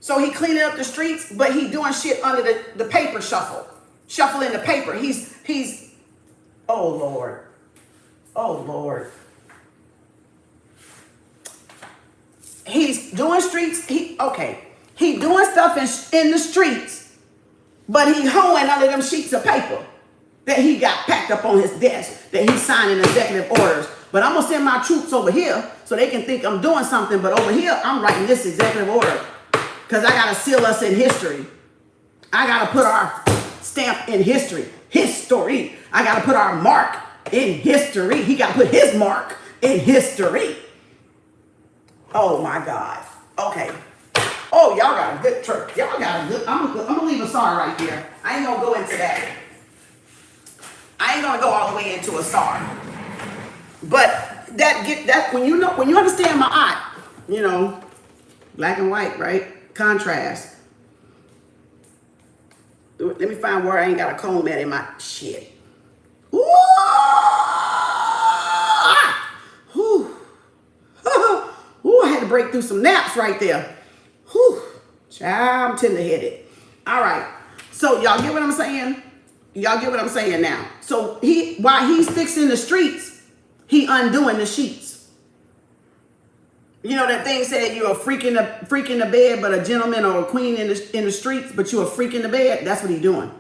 Speaker 1: So he cleaning up the streets, but he doing shit under the paper shuffling the paper. He's, oh Lord. He's doing streets. He doing stuff in the streets, but he hoeing under them sheets of paper that he got packed up on his desk that he's signing executive orders. But I'm gonna send my troops over here so they can think I'm doing something. But over here, I'm writing this executive order. Because I got to seal us in history. I got to put our stamp in history. History. I got to put our mark in history. He got to put his mark in history. Oh, my God. Okay. Oh, y'all got a good church. Y'all got a good... I'm going to leave a star right there. I ain't going to go into that. I ain't going to go all the way into a star. But that when you understand my art, you know, black and white, right? Contrast. Let me find where I ain't got a comb at in my shit. Ooh! to break through some naps right there. Whew, child, I'm tender-headed. All right, so y'all get what I'm saying? Y'all get what I'm saying now? So while he's fixing the streets, he undoing the sheets. You know that thing said you're a freak in the bed, but a gentleman or a queen in the streets, but you're a freak in the bed. That's what he's doing.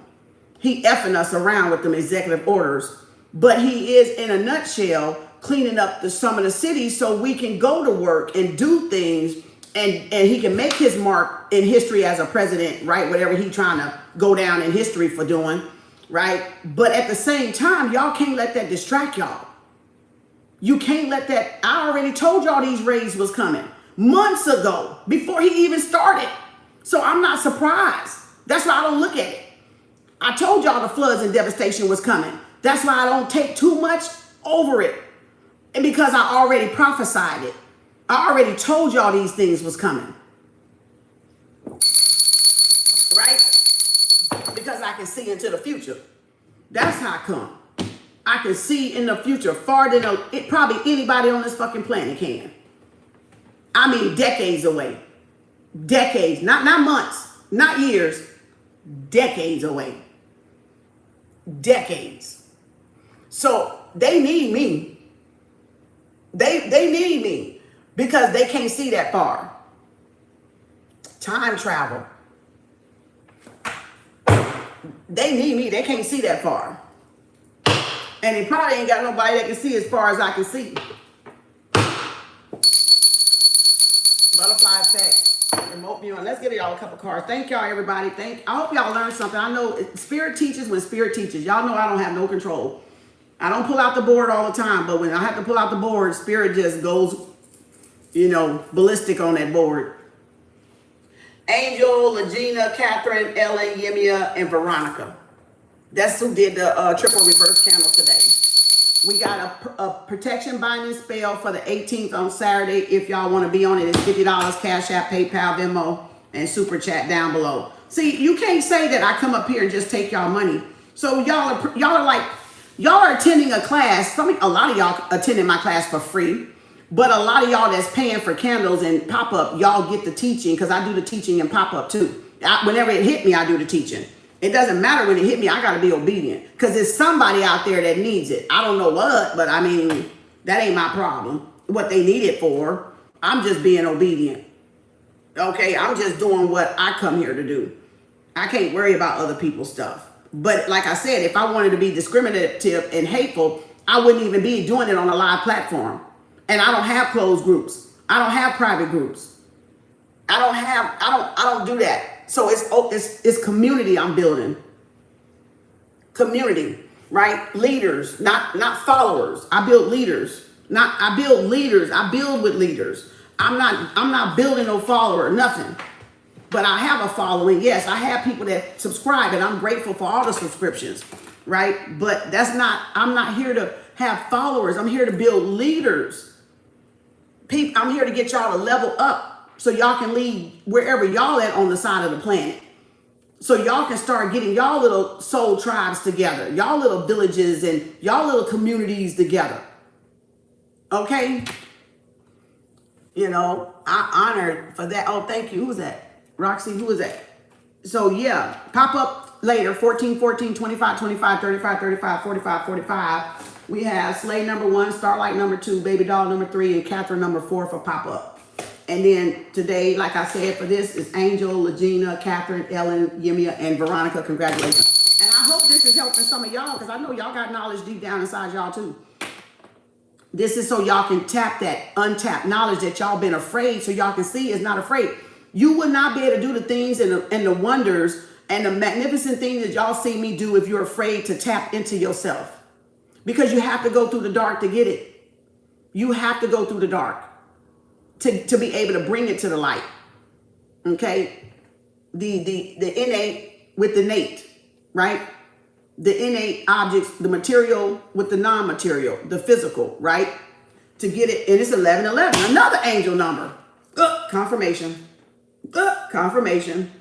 Speaker 1: He effing us around with them executive orders, but he is, in a nutshell, cleaning up some of the cities so we can go to work and do things, and he can make his mark in history as a president, right? Whatever he trying to go down in history for doing, right? But at the same time, y'all can't let that distract y'all. You can't let that. I already told y'all these raids was coming months ago before he even started. So I'm not surprised. That's why I don't look at it. I told y'all the floods and devastation was coming. That's why I don't take too much over it. And because I already prophesied it. I already told y'all these things was coming. Right? Because I can see into the future. That's how I come. I can see in the future farther than probably anybody on this fucking planet can. I mean, decades away. Decades. Not months. Not years. Decades away. Decades. So they need me. They need me because they can't see that far. Time travel. They need me. They can't see that far. And he probably ain't got nobody that can see as far as I can see. Butterfly effect. Remote viewing. Let's give y'all a couple cards. Thank y'all, everybody. I hope y'all learned something. I know Spirit teaches when Spirit teaches. Y'all know I don't have no control. I don't pull out the board all the time, but when I have to pull out the board, Spirit just goes, ballistic on that board. Angel, Legina, Catherine, Ellen, Yemia, and Veronica. That's who did the triple reverse candle today. We got a protection binding spell for the 18th on Saturday. If y'all want to be on it, it's $50, Cash App, PayPal, Venmo, and Super Chat down below. See, you can't say that I come up here and just take y'all money. So y'all are attending a class. A lot of y'all attending my class for free. But a lot of y'all that's paying for candles and pop-up, y'all get the teaching because I do the teaching and pop-up too. Whenever it hit me, I do the teaching. It doesn't matter when it hit me. I got to be obedient because there's somebody out there that needs it. I don't know what, but I mean, that ain't my problem. What they need it for. I'm just being obedient. Okay, I'm just doing what I come here to do. I can't worry about other people's stuff. But like I said, if I wanted to be discriminative and hateful, I wouldn't even be doing it on a live platform. And I don't have closed groups. I don't have private groups. I don't do that. So it's community I'm building. Community, right? Leaders, not followers. I build leaders. I build leaders. I build with leaders. I'm not building no follower, nothing. But I have a following. Yes, I have people that subscribe, and I'm grateful for all the subscriptions, right? But I'm not here to have followers. I'm here to build leaders. I'm here to get y'all to level up so y'all can lead wherever y'all at on the side of the planet. So y'all can start getting y'all little soul tribes together, y'all little villages and y'all little communities together. Okay? I honored for that. Oh, thank you. Who's that? Roxy, who is that? So yeah, pop up later, 14, 14, 25, 25, 35, 35, 45, 45. We have Slay number 1, Starlight number 2, Baby Doll number 3, and Catherine number 4 for pop up. And then today, like I said, for this is Angel, Legina, Catherine, Ellen, Yemia, and Veronica. Congratulations. And I hope this is helping some of y'all because I know y'all got knowledge deep down inside y'all too. This is so y'all can tap that untapped knowledge that y'all been afraid so y'all can see is not afraid. You would not be able to do the things and the wonders and the magnificent things that y'all see me do if you're afraid to tap into yourself. Because you have to go through the dark to get it. You have to go through the dark to be able to bring it to the light. Okay? The innate with the innate, right? The innate objects, the material with the non-material, the physical, right? To get it, and it's 1111, another angel number. Confirmation. Confirmation.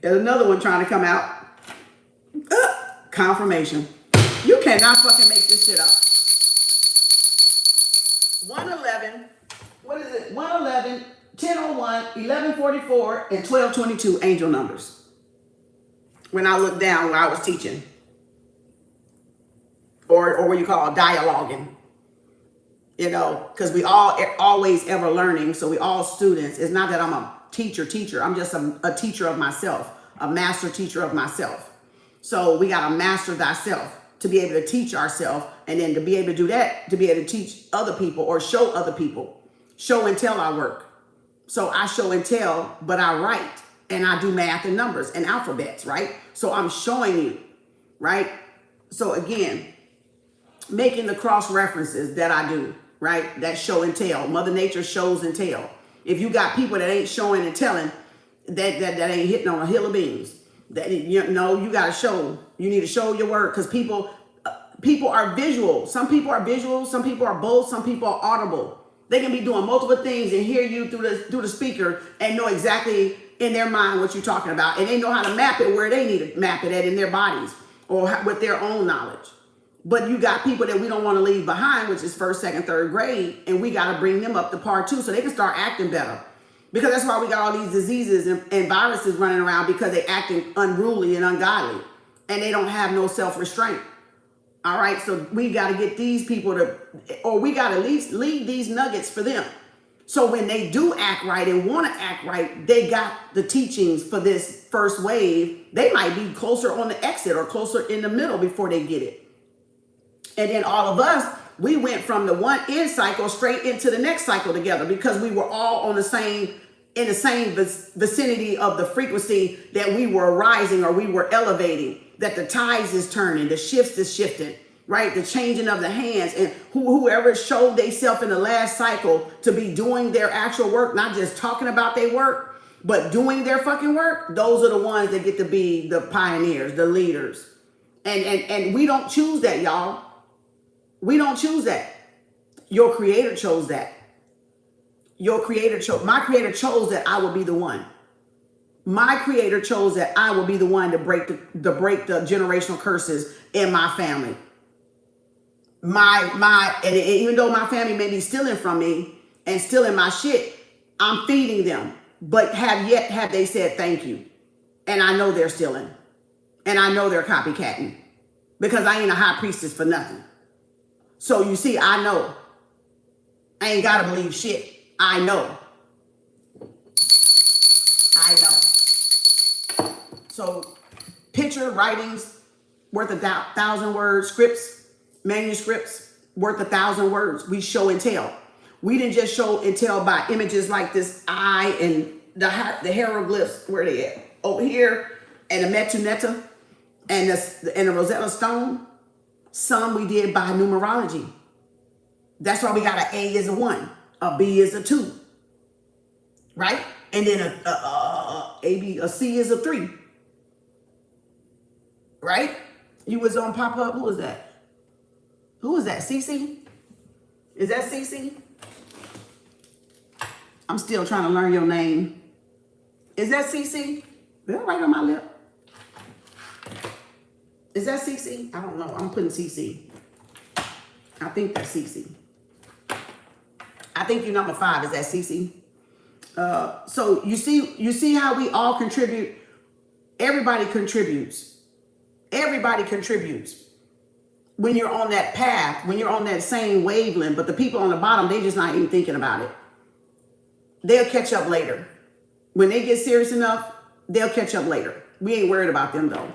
Speaker 1: And another one trying to come out. Confirmation. You cannot fucking make this shit up. 111. what is it? 111, 1001, 1144, and 1222 angel numbers. When I looked down when I was teaching. Or what you call dialoguing. You know, because we all always ever learning. So we all students. It's not that I'm a teacher. I'm just a teacher of myself. A master teacher of myself. So we got to master thyself to be able to teach ourselves. And then to be able to do that, to be able to teach other people or show other people. Show and tell our work. So I show and tell, but I write. And I do math and numbers and alphabets, right? So I'm showing you, right? So again, making the cross references that I do, right? That show and tell. Mother Nature shows and tell. If you got people that ain't showing and telling, that ain't hitting on a hill of beans. That you know, you gotta show. You need to show your work because people are visual. Some people are visual. Some people are both. Some people are audible. They can be doing multiple things and hear you through the speaker and know exactly in their mind what you're talking about, and they know how to map it where they need to map it at in their bodies or with their own knowledge. But you got people that we don't want to leave behind, which is first, second, third grade, and we got to bring them up to par 2 so they can start acting better. Because that's why we got all these diseases and viruses running around, because they acting unruly and ungodly, and they don't have no self-restraint. All right, so we got to get these people to, or we got to at least leave these nuggets for them. So when they do act right and want to act right, they got the teachings for this first wave. They might be closer on the exit or closer in the middle before they get it. And then all of us, we went from the one end cycle straight into the next cycle together because we were all on the same, in the same vicinity of the frequency that we were rising or we were elevating, that the tides is turning, the shifts is shifting, right? The changing of the hands, and whoever showed themselves in the last cycle to be doing their actual work, not just talking about their work, but doing their fucking work. Those are the ones that get to be the pioneers, the leaders. And we don't choose that, y'all. We don't choose that. Your creator chose that. Your creator chose, my creator chose that I will be the one. My creator chose that I will be the one to break the generational curses in my family. And even though my family may be stealing from me and stealing my shit, I'm feeding them. But have they said thank you? And I know they're stealing. And I know they're copycatting. Because I ain't a high priestess for nothing. So you see, I know. I ain't gotta believe shit. I know. I know. So picture writings worth 1,000 words, scripts, manuscripts worth 1,000 words. We show and tell. We didn't just show and tell by images like this eye and the hieroglyphs. Where they at? Over here, and the Metu Netta and the Rosetta Stone. Some we did by numerology. That's why we got an A is a 1, a B is a 2, right? And then a C is a 3, right? You was on pop-up. Who was that? Who was that? Cece? Is that Cece? I'm still trying to learn your name. Is that Cece? Is that right on my lip? Is that Cece? I don't know. I'm putting Cece. I think that's Cece. I think you're number 5. Is that Cece? So you see how we all contribute. Everybody contributes. Everybody contributes. When you're on that path, when you're on that same wavelength, but the people on the bottom, they just not even thinking about it. They'll catch up later. When they get serious enough, they'll catch up later. We ain't worried about them though.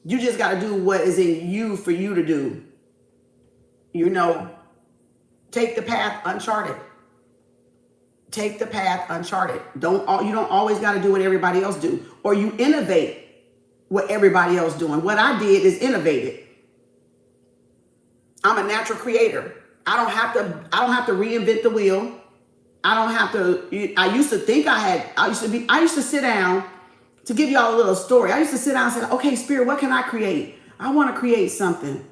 Speaker 1: You just got to do what is in you for you to do. You know, take the path uncharted. Take the path uncharted. You don't always got to do what everybody else do, or you innovate what everybody else doing. What I did is innovated. I'm a natural creator. I don't have to reinvent the wheel. I don't have to. I used to think I used to sit down. To give y'all a little story, I used to sit down and say, okay, Spirit, what can I create? I want to create something.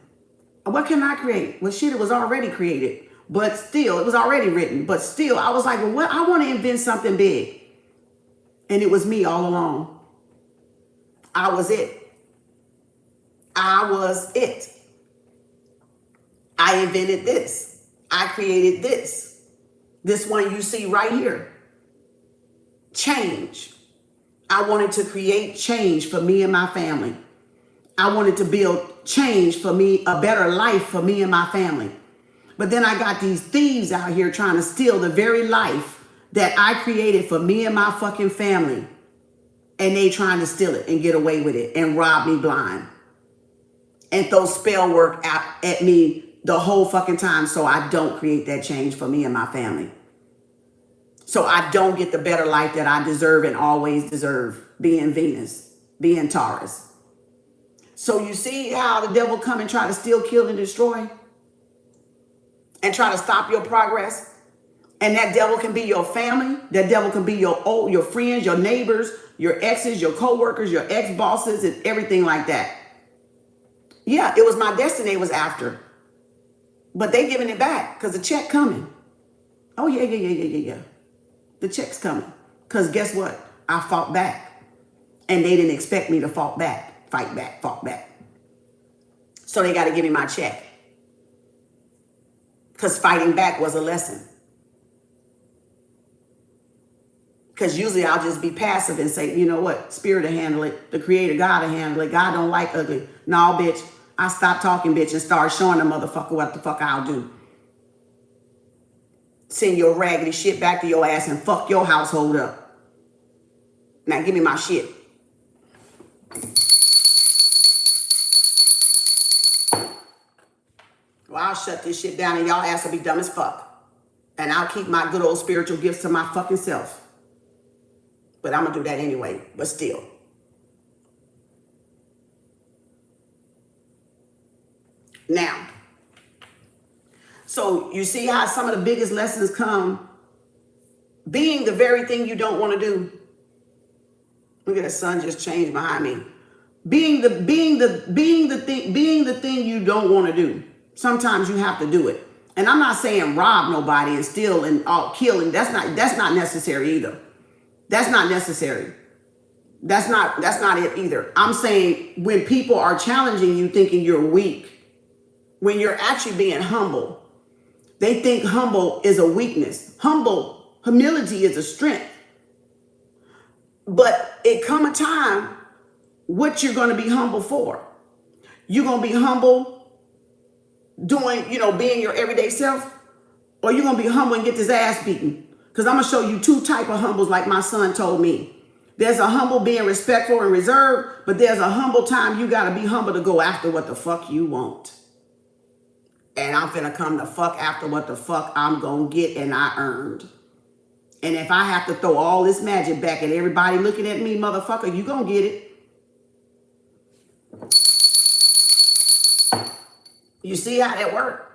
Speaker 1: What can I create? Well, shit, it was already created, but still, it was already written. But still, I was like, well, what? I want to invent something big. And it was me all along. I was it. I was it. I invented this. I created this. This one you see right here. Change. I wanted to create change for me and my family. I wanted to build change for me, a better life for me and my family. But then I got these thieves out here trying to steal the very life that I created for me and my fucking family. And they trying to steal it and get away with it and rob me blind. And throw spell work out at me the whole fucking time so I don't create that change for me and my family. So I don't get the better life that I deserve and always deserve, being Venus, being Taurus. So you see how the devil come and try to steal, kill, and destroy? And try to stop your progress? And that devil can be your family. That devil can be your friends, your neighbors, your exes, your co-workers, your ex-bosses, and everything like that. Yeah, it was my destiny it was after. But they giving it back because the check coming. Oh, yeah. The check's coming. Because guess what? I fought back. And they didn't expect me to fought back. Fought back. So they got to give me my check. Because fighting back was a lesson. Because usually I'll just be passive and say, you know what? Spirit will handle it. The creator, God will handle it. God don't like ugly. No, bitch. I stopped talking, bitch, and start showing the motherfucker what the fuck I'll do. Send your raggedy shit back to your ass and fuck your household up. Now give me my shit. Well, I'll shut this shit down and y'all ass will be dumb as fuck. And I'll keep my good old spiritual gifts to my fucking self. But I'm gonna do that anyway, but still. Now, so you see how some of the biggest lessons come being the very thing you don't want to do. Look at the sun just changed behind me. Being the thing you don't want to do. Sometimes you have to do it. And I'm not saying rob nobody and steal and kill, and that's not necessary either. That's not necessary. That's not it either. I'm saying when people are challenging you thinking you're weak, when you're actually being humble, they think humble is a weakness. Humility is a strength. But it come a time what you're going to be humble for. You're going to be humble doing, being your everyday self, or you're going to be humble and get this ass beaten. Because I'm going to show you two type of humbles like my son told me. There's a humble being respectful and reserved, but there's a humble time you got to be humble to go after what the fuck you want. And I'm finna come the fuck after what the fuck I'm gonna get and I earned. And if I have to throw all this magic back at everybody looking at me, motherfucker, you gonna get it. You see how that works?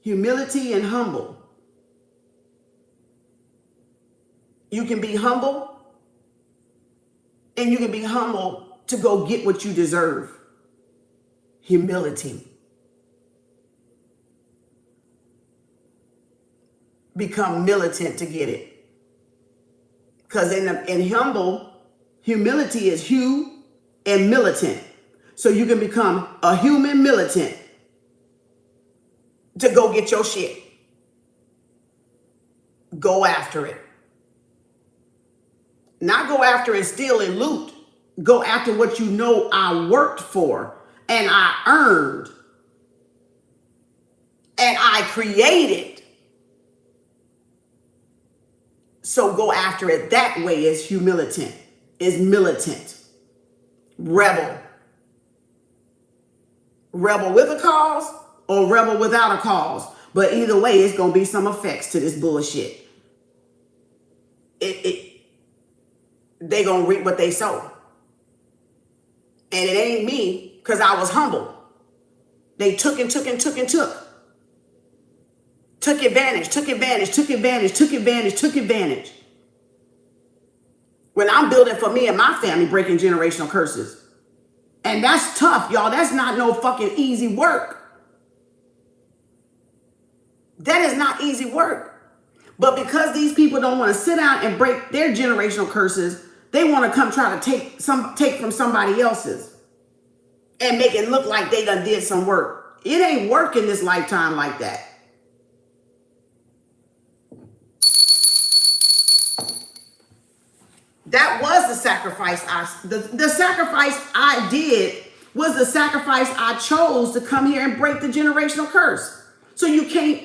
Speaker 1: Humility and humble. You can be humble and you can be humble to go get what you deserve. Humility. Become militant to get it. Because in humility is hue and militant. So you can become a human militant to go get your shit. Go after it. Not go after and steal and loot. Go after what you know I worked for and I earned and I created. So go after it that way is humilitant, is militant, rebel. Rebel with a cause or rebel without a cause. But either way, it's going to be some effects to this bullshit. They going to reap what they sow. And it ain't me because I was humble. They took and took and took and took. Took advantage, took advantage, took advantage, took advantage, took advantage. When I'm building for me and my family, breaking generational curses. And that's tough, y'all. That's not no fucking easy work. That is not easy work. But because these people don't want to sit down and break their generational curses, they want to come try to take from somebody else's and make it look like they done did some work. It ain't working this lifetime like that. That was the sacrifice. The sacrifice I did was the sacrifice I chose to come here and break the generational curse. So you can't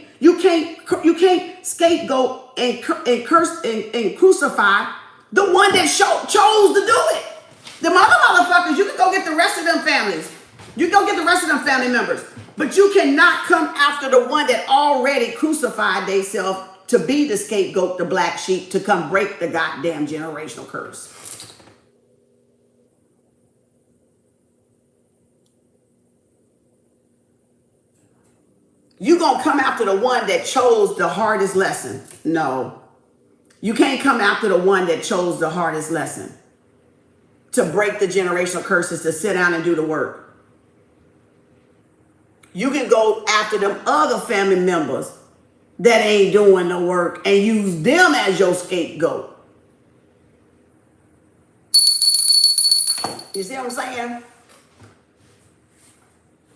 Speaker 1: scapegoat and curse and crucify the one that chose to do it. The motherfuckers, you can go get the rest of them families. You can go get the rest of them family members. But you cannot come after the one that already crucified themselves to be the scapegoat, the black sheep, to come break the goddamn generational curse. You gonna come after the one that chose the hardest lesson. No. You can't come after the one that chose the hardest lesson. To break the generational curses, to sit down and do the work. You can go after them other family members that ain't doing the work and use them as your scapegoat. You see what I'm saying?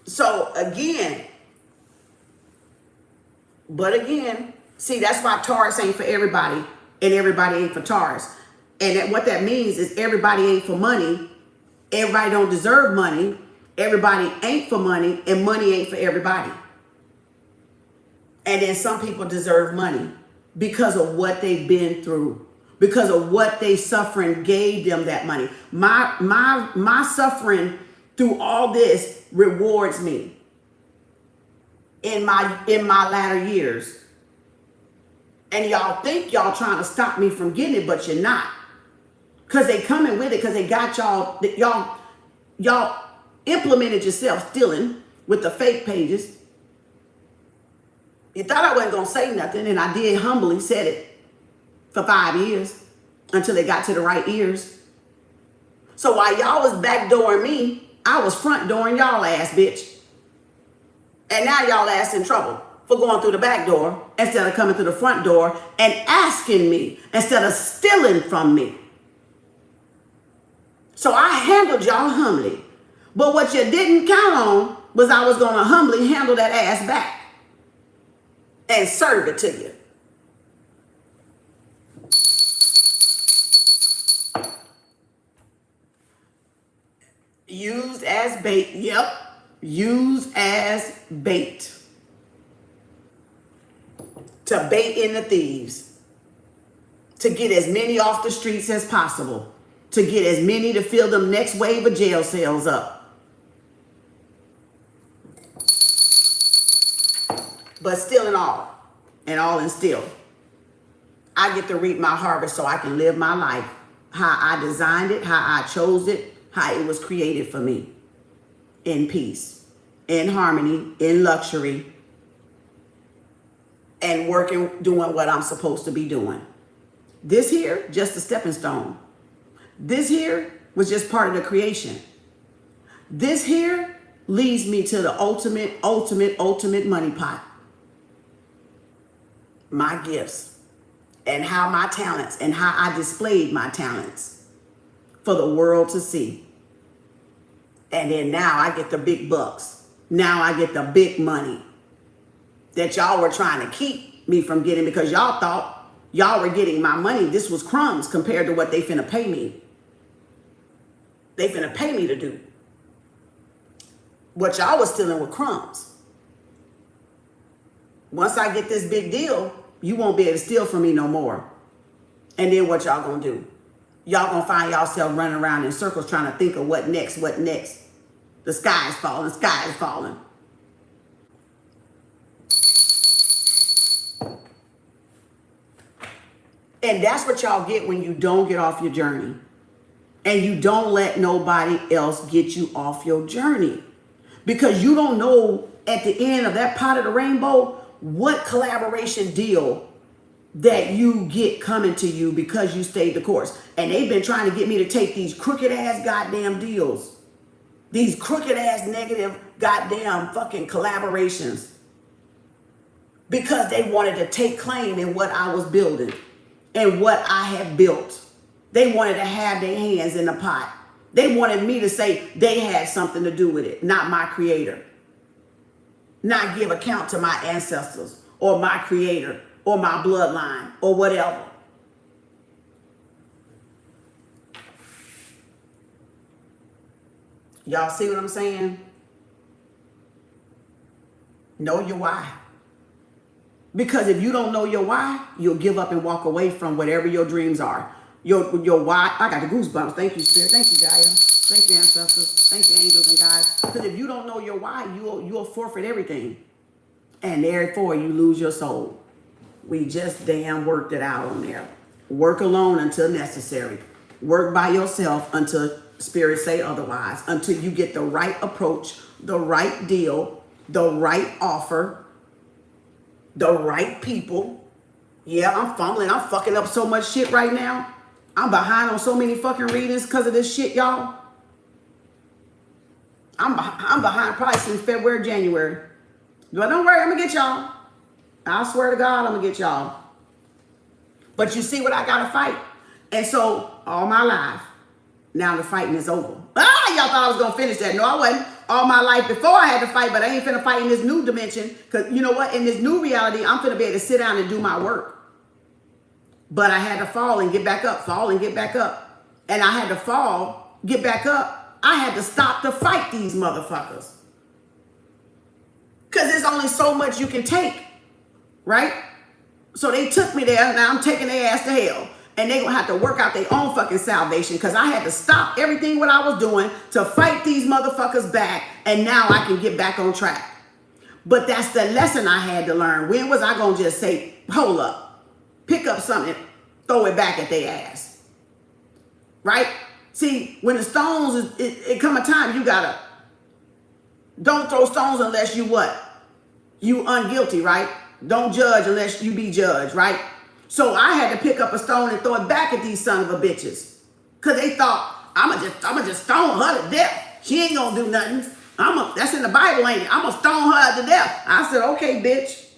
Speaker 1: So again, see, that's why Taurus ain't for everybody and everybody ain't for Taurus. And what that means is everybody ain't for money. Everybody don't deserve money. Everybody ain't for money, and money ain't for everybody. And then some people deserve money because of what they've been through, because of what they suffering gave them that money. My suffering through all this rewards me in my latter years. And y'all think y'all trying to stop me from getting it, but you're not. Because they coming with it, because they got y'all implemented yourself stealing with the fake pages. You thought I wasn't going to say nothing, and I did humbly said it for 5 years until it got to the right ears. So while y'all was backdooring me, I was front dooring y'all ass, bitch. And now y'all ass in trouble for going through the back door instead of coming through the front door and asking me instead of stealing from me. So I handled y'all humbly. But what you didn't count on was I was going to humbly handle that ass back and serve it to you. Used as bait. Yep. Used as bait. To bait in the thieves. To get as many off the streets as possible. To get as many to fill them next wave of jail cells up. But still in all in still, I get to reap my harvest so I can live my life how I designed it, how I chose it, how it was created for me. In peace, in harmony, in luxury, and working, doing what I'm supposed to be doing. This here, just a stepping stone. This here was just part of the creation. This here leads me to the ultimate money pot. My gifts and how my talents and how I displayed my talents for the world to see. And then now I get the big bucks. Now I get the big money that y'all were trying to keep me from getting because y'all thought y'all were getting my money. This was crumbs compared to what they finna pay me. They finna pay me to do. What y'all was stealing with crumbs. Once I get this big deal, you won't be able to steal from me no more. And then what y'all gonna do? Y'all gonna find yourself running around in circles trying to think of what next, what next. The sky is falling, the sky is falling. And that's what y'all get when you don't get off your journey. And you don't let nobody else get you off your journey. Because you don't know at the end of that pot of the rainbow what collaboration deal that you get coming to you because you stayed the course. And they've been trying to get me to take these crooked ass goddamn deals. These crooked ass negative goddamn fucking collaborations. Because they wanted to take claim in what I was building and what I had built. They wanted to have their hands in the pot. They wanted me to say they had something to do with it, not my creator. Not give account to my ancestors or my creator or my bloodline or whatever. Y'all see what I'm saying? Know your why. Because if you don't know your why, you'll give up and walk away from whatever your dreams are. Your why. I got the goosebumps. Thank you, Spirit. Thank you, Gaia. Thank you, ancestors. Thank you, angels and guides. Because if you don't know your why, you'll forfeit everything. And therefore, you lose your soul. We just damn worked it out on there. Work alone until necessary. Work by yourself until Spirit say otherwise. Until you get the right approach, the right deal, the right offer, the right people. Yeah, I'm fumbling. I'm fucking up so much shit right now. I'm behind on so many fucking readings because of this shit, y'all. I'm behind probably since February, January. But don't worry, I'm going to get y'all. I swear to God, I'm going to get y'all. But you see what I got to fight. And so, all my life, now the fighting is over. Y'all thought I was going to finish that. No, I wasn't. All my life before I had to fight, but I ain't finna fight in this new dimension. Because you know what? In this new reality, I'm finna be able to sit down and do my work. But I had to fall and get back up, fall and get back up. And I had to fall, get back up. I had to stop to fight these motherfuckers. Because there's only so much you can take, right? So they took me there. Now I'm taking their ass to hell. And they're going to have to work out their own fucking salvation because I had to stop everything what I was doing to fight these motherfuckers back. And now I can get back on track. But that's the lesson I had to learn. When was I going to just say, hold up, pick up something, throw it back at their ass? Right? See, when the stones, it come a time you got to, don't throw stones unless you what? You unguilty, right? Don't judge unless you be judged, right? So I had to pick up a stone and throw it back at these son of a bitches. Because they thought, I'ma just stone her to death. She ain't gonna do nothing. That's in the Bible, ain't it? I'm gonna stone her to death. I said, okay, bitch.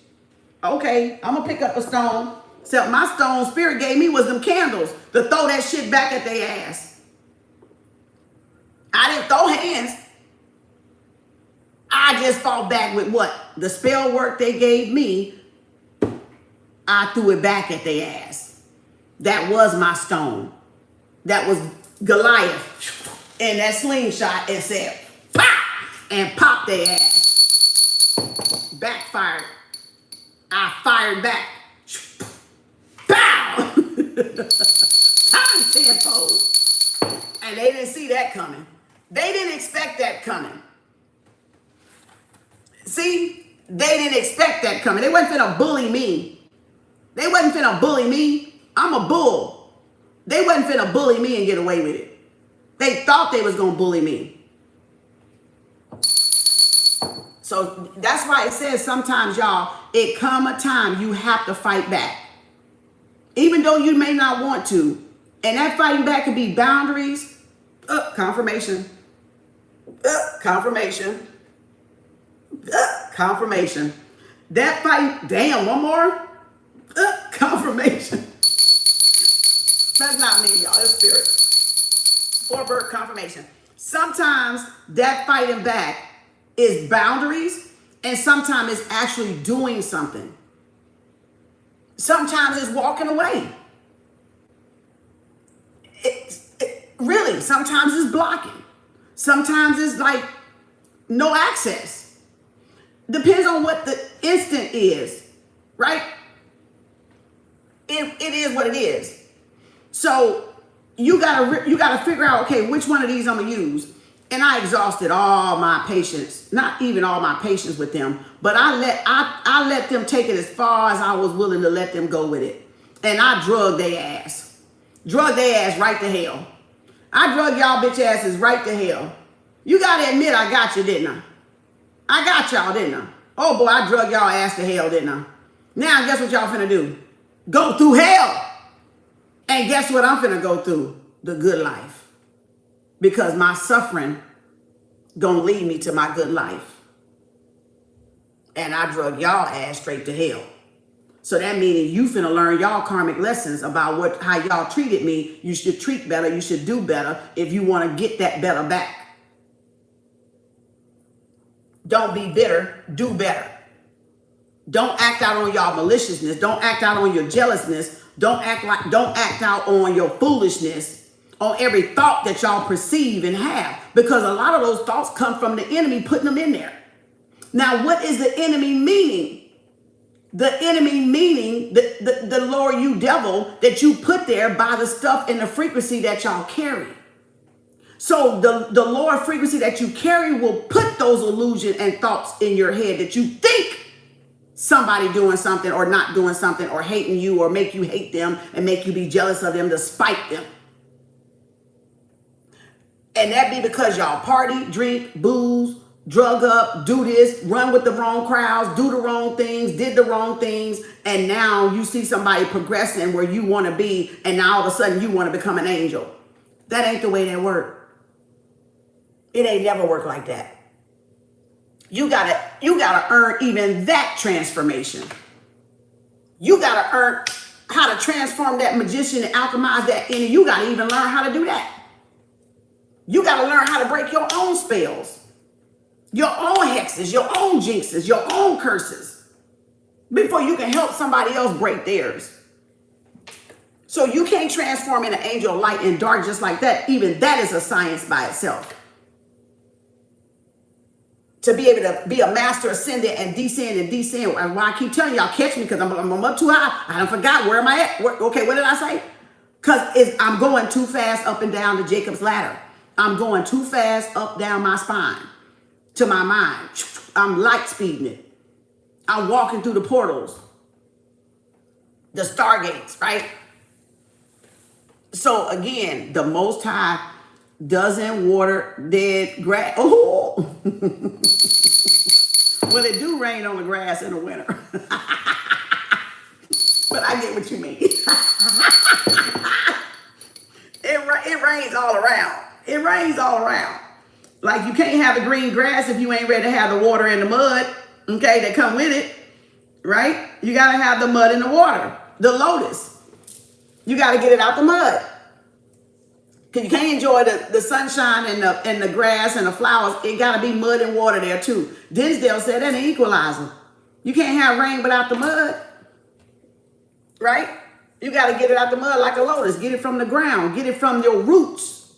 Speaker 1: Okay, I'm gonna pick up a stone. Except my stone Spirit gave me was them candles to throw that shit back at their ass. I didn't throw hands. I just fought back with what? The spell work they gave me. I threw it back at their ass. That was my stone. That was Goliath in that slingshot and said, pop, and popped their ass. Backfired. I fired back. Pow! Time tenfold. And they didn't see that coming. They didn't expect that coming. See, they didn't expect that coming. They wasn't finna bully me. They wasn't finna bully me. I'm a bull. They wasn't finna bully me and get away with it. They thought they was gonna bully me. So that's why it says sometimes, y'all, it come a time you have to fight back. Even though you may not want to. And that fighting back could be boundaries. Confirmation. Confirmation. Confirmation. That fight, damn, one more. Confirmation. That's not me, y'all. It's Spirit. Four-bird confirmation. Sometimes that fighting back is boundaries, and sometimes it's actually doing something. Sometimes it's walking away. Really, sometimes it's blocking. Sometimes it's like no access. Depends on what the instant is, right? It is what it is. So you gotta figure out, okay, which one of these I'm gonna use. And I exhausted all my patience, not even all my patience with them, but I let them take it as far as I was willing to let them go with it. And I drugged their ass. Drugged their ass right to hell. I drug y'all bitch asses right to hell. You gotta admit I got you, didn't I? I got y'all, didn't I? Oh boy, I drug y'all ass to hell, didn't I? Now guess what y'all finna do? Go through hell. And guess what I'm finna go through? The good life. Because my suffering gonna lead me to my good life. And I drug y'all ass straight to hell. So that meaning you finna learn y'all karmic lessons about how y'all treated me. You should treat better. You should do better if you want to get that better back. Don't be bitter. Do better. Don't act out on y'all maliciousness. Don't act out on your jealousness. Don't act out on your foolishness, on every thought that y'all perceive and have, because a lot of those thoughts come from the enemy putting them in there. Now, what is the enemy meaning? The enemy meaning the Lord, you devil, that you put there by the stuff and the frequency that y'all carry. So the Lord frequency that you carry will put those illusions and thoughts in your head that you think somebody doing something or not doing something or hating you or make you hate them and make you be jealous of them to spite them. And that be because y'all party, drink, booze, drug up, do this, run with the wrong crowds, do the wrong things, did the wrong things, and now you see somebody progressing where you want to be, and now all of a sudden you want to become an angel. That ain't the way that works. It ain't never worked like that. You gotta earn even that transformation. You gotta earn how to transform that magician and alchemize that energy. You gotta even learn how to do that. You gotta learn how to break your own spells, your own hexes, your own jinxes, your own curses, before you can help somebody else break theirs. So you can't transform into angel, light, and dark just like that. Even that is a science by itself. To be able to be a master ascendant and descend and descend. And why I keep telling y'all, catch me, because I'm up too high. I done forgot, where am I at? Okay, what did I say? Because I'm going too fast up and down the Jacob's ladder. I'm going too fast up, down my spine to my mind. I'm light speeding it. I'm walking through the portals, the stargates, right? So again, the Most High doesn't water dead grass. Oh, well, it do rain on the grass in the winter. But I get what you mean. It rains all around. It rains all around. Like, you can't have the green grass if you ain't ready to have the water and the mud, okay, that come with it, right? You got to have the mud and the water. The lotus. You got to get it out the mud. Because you can't enjoy the sunshine and the grass and the flowers. It got to be mud and water there too. Dinsdale said that an equalizer. You can't have rain without the mud, right? You got to get it out the mud like a lotus. Get it from the ground. Get it from your roots.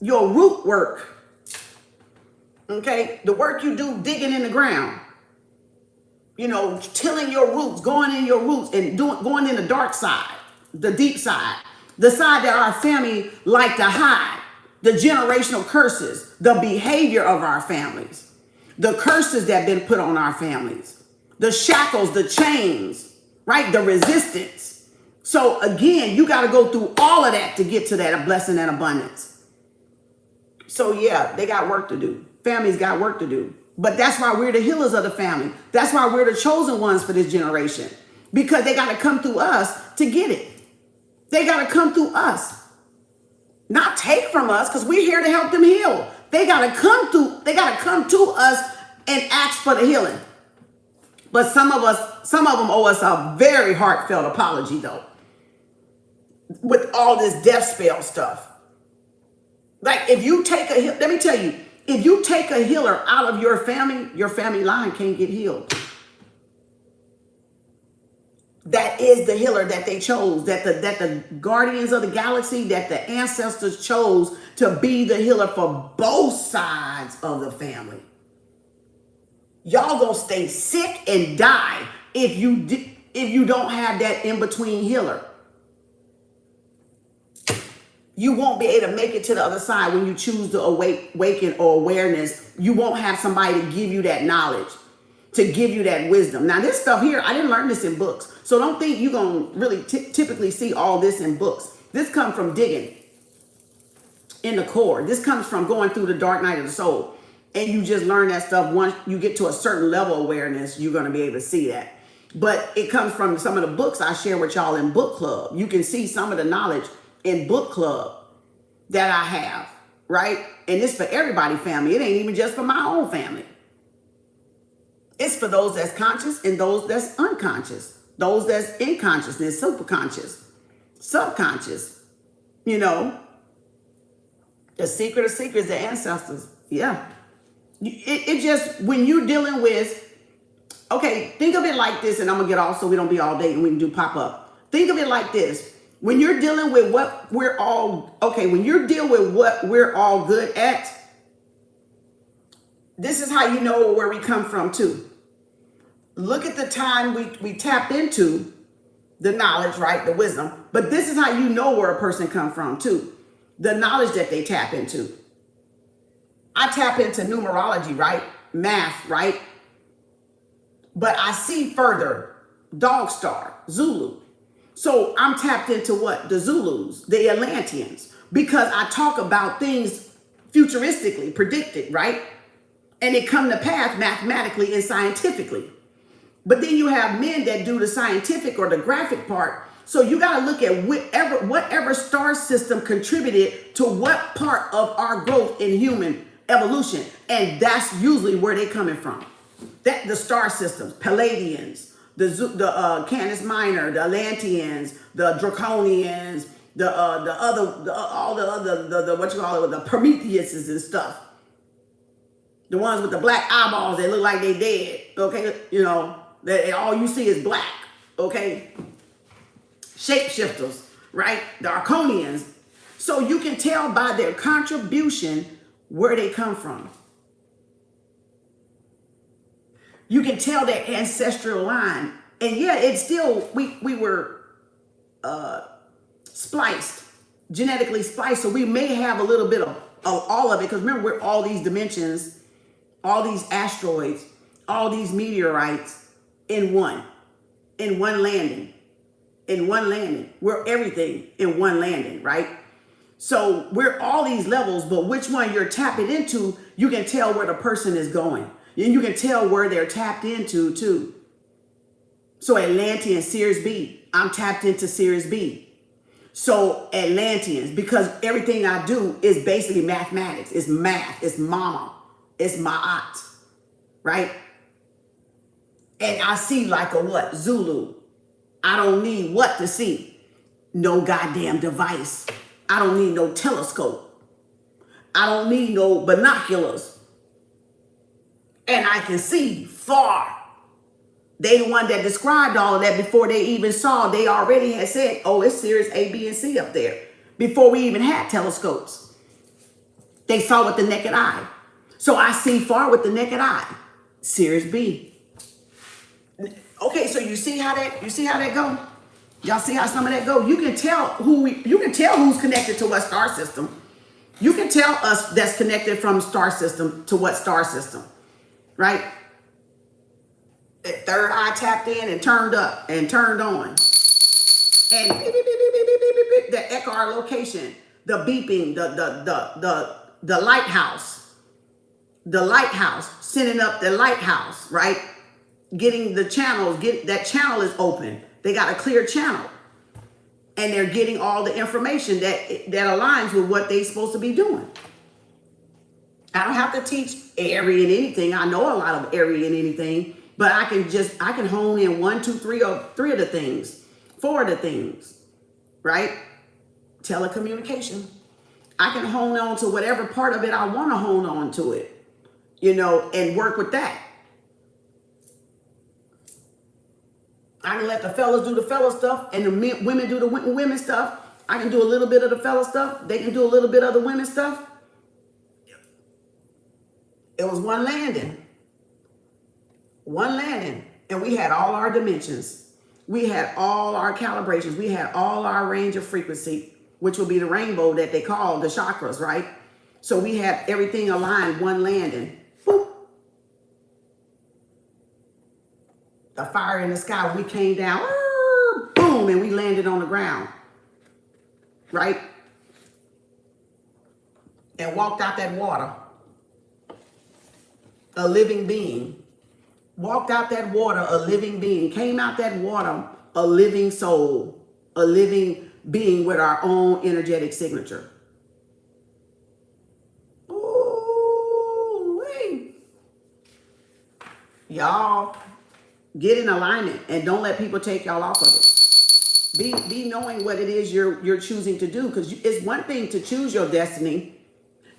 Speaker 1: Your root work. Okay? The work you do digging in the ground. You know, tilling your roots, going in your roots and going in the dark side, the deep side. The side that our family like to hide. The generational curses, the behavior of our families, the curses that have been put on our families, the shackles, the chains, right? The resistance. So again, you got to go through all of that to get to that blessing and abundance. So yeah, they got work to do. Families got work to do. But that's why we're the healers of the family. That's why we're the chosen ones for this generation. Because they got to come through us to get it. They got to come through us. Not take from us, because we're here to help them heal. They got to come through. They got to come to us and ask for the healing. But some of them owe us a very heartfelt apology, though. With all this death spell stuff. Like, if you take let me tell you, if you take a healer out of your family line can't get healed. That is the healer that they chose, that the guardians of the galaxy, that the ancestors chose to be the healer for both sides of the family. Y'all gonna stay sick and die if you don't have that in-between healer. You won't be able to make it to the other side when you choose to awaken or awareness. You won't have somebody to give you that knowledge, to give you that wisdom. Now, this stuff here, I didn't learn this in books. So don't think you're going to really typically see all this in books. This comes from digging in the core. This comes from going through the dark night of the soul. And you just learn that stuff. Once you get to a certain level of awareness, you're going to be able to see that. But it comes from some of the books I share with y'all in book club. You can see some of the knowledge in book club that I have, right? And it's for everybody family. It ain't even just for my own family. It's for those that's conscious and those that's unconscious. Those that's in consciousness, superconscious, subconscious, you know. The secret of secrets, the ancestors. Yeah. It just, when you're dealing with, okay, think of it like this, and I'm going to get off so we don't be all day and we can do pop up. Think of it like this. When you're dealing with what we're all, okay, when you're dealing with what we're all good at, this is how you know where we come from too. Look at the time we tapped into the knowledge, right? The wisdom. But this is how you know where a person come from too. The knowledge that they tap into. I tap into numerology, right? Math, right? But I see further, dog star, Zulu. So I'm tapped into what? The Zulus, the Atlanteans, because I talk about things futuristically predicted, right? And it come to pass mathematically and scientifically. But then you have men that do the scientific or the graphic part. So you got to look at whatever star system contributed to what part of our growth in human evolution. And that's usually where they're coming from. That the star systems, Palladians, the Canis Minor, the Atlanteans, the Draconians, the what you call it, the Prometheuses and stuff. The ones with the black eyeballs that look like they dead. Okay, you know. That all you see is black, okay? Shapeshifters, right? The Arconians. So you can tell by their contribution where they come from. You can tell their ancestral line. And yeah, it's still, we were spliced, genetically spliced. So we may have a little bit of all of it. Because remember, we're all these dimensions, all these asteroids, all these meteorites, in one landing, we're everything in one landing, right? So we're all these levels, but which one you're tapping into, you can tell where the person is going, and you can tell where they're tapped into too. So Atlantean, Series B, I'm tapped into Series B. So Atlanteans, because everything I do is basically mathematics, it's math, it's mama, it's ma'at, right? And I see like a what? Zulu. I don't need what to see. No goddamn device. I don't need no telescope. I don't need no binoculars. And I can see far. They the one that described all of that before they even saw. They already had said, oh, it's Series A, B, and C up there. Before we even had telescopes. They saw with the naked eye. So I see far with the naked eye. Series B. Okay, so you see how that go? Y'all see how some of that go? You can tell who's connected to what star system. You can tell us that's connected from star system to what star system, right? That third eye tapped in and turned up and turned on. And beep, beep, beep, beep, beep, beep, beep, beep, the echolocation, the beeping, the lighthouse, sending up the lighthouse, right? Getting the channels, that channel is open. They got a clear channel. And they're getting all the information that aligns with what they're supposed to be doing. I don't have to teach every and anything. I know a lot of every and anything, but I can hone in 1, 2, 3 of the things, 4 of the things, right? Telecommunication. I can hone on to whatever part of it I want to hone on to it, you know, and work with that. I can let the fellas do the fella stuff and the women do the women stuff. I can do a little bit of the fella stuff. They can do a little bit of the women stuff. It was one landing. And we had all our dimensions. We had all our calibrations. We had all our range of frequency, which will be the rainbow that they call the chakras, right? So we had everything aligned, one landing. Boop. A fire in the sky, when we came down, boom, and we landed on the ground, right? And walked out that water. A living being. Walked out that water, a living being. Came out that water, a living soul. A living being with our own energetic signature. Ooh, wait. Y'all. Get in alignment and don't let people take y'all off of it. Be knowing what it is you're choosing to do, because it's one thing to choose your destiny,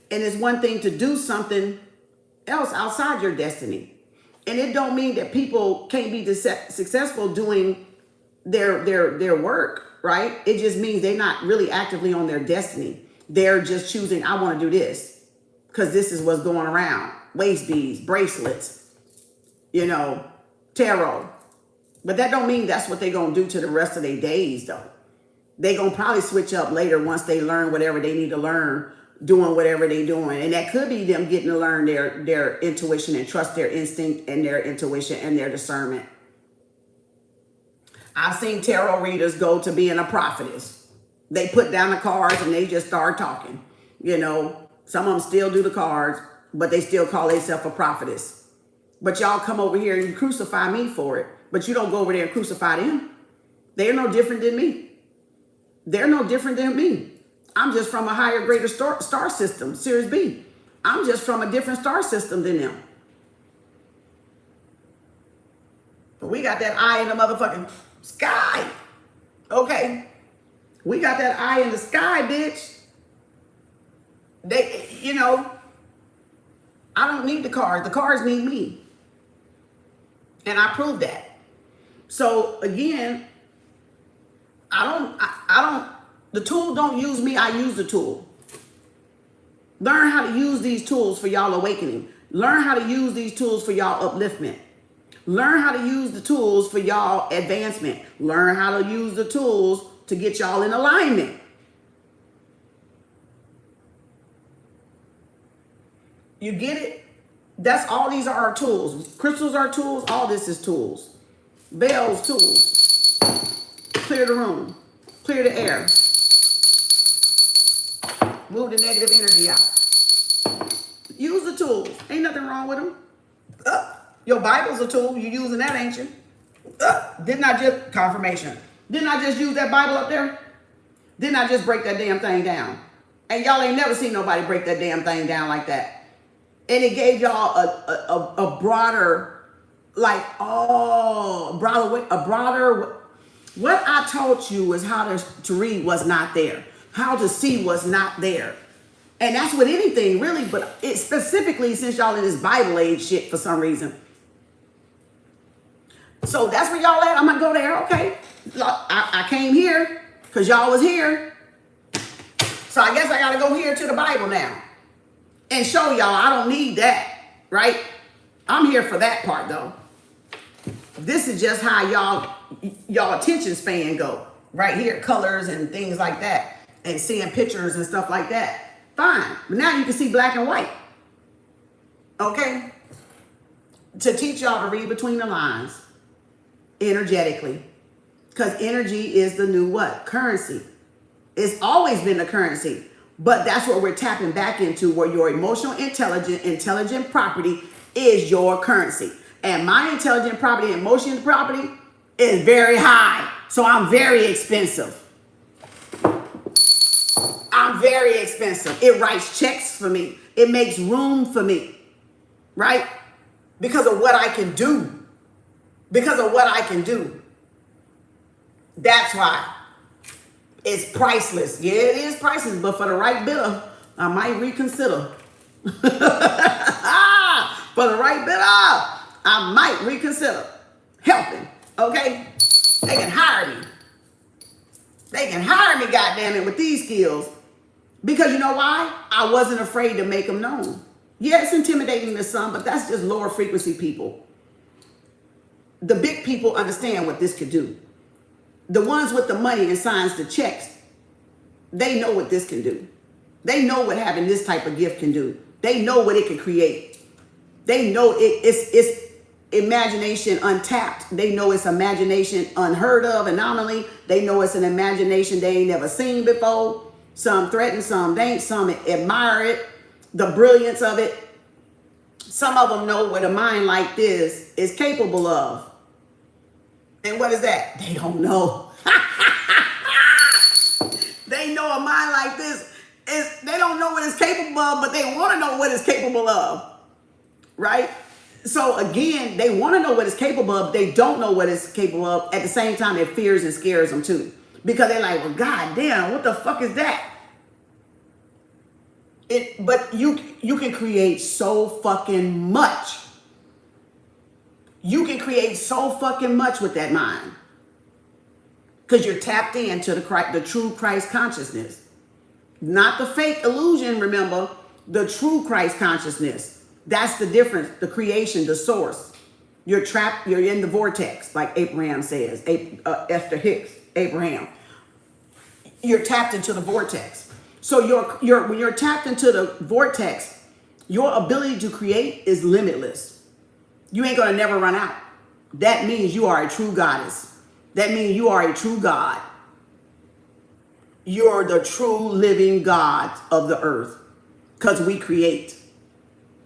Speaker 1: and it's one thing to do something else outside your destiny. And it don't mean that people can't be successful doing their work. right? It just means they're not really actively on their destiny. They're just choosing, I want to do this because this is what's going around. Waist beads, bracelets, you know, tarot. But that don't mean that's what they're going to do to the rest of their days, though. They're going to probably switch up later once they learn whatever they need to learn, doing whatever they're doing. And that could be them getting to learn their intuition and trust their instinct and their intuition and their discernment. I've seen tarot readers go to being a prophetess. They put down the cards and they just start talking. You know, some of them still do the cards, but they still call themselves a prophetess. But y'all come over here and you crucify me for it. But you don't go over there and crucify them. They're no different than me. They're no different than me. I'm just from a higher, greater star system, Series B. I'm just from a different star system than them. But we got that eye in the motherfucking sky. Okay. We got that eye in the sky, bitch. They, you know, I don't need the cards. The cards need me. And I proved that. So again, the tool don't use me, I use the tool. Learn how to use these tools for y'all awakening. Learn how to use these tools for y'all upliftment. Learn how to use the tools for y'all advancement. Learn how to use the tools to get y'all in alignment. You get it? That's all these are our tools. Crystals are tools. All this is tools. Bells, tools. Clear the room. Clear the air. Move the negative energy out. Use the tools. Ain't nothing wrong with them. Your Bible's a tool. You using that, ain't you? Didn't I just, confirmation. Didn't I just use that Bible up there? Didn't I just break that damn thing down? And y'all ain't never seen nobody break that damn thing down like that. And it gave y'all a broader, like, a broader, what I taught you was how to read was not there. How to see was not there. And that's with anything, really, but it specifically since y'all in this Bible age shit for some reason. So that's where y'all at. I'm going to go there. Okay. I came here because y'all was here. So I guess I got to go here to the Bible now and show y'all I don't need that, right? I'm here for that part, though. This is just how y'all attention span go. Right here, colors and things like that. And seeing pictures and stuff like that. Fine. But now you can see black and white. Okay? To teach y'all to read between the lines. Energetically. Because energy is the new what? Currency. It's always been the currency. But that's what we're tapping back into, where your emotional intelligent property is your currency. And my intelligent property, emotional property is very high. So I'm very expensive. I'm very expensive. It writes checks for me. It makes room for me. Right? Because of what I can do. Because of what I can do. That's why. It's priceless. Yeah, it is priceless. But for the right bidder, I might reconsider. For the right bidder, I might reconsider helping. Okay? They can hire me. They can hire me, goddammit, with these skills. Because you know why? I wasn't afraid to make them known. Yeah, it's intimidating to some, but that's just lower frequency people. The big people understand what this could do. The ones with the money and signs the checks, they know what this can do. They know what having this type of gift can do. They know what it can create. They know it's imagination untapped. They know it's imagination unheard of, anomaly. They know it's an imagination they ain't never seen before. Some threaten, some ain't, some admire it, the brilliance of it. Some of them know what a mind like this is capable of. And what is that? They don't know. They know a mind like this they don't know what it's capable of, but they want to know what it's capable of. Right? So again, they want to know what it's capable of. They don't know what it's capable of. At the same time, it fears and scares them too. Because they're like, well, goddamn, what the fuck is that? But you can create so fucking much. You can create so fucking much with that mind. because you're tapped into the true Christ consciousness. Not the fake illusion, remember, the true Christ consciousness. That's the difference, the creation, the source. You're trapped, you're in the vortex, like Abraham says, Esther Hicks, Abraham. You're tapped into the vortex. So when you're tapped into the vortex, your ability to create is limitless. You ain't gonna never run out. That means you are a true goddess. That means you are a true God. You're the true living God of the earth. Because we create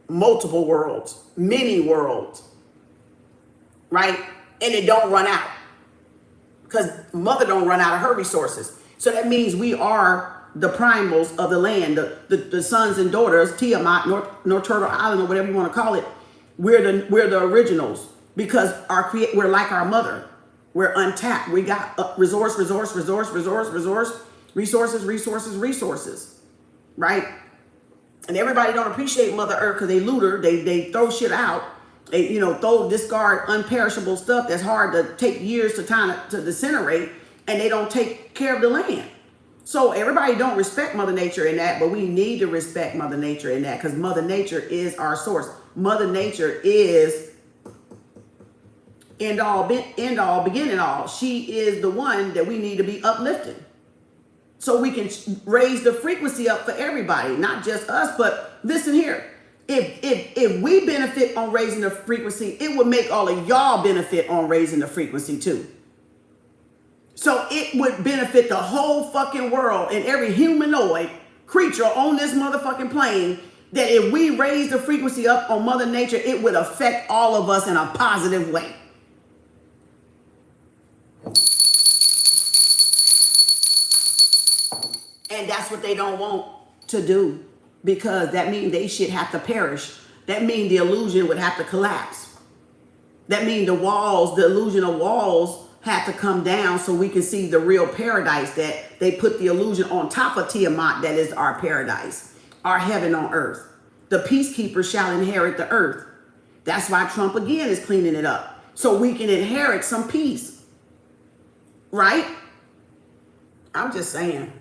Speaker 1: multiple worlds, many worlds, right? And it don't run out. Because mother don't run out of her resources. So that means we are the primals of the land, the sons and daughters, Tiamat, North Turtle Island, or whatever you want to call it. We're the originals because we're like our mother. We're untapped. We got resources, right? And everybody don't appreciate Mother Earth because they loot her. They throw shit out. They discard unperishable stuff that's hard to take years to disintegrate, and they don't take care of the land. So everybody don't respect Mother Nature in that, but we need to respect Mother Nature in that because Mother Nature is our source. Mother Nature is end all, beginning all. She is the one that we need to be uplifting. So we can raise the frequency up for everybody, not just us, but listen here. If we benefit on raising the frequency, it would make all of y'all benefit on raising the frequency too. So it would benefit the whole fucking world and every humanoid creature on this motherfucking plane, that if we raise the frequency up on Mother Nature, it would affect all of us in a positive way. And that's what they don't want to do, because that means they shit have to perish. That means the illusion would have to collapse. That means the illusion of walls have to come down so we can see the real paradise, that they put the illusion on top of Tiamat, that is our paradise, our heaven on earth. The peacekeepers shall inherit the earth. That's why Trump again is cleaning it up, so we can inherit some peace. Right? I'm just saying.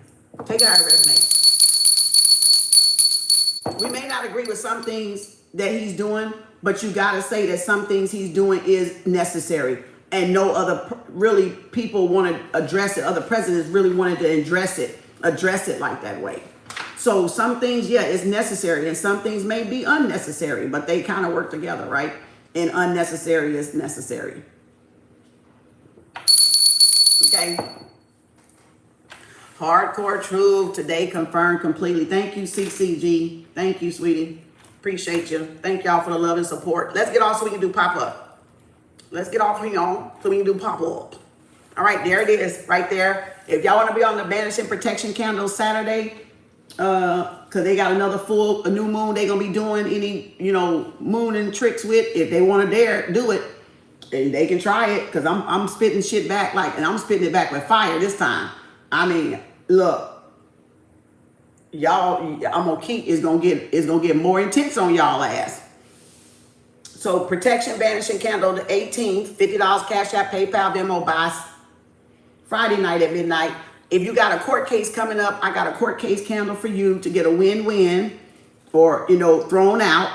Speaker 1: Take it how it resonates. We may not agree with some things that he's doing, but you got to say that some things he's doing is necessary. And no other really people want to address it. Other presidents really wanted to address it like that way. So some things, yeah, it's necessary, and some things may be unnecessary, but they kind of work together, right? And unnecessary is necessary. Okay. Hardcore truth today confirmed completely. Thank you, CCG. Thank you, sweetie. Appreciate you. Thank y'all for the love and support. Let's get off so we can do pop-up. Let's get off here on so we can do pop-up. All right, there it is, right there. If y'all want to be on the Banishing Protection Candles Saturday, because they got a new moon they gonna be doing any, moon and tricks with. If they want to dare do it, they can try it, because I'm spitting shit back and I'm spitting it back with fire this time. I mean, look, y'all, it's gonna get more intense on y'all ass. So Protection Banishing Candle the 18th, $50 Cash App, PayPal, Venmo by Friday night at midnight. If you got a court case coming up, I got a court case candle for you to get a win-win or, thrown out.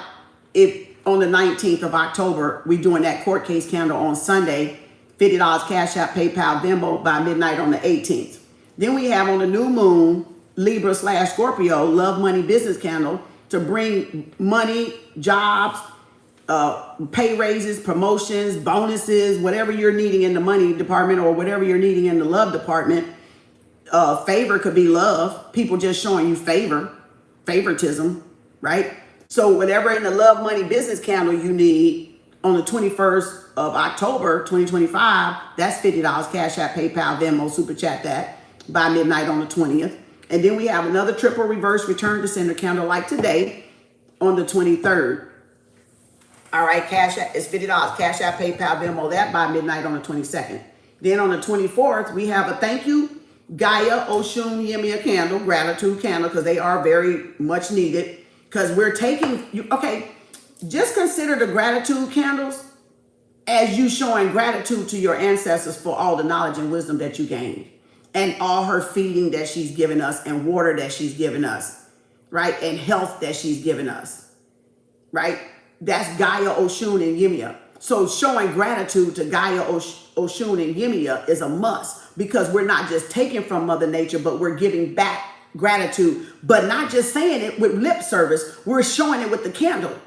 Speaker 1: If on the 19th of October, we doing that court case candle on Sunday, $50 Cash App, PayPal, Venmo by midnight on the 18th. Then we have on the new moon, Libra/Scorpio, love, money, business candle to bring money, jobs, pay raises, promotions, bonuses, whatever you're needing in the money department or whatever you're needing in the love department. Favor could be love. People just showing you favoritism, right? So whatever in the love, money, business candle you need on the 21st of October, 2025, that's $50 Cash App, PayPal, Venmo, SUPERCHAT that by midnight on the 20th. And then we have another triple reverse return to sender candle like today on the 23rd. All right, Cash App is $50. Cash App, PayPal, Venmo that by midnight on the 22nd. Then on the 24th, we have a Thank You, Gaia, Oshun, Yemia candle, gratitude candle, because they are very much needed. Because we're taking, okay, just consider the gratitude candles as you showing gratitude to your ancestors for all the knowledge and wisdom that you gained, and all her feeding that she's given us, and water that she's given us, right? And health that she's given us, right? That's Gaia, Oshun, and Yemia. So showing gratitude to Gaia, Oshun, and Yemia is a must, because we're not just taking from Mother Nature, but we're giving back gratitude, but not just saying it with lip service. We're showing it with the candle.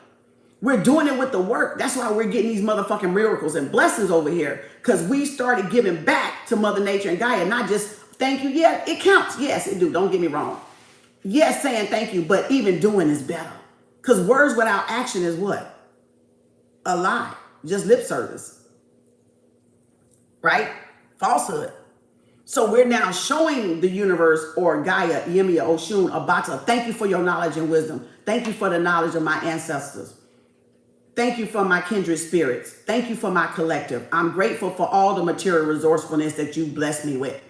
Speaker 1: We're doing it with the work. That's why we're getting these motherfucking miracles and blessings over here, because we started giving back to Mother Nature and Gaia, not just thank you. Yeah, it counts. Yes, it do. Don't get me wrong. Yes, saying thank you, but even doing is better, because words without action is what? A lie. Just lip service, right? Falsehood. So we're now showing the universe, or Gaia, Yemia, Oshun, Abata, thank you for your knowledge and wisdom. Thank you for the knowledge of my ancestors. Thank you for my kindred spirits. Thank you for my collective. I'm grateful for all the material resourcefulness that you blessed me with,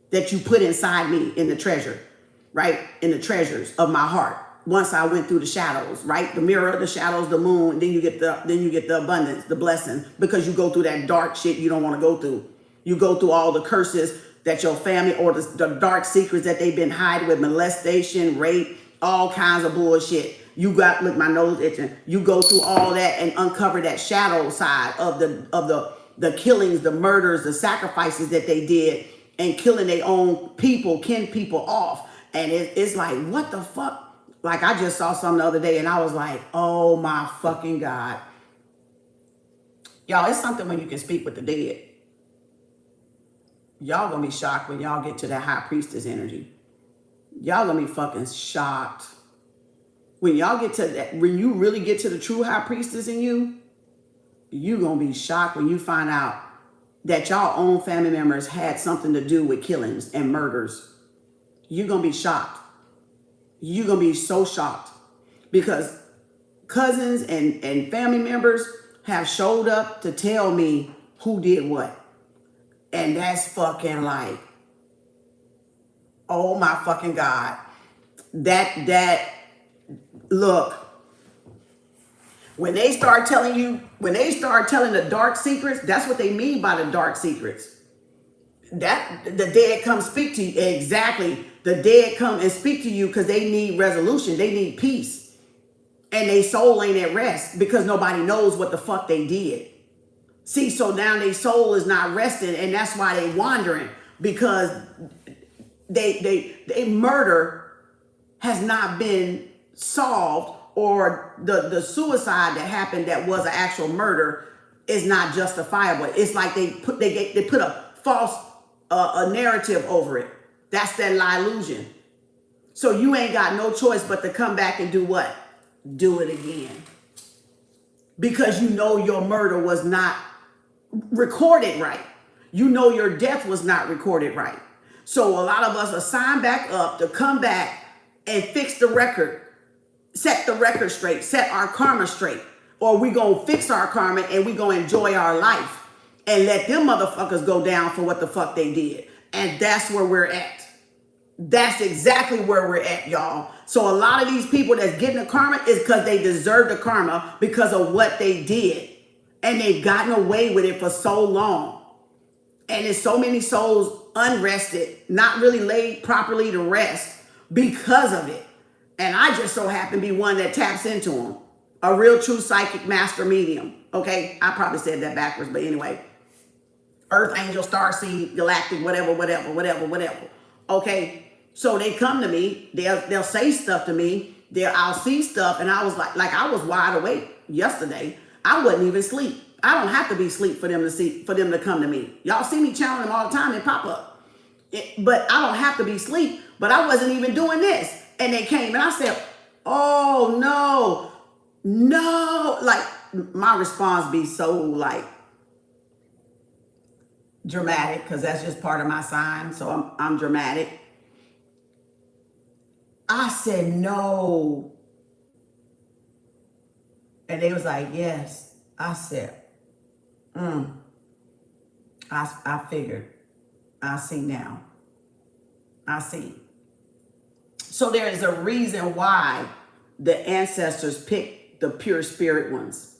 Speaker 1: that you put inside me in the treasure, right? In the treasures of my heart. Once I went through the shadows, right? The mirror, the shadows, the moon, then you get the abundance, the blessing, because you go through that dark shit you don't want to go through. You go through all the curses that your family, or the dark secrets that they've been hiding with, molestation, rape, all kinds of bullshit. You got, look, my nose itching. You go through all that and uncover that shadow side of the killings, the murders, the sacrifices that they did, and killing their own people, kin people off. And it's like, what the fuck? Like, I just saw something the other day and I was like, oh my fucking God. Y'all, it's something when you can speak with the dead. Y'all gonna be shocked when y'all get to that high priestess energy. Y'all gonna be fucking shocked. When y'all get to that, when you really get to the true high priestess in you, you gonna be shocked when you find out that y'all own family members had something to do with killings and murders. You're gonna be shocked. You're gonna be so shocked, because cousins and family members have showed up to tell me who did what. And that's fucking like, oh my fucking God. Look, when they start telling the dark secrets, that's what they mean by the dark secrets. That the dead come speak to you. Exactly. The dead come and speak to you because they need resolution. They need peace. And their soul ain't at rest because nobody knows what the fuck they did. See, so now their soul is not rested, and that's why they wandering, because they murder has not been solved, or the suicide that happened that was an actual murder is not justifiable. It's like they put a false a narrative over it. That's that lie illusion. So you ain't got no choice but to come back and do what? Do it again. Because you know your murder was not recorded right. You know your death was not recorded right. So a lot of us are signed back up to come back and fix the record, set the record straight, set our karma straight. Or we gonna fix our karma and we gonna enjoy our life and let them motherfuckers go down for what the fuck they did. And that's where we're at. That's exactly where we're at, y'all. So a lot of these people that's getting the karma is because they deserve the karma because of what they did. And they've gotten away with it for so long. And there's so many souls unrested, not really laid properly to rest because of it. And I just so happen to be one that taps into them. A real true psychic master medium. Okay, I probably said that backwards, but anyway. Earth, angel, star seed, galactic, whatever. Okay, so they come to me. They'll say stuff to me. I'll see stuff, and I was like I was wide awake yesterday. I wasn't even asleep. I don't have to be asleep for them to come to me. Y'all see me channeling them all the time and pop up. But I don't have to be asleep. But I wasn't even doing this, and they came, and I said, "Oh no!" Like my response be so like dramatic, because that's just part of my sign. So I'm dramatic. I said no. And they was like, yes. I said, I figured. I see now. I see. So there is a reason why the ancestors picked the pure spirit ones.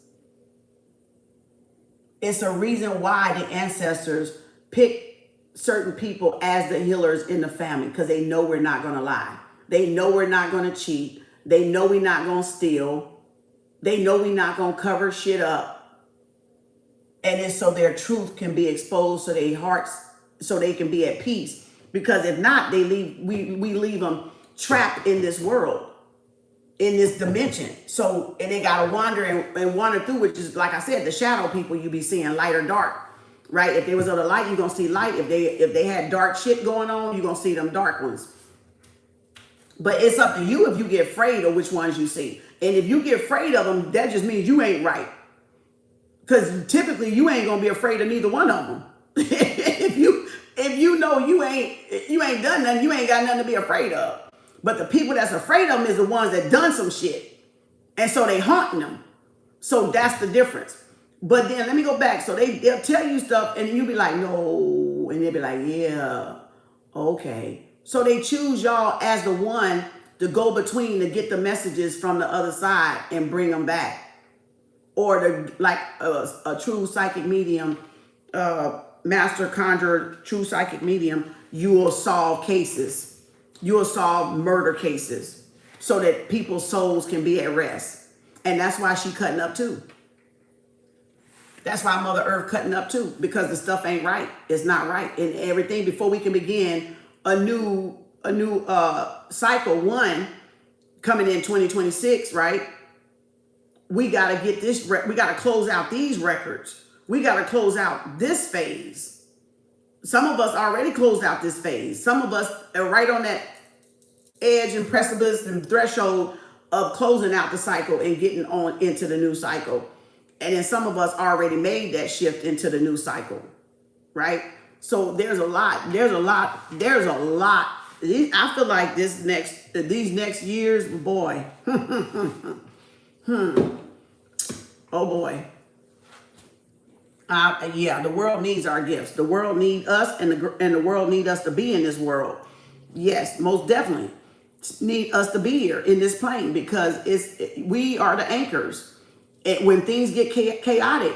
Speaker 1: It's a reason why the ancestors pick certain people as the healers in the family, because they know we're not going to lie. They know we're not going to cheat. They know we're not going to steal. They know we're not going to cover shit up. And it's so their truth can be exposed, so their hearts, so they can be at peace. Because if not, we leave them trapped in this world, in this dimension. So, and they got to wander and wander through, which is, like I said, the shadow people you be seeing, light or dark, right? If there was other light, you're going to see light. If they had dark shit going on, you're going to see them dark ones. But it's up to you if you get afraid of which ones you see. And if you get afraid of them, that just means you ain't right. Because typically you ain't going to be afraid of neither one of them. if you know you ain't done nothing, you ain't got nothing to be afraid of. But the people that's afraid of them is the ones that done some shit. And so they haunting them. So that's the difference. But then let me go back. So they'll tell you stuff and you be like, no. And they'll be like, yeah, okay. So they choose y'all as the one to go between to get the messages from the other side and bring them back. Or like a true psychic medium, master conjurer, true psychic medium, you will solve cases. You will solve murder cases so that people's souls can be at rest. And that's why she cutting up too. That's why Mother Earth cutting up too, because the stuff ain't right. It's not right. And everything, before we can begin a new cycle one coming in 2026, right? We got to get this, we got to close out these records. We got to close out this phase. Some of us already closed out this phase. Some of us are right on that edge and precipice and threshold of closing out the cycle and getting on into the new cycle. And then some of us already made that shift into the new cycle, right? So there's a lot. I feel like these next years, boy. Oh boy. Yeah, the world needs our gifts. The world needs us, and the world needs us to be in this world. Yes, most definitely need us to be here in this plane, because we are the anchors. When things get chaotic,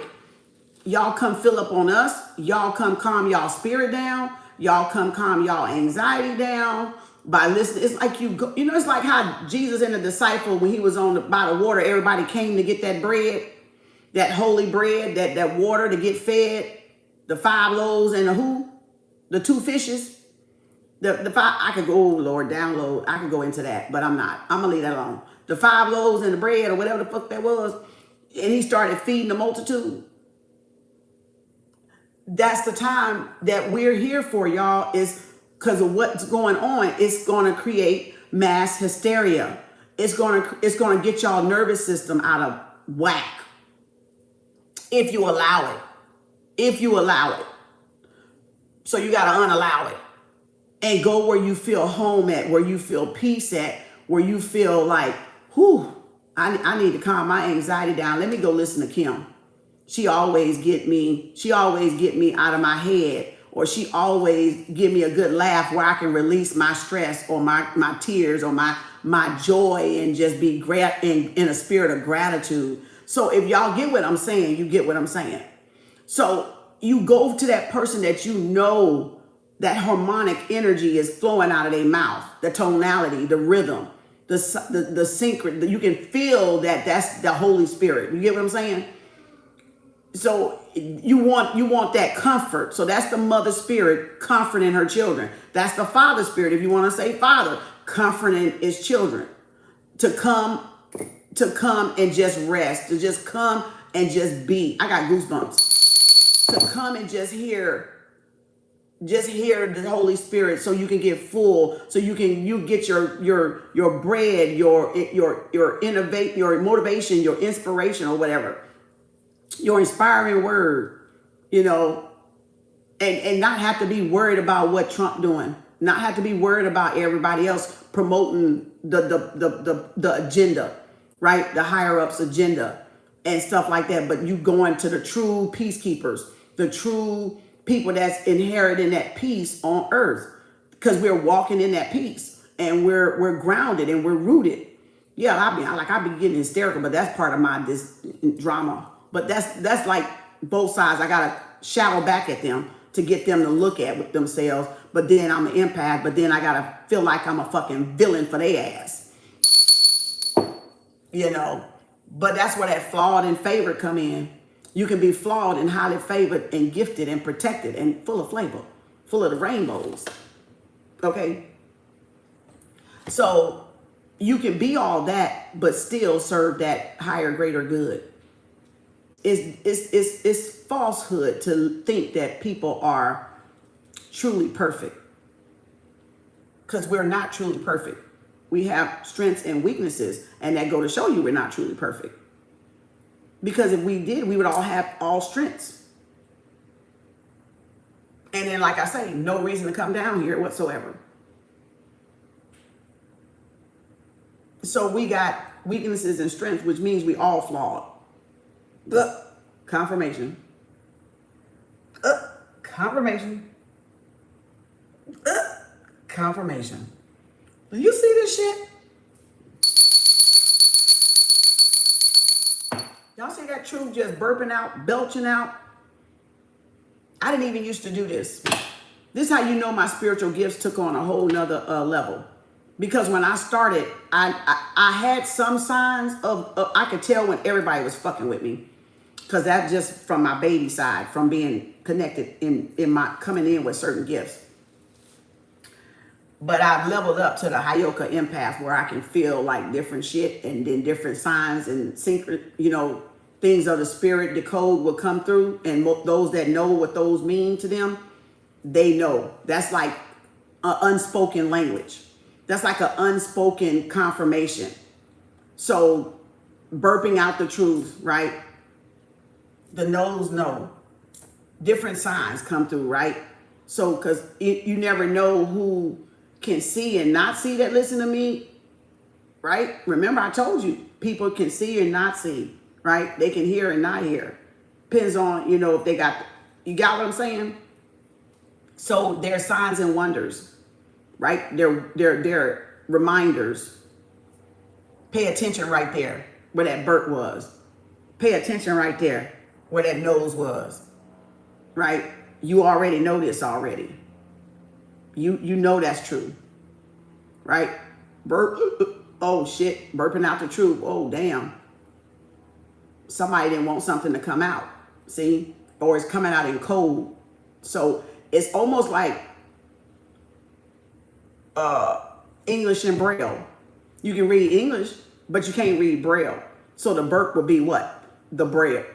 Speaker 1: y'all come fill up on us. Y'all come calm y'all spirit down. Y'all come calm y'all anxiety down by listening. It's like it's like how Jesus and the disciple, when he was by the water, everybody came to get that bread. That holy bread, that water to get fed, the 5 loaves and the 2 fishes, the 5. I could go, oh Lord, download. I could go into that, but I'm not. I'm gonna leave that alone. The 5 loaves and the bread, or whatever the fuck that was, and he started feeding the multitude. That's the time that we're here for, y'all. Is because of what's going on. It's gonna create mass hysteria. It's gonna get y'all nervous system out of whack. If you allow it. So you got to unallow it and go where you feel home at, where you feel peace at, where you feel like, whew, I need to calm my anxiety down. Let me go listen to Kem. She always get me out of my head, or she always give me a good laugh where I can release my stress or my tears or my joy and just be in a spirit of gratitude. So if y'all get what I'm saying, you get what I'm saying. So you go to that person that you know that harmonic energy is flowing out of their mouth, the tonality, the rhythm, the synchron. You can feel that that's the Holy Spirit. You get what I'm saying? So you want that comfort. So that's the mother spirit comforting her children. That's the father spirit, if you want to say father, comforting his children to come and just rest, to just come and just be. I got goosebumps. To come and just hear the Holy Spirit, so you can get full, so you get your bread, your innovate, your motivation, your inspiration, or whatever, your inspiring word, and not have to be worried about what Trump doing, not have to be worried about everybody else promoting the agenda. Right? The higher ups agenda and stuff like that. But you going to the true peacekeepers, the true people that's inheriting that peace on earth, because we're walking in that peace and we're grounded and we're rooted. Yeah, I be getting hysterical, but that's part of this drama. But that's like both sides. I gotta shadow back at them to get them to look at with themselves. But then I'm an empath. But then I gotta feel like I'm a fucking villain for their ass. You know. But that's where that flawed and favored come in. You can be flawed and highly favored and gifted and protected and full of flavor, full of the rainbows. Okay. So you can be all that, but still serve that higher, greater good. It's falsehood to think that people are truly perfect, because we're not truly perfect. We have strengths and weaknesses, and that go to show you we're not truly perfect. Because if we did, we would all have all strengths. And then, like I say, no reason to come down here whatsoever. So we got weaknesses and strengths, which means we all flawed. Confirmation. Confirmation. Confirmation. Do you see this shit? Y'all see that truth just burping out, belching out? I didn't even used to do this. This is how you know my spiritual gifts took on a whole nother level. Because when I started, I had some signs of I could tell when everybody was fucking with me. Because that's just from my baby side, from being connected in my coming in with certain gifts. But I've leveled up to the Hayoka empath, where I can feel like different shit, and then different signs and secret, things of the spirit, the code will come through. And those that know what those mean to them, they know. That's like an unspoken language. That's like an unspoken confirmation. So burping out the truth, right? The no's know. Different signs come through, right? So, because you never know who can see and not see that listen to me, right? Remember, I told you, people can see and not see, right? They can hear and not hear. Depends on, if they got, you got what I'm saying? So they're signs and wonders, right? They're reminders. Pay attention right there where that burp was. Pay attention right there where that nose was, right? You already know this already. You know that's true, right? Burp, oh shit, burping out the truth. Oh damn. Somebody didn't want something to come out, see? Or it's coming out in code. So it's almost like English and Braille. You can read English, but you can't read Braille. So the burp would be what? The Braille.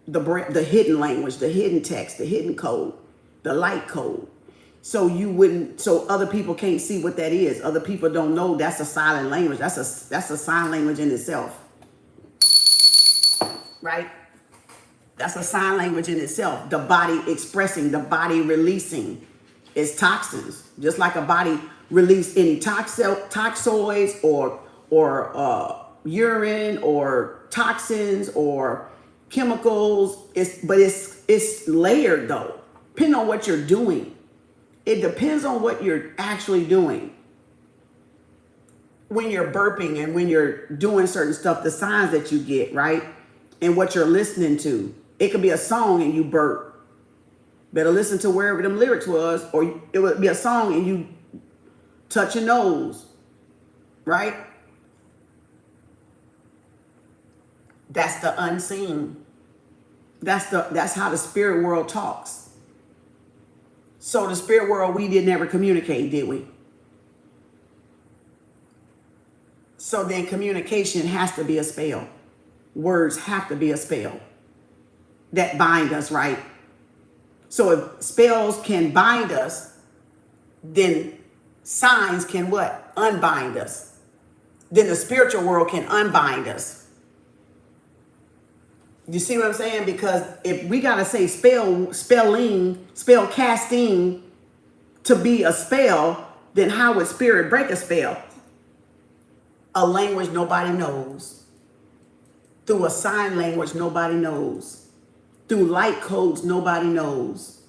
Speaker 1: The hidden language, the hidden text, the hidden code, the light code. So so other people can't see what that is. Other people don't know that's a silent language. That's a sign language in itself. Right? That's a sign language in itself. The body expressing, the body releasing its toxins. Just like a body release any toxoids or urine or toxins or chemicals. It's layered though. Depending on what you're doing. It depends on what you're actually doing. When you're burping and when you're doing certain stuff, the signs that you get, right? And what you're listening to. It could be a song and you burp. Better listen to wherever them lyrics was, or it would be a song and you touch your nose, right? That's the unseen. That's how the spirit world talks. So the spirit world, we did never communicate, did we? So then communication has to be a spell. Words have to be a spell that bind us, right? So if spells can bind us, then signs can what? Unbind us. Then the spiritual world can unbind us. You see what I'm saying? Because if we got to say spell casting to be a spell, then how would spirit break a spell? A language nobody knows. Through a sign language nobody knows. Through light codes nobody knows.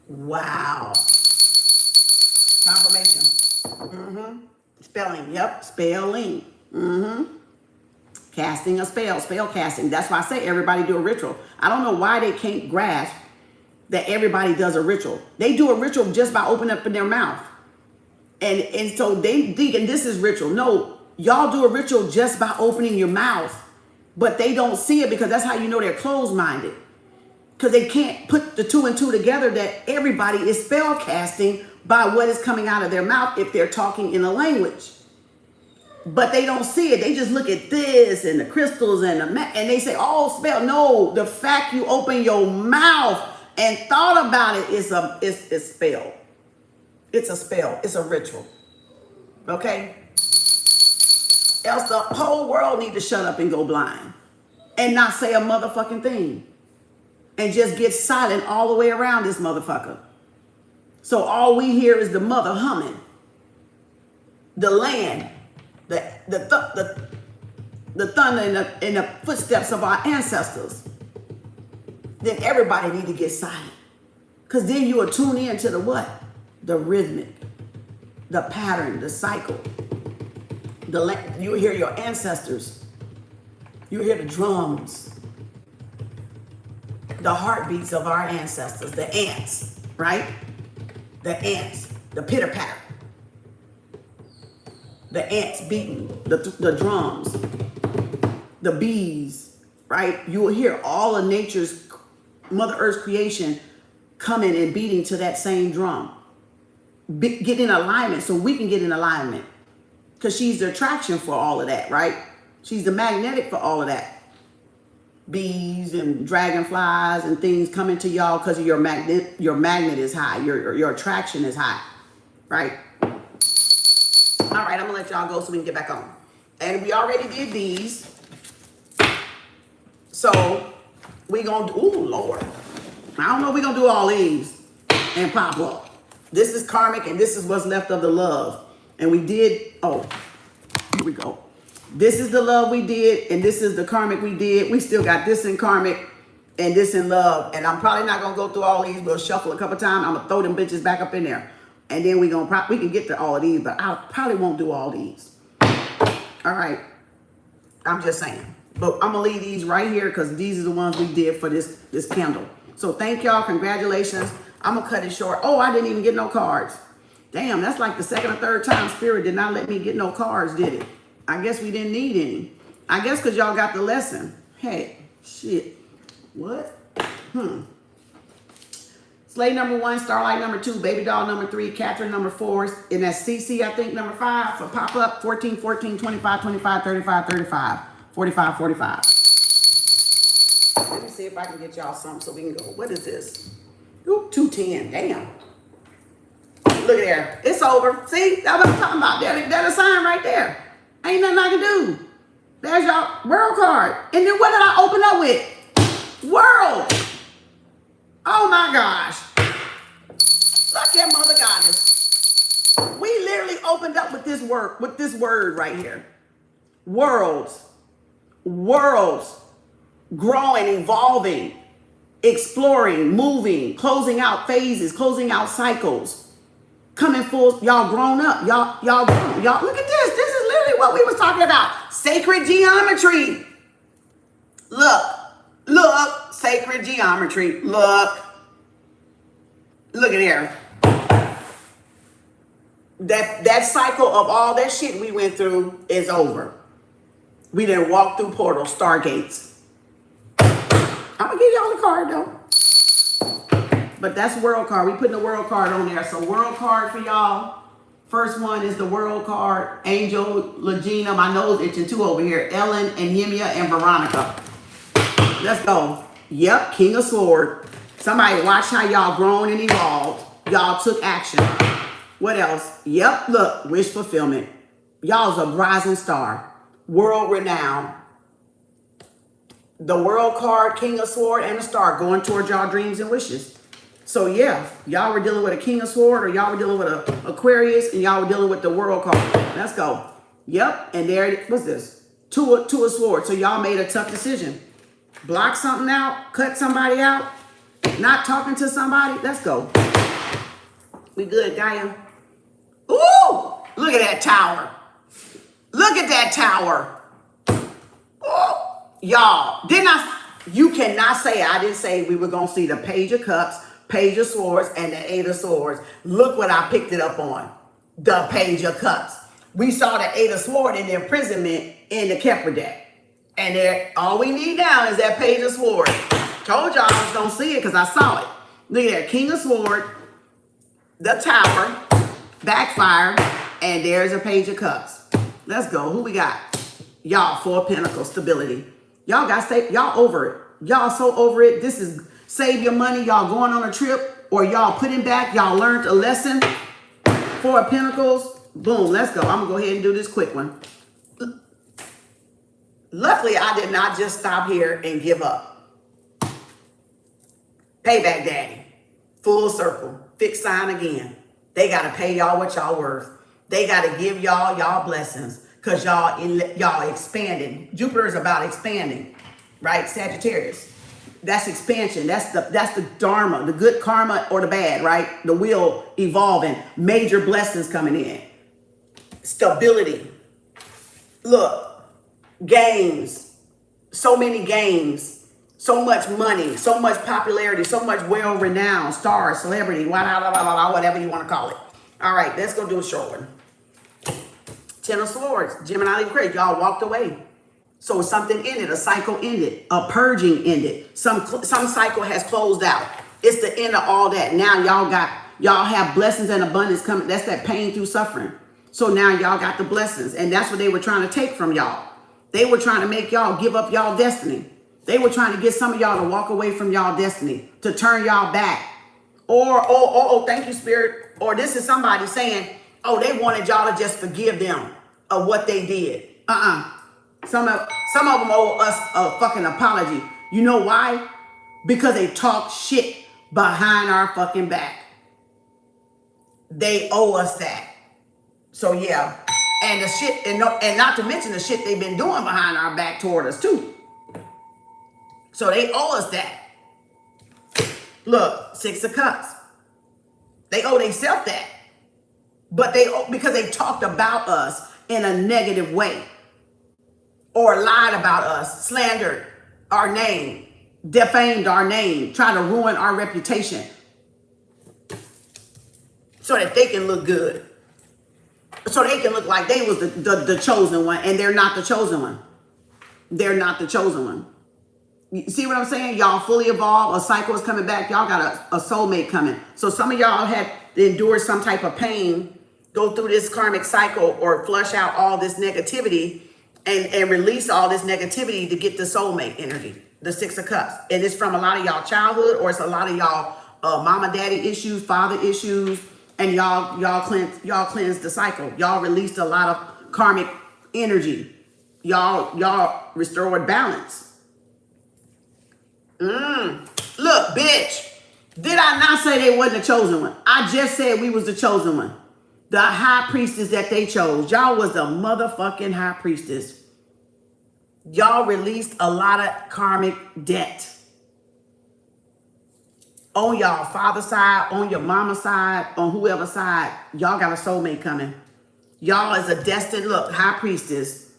Speaker 1: Wow. Confirmation. Spelling. Yep. Spelling. Casting a spell casting. That's why I say everybody do a ritual. I don't know why they can't grasp that everybody does a ritual. They do a ritual just by opening up in their mouth. And so they thinking this is ritual. No, y'all do a ritual just by opening your mouth. But they don't see it because that's how you know they're closed-minded. Because they can't put the two and two together that everybody is spell casting by what is coming out of their mouth if they're talking in a language. But they don't see it. They just look at this and the crystals and and they say, oh, spell. No, the fact you open your mouth and thought about it is a spell. It's a spell. It's a ritual. Okay? Else the whole world need to shut up and go blind and not say a motherfucking thing and just get silent all the way around this motherfucker. So all we hear is the mother humming, the land, the thunder in the footsteps of our ancestors. Then everybody need to get silent. Because then you will tune in to the what? The rhythmic, the pattern, the cycle. You hear your ancestors. You hear the drums, the heartbeats of our ancestors, the ants, right? The ants, the pitter patter. The ants beating the drums, the bees, right? You will hear all of nature's, Mother Earth's creation coming and beating to that same drum. Get in alignment so we can get in alignment. Because she's the attraction for all of that, right? She's the magnetic for all of that. Bees and dragonflies and things coming to y'all because your magnet is high. Your attraction is high, right? All right, I'm gonna let y'all go so we can get back on. And we already did these. So we gonna do, ooh, Lord. I don't know if we're gonna do all these and pop up. This is karmic and this is what's left of the love. And we did, oh, here we go. This is the love we did and this is the karmic we did. We still got this in karmic and this in love. And I'm probably not gonna go through all these. We'll shuffle a couple times. I'm gonna throw them bitches back up in there. And then we can get to all of these, but I probably won't do all these. All right. I'm just saying. But I'm gonna leave these right here because these are the ones we did for this candle. So thank y'all. Congratulations. I'm gonna cut it short. Oh, I didn't even get no cards. Damn, that's like the second or third time Spirit did not let me get no cards, did it? I guess we didn't need any. I guess because y'all got the lesson. Hey, shit. What? Slay number 1, Starlight number 2, Baby Doll number 3, Catherine number 4, and that's CC, I think, number 5 for pop up 14, 14, 25, 25, 35, 35, 45, 45. Let me see if I can get y'all something so we can go. What is this? Ooh, 210. Damn. Look at there. It's over. See? That's what I'm talking about. There's a sign right there. Ain't nothing I can do. There's y'all world card. And then what did I open up with? World. Oh my gosh. Look at Mother Goddess. We literally opened up with this word right here. Worlds. Worlds. Growing, evolving, exploring, moving, closing out phases, closing out cycles. Coming full, y'all grown up. Y'all grown. Y'all look at this. This is literally what we was talking about. Sacred geometry. Look, sacred geometry. Look at there. That cycle of all that shit we went through is over. We didn't walk through portals, stargates. I'm gonna give y'all a card though. But that's world card. We putting the world card on there. So world card for y'all. First one is the world card. Angel, Legina, my nose itching too over here. Ellen and Yemia and Veronica. Let's go. Yep, King of Sword. Somebody watch how y'all grown and evolved. Y'all took action. What else? Yep, look, wish fulfillment. Y'all's a rising star. World renowned. The world card, King of Sword, and a star going towards y'all dreams and wishes. So yeah, y'all were dealing with a King of Sword, or y'all were dealing with a Aquarius, and y'all were dealing with the world card. Let's go. Yep, and there, what's this? Two of Swords. So y'all made a tough decision. Block something out, cut somebody out, not talking to somebody. Let's go. We good, Gaia? Ooh, look at that tower. Look at that tower. Y'all, you cannot say I didn't say we were going to see the Page of Cups, Page of Swords, and the Eight of Swords. Look what I picked it up on. The Page of Cups. We saw the Eight of Swords in the imprisonment in the Kemper deck. And there, all we need now is that Page of Swords. Told y'all I was going to see it because I saw it. Look at that. King of Swords, the Tower, backfire, and there's a Page of Cups. Let's go. Who we got? Y'all, Four of Pentacles, stability. Y'all got stay. Y'all over it. Y'all so over it. This is save your money. Y'all going on a trip or y'all putting back. Y'all learned a lesson. Four of Pentacles. Boom. Let's go. I'm going to go ahead and do this quick one. Luckily, I did not just stop here and give up. Payback daddy. Full circle. Fixed sign again. They got to pay y'all what y'all worth. They got to give y'all blessings. Because y'all expanding. Jupiter is about expanding, right? Sagittarius. That's expansion. That's the dharma, the good karma or the bad, right? The wheel evolving. Major blessings coming in. Stability. Look, games. So many games. So much money. So much popularity. So much well-renowned. Star, celebrity, whatever you want to call it. All right, let's go do a short one. Ten of Swords, Gemini, Libra, Aquarius, y'all walked away. So something ended, a cycle ended, a purging ended. Some cycle has closed out. It's the end of all that. Now y'all have blessings and abundance coming. That's that pain through suffering. So now y'all got the blessings. And that's what they were trying to take from y'all. They were trying to make y'all give up y'all destiny. They were trying to get some of y'all to walk away from y'all destiny, to turn y'all back. Or, oh, thank you, Spirit. Or this is somebody saying, oh, they wanted y'all to just forgive them of what they did. Some of them owe us a fucking apology. You know why? Because they talk shit behind our fucking back. They owe us that. So yeah. And the shit, and not to mention the shit they've been doing behind our back toward us too. So they owe us that. Look, Six of Cups. They owe themselves that. But they owe, because they talked about us in a negative way, or lied about us, slandered our name, defamed our name, trying to ruin our reputation so that they can look good, so they can look like they was the chosen one, and they're not the chosen one. They're not the chosen one. You see what I'm saying? Y'all fully evolved. A cycle is coming back. Y'all got a soulmate coming. So some of y'all had endured some type of pain, go through this karmic cycle, or flush out all this negativity and release all this negativity to get the soulmate energy, the Six of Cups. And it's from a lot of y'all childhood, or it's a lot of y'all mama, daddy issues, father issues, and y'all cleansed the cycle. Y'all released a lot of karmic energy. Y'all restored balance. Look, bitch, did I not say they wasn't the chosen one? I just said we was the chosen one. The high priestess that they chose. Y'all was the motherfucking high priestess. Y'all released a lot of karmic debt. On y'all father's side, on your mama's side, on whoever's side, y'all got a soulmate coming. Y'all is a destined, look, high priestess.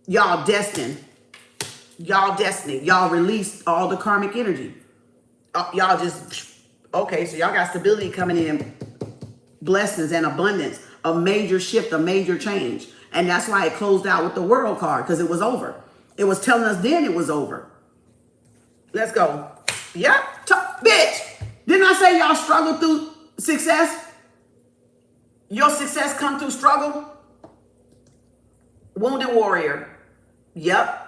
Speaker 1: Y'all destined. Y'all destiny. Y'all released all the karmic energy. Y'all just, okay, so y'all got stability coming in. Blessings and abundance, a major shift, a major change. And that's why it closed out with the World card, because it was over. It was telling us then it was over. Let's go. Yep. Bitch, didn't I say y'all struggle through success? Your success come through struggle? Wounded warrior. Yep.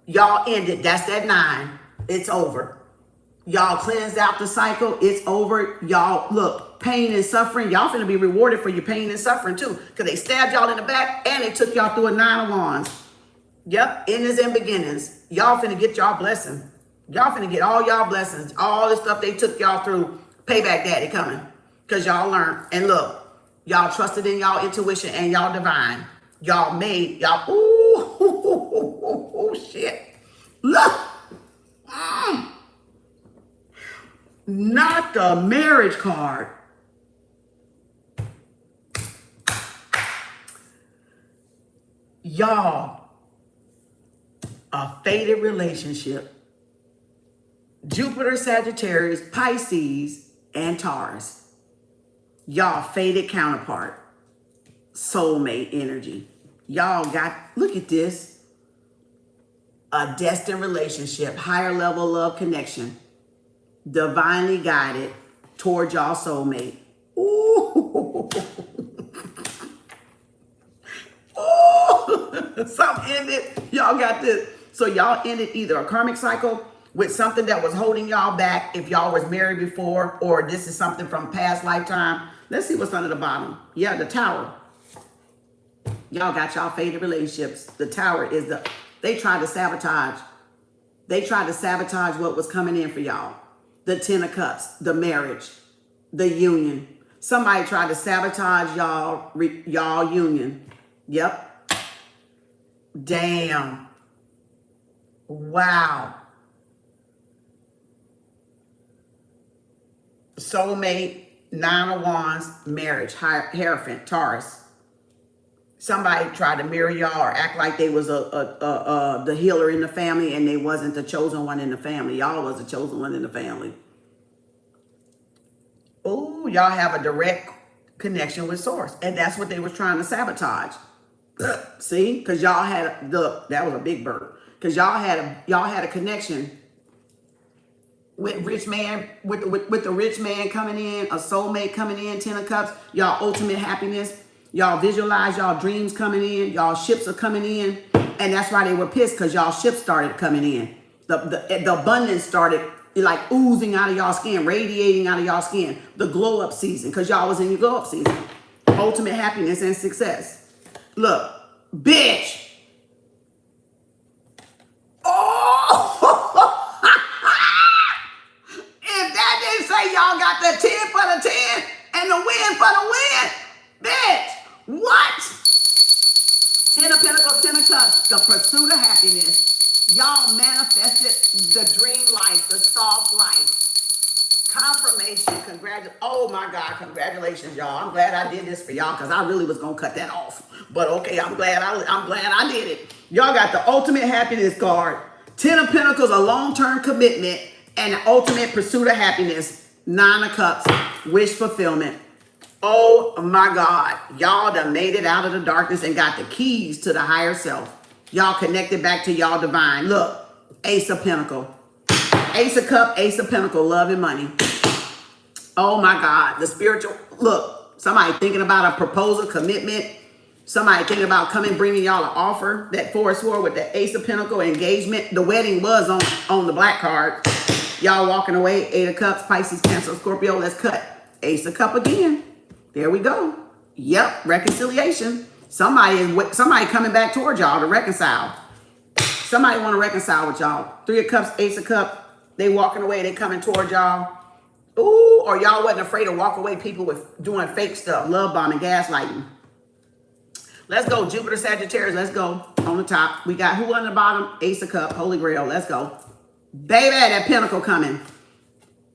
Speaker 1: Y'all ended. That's that 9. It's over. Y'all cleansed out the cycle. It's over. Y'all, look, pain and suffering. Y'all finna be rewarded for your pain and suffering too. Because they stabbed y'all in the back and they took y'all through a 9 of wands. Yep, endings and beginnings. Y'all finna get y'all blessing. Y'all finna get all y'all blessings. All the stuff they took y'all through. Payback daddy coming. Because y'all learned. And look, y'all trusted in y'all intuition and y'all divine. Y'all made, y'all, ooh, shit. Look. Not the marriage card. Y'all, A fated relationship. Jupiter, Sagittarius, Pisces, and Taurus. Y'all fated counterpart. Soulmate energy. Y'all got, look at this. A destined relationship, higher level love connection, divinely guided toward y'all soulmate. Ooh. Ooh. Something ended. Y'all got this. So y'all ended either a karmic cycle with something that was holding y'all back if y'all was married before, or this is something from past lifetime. Let's see what's under the bottom. Yeah, the Tower. Y'all got y'all fated relationships. The Tower is the, they tried to sabotage. They tried to sabotage what was coming in for y'all. The Ten of Cups, the marriage, the union. Somebody tried to sabotage y'all union. Yep. Damn. Wow. Soulmate, Nine of Wands, marriage, Hierophant, Taurus. Somebody tried to mirror y'all or act like they was the healer in the family, and they wasn't the chosen one in the family. Y'all was the chosen one in the family. Oh, y'all have a direct connection with Source, and that's what they was trying to sabotage. See, because y'all had that was a big bird. Because y'all had a connection with rich man, with the rich man coming in, a soulmate coming in, Ten of Cups, y'all ultimate happiness. Y'all visualize y'all dreams coming in, y'all ships are coming in, and that's why they were pissed, because y'all ships started coming in. The abundance started like oozing out of y'all skin, radiating out of y'all skin. The glow up season, because y'all was in your glow up season. Ultimate happiness and success. Look, bitch. Oh! If that didn't say y'all got the 10 for the 10 and the win for the win, bitch, what? Ten of Pentacles, Ten of Cups, the pursuit of happiness. Y'all manifested the dream life, the soft life. Confirmation, oh my God, congratulations, y'all. I'm glad I did this for y'all, because I really was gonna cut that off. But okay, I'm glad I did it. Y'all got the ultimate happiness card. Ten of Pentacles, a long-term commitment, and the ultimate pursuit of happiness. Nine of Cups, wish fulfillment. Oh my God, y'all done made it out of the darkness and got the keys to the higher self. Y'all connected back to y'all divine. Look, Ace of Pentacle. Ace of Cup, Ace of Pentacle, love and money. Oh my God, the spiritual, look, somebody thinking about a proposal, commitment. Somebody thinking about coming, bringing y'all an offer. That Four of Swords with the Ace of Pentacle, engagement. The wedding was on the black card. Y'all walking away, Eight of Cups, Pisces, Cancer, Scorpio, let's cut. Ace of Cup again. There we go. Yep, reconciliation. Somebody coming back towards y'all to reconcile. Somebody want to reconcile with y'all. Three of Cups, Ace of Cups. They walking away, they coming towards y'all. Ooh, or y'all wasn't afraid to walk away, people with doing fake stuff, love bombing, gaslighting. Let's go, Jupiter, Sagittarius, let's go. On the top, we got who on the bottom? Ace of Cups, Holy Grail, let's go. Baby, that Pentacle coming.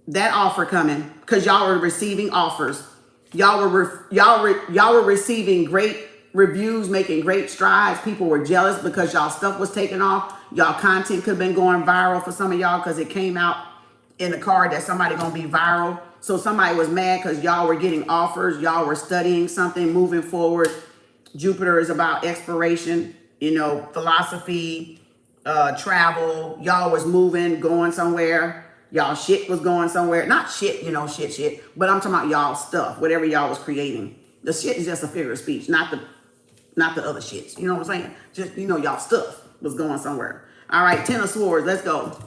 Speaker 1: That offer coming, because y'all were receiving offers. Y'all were receiving great reviews, making great strides. People were jealous because y'all stuff was taken off. Y'all content could have been going viral for some of y'all, because it came out in the card that somebody gonna be viral. So somebody was mad because y'all were getting offers. Y'all were studying something, moving forward. Jupiter is about exploration, philosophy, travel. Y'all was moving, going somewhere. Y'all shit was going somewhere. Not shit, shit. But I'm talking about y'all stuff, whatever y'all was creating. The shit is just a figure of speech, not the other shits. You know what I'm saying? Just, y'all stuff was going somewhere. All right, Ten of Swords, let's go.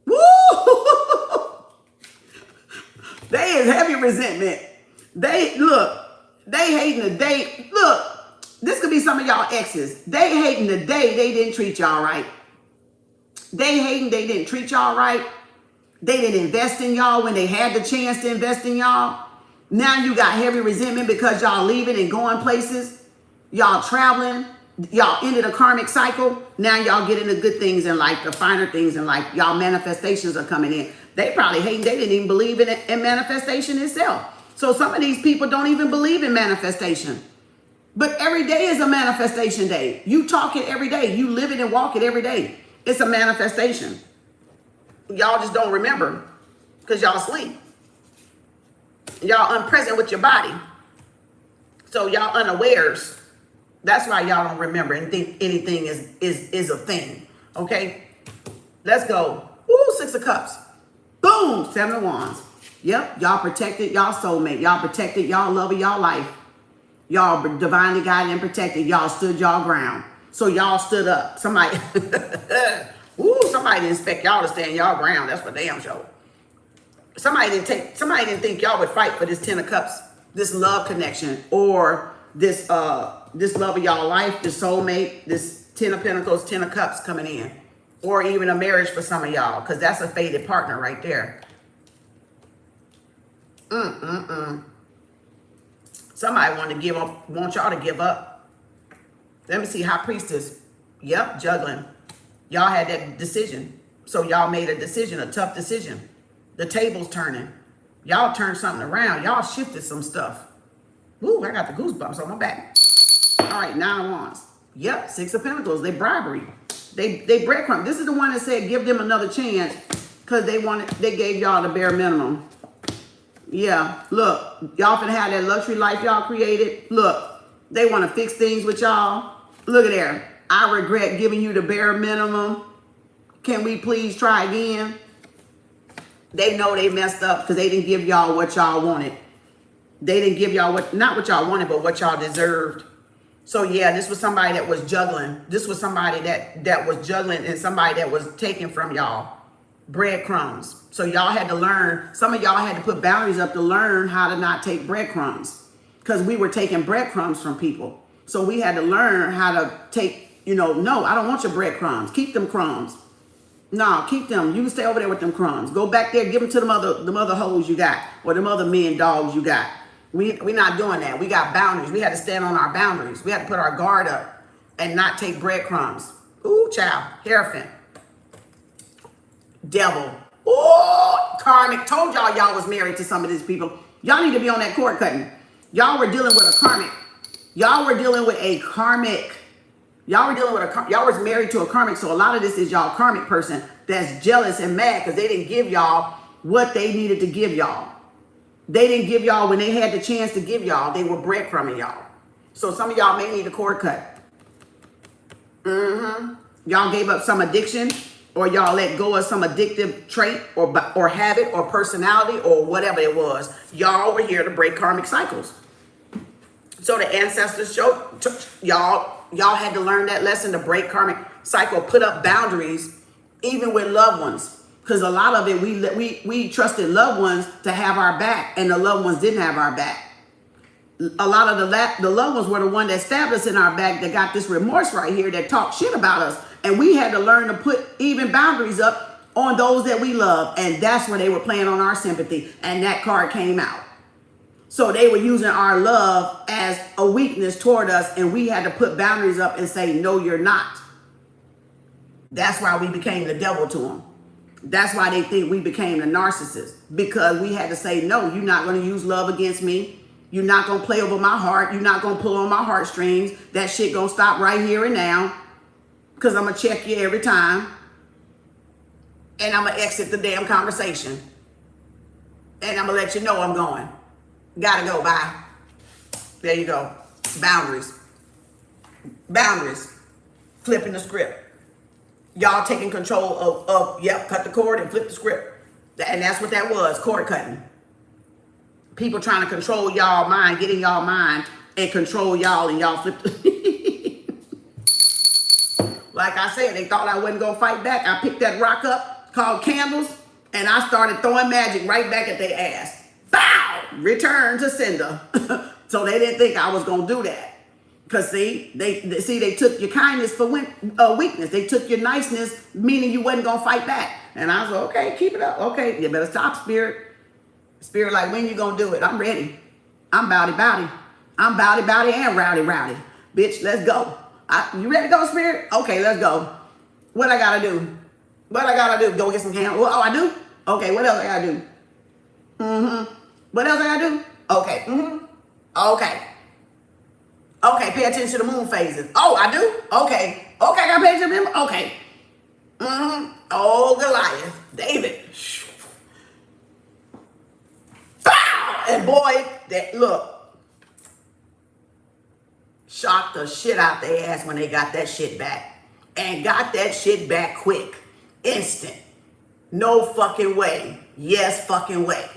Speaker 1: Woo! They is heavy resentment. They hating the day. Look, this could be some of y'all exes. They hating the day they didn't treat y'all right. They hating they didn't treat y'all right. They didn't invest in y'all when they had the chance to invest in y'all. Now you got heavy resentment because y'all leaving and going places. Y'all traveling. Y'all ended a karmic cycle. Now y'all getting the good things in life, the finer things in life. Y'all manifestations are coming in. They probably hating. They didn't even believe in manifestation itself. So some of these people don't even believe in manifestation. But every day is a manifestation day. You talk it every day. You live it and walk it every day. It's a manifestation. Y'all just don't remember because y'all asleep. Y'all unpresent with your body. So y'all unawares. That's why y'all don't remember and think anything is a thing. Okay? Let's go. Ooh, 6 of Cups. Boom, 7 of Wands. Yep, y'all protected y'all soulmate. Y'all protected y'all love of y'all life. Y'all divinely guided and protected. Y'all stood y'all ground. So y'all stood up. Somebody, ooh, somebody didn't expect y'all to stand y'all ground. That's for damn sure. Somebody didn't think y'all would fight for this 10 of Cups, this love connection, or this love of y'all life, this soulmate, this 10 of Pentacles, 10 of Cups coming in, or even a marriage for some of y'all, because that's a fated partner right there. Somebody want y'all to give up. Let me see, High Priestess. Yep, juggling. Y'all had that decision. So y'all made a decision, a tough decision. The table's turning. Y'all turned something around. Y'all shifted some stuff. Ooh, I got the goosebumps on my back. All right, 9 of Wands. Yep, 6 of Pentacles. They bribery. They breadcrumb. This is the one that said give them another chance because they gave y'all the bare minimum. Yeah, look, y'all finna have that luxury life y'all created. Look, they want to fix things with y'all. Look at there. I regret giving you the bare minimum. Can we please try again? They know they messed up because they didn't give y'all what y'all wanted. They didn't give y'all not what y'all wanted, but what y'all deserved. So yeah, this was somebody that was juggling. This was somebody that was juggling and somebody that was taking from y'all breadcrumbs. So y'all had to learn, some of y'all had to put boundaries up to learn how to not take breadcrumbs because we were taking breadcrumbs from people. So we had to learn how to take, no, I don't want your breadcrumbs. Keep them crumbs. No, keep them. You can stay over there with them crumbs. Go back there, give them to them other hoes you got or them other men dogs you got. We're not doing that. We got boundaries. We had to stand on our boundaries. We had to put our guard up and not take breadcrumbs. Ooh, child. Hierophant. Devil. Ooh, karmic. Told y'all was married to some of these people. Y'all need to be on that cord cutting. Y'all were dealing with a karmic. Y'all were dealing with a karmic. Y'all was married to a karmic. So a lot of this is y'all karmic person that's jealous and mad because they didn't give y'all what they needed to give y'all. They didn't give y'all when they had the chance to give y'all. They were breadcrumbing y'all. So some of y'all may need a cord cut. Y'all gave up some addiction or y'all let go of some addictive trait or habit or personality or whatever it was. Y'all were here to break karmic cycles. So the ancestors showed y'all had to learn that lesson to break karmic cycle, put up boundaries even with loved ones. Because a lot of it, we trusted loved ones to have our back, and the loved ones didn't have our back. A lot of the loved ones were the one that stabbed us in our back, that got this remorse right here, that talked shit about us. And we had to learn to put even boundaries up on those that we love. And that's where they were playing on our sympathy. And that card came out. So they were using our love as a weakness toward us, and we had to put boundaries up and say, no, you're not. That's why we became the devil to them. That's why they think we became the narcissist, because we had to say, no, you're not going to use love against me. You're not going to play over my heart. You're not going to pull on my heartstrings. That shit going to stop right here and now, because I'm going to check you every time. And I'm going to exit the damn conversation. And I'm going to let you know I'm going. Gotta go, bye. There you go. Boundaries. Boundaries. Flipping the script. Y'all taking control of cut the cord and flip the script. And that's what that was, cord cutting. People trying to control y'all mind, get in y'all mind and control y'all, and y'all flip Like I said, they thought I wasn't gonna fight back. I picked that rock up called candles and I started throwing magic right back at their ass. Bow! Return to sender. So they didn't think I was gonna do that. Because they took your kindness for weakness. They took your niceness, meaning you wasn't going to fight back. And I was like, okay, keep it up. Okay, you better stop, Spirit. Spirit, like, when you going to do it? I'm ready. I'm bowdy. I'm bowdy and rowdy. Bitch, let's go. You ready to go, Spirit? Okay, let's go. What I got to do? Go get some candles. Oh, I do? Okay, what else I got to do? What else I got to do? Okay. Okay. Okay, pay attention to the moon phases. Oh, I do? Okay. Okay, I got to pay attention to them? Okay. Oh, Goliath. David. Bow! And boy, that look, shocked the shit out their ass when they got that shit back. And got that shit back quick. Instant. No fucking way. Yes fucking way.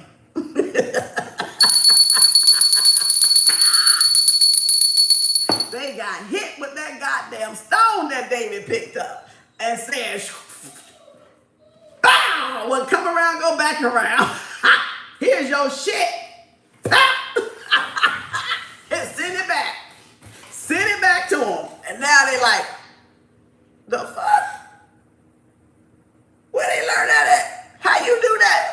Speaker 1: They got hit with that goddamn stone that David picked up and said, bow! Well, come around, go back around. Here's your shit. And send it back. Send it back to them. And now they like, the fuck? Where they learn that at? How you do that?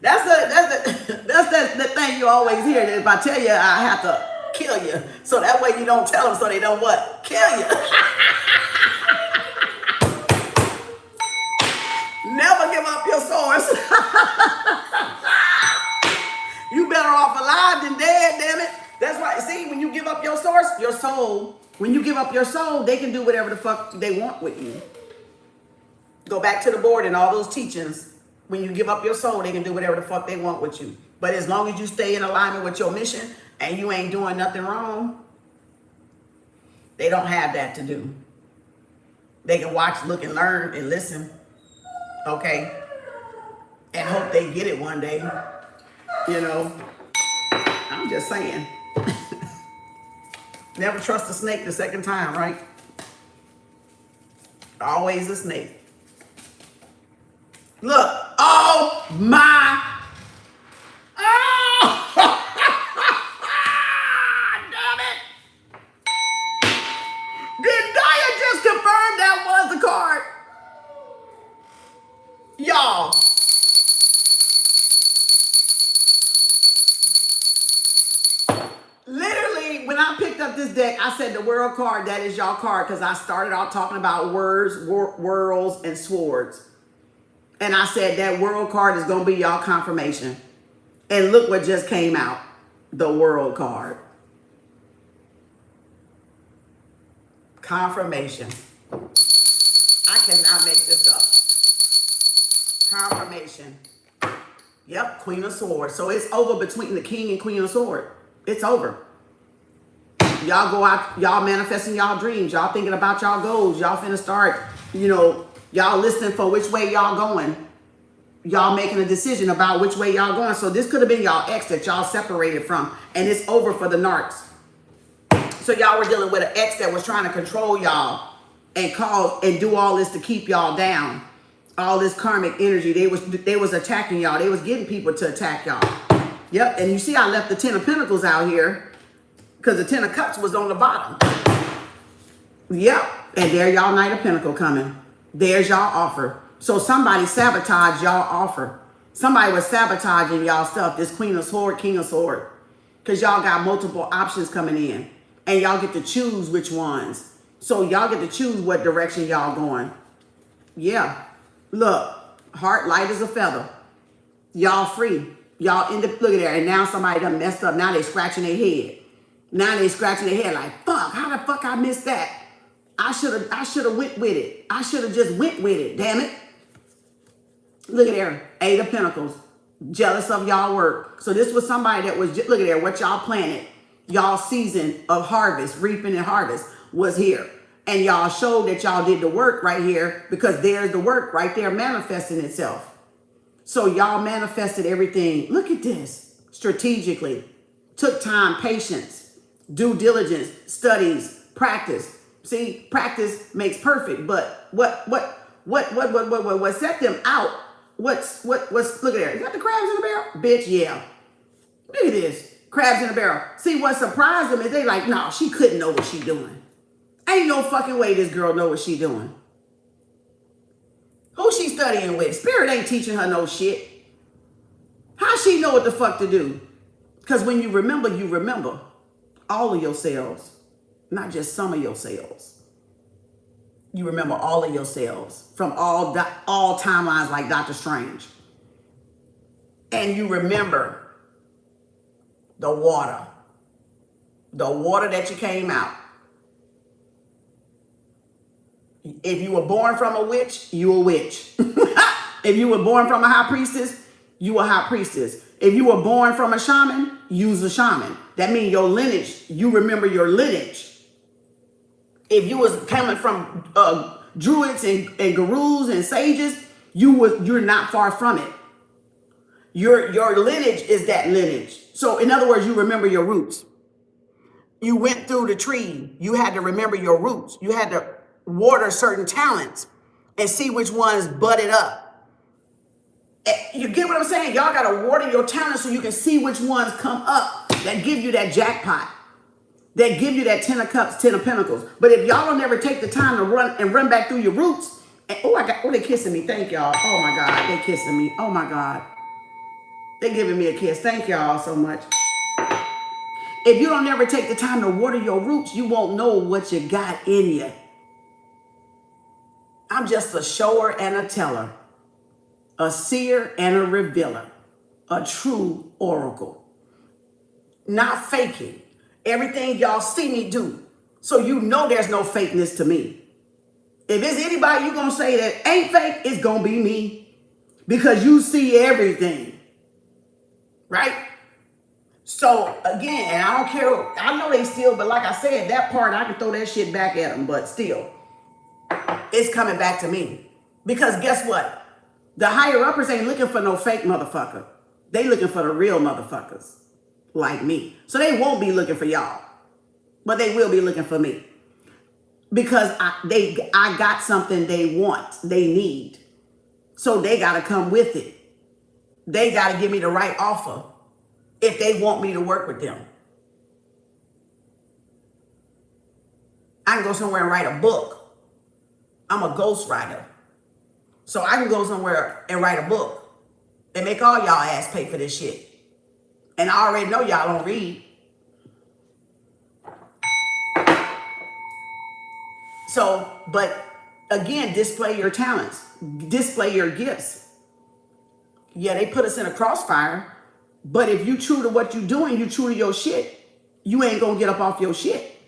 Speaker 1: That's the thing you always hear. If I tell you, I have to kill you. So that way you don't tell them so they don't what? Kill you. Never give up your source. You better off alive than dead, damn it. That's why, see, when you give up your source, your soul, when you give up your soul, they can do whatever the fuck they want with you. Go back to the board and all those teachings. When you give up your soul, they can do whatever the fuck they want with you. But as long as you stay in alignment with your mission and you ain't doing nothing wrong, they don't have that to do. They can watch, look, and learn and listen. Okay? And hope they get it one day. You know? I'm just saying. Never trust a snake the second time, right? Always a snake. Look. Oh my. Oh. Damn it. Did Daya just confirm that was the card? Y'all. Literally, when I picked up this deck, I said the world card, that is y'all card, because I started out talking about words, worlds, and swords. And I said that world card is going to be y'all confirmation. And look what just came out. The world card. Confirmation. I cannot make this up. Confirmation. Yep, Queen of Swords. So it's over between the King and Queen of Swords. It's over. Y'all go out, y'all manifesting y'all dreams. Y'all thinking about y'all goals. Y'all finna start, y'all listening for which way y'all going. Y'all making a decision about which way y'all going. So this could have been y'all ex that y'all separated from. And it's over for the narcs. So y'all were dealing with an ex that was trying to control y'all and cause and do all this to keep y'all down. All this karmic energy. They was attacking y'all. They was getting people to attack y'all. Yep, and you see I left the 10 of Pentacles out here because the 10 of Cups was on the bottom. Yep, and there y'all Knight of Pentacle coming. There's y'all offer. So somebody sabotaged y'all offer. Somebody was sabotaging y'all stuff. This Queen of Sword, King of Sword. Because y'all got multiple options coming in. And y'all get to choose which ones. So y'all get to choose what direction y'all going. Yeah. Look, heart light as a feather. Y'all free. Y'all end up, look at there, and now somebody done messed up. Now they scratching their head. Now they scratching their head like, fuck, how the fuck I missed that? I should have went with it. I should have just went with it, damn it. Look at there, 8 of Pentacles. Jealous of y'all work. So this was somebody that was, look at there, what y'all planted. Y'all season of harvest, reaping and harvest was here. And y'all showed that y'all did the work right here because there's the work right there manifesting itself. So y'all manifested everything. Look at this. Strategically. Took time, patience, due diligence, studies, practice. See, practice makes perfect. But what set them out? What's look at there. Is that the crabs in the barrel? Bitch, yeah. Look at this. Crabs in the barrel. See, what surprised them is they like, no, she couldn't know what she doing. Ain't no fucking way this girl know what she doing. Who she studying with? Spirit ain't teaching her no shit. How she know what the fuck to do? Because when you remember all of your cells, not just some of your cells. You remember all of your cells from all timelines like Dr. Strange. And you remember the water. The water that you came out. If you were born from a witch, you a witch. If you were born from a high priestess, you a high priestess. If you were born from a shaman, you's a shaman. That means your lineage, you remember your lineage. If you was coming from druids and gurus and sages, you're not far from it. Your lineage is that lineage. So in other words, you remember your roots. You went through the tree. You had to remember your roots. You had to water certain talents and see which ones budded up. You get what I'm saying? Y'all got to water your talents so you can see which ones come up that give you that jackpot, that give you that 10 of cups, 10 of pentacles. But if y'all don't ever take the time to run back through your roots, and they kissing me. Thank y'all. Oh my God, they kissing me. Oh my God. They giving me a kiss. Thank y'all so much. If you don't ever take the time to water your roots, you won't know what you got in you. I'm just a shower and a teller, a seer and a revealer, a true oracle. Not faking everything y'all see me do. So you know there's no fakeness to me. If it's anybody you're going to say that ain't fake, it's going to be me. Because you see everything. Right? So again, and I don't care. I know they still, but like I said, that part, I can throw that shit back at them. But still, it's coming back to me. Because guess what? The higher uppers ain't looking for no fake motherfucker. They looking for the real motherfuckers like me. So they won't be looking for y'all. But they will be looking for me. Because I got something they want, they need. So they got to come with it. They got to give me the right offer if they want me to work with them. I can go somewhere and write a book. I'm a ghostwriter. So I can go somewhere and write a book and make all y'all ass pay for this shit. And I already know y'all don't read. So, but again, display your talents, display your gifts. Yeah, they put us in a crossfire, but if you true to what you doing, you true to your shit, you ain't gonna get up off your shit.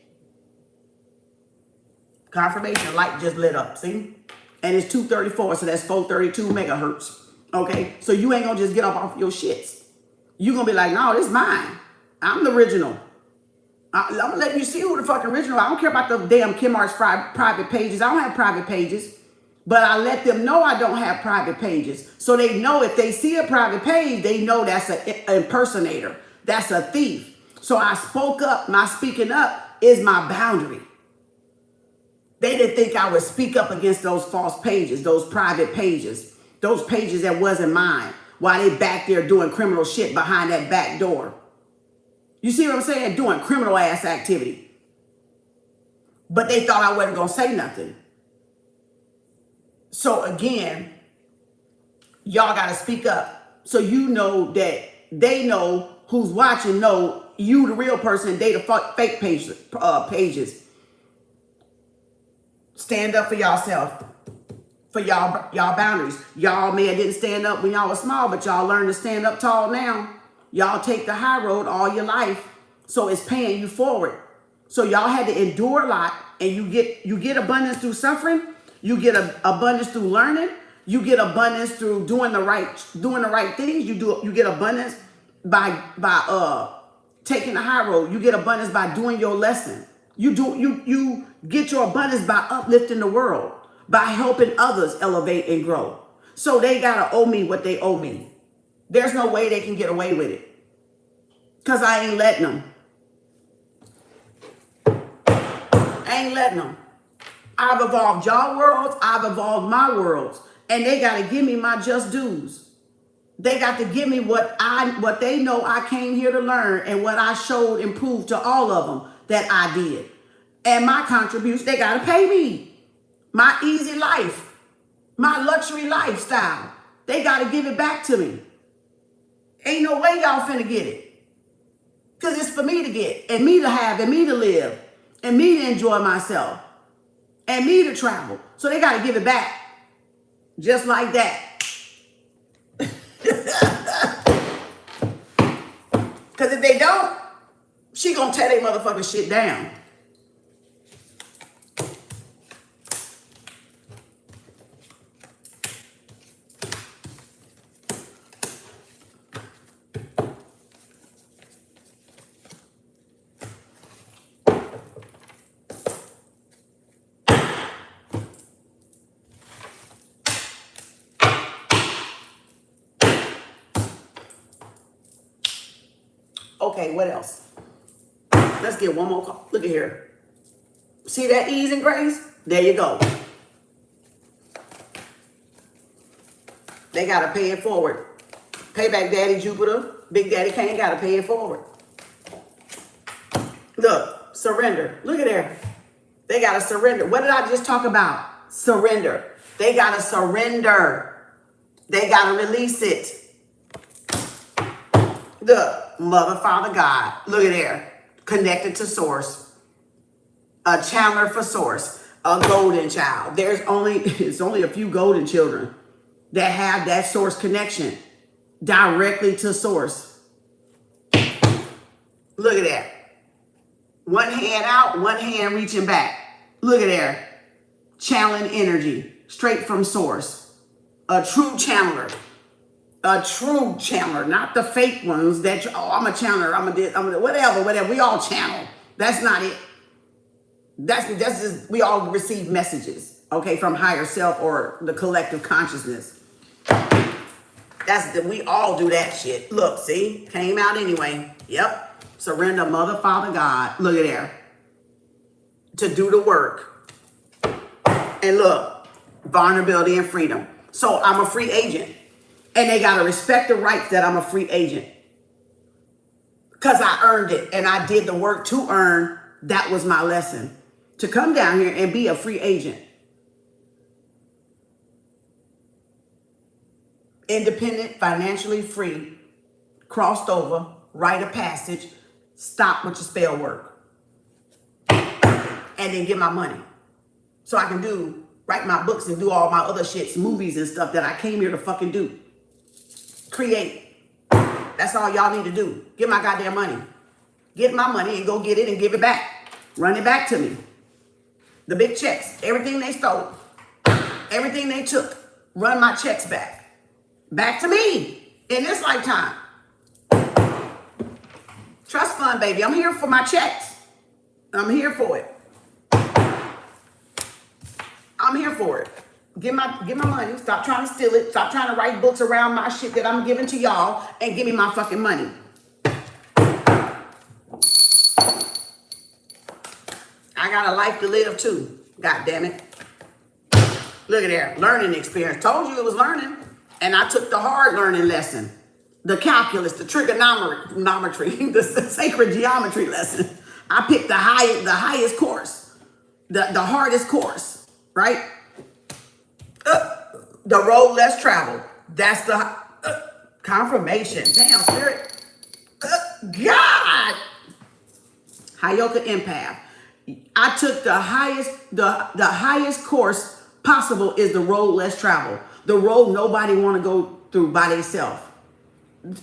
Speaker 1: Confirmation light just lit up, see? And it's 234, so that's 432 megahertz. Okay, so you ain't gonna just get up off your shits. You gonna be like, no, this mine. I'm the original. I'm gonna let you see who the fucking original. I don't care about the damn Kem Arts private pages. I don't have private pages, but I let them know I don't have private pages. So they know if they see a private page, they know that's an impersonator. That's a thief. So I spoke up. My speaking up is my boundary. They didn't think I would speak up against those false pages, those private pages, those pages that wasn't mine, while they back there doing criminal shit behind that back door. You see what I'm saying? Doing criminal ass activity. But they thought I wasn't going to say nothing. So again, y'all got to speak up. So you know that they know who's watching, know you the real person, they the fake pages. Stand up for yourself, for y'all boundaries. Y'all may have didn't stand up when y'all was small, but y'all learn to stand up tall now. Y'all take the high road all your life, so it's paying you forward. So y'all had to endure a lot, and you get abundance through suffering. You get abundance through learning. You get abundance through doing the right things. You get abundance by taking the high road. You get abundance by doing your lesson. You get your abundance by uplifting the world, by helping others elevate and grow. So they gotta owe me what they owe me. There's no way they can get away with it. Because I ain't letting them. I ain't letting them. I've evolved y'all worlds. I've evolved my worlds. And they got to give me my just dues. They got to give me what they know I came here to learn and what I showed and proved to all of them that I did. And my contributions, they got to pay me. My easy life. My luxury lifestyle. They got to give it back to me. Ain't no way y'all finna get it. Because it's for me to get, and me to have, and me to live, and me to enjoy myself, and me to travel. So they got to give it back. Just like that. Because if they don't, she gonna tear they motherfucking shit down. Okay, what else? Let's get one more call. Look at here. See that ease and grace? There you go. They got to pay it forward. Payback Daddy Jupiter, Big Daddy Kane got to pay it forward. Look, surrender. Look at there. They got to surrender. What did I just talk about? Surrender. They got to surrender. They got to release it. Look, Mother, Father, God. Look at there. Connected to source. A channeler for source. A golden child. It's only a few golden children that have that source connection directly to source. Look at that. One hand out, one hand reaching back. Look at there. Channeling energy straight from source. A true channeler. A true channeler, not the fake ones that, I'm a channeler, whatever. We all channel. That's not it. That's just, we all receive messages, okay, from higher self or the collective consciousness. We all do that shit. Look, see, came out anyway. Yep. Surrender, Mother, Father, God. Look at there. To do the work. And look, vulnerability and freedom. So I'm a free agent. And they got to respect the rights that I'm a free agent. Because I earned it. And I did the work to earn. That was my lesson. To come down here and be a free agent. Independent, financially free. Crossed over. Rite of passage. Stop with your spell work. And then get my money. So I can write my books and do all my other shits, movies and stuff that I came here to fucking do. Create. That's all y'all need to do. Get my goddamn money. Get my money and go get it and give it back. Run it back to me. The big checks. Everything they stole. Everything they took. Run my checks back. Back to me. In this lifetime. Trust fund, baby. I'm here for my checks. I'm here for it. I'm here for it. Get my money. Stop trying to steal it. Stop trying to write books around my shit that I'm giving to y'all and give me my fucking money. I got a life to live too. God damn it. Look at there. Learning experience. Told you it was learning. And I took the hard learning lesson. The calculus, the trigonometry, the sacred geometry lesson. I picked the highest course. The hardest course. Right? The road less traveled. That's the confirmation. Damn, spirit. God. Hayoka empath. I took the highest course possible is the road less traveled. The road nobody want to go through by themselves.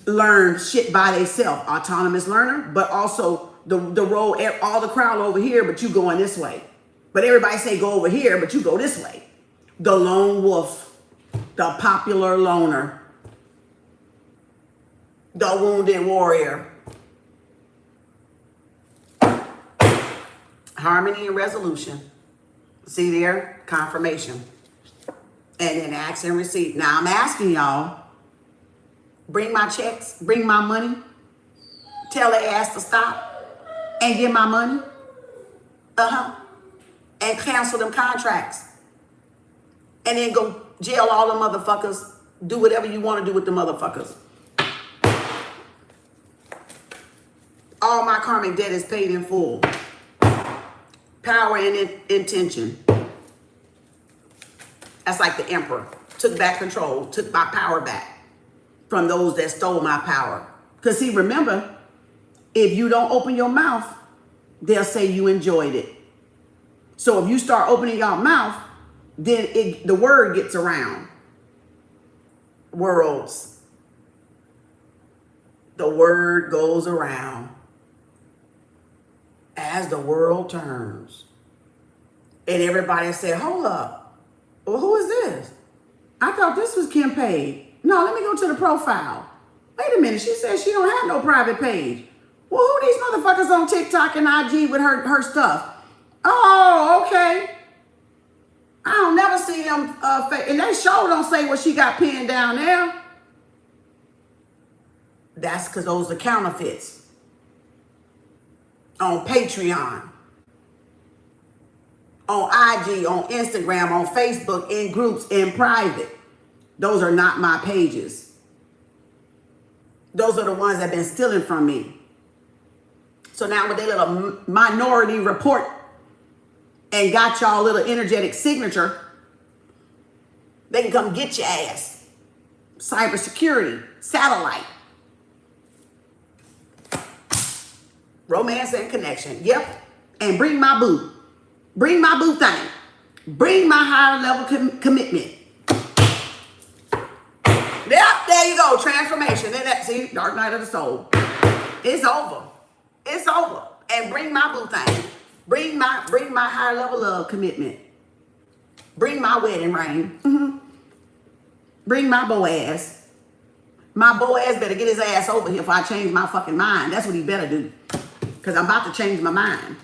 Speaker 1: Learn shit by themselves. Autonomous learner, but also the road, all the crowd over here, but you going this way. But everybody say go over here, but you go this way. The lone wolf. The popular loner. The wounded warrior. Harmony and resolution. See there? Confirmation. And then ask and receive. Now I'm asking y'all, bring my checks, bring my money, tell their ass to stop and get my money. And cancel them contracts. And then go jail all the motherfuckers. Do whatever you want to do with the motherfuckers. All my karmic debt is paid in full. Power and intention. That's like the emperor. Took back control. Took my power back from those that stole my power. Because see, remember, if you don't open your mouth, they'll say you enjoyed it. So if you start opening your mouth, then the word gets around. Worlds. The word goes around. as the world turns. And everybody said, hold up. Well, who is this? I thought this was Kim Page. No, let me go to the profile. Wait a minute. She said she don't have no private page. Well, who these motherfuckers on TikTok and IG with her stuff? Oh, okay. I don't never see them. And they sure don't say what she got pinned down there. That's because those are counterfeits. On Patreon. On IG, on Instagram, on Facebook, in groups, in private. Those are not my pages. Those are the ones that have been stealing from me. So now with their little minority report and got y'all little energetic signature, they can come get your ass. Cybersecurity, satellite. Romance and connection. Yep. And bring my boo. Bring my boo thing. Bring my higher level commitment. Yep, there you go. Transformation. See, Dark Night of the Soul. It's over. It's over. And bring my boo thing. Bring my higher level of commitment. Bring my wedding ring. Mm-hmm. Bring my Boaz. My Boaz better get his ass over here if I change my fucking mind. That's what he better do. Because I'm about to change my mind.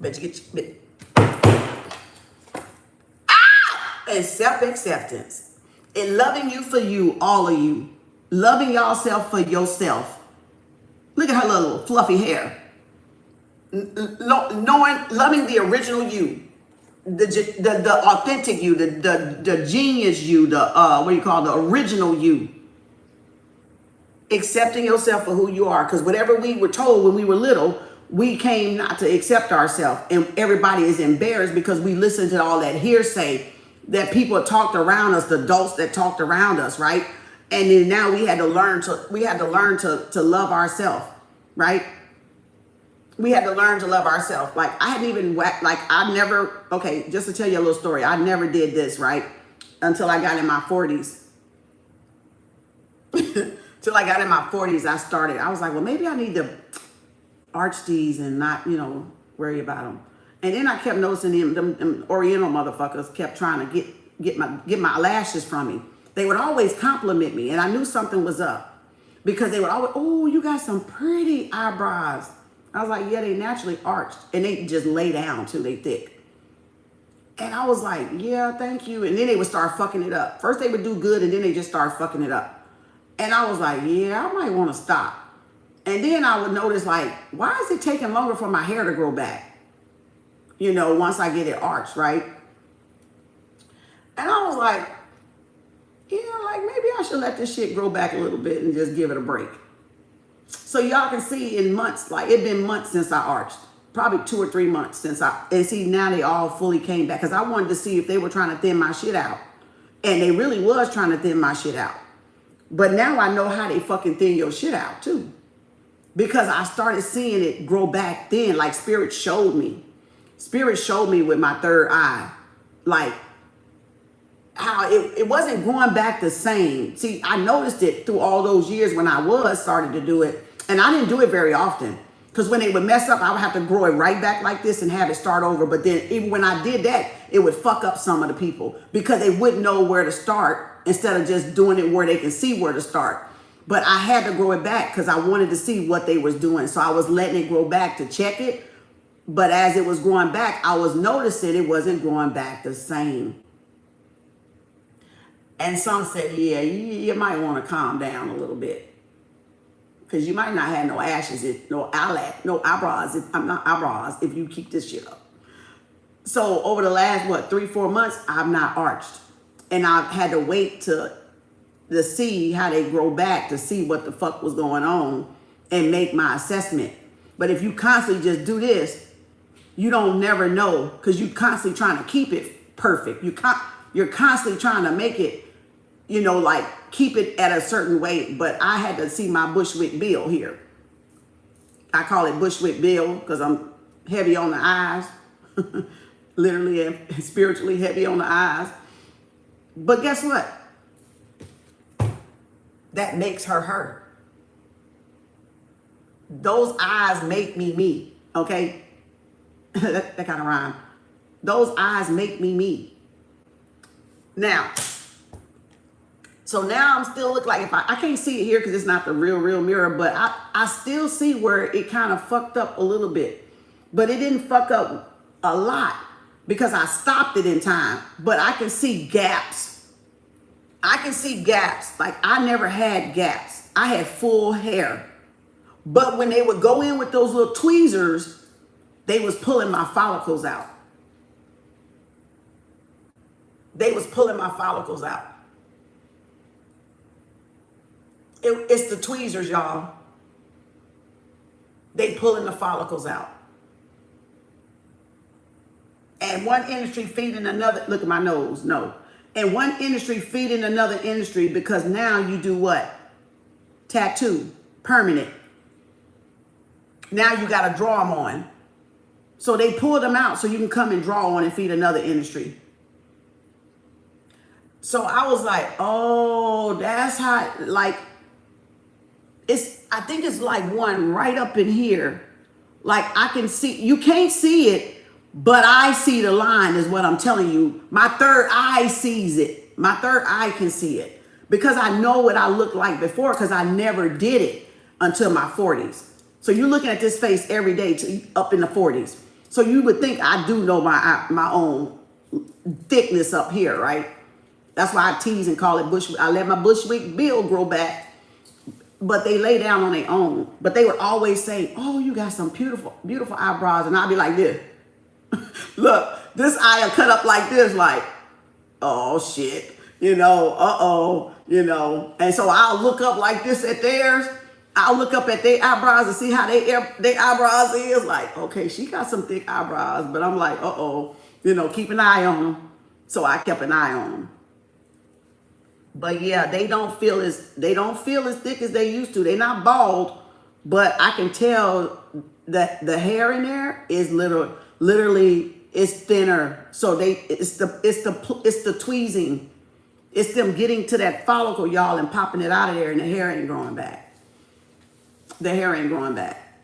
Speaker 1: Bet you get your... And self-acceptance. And loving you for you, all of you. Loving yourself for yourself. Look at her little fluffy hair. Loving the original you. The authentic you. The genius you. The original you. Accepting yourself for who you are. Because whatever we were told when we were little, we came not to accept ourselves. And everybody is embarrassed because we listened to all that hearsay that people talked around us, the adults that talked around us, right? And then now we had to learn to love ourselves, right? We had to learn to love ourselves. Like I hadn't even okay, just to tell you a little story, I never did this, right? Until I got in my 40s. Till I got in my 40s, I started. I was like, well, maybe I need to arch these and not, worry about them. And then I kept noticing them Oriental motherfuckers kept trying to get my lashes from me. They would always compliment me, and I knew something was up because they would always, oh, you got some pretty eyebrows. I was like, yeah, they naturally arched, and they just lay down too, they thick. And I was like, yeah, thank you. And then they would start fucking it up. First they would do good, and then they just start fucking it up. And I was like, yeah, I might want to stop. And then I would notice, like, why is it taking longer for my hair to grow back? Once I get it arched, right? And I was like, maybe I should let this shit grow back a little bit and just give it a break. So y'all can see in months, like it's been months since I arched. Probably 2 or 3 months since and see now they all fully came back. Because I wanted to see if they were trying to thin my shit out. And they really was trying to thin my shit out. But now I know how they fucking thin your shit out too. Because I started seeing it grow back thin, like Spirit showed me. Spirit showed me with my third eye, like how it wasn't growing back the same. See, I noticed it through all those years when I was starting to do it. And I didn't do it very often. Because when they would mess up, I would have to grow it right back like this and have it start over. But then even when I did that, it would fuck up some of the people because they wouldn't know where to start instead of just doing it where they can see where to start. But I had to grow it back because I wanted to see what they was doing. So I was letting it grow back to check it. But as it was growing back, I was noticing it wasn't growing back the same. And some said, yeah, you might want to calm down a little bit. Because you might not have no ashes, no eyebrows, if you keep this shit up. So over the last, 3-4 months, I've not arched. And I've had to wait to see how they grow back, to see what the fuck was going on and make my assessment. But if you constantly just do this, you don't never know because you're constantly trying to keep it perfect. You're constantly trying to make it, keep it at a certain way. But I had to see my Bushwick Bill here. I call it Bushwick Bill because I'm heavy on the eyes, literally and spiritually heavy on the eyes. But guess what? That makes her her. Those eyes make me me, okay? that kind of rhyme. Those eyes make me me. Now, so now I'm still look like, if I can't see it here because it's not the real mirror, but I still see where it kind of fucked up a little bit. But it didn't fuck up a lot because I stopped it in time. But I can see gaps. I can see gaps. Like, I never had gaps. I had full hair. But when they would go in with those little tweezers, they was pulling my follicles out. They was pulling my follicles out. It's the tweezers, y'all. They pulling the follicles out. And one industry feeding another. Look at my nose. No. And one industry feeding another industry, because now you do what? Tattoo. Permanent. Now you got to draw them on. So they pull them out so you can come and draw on and feed another industry. So I was like, oh, that's how, like, I think it's like one right up in here. Like, I can see, you can't see it, but I see the line is what I'm telling you. My third eye sees it. My third eye can see it because I know what I looked like before, because I never did it until my 40s. So you're looking at this face every day up in the 40s. So you would think I do know my own thickness up here, right? That's why I tease and call it bushwick. I let my bushwick bill grow back. But they lay down on their own. But they would always say, oh, you got some beautiful, beautiful eyebrows. And I'd be like this. Look, this eye will cut up like this, like, oh, shit. You know, uh-oh, you know. And so I'll look up like this at theirs. I'll look up at their eyebrows and see how their eyebrows is. Like, okay, she got some thick eyebrows. But I'm like, uh-oh, you know, keep an eye on them. So I kept an eye on them. But yeah, they don't feel as thick as they used to. They're not bald, but I can tell that the hair in there is literally it's thinner. So it's the tweezing. It's them getting to that follicle, y'all, and popping it out of there, and the hair ain't growing back. The hair ain't growing back.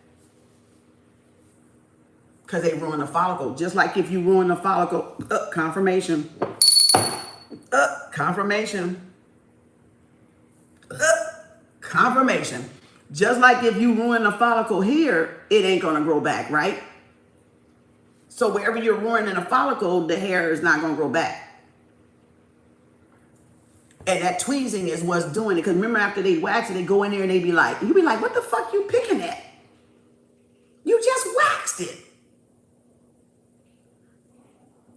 Speaker 1: Because they ruin the follicle. Just like if you ruin the follicle, confirmation. Confirmation. Confirmation. Just like if you ruin the follicle here, it ain't going to grow back, right? So wherever you're ruining a follicle, the hair is not going to grow back. And that tweezing is what's doing it. Because remember, after they wax it, they go in there and they be like, you be like, what the fuck you picking at? You just waxed it.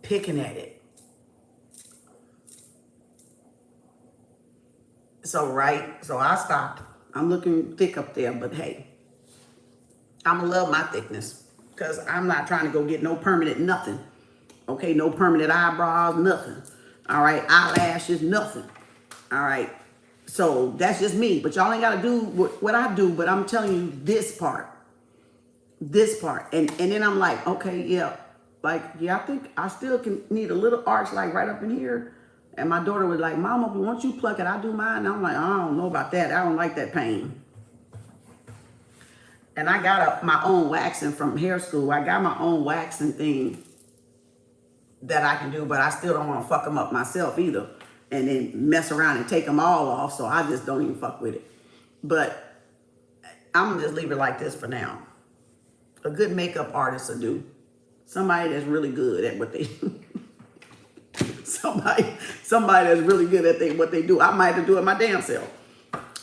Speaker 1: Picking at it. So I stopped. I'm looking thick up there, but hey, I'ma love my thickness because I'm not trying to go get no permanent nothing. Okay, no permanent eyebrows, nothing. All right, eyelashes, nothing. All right, so that's just me. But y'all ain't gotta do what I do. But I'm telling you this part, and then I'm like, okay, yeah, like yeah, I think I still can need a little arch like right up in here. And my daughter was like, Mama, once you pluck it, I do mine. And I'm like, I don't know about that. I don't like that pain. And I got my own waxing from hair school. I got my own waxing thing that I can do, but I still don't want to fuck them up myself either. And then mess around and take them all off. So I just don't even fuck with it. But I'm going to just leave it like this for now. A good makeup artist will do. Somebody that's really good at what they do. Somebody that's really good at what they do. I might have to do it my damn self.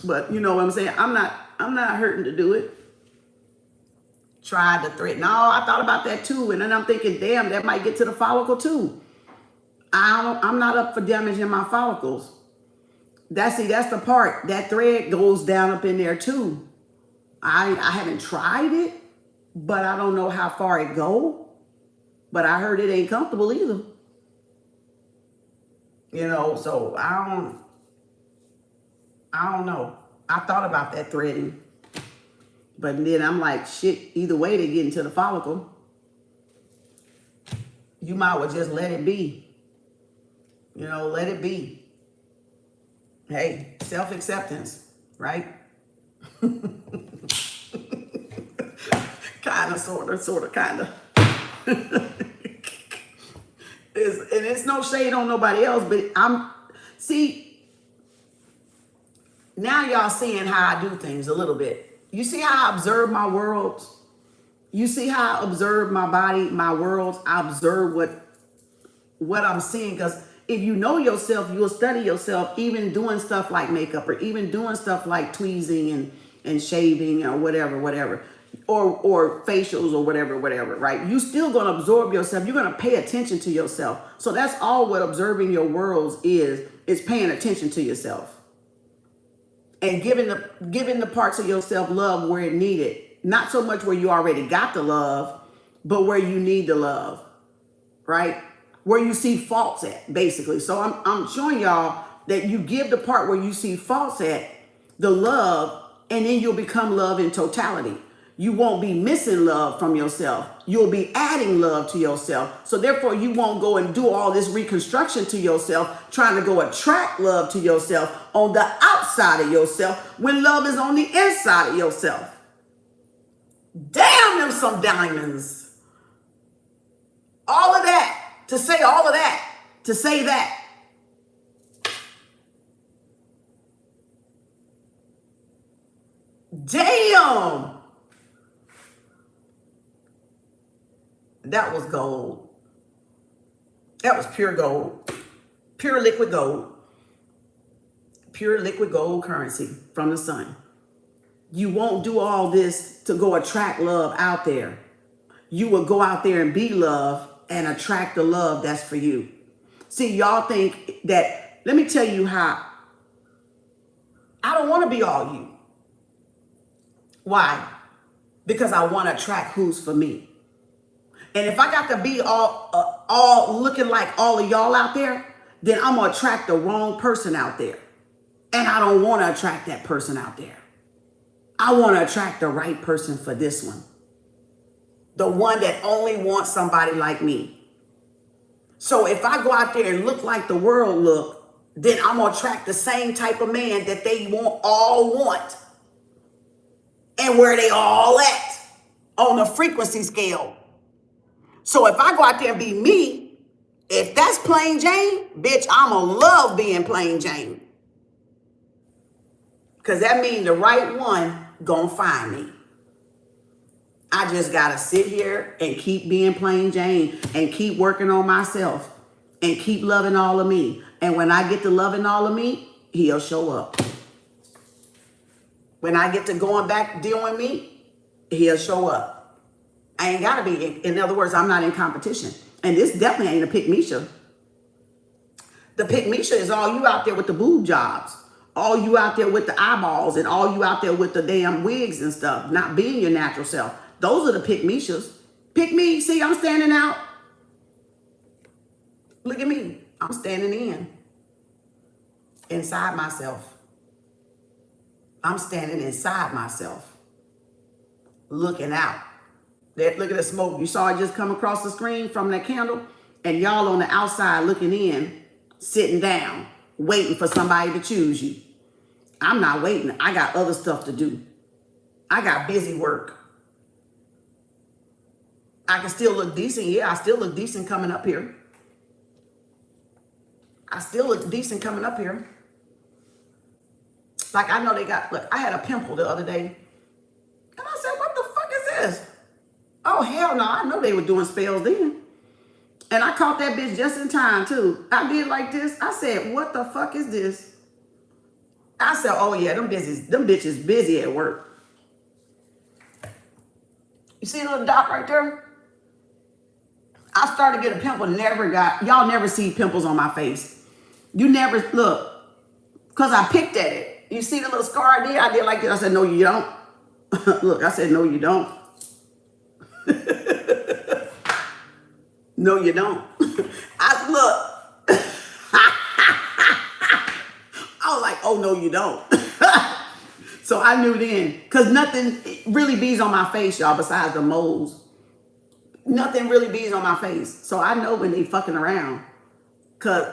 Speaker 1: But you know what I'm saying? I'm not hurting to do it. Tried the thread. No, I thought about that too. And then I'm thinking, damn, that might get to the follicle too. I'm not up for damaging my follicles. That's the part. That thread goes down up in there too. I haven't tried it, but I don't know how far it go. But I heard it ain't comfortable either. You know, so I don't know. I thought about that threading. But then I'm like, shit, either way they get into the follicle. You might well just let it be. You know, let it be. Hey, self-acceptance, right? kind of, sort of, kind of. And it's no shade on nobody else, but now y'all seeing how I do things a little bit. You see how I observe my world? You see how I observe my body, my world? I observe what I'm seeing, because if you know yourself, you'll study yourself, even doing stuff like makeup or even doing stuff like tweezing and shaving or whatever, or facials or whatever, right? You still going to absorb yourself. You're going to pay attention to yourself. So that's all what observing your worlds is paying attention to yourself and giving the parts of yourself love where it needed. Not so much where you already got the love, but where you need the love, right? Where you see faults at, basically. So I'm showing y'all that you give the part where you see faults at the love, and then you'll become love in totality. You won't be missing love from yourself. You'll be adding love to yourself. So therefore, you won't go and do all this reconstruction to yourself, trying to go attract love to yourself on the outside of yourself when love is on the inside of yourself. Damn them some diamonds. All of that. To say all of that, to say that. Damn. That was gold. That was pure gold. Pure liquid gold. Pure liquid gold currency from the sun. You won't do all this to go attract love out there. You will go out there and be love and attract the love that's for you. See, y'all think that, let me tell you how I don't want to be all you. Why? Because I want to attract who's for me. And if I got to be all looking like all of y'all out there, then I'm going to attract the wrong person out there. And I don't want to attract that person out there. I want to attract the right person for this one. The one that only wants somebody like me. So if I go out there and look like the world look, then I'm going to attract the same type of man that they all want. And where they all at on the frequency scale. So if I go out there and be me, if that's plain Jane, bitch, I'ma love being plain Jane. Because that means the right one gonna find me. I just gotta sit here and keep being plain Jane and keep working on myself and keep loving all of me. And when I get to loving all of me, he'll show up. When I get to going back doing me, he'll show up. I ain't gotta be, in other words, I'm not in competition. And this definitely ain't a pick-me-sha. The pick-me-sha is all you out there with the boob jobs. All you out there with the eyeballs and all you out there with the damn wigs and stuff, not being your natural self. Those are the pick-me-shas. Pick me, see, I'm standing out. Look at me, I'm standing inside myself. I'm standing inside myself, looking out. Look at the smoke. You saw it just come across the screen from that candle, and y'all on the outside looking in, sitting down, waiting for somebody to choose you. I'm not waiting. I got other stuff to do. I got busy work. I can still look decent. Yeah, I still look decent coming up here. I still look decent coming up here. Like I know they got, look, I had a pimple the other day. And I said, what the fuck is this? Oh, hell no, I know they were doing spells then. And I caught that bitch just in time too. I did like this. I said, what the fuck is this? I said, oh yeah, them bitches busy at work. You see a little dot right there? I started to get a pimple, y'all never see pimples on my face. You never, look, because I picked at it. You see the little scar I did? I did like this. I said, no, you don't. Look, I said, no, you don't. No, you don't. I was like, oh, no, you don't. So I knew then, because nothing really bees on my face, y'all, besides the moles. Nothing really bees on my face. So I know when they fucking around. Because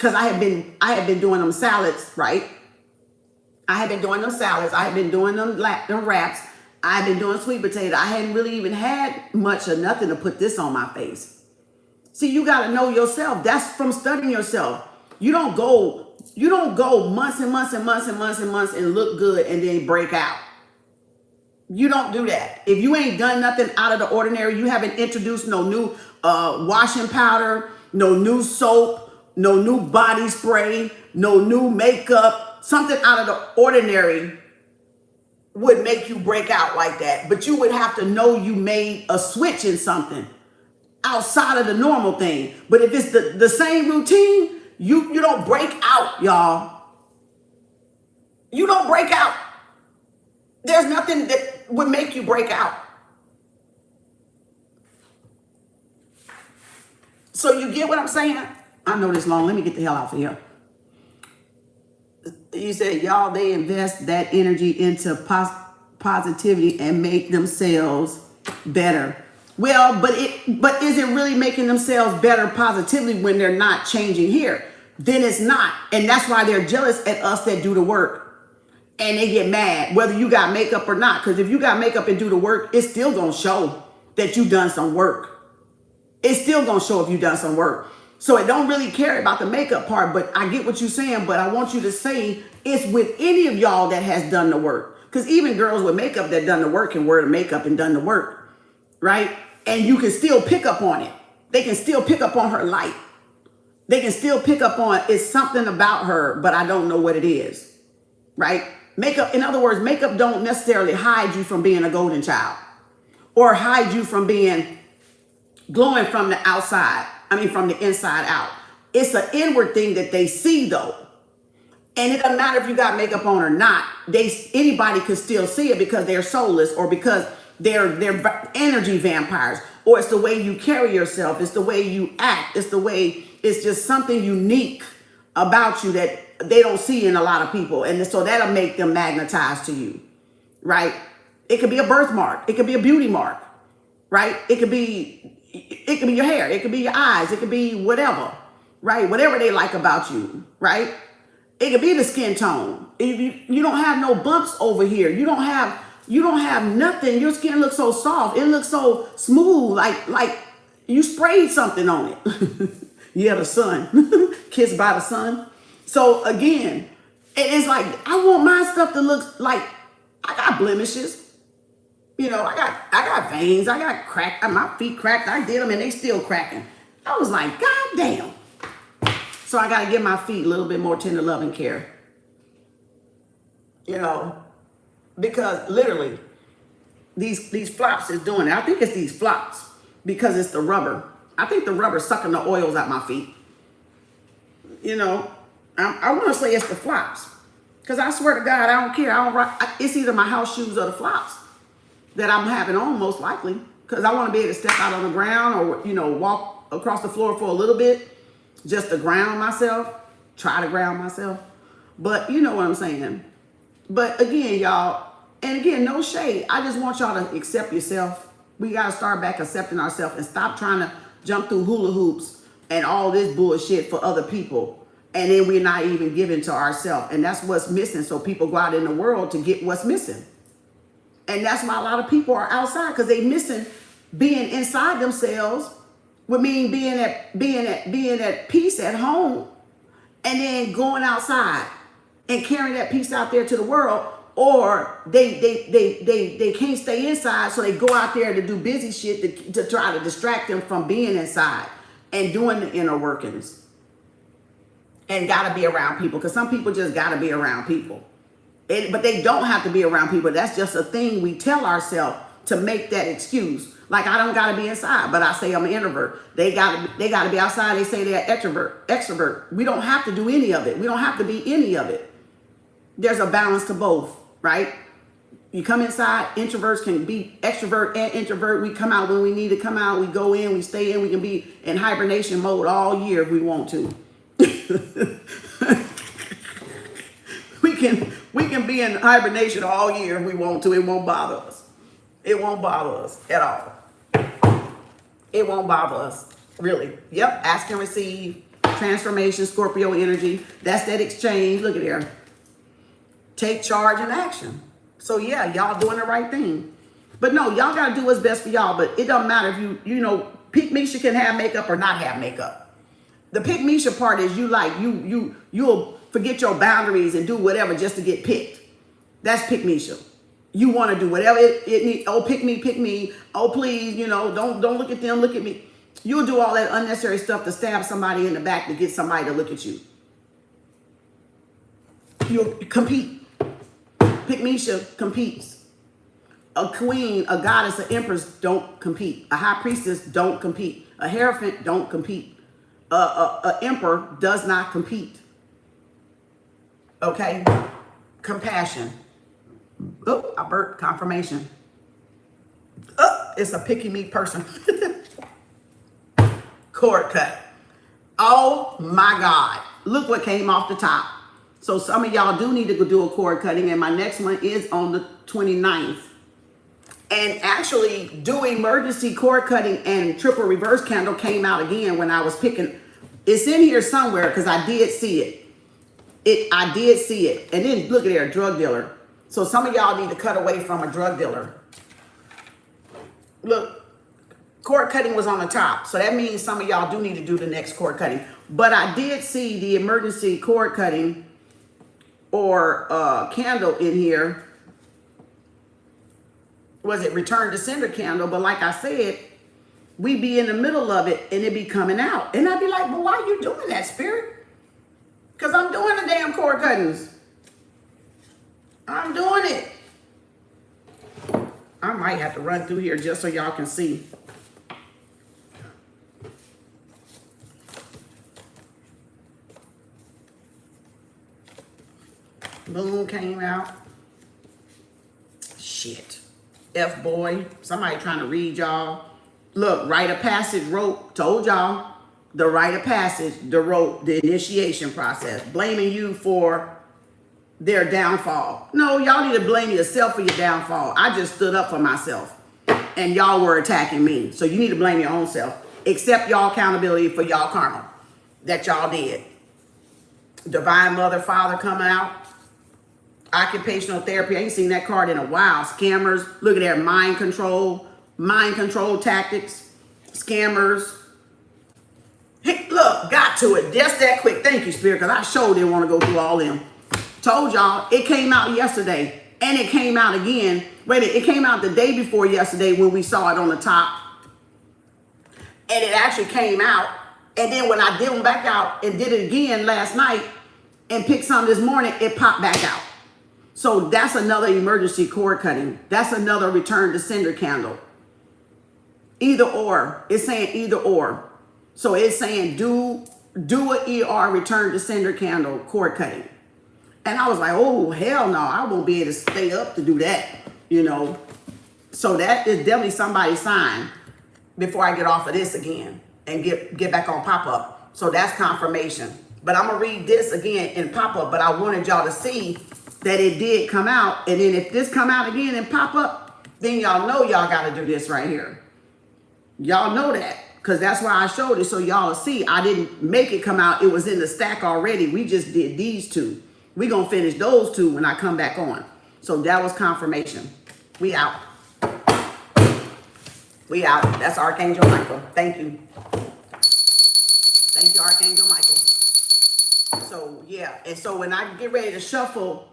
Speaker 1: I had been doing them salads, right? I had been doing them salads. I had been doing them wraps. I've been doing sweet potato. I hadn't really even had much or nothing to put this on my face. See, you got to know yourself. That's from studying yourself. You don't go months and months and months and months and months and look good and then break out. You don't do that. If you ain't done nothing out of the ordinary, you haven't introduced no new washing powder, no new soap, no new body spray, no new makeup, something out of the ordinary would make you break out like that. But you would have to know you made a switch in something outside of the normal thing. But if it's the same routine, you don't break out, y'all. You don't break out. There's nothing that would make you break out. So you get what I'm saying? I know this long. Let me get the hell out of here. You said, y'all, they invest that energy into positivity and make themselves better. Well, but is it really making themselves better positively when they're not changing here? Then it's not. And that's why they're jealous at us that do the work. And they get mad whether you got makeup or not. Because if you got makeup and do the work, it's still going to show that you done some work. It's still going to show if you done some work. So it don't really care about the makeup part. But I get what you're saying. But I want you to say it's with any of y'all that has done the work. Because even girls with makeup that done the work can wear the makeup and done the work. Right? And you can still pick up on it. They can still pick up on her light. They can still pick up on it's something about her, but I don't know what it is. Right? Makeup, in other words, makeup don't necessarily hide you from being a golden child or hide you from being glowing from the outside. I mean, from the inside out. It's an inward thing that they see though. And it doesn't matter if you got makeup on or not. Anybody can still see it because they're soulless or because they're energy vampires, or it's the way you carry yourself. It's the way you act. It's just something unique about you that they don't see in a lot of people. And so that'll make them magnetized to you, right? It could be a birthmark. It could be a beauty mark, right? It could be your hair. It could be your eyes. It could be whatever, right? Whatever they like about you, right? It could be the skin tone. If you don't have no bumps over here. You don't have nothing. Your skin looks so soft. It looks so smooth, like you sprayed something on it. Yeah, the sun. Kissed by the sun. So again, it's like, I want my stuff to look like I got blemishes. You know, I got veins. I got cracked. My feet cracked. I did them and they still cracking. I was like, God damn. So I got to give my feet a little bit more tender love and care. You know, because literally these flops is doing it. I think it's these flops because it's the rubber. I think the rubber's sucking the oils out my feet. You know, I want to say it's the flops. Because I swear to God, I don't care. It's either my house shoes or the flops that I'm having on most likely. Because I want to be able to step out on the ground or, you know, walk across the floor for a little bit just to ground myself. Try to ground myself. But you know what I'm saying. But again, y'all, and again, no shade. I just want y'all to accept yourself. We got to start back accepting ourselves and stop trying to jump through hula hoops and all this bullshit for other people. And then we're not even giving to ourselves. And that's what's missing. So people go out in the world to get what's missing. And that's why a lot of people are outside because they missing being inside themselves. Would mean being at peace at home and then going outside and carrying that peace out there to the world. Or they can't stay inside, so they go out there to do busy shit to try to distract them from being inside and doing the inner workings. And gotta be around people, because some people just gotta be around people. But they don't have to be around people. That's just a thing we tell ourselves to make that excuse. Like, I don't gotta be inside, but I say I'm an introvert. They gotta be outside. They say they're extrovert. We don't have to do any of it. We don't have to be any of it. There's a balance to both, right? You come inside, introverts can be extrovert and introvert. We come out when we need to come out. We go in, we stay in. We can be in hibernation mode all year if we want to. we can be in hibernation all year if we want to. It won't bother us. It won't bother us at all. It won't bother us, really. Yep, ask and receive, transformation, Scorpio energy. That's that exchange. Look at there. Take charge and action. So yeah, y'all doing the right thing. But no, y'all got to do what's best for y'all. But it doesn't matter if you know, Pick Misha can have makeup or not have makeup. The Pick Misha part is you'll forget your boundaries and do whatever just to get picked. That's Pick Misha. You want to do whatever it needs. Oh, pick me. Oh, please, you know, don't look at them, look at me. You'll do all that unnecessary stuff to stab somebody in the back to get somebody to look at you. You'll compete. Pick Misha competes. A queen, a goddess, an empress don't compete. A high priestess don't compete. A hierophant don't compete. A emperor does not compete. Okay? Compassion. Oh, I burped. Confirmation. Oh, it's a picky me person. Cord cut. Oh my God. Look what came off the top. So some of y'all do need to go do a cord cutting, and my next one is on the 29th. And actually, do emergency cord cutting and triple reverse candle came out again when I was picking. It's in here somewhere because I did see it. I did see it. And then look at there, drug dealer. So some of y'all need to cut away from a drug dealer. Look, cord cutting was on the top. So that means some of y'all do need to do the next cord cutting. But I did see the emergency cord cutting or candle in here. Was it return to sender candle? But like I said, we be in the middle of it and it be coming out. And I'd be like, but why are you doing that, Spirit? Because I'm doing the damn cord cuttings. I'm doing it. I might have to run through here just so y'all can see. Boom came out. Shit. F-boy. Somebody trying to read y'all. Look, rite of passage wrote, told y'all, the rite of passage, the initiation process, blaming you for their downfall. No, y'all need to blame yourself for your downfall. I just stood up for myself and y'all were attacking me. So you need to blame your own self. Accept y'all accountability for y'all karma that y'all did. Divine Mother, Father coming out. Occupational therapy. I ain't seen that card in a while. Scammers. Look at there. Mind control tactics. Scammers. Hey, look, got to it just that quick. Thank you, Spirit, because I sure didn't want to go through all them. Told y'all it came out yesterday and it came out again. Wait a minute, it came out the day before yesterday when we saw it on the top. And it actually came out. And then when I did them back out and did it again last night and picked some this morning, it popped back out. So that's another emergency cord cutting. That's another return to sender candle. Either or. It's saying either or. So it's saying do an ER return to sender candle cord cutting. And I was like, oh, hell no. I won't be able to stay up to do that, you know. So that is definitely somebody's sign before I get off of this again and get back on pop-up. So that's confirmation. But I'm going to read this again in pop-up. But I wanted y'all to see that it did come out. And then if this come out again and pop up, then y'all know y'all got to do this right here. Y'all know that. Because that's why I showed it. So y'all see, I didn't make it come out. It was in the stack already. We just did these two. We're going to finish those two when I come back on. So that was confirmation. We out. We out. That's Archangel Michael. Thank you. Thank you, Archangel Michael. So, yeah. And so when I get ready to shuffle,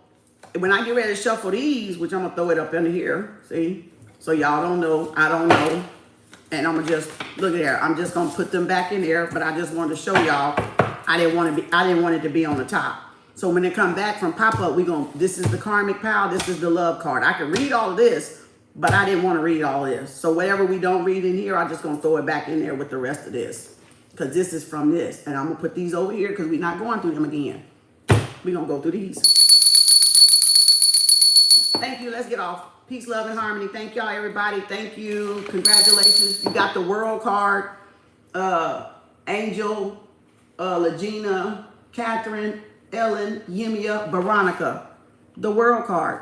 Speaker 1: these, which I'm going to throw it up in here. See? So y'all don't know. I don't know. And I'm going to just, look at there. I'm just going to put them back in there. But I just wanted to show y'all, I didn't want it to be on the top. So when they come back from pop-up, this is the karmic pile. This is the love card. I can read all of this, but I didn't want to read all this. So whatever we don't read in here, I'm just going to throw it back in there with the rest of this. Because this is from this. And I'm going to put these over here because we're not going through them again. We're going to go through these. Thank you. Let's get off. Peace, love, and harmony. Thank y'all, everybody. Thank you. Congratulations. You got the world card. Angel, Legina, Catherine, Ellen, Yemia, Veronica. The world card.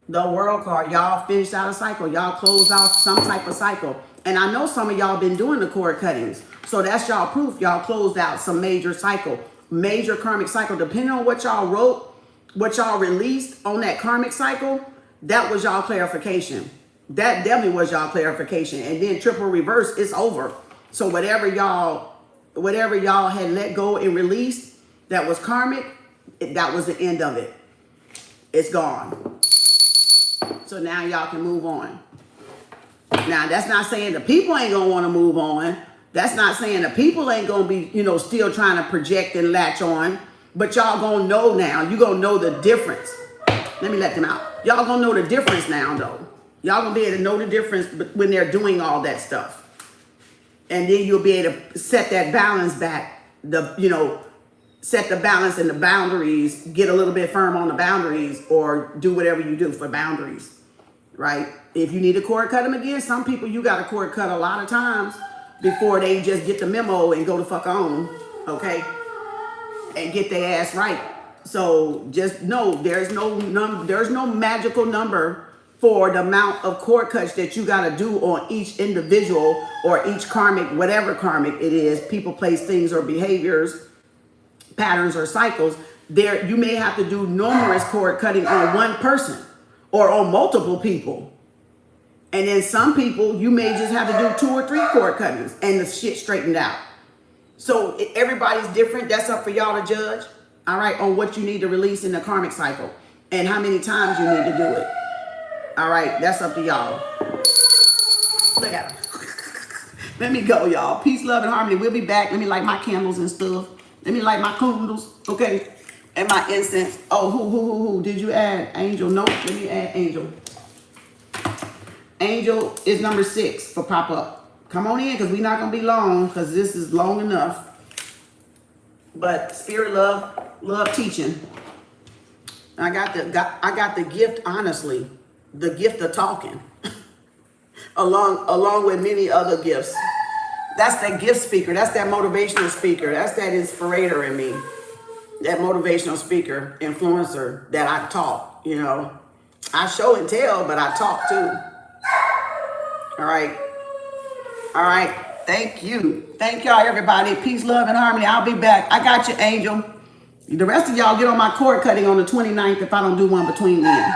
Speaker 1: The world card. Y'all finished out a cycle. Y'all closed out some type of cycle. And I know some of y'all been doing the cord cuttings. So that's y'all proof. Y'all closed out some major cycle. Major karmic cycle. Depending on what y'all wrote, what y'all released on that karmic cycle, that was y'all clarification. That definitely was y'all clarification. And then triple reverse, it's over. So whatever y'all had let go and released that was karmic, that was the end of it. It's gone. So now y'all can move on. Now, that's not saying the people ain't going to want to move on. That's not saying the people ain't going to be, you know, still trying to project and latch on. But y'all going to know now. You going to know the difference. Let me let them out. Y'all going to know the difference now, though. Y'all going to be able to know the difference when they're doing all that stuff. And then you'll be able to set that balance back. Set the balance and the boundaries. Get a little bit firm on the boundaries or do whatever you do for boundaries. Right? If you need to cord cut them again, some people you got to cord cut a lot of times before they just get the memo and go the fuck on, okay? And get their ass right. So just know there's no magical number for the amount of cord cuts that you got to do on each individual or each karmic, whatever karmic it is, people, place, things, or behaviors, patterns, or cycles. There, you may have to do numerous cord cutting on one person or on multiple people. And then some people, you may just have to do 2 or 3 cord cuttings and the shit straightened out. So everybody's different. That's up for y'all to judge, all right, on what you need to release in the karmic cycle and how many times you need to do it. All right, that's up to y'all. Look at them. Let me go, y'all. Peace, love, and harmony. We'll be back. Let me light my candles and stuff. Let me light my candles, okay? And my incense. Oh, who did you add? Angel. Nope. Let me add Angel. Angel is number 6 for pop-up. Come on in, because we're not going to be long, because this is long enough. But spirit love teaching. I got the gift, honestly. The gift of talking. along with many other gifts. That's that gift speaker. That's that motivational speaker. That's that inspirator in me. That motivational speaker, influencer that I talk, you know. I show and tell, but I talk too. All right. All right. Thank you. Thank y'all, everybody. Peace, love, and harmony. I'll be back. I got you, Angel. The rest of y'all get on my cord cutting on the 29th if I don't do one between then.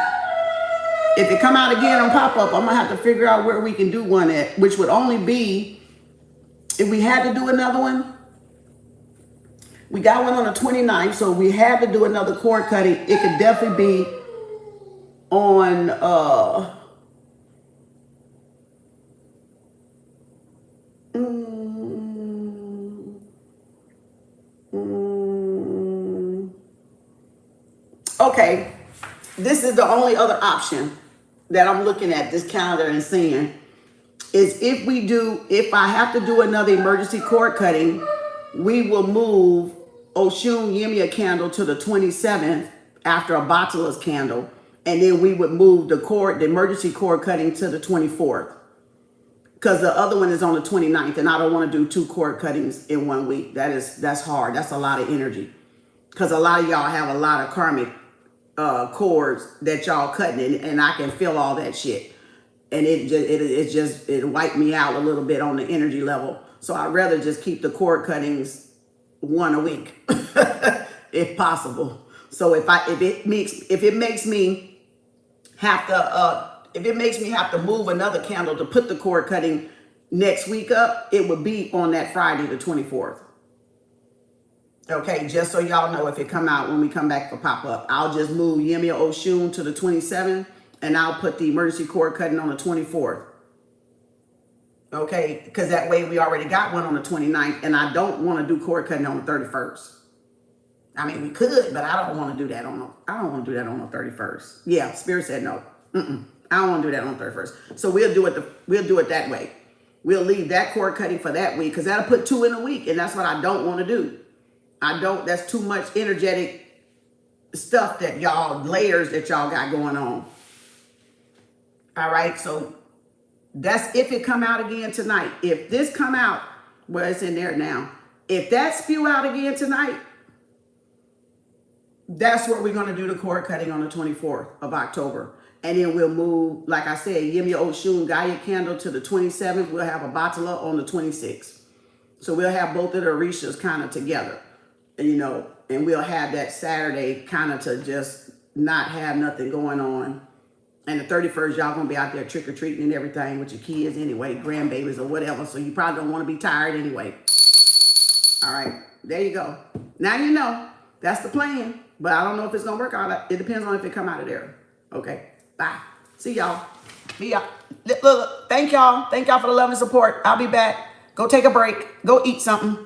Speaker 1: If it come out again on pop-up, I'm going to have to figure out where we can do one at, which would only be, if we had to do another one, we got one on the 29th, so we had to do another cord cutting. It could definitely be on, okay, this is the only other option that I'm looking at this calendar and seeing is if I have to do another emergency cord cutting, we will move Oshun Yemia candle to the 27th after a Batala's candle. And then we would move the emergency cord cutting to the 24th. Because the other one is on the 29th and I don't want to do 2 cord cuttings in 1 week. That's hard. That's a lot of energy. Because a lot of y'all have a lot of karmic cords that y'all cutting and I can feel all that shit. And it wiped me out a little bit on the energy level. So I'd rather just keep the cord cuttings 1 a week if possible. So if it makes me have to move another candle to put the cord cutting next week up, it would be on that Friday the 24th. Okay, just so y'all know if it come out when we come back for pop-up. I'll just move Yemia Oshun to the 27th and I'll put the emergency cord cutting on the 24th. Okay, because that way we already got one on the 29th and I don't want to do cord cutting on the 31st. I mean, we could, but I don't want to do that on the 31st. Yeah, Spirit said no. I don't want to do that on the 31st. So we'll do it that way. We'll leave that cord cutting for that week because that'll put 2 in a week and that's what I don't want to do. That's too much energetic stuff layers that y'all got going on. All right, so that's if it come out again tonight. If this come out, well, it's in there now. If that spew out again tonight, that's what we're going to do the cord cutting on the 24th of October. And then we'll move, like I said, Yemia Oshun Gaia candle to the 27th. We'll have a Batala on the 26th. So we'll have both of the Orishas kind of together. You know, and we'll have that Saturday kind of to just not have nothing going on And the 31st, y'all gonna be out there trick-or-treating and everything with your kids anyway, grandbabies or whatever. So you probably don't want to be tired anyway. All right, there you go. Now you know. That's the plan. But I don't know if it's gonna work out. It depends on if it come out of there. Okay, bye. See y'all. Be out. Look, thank y'all. Thank y'all for the love and support. I'll be back. Go take a break. Go eat something.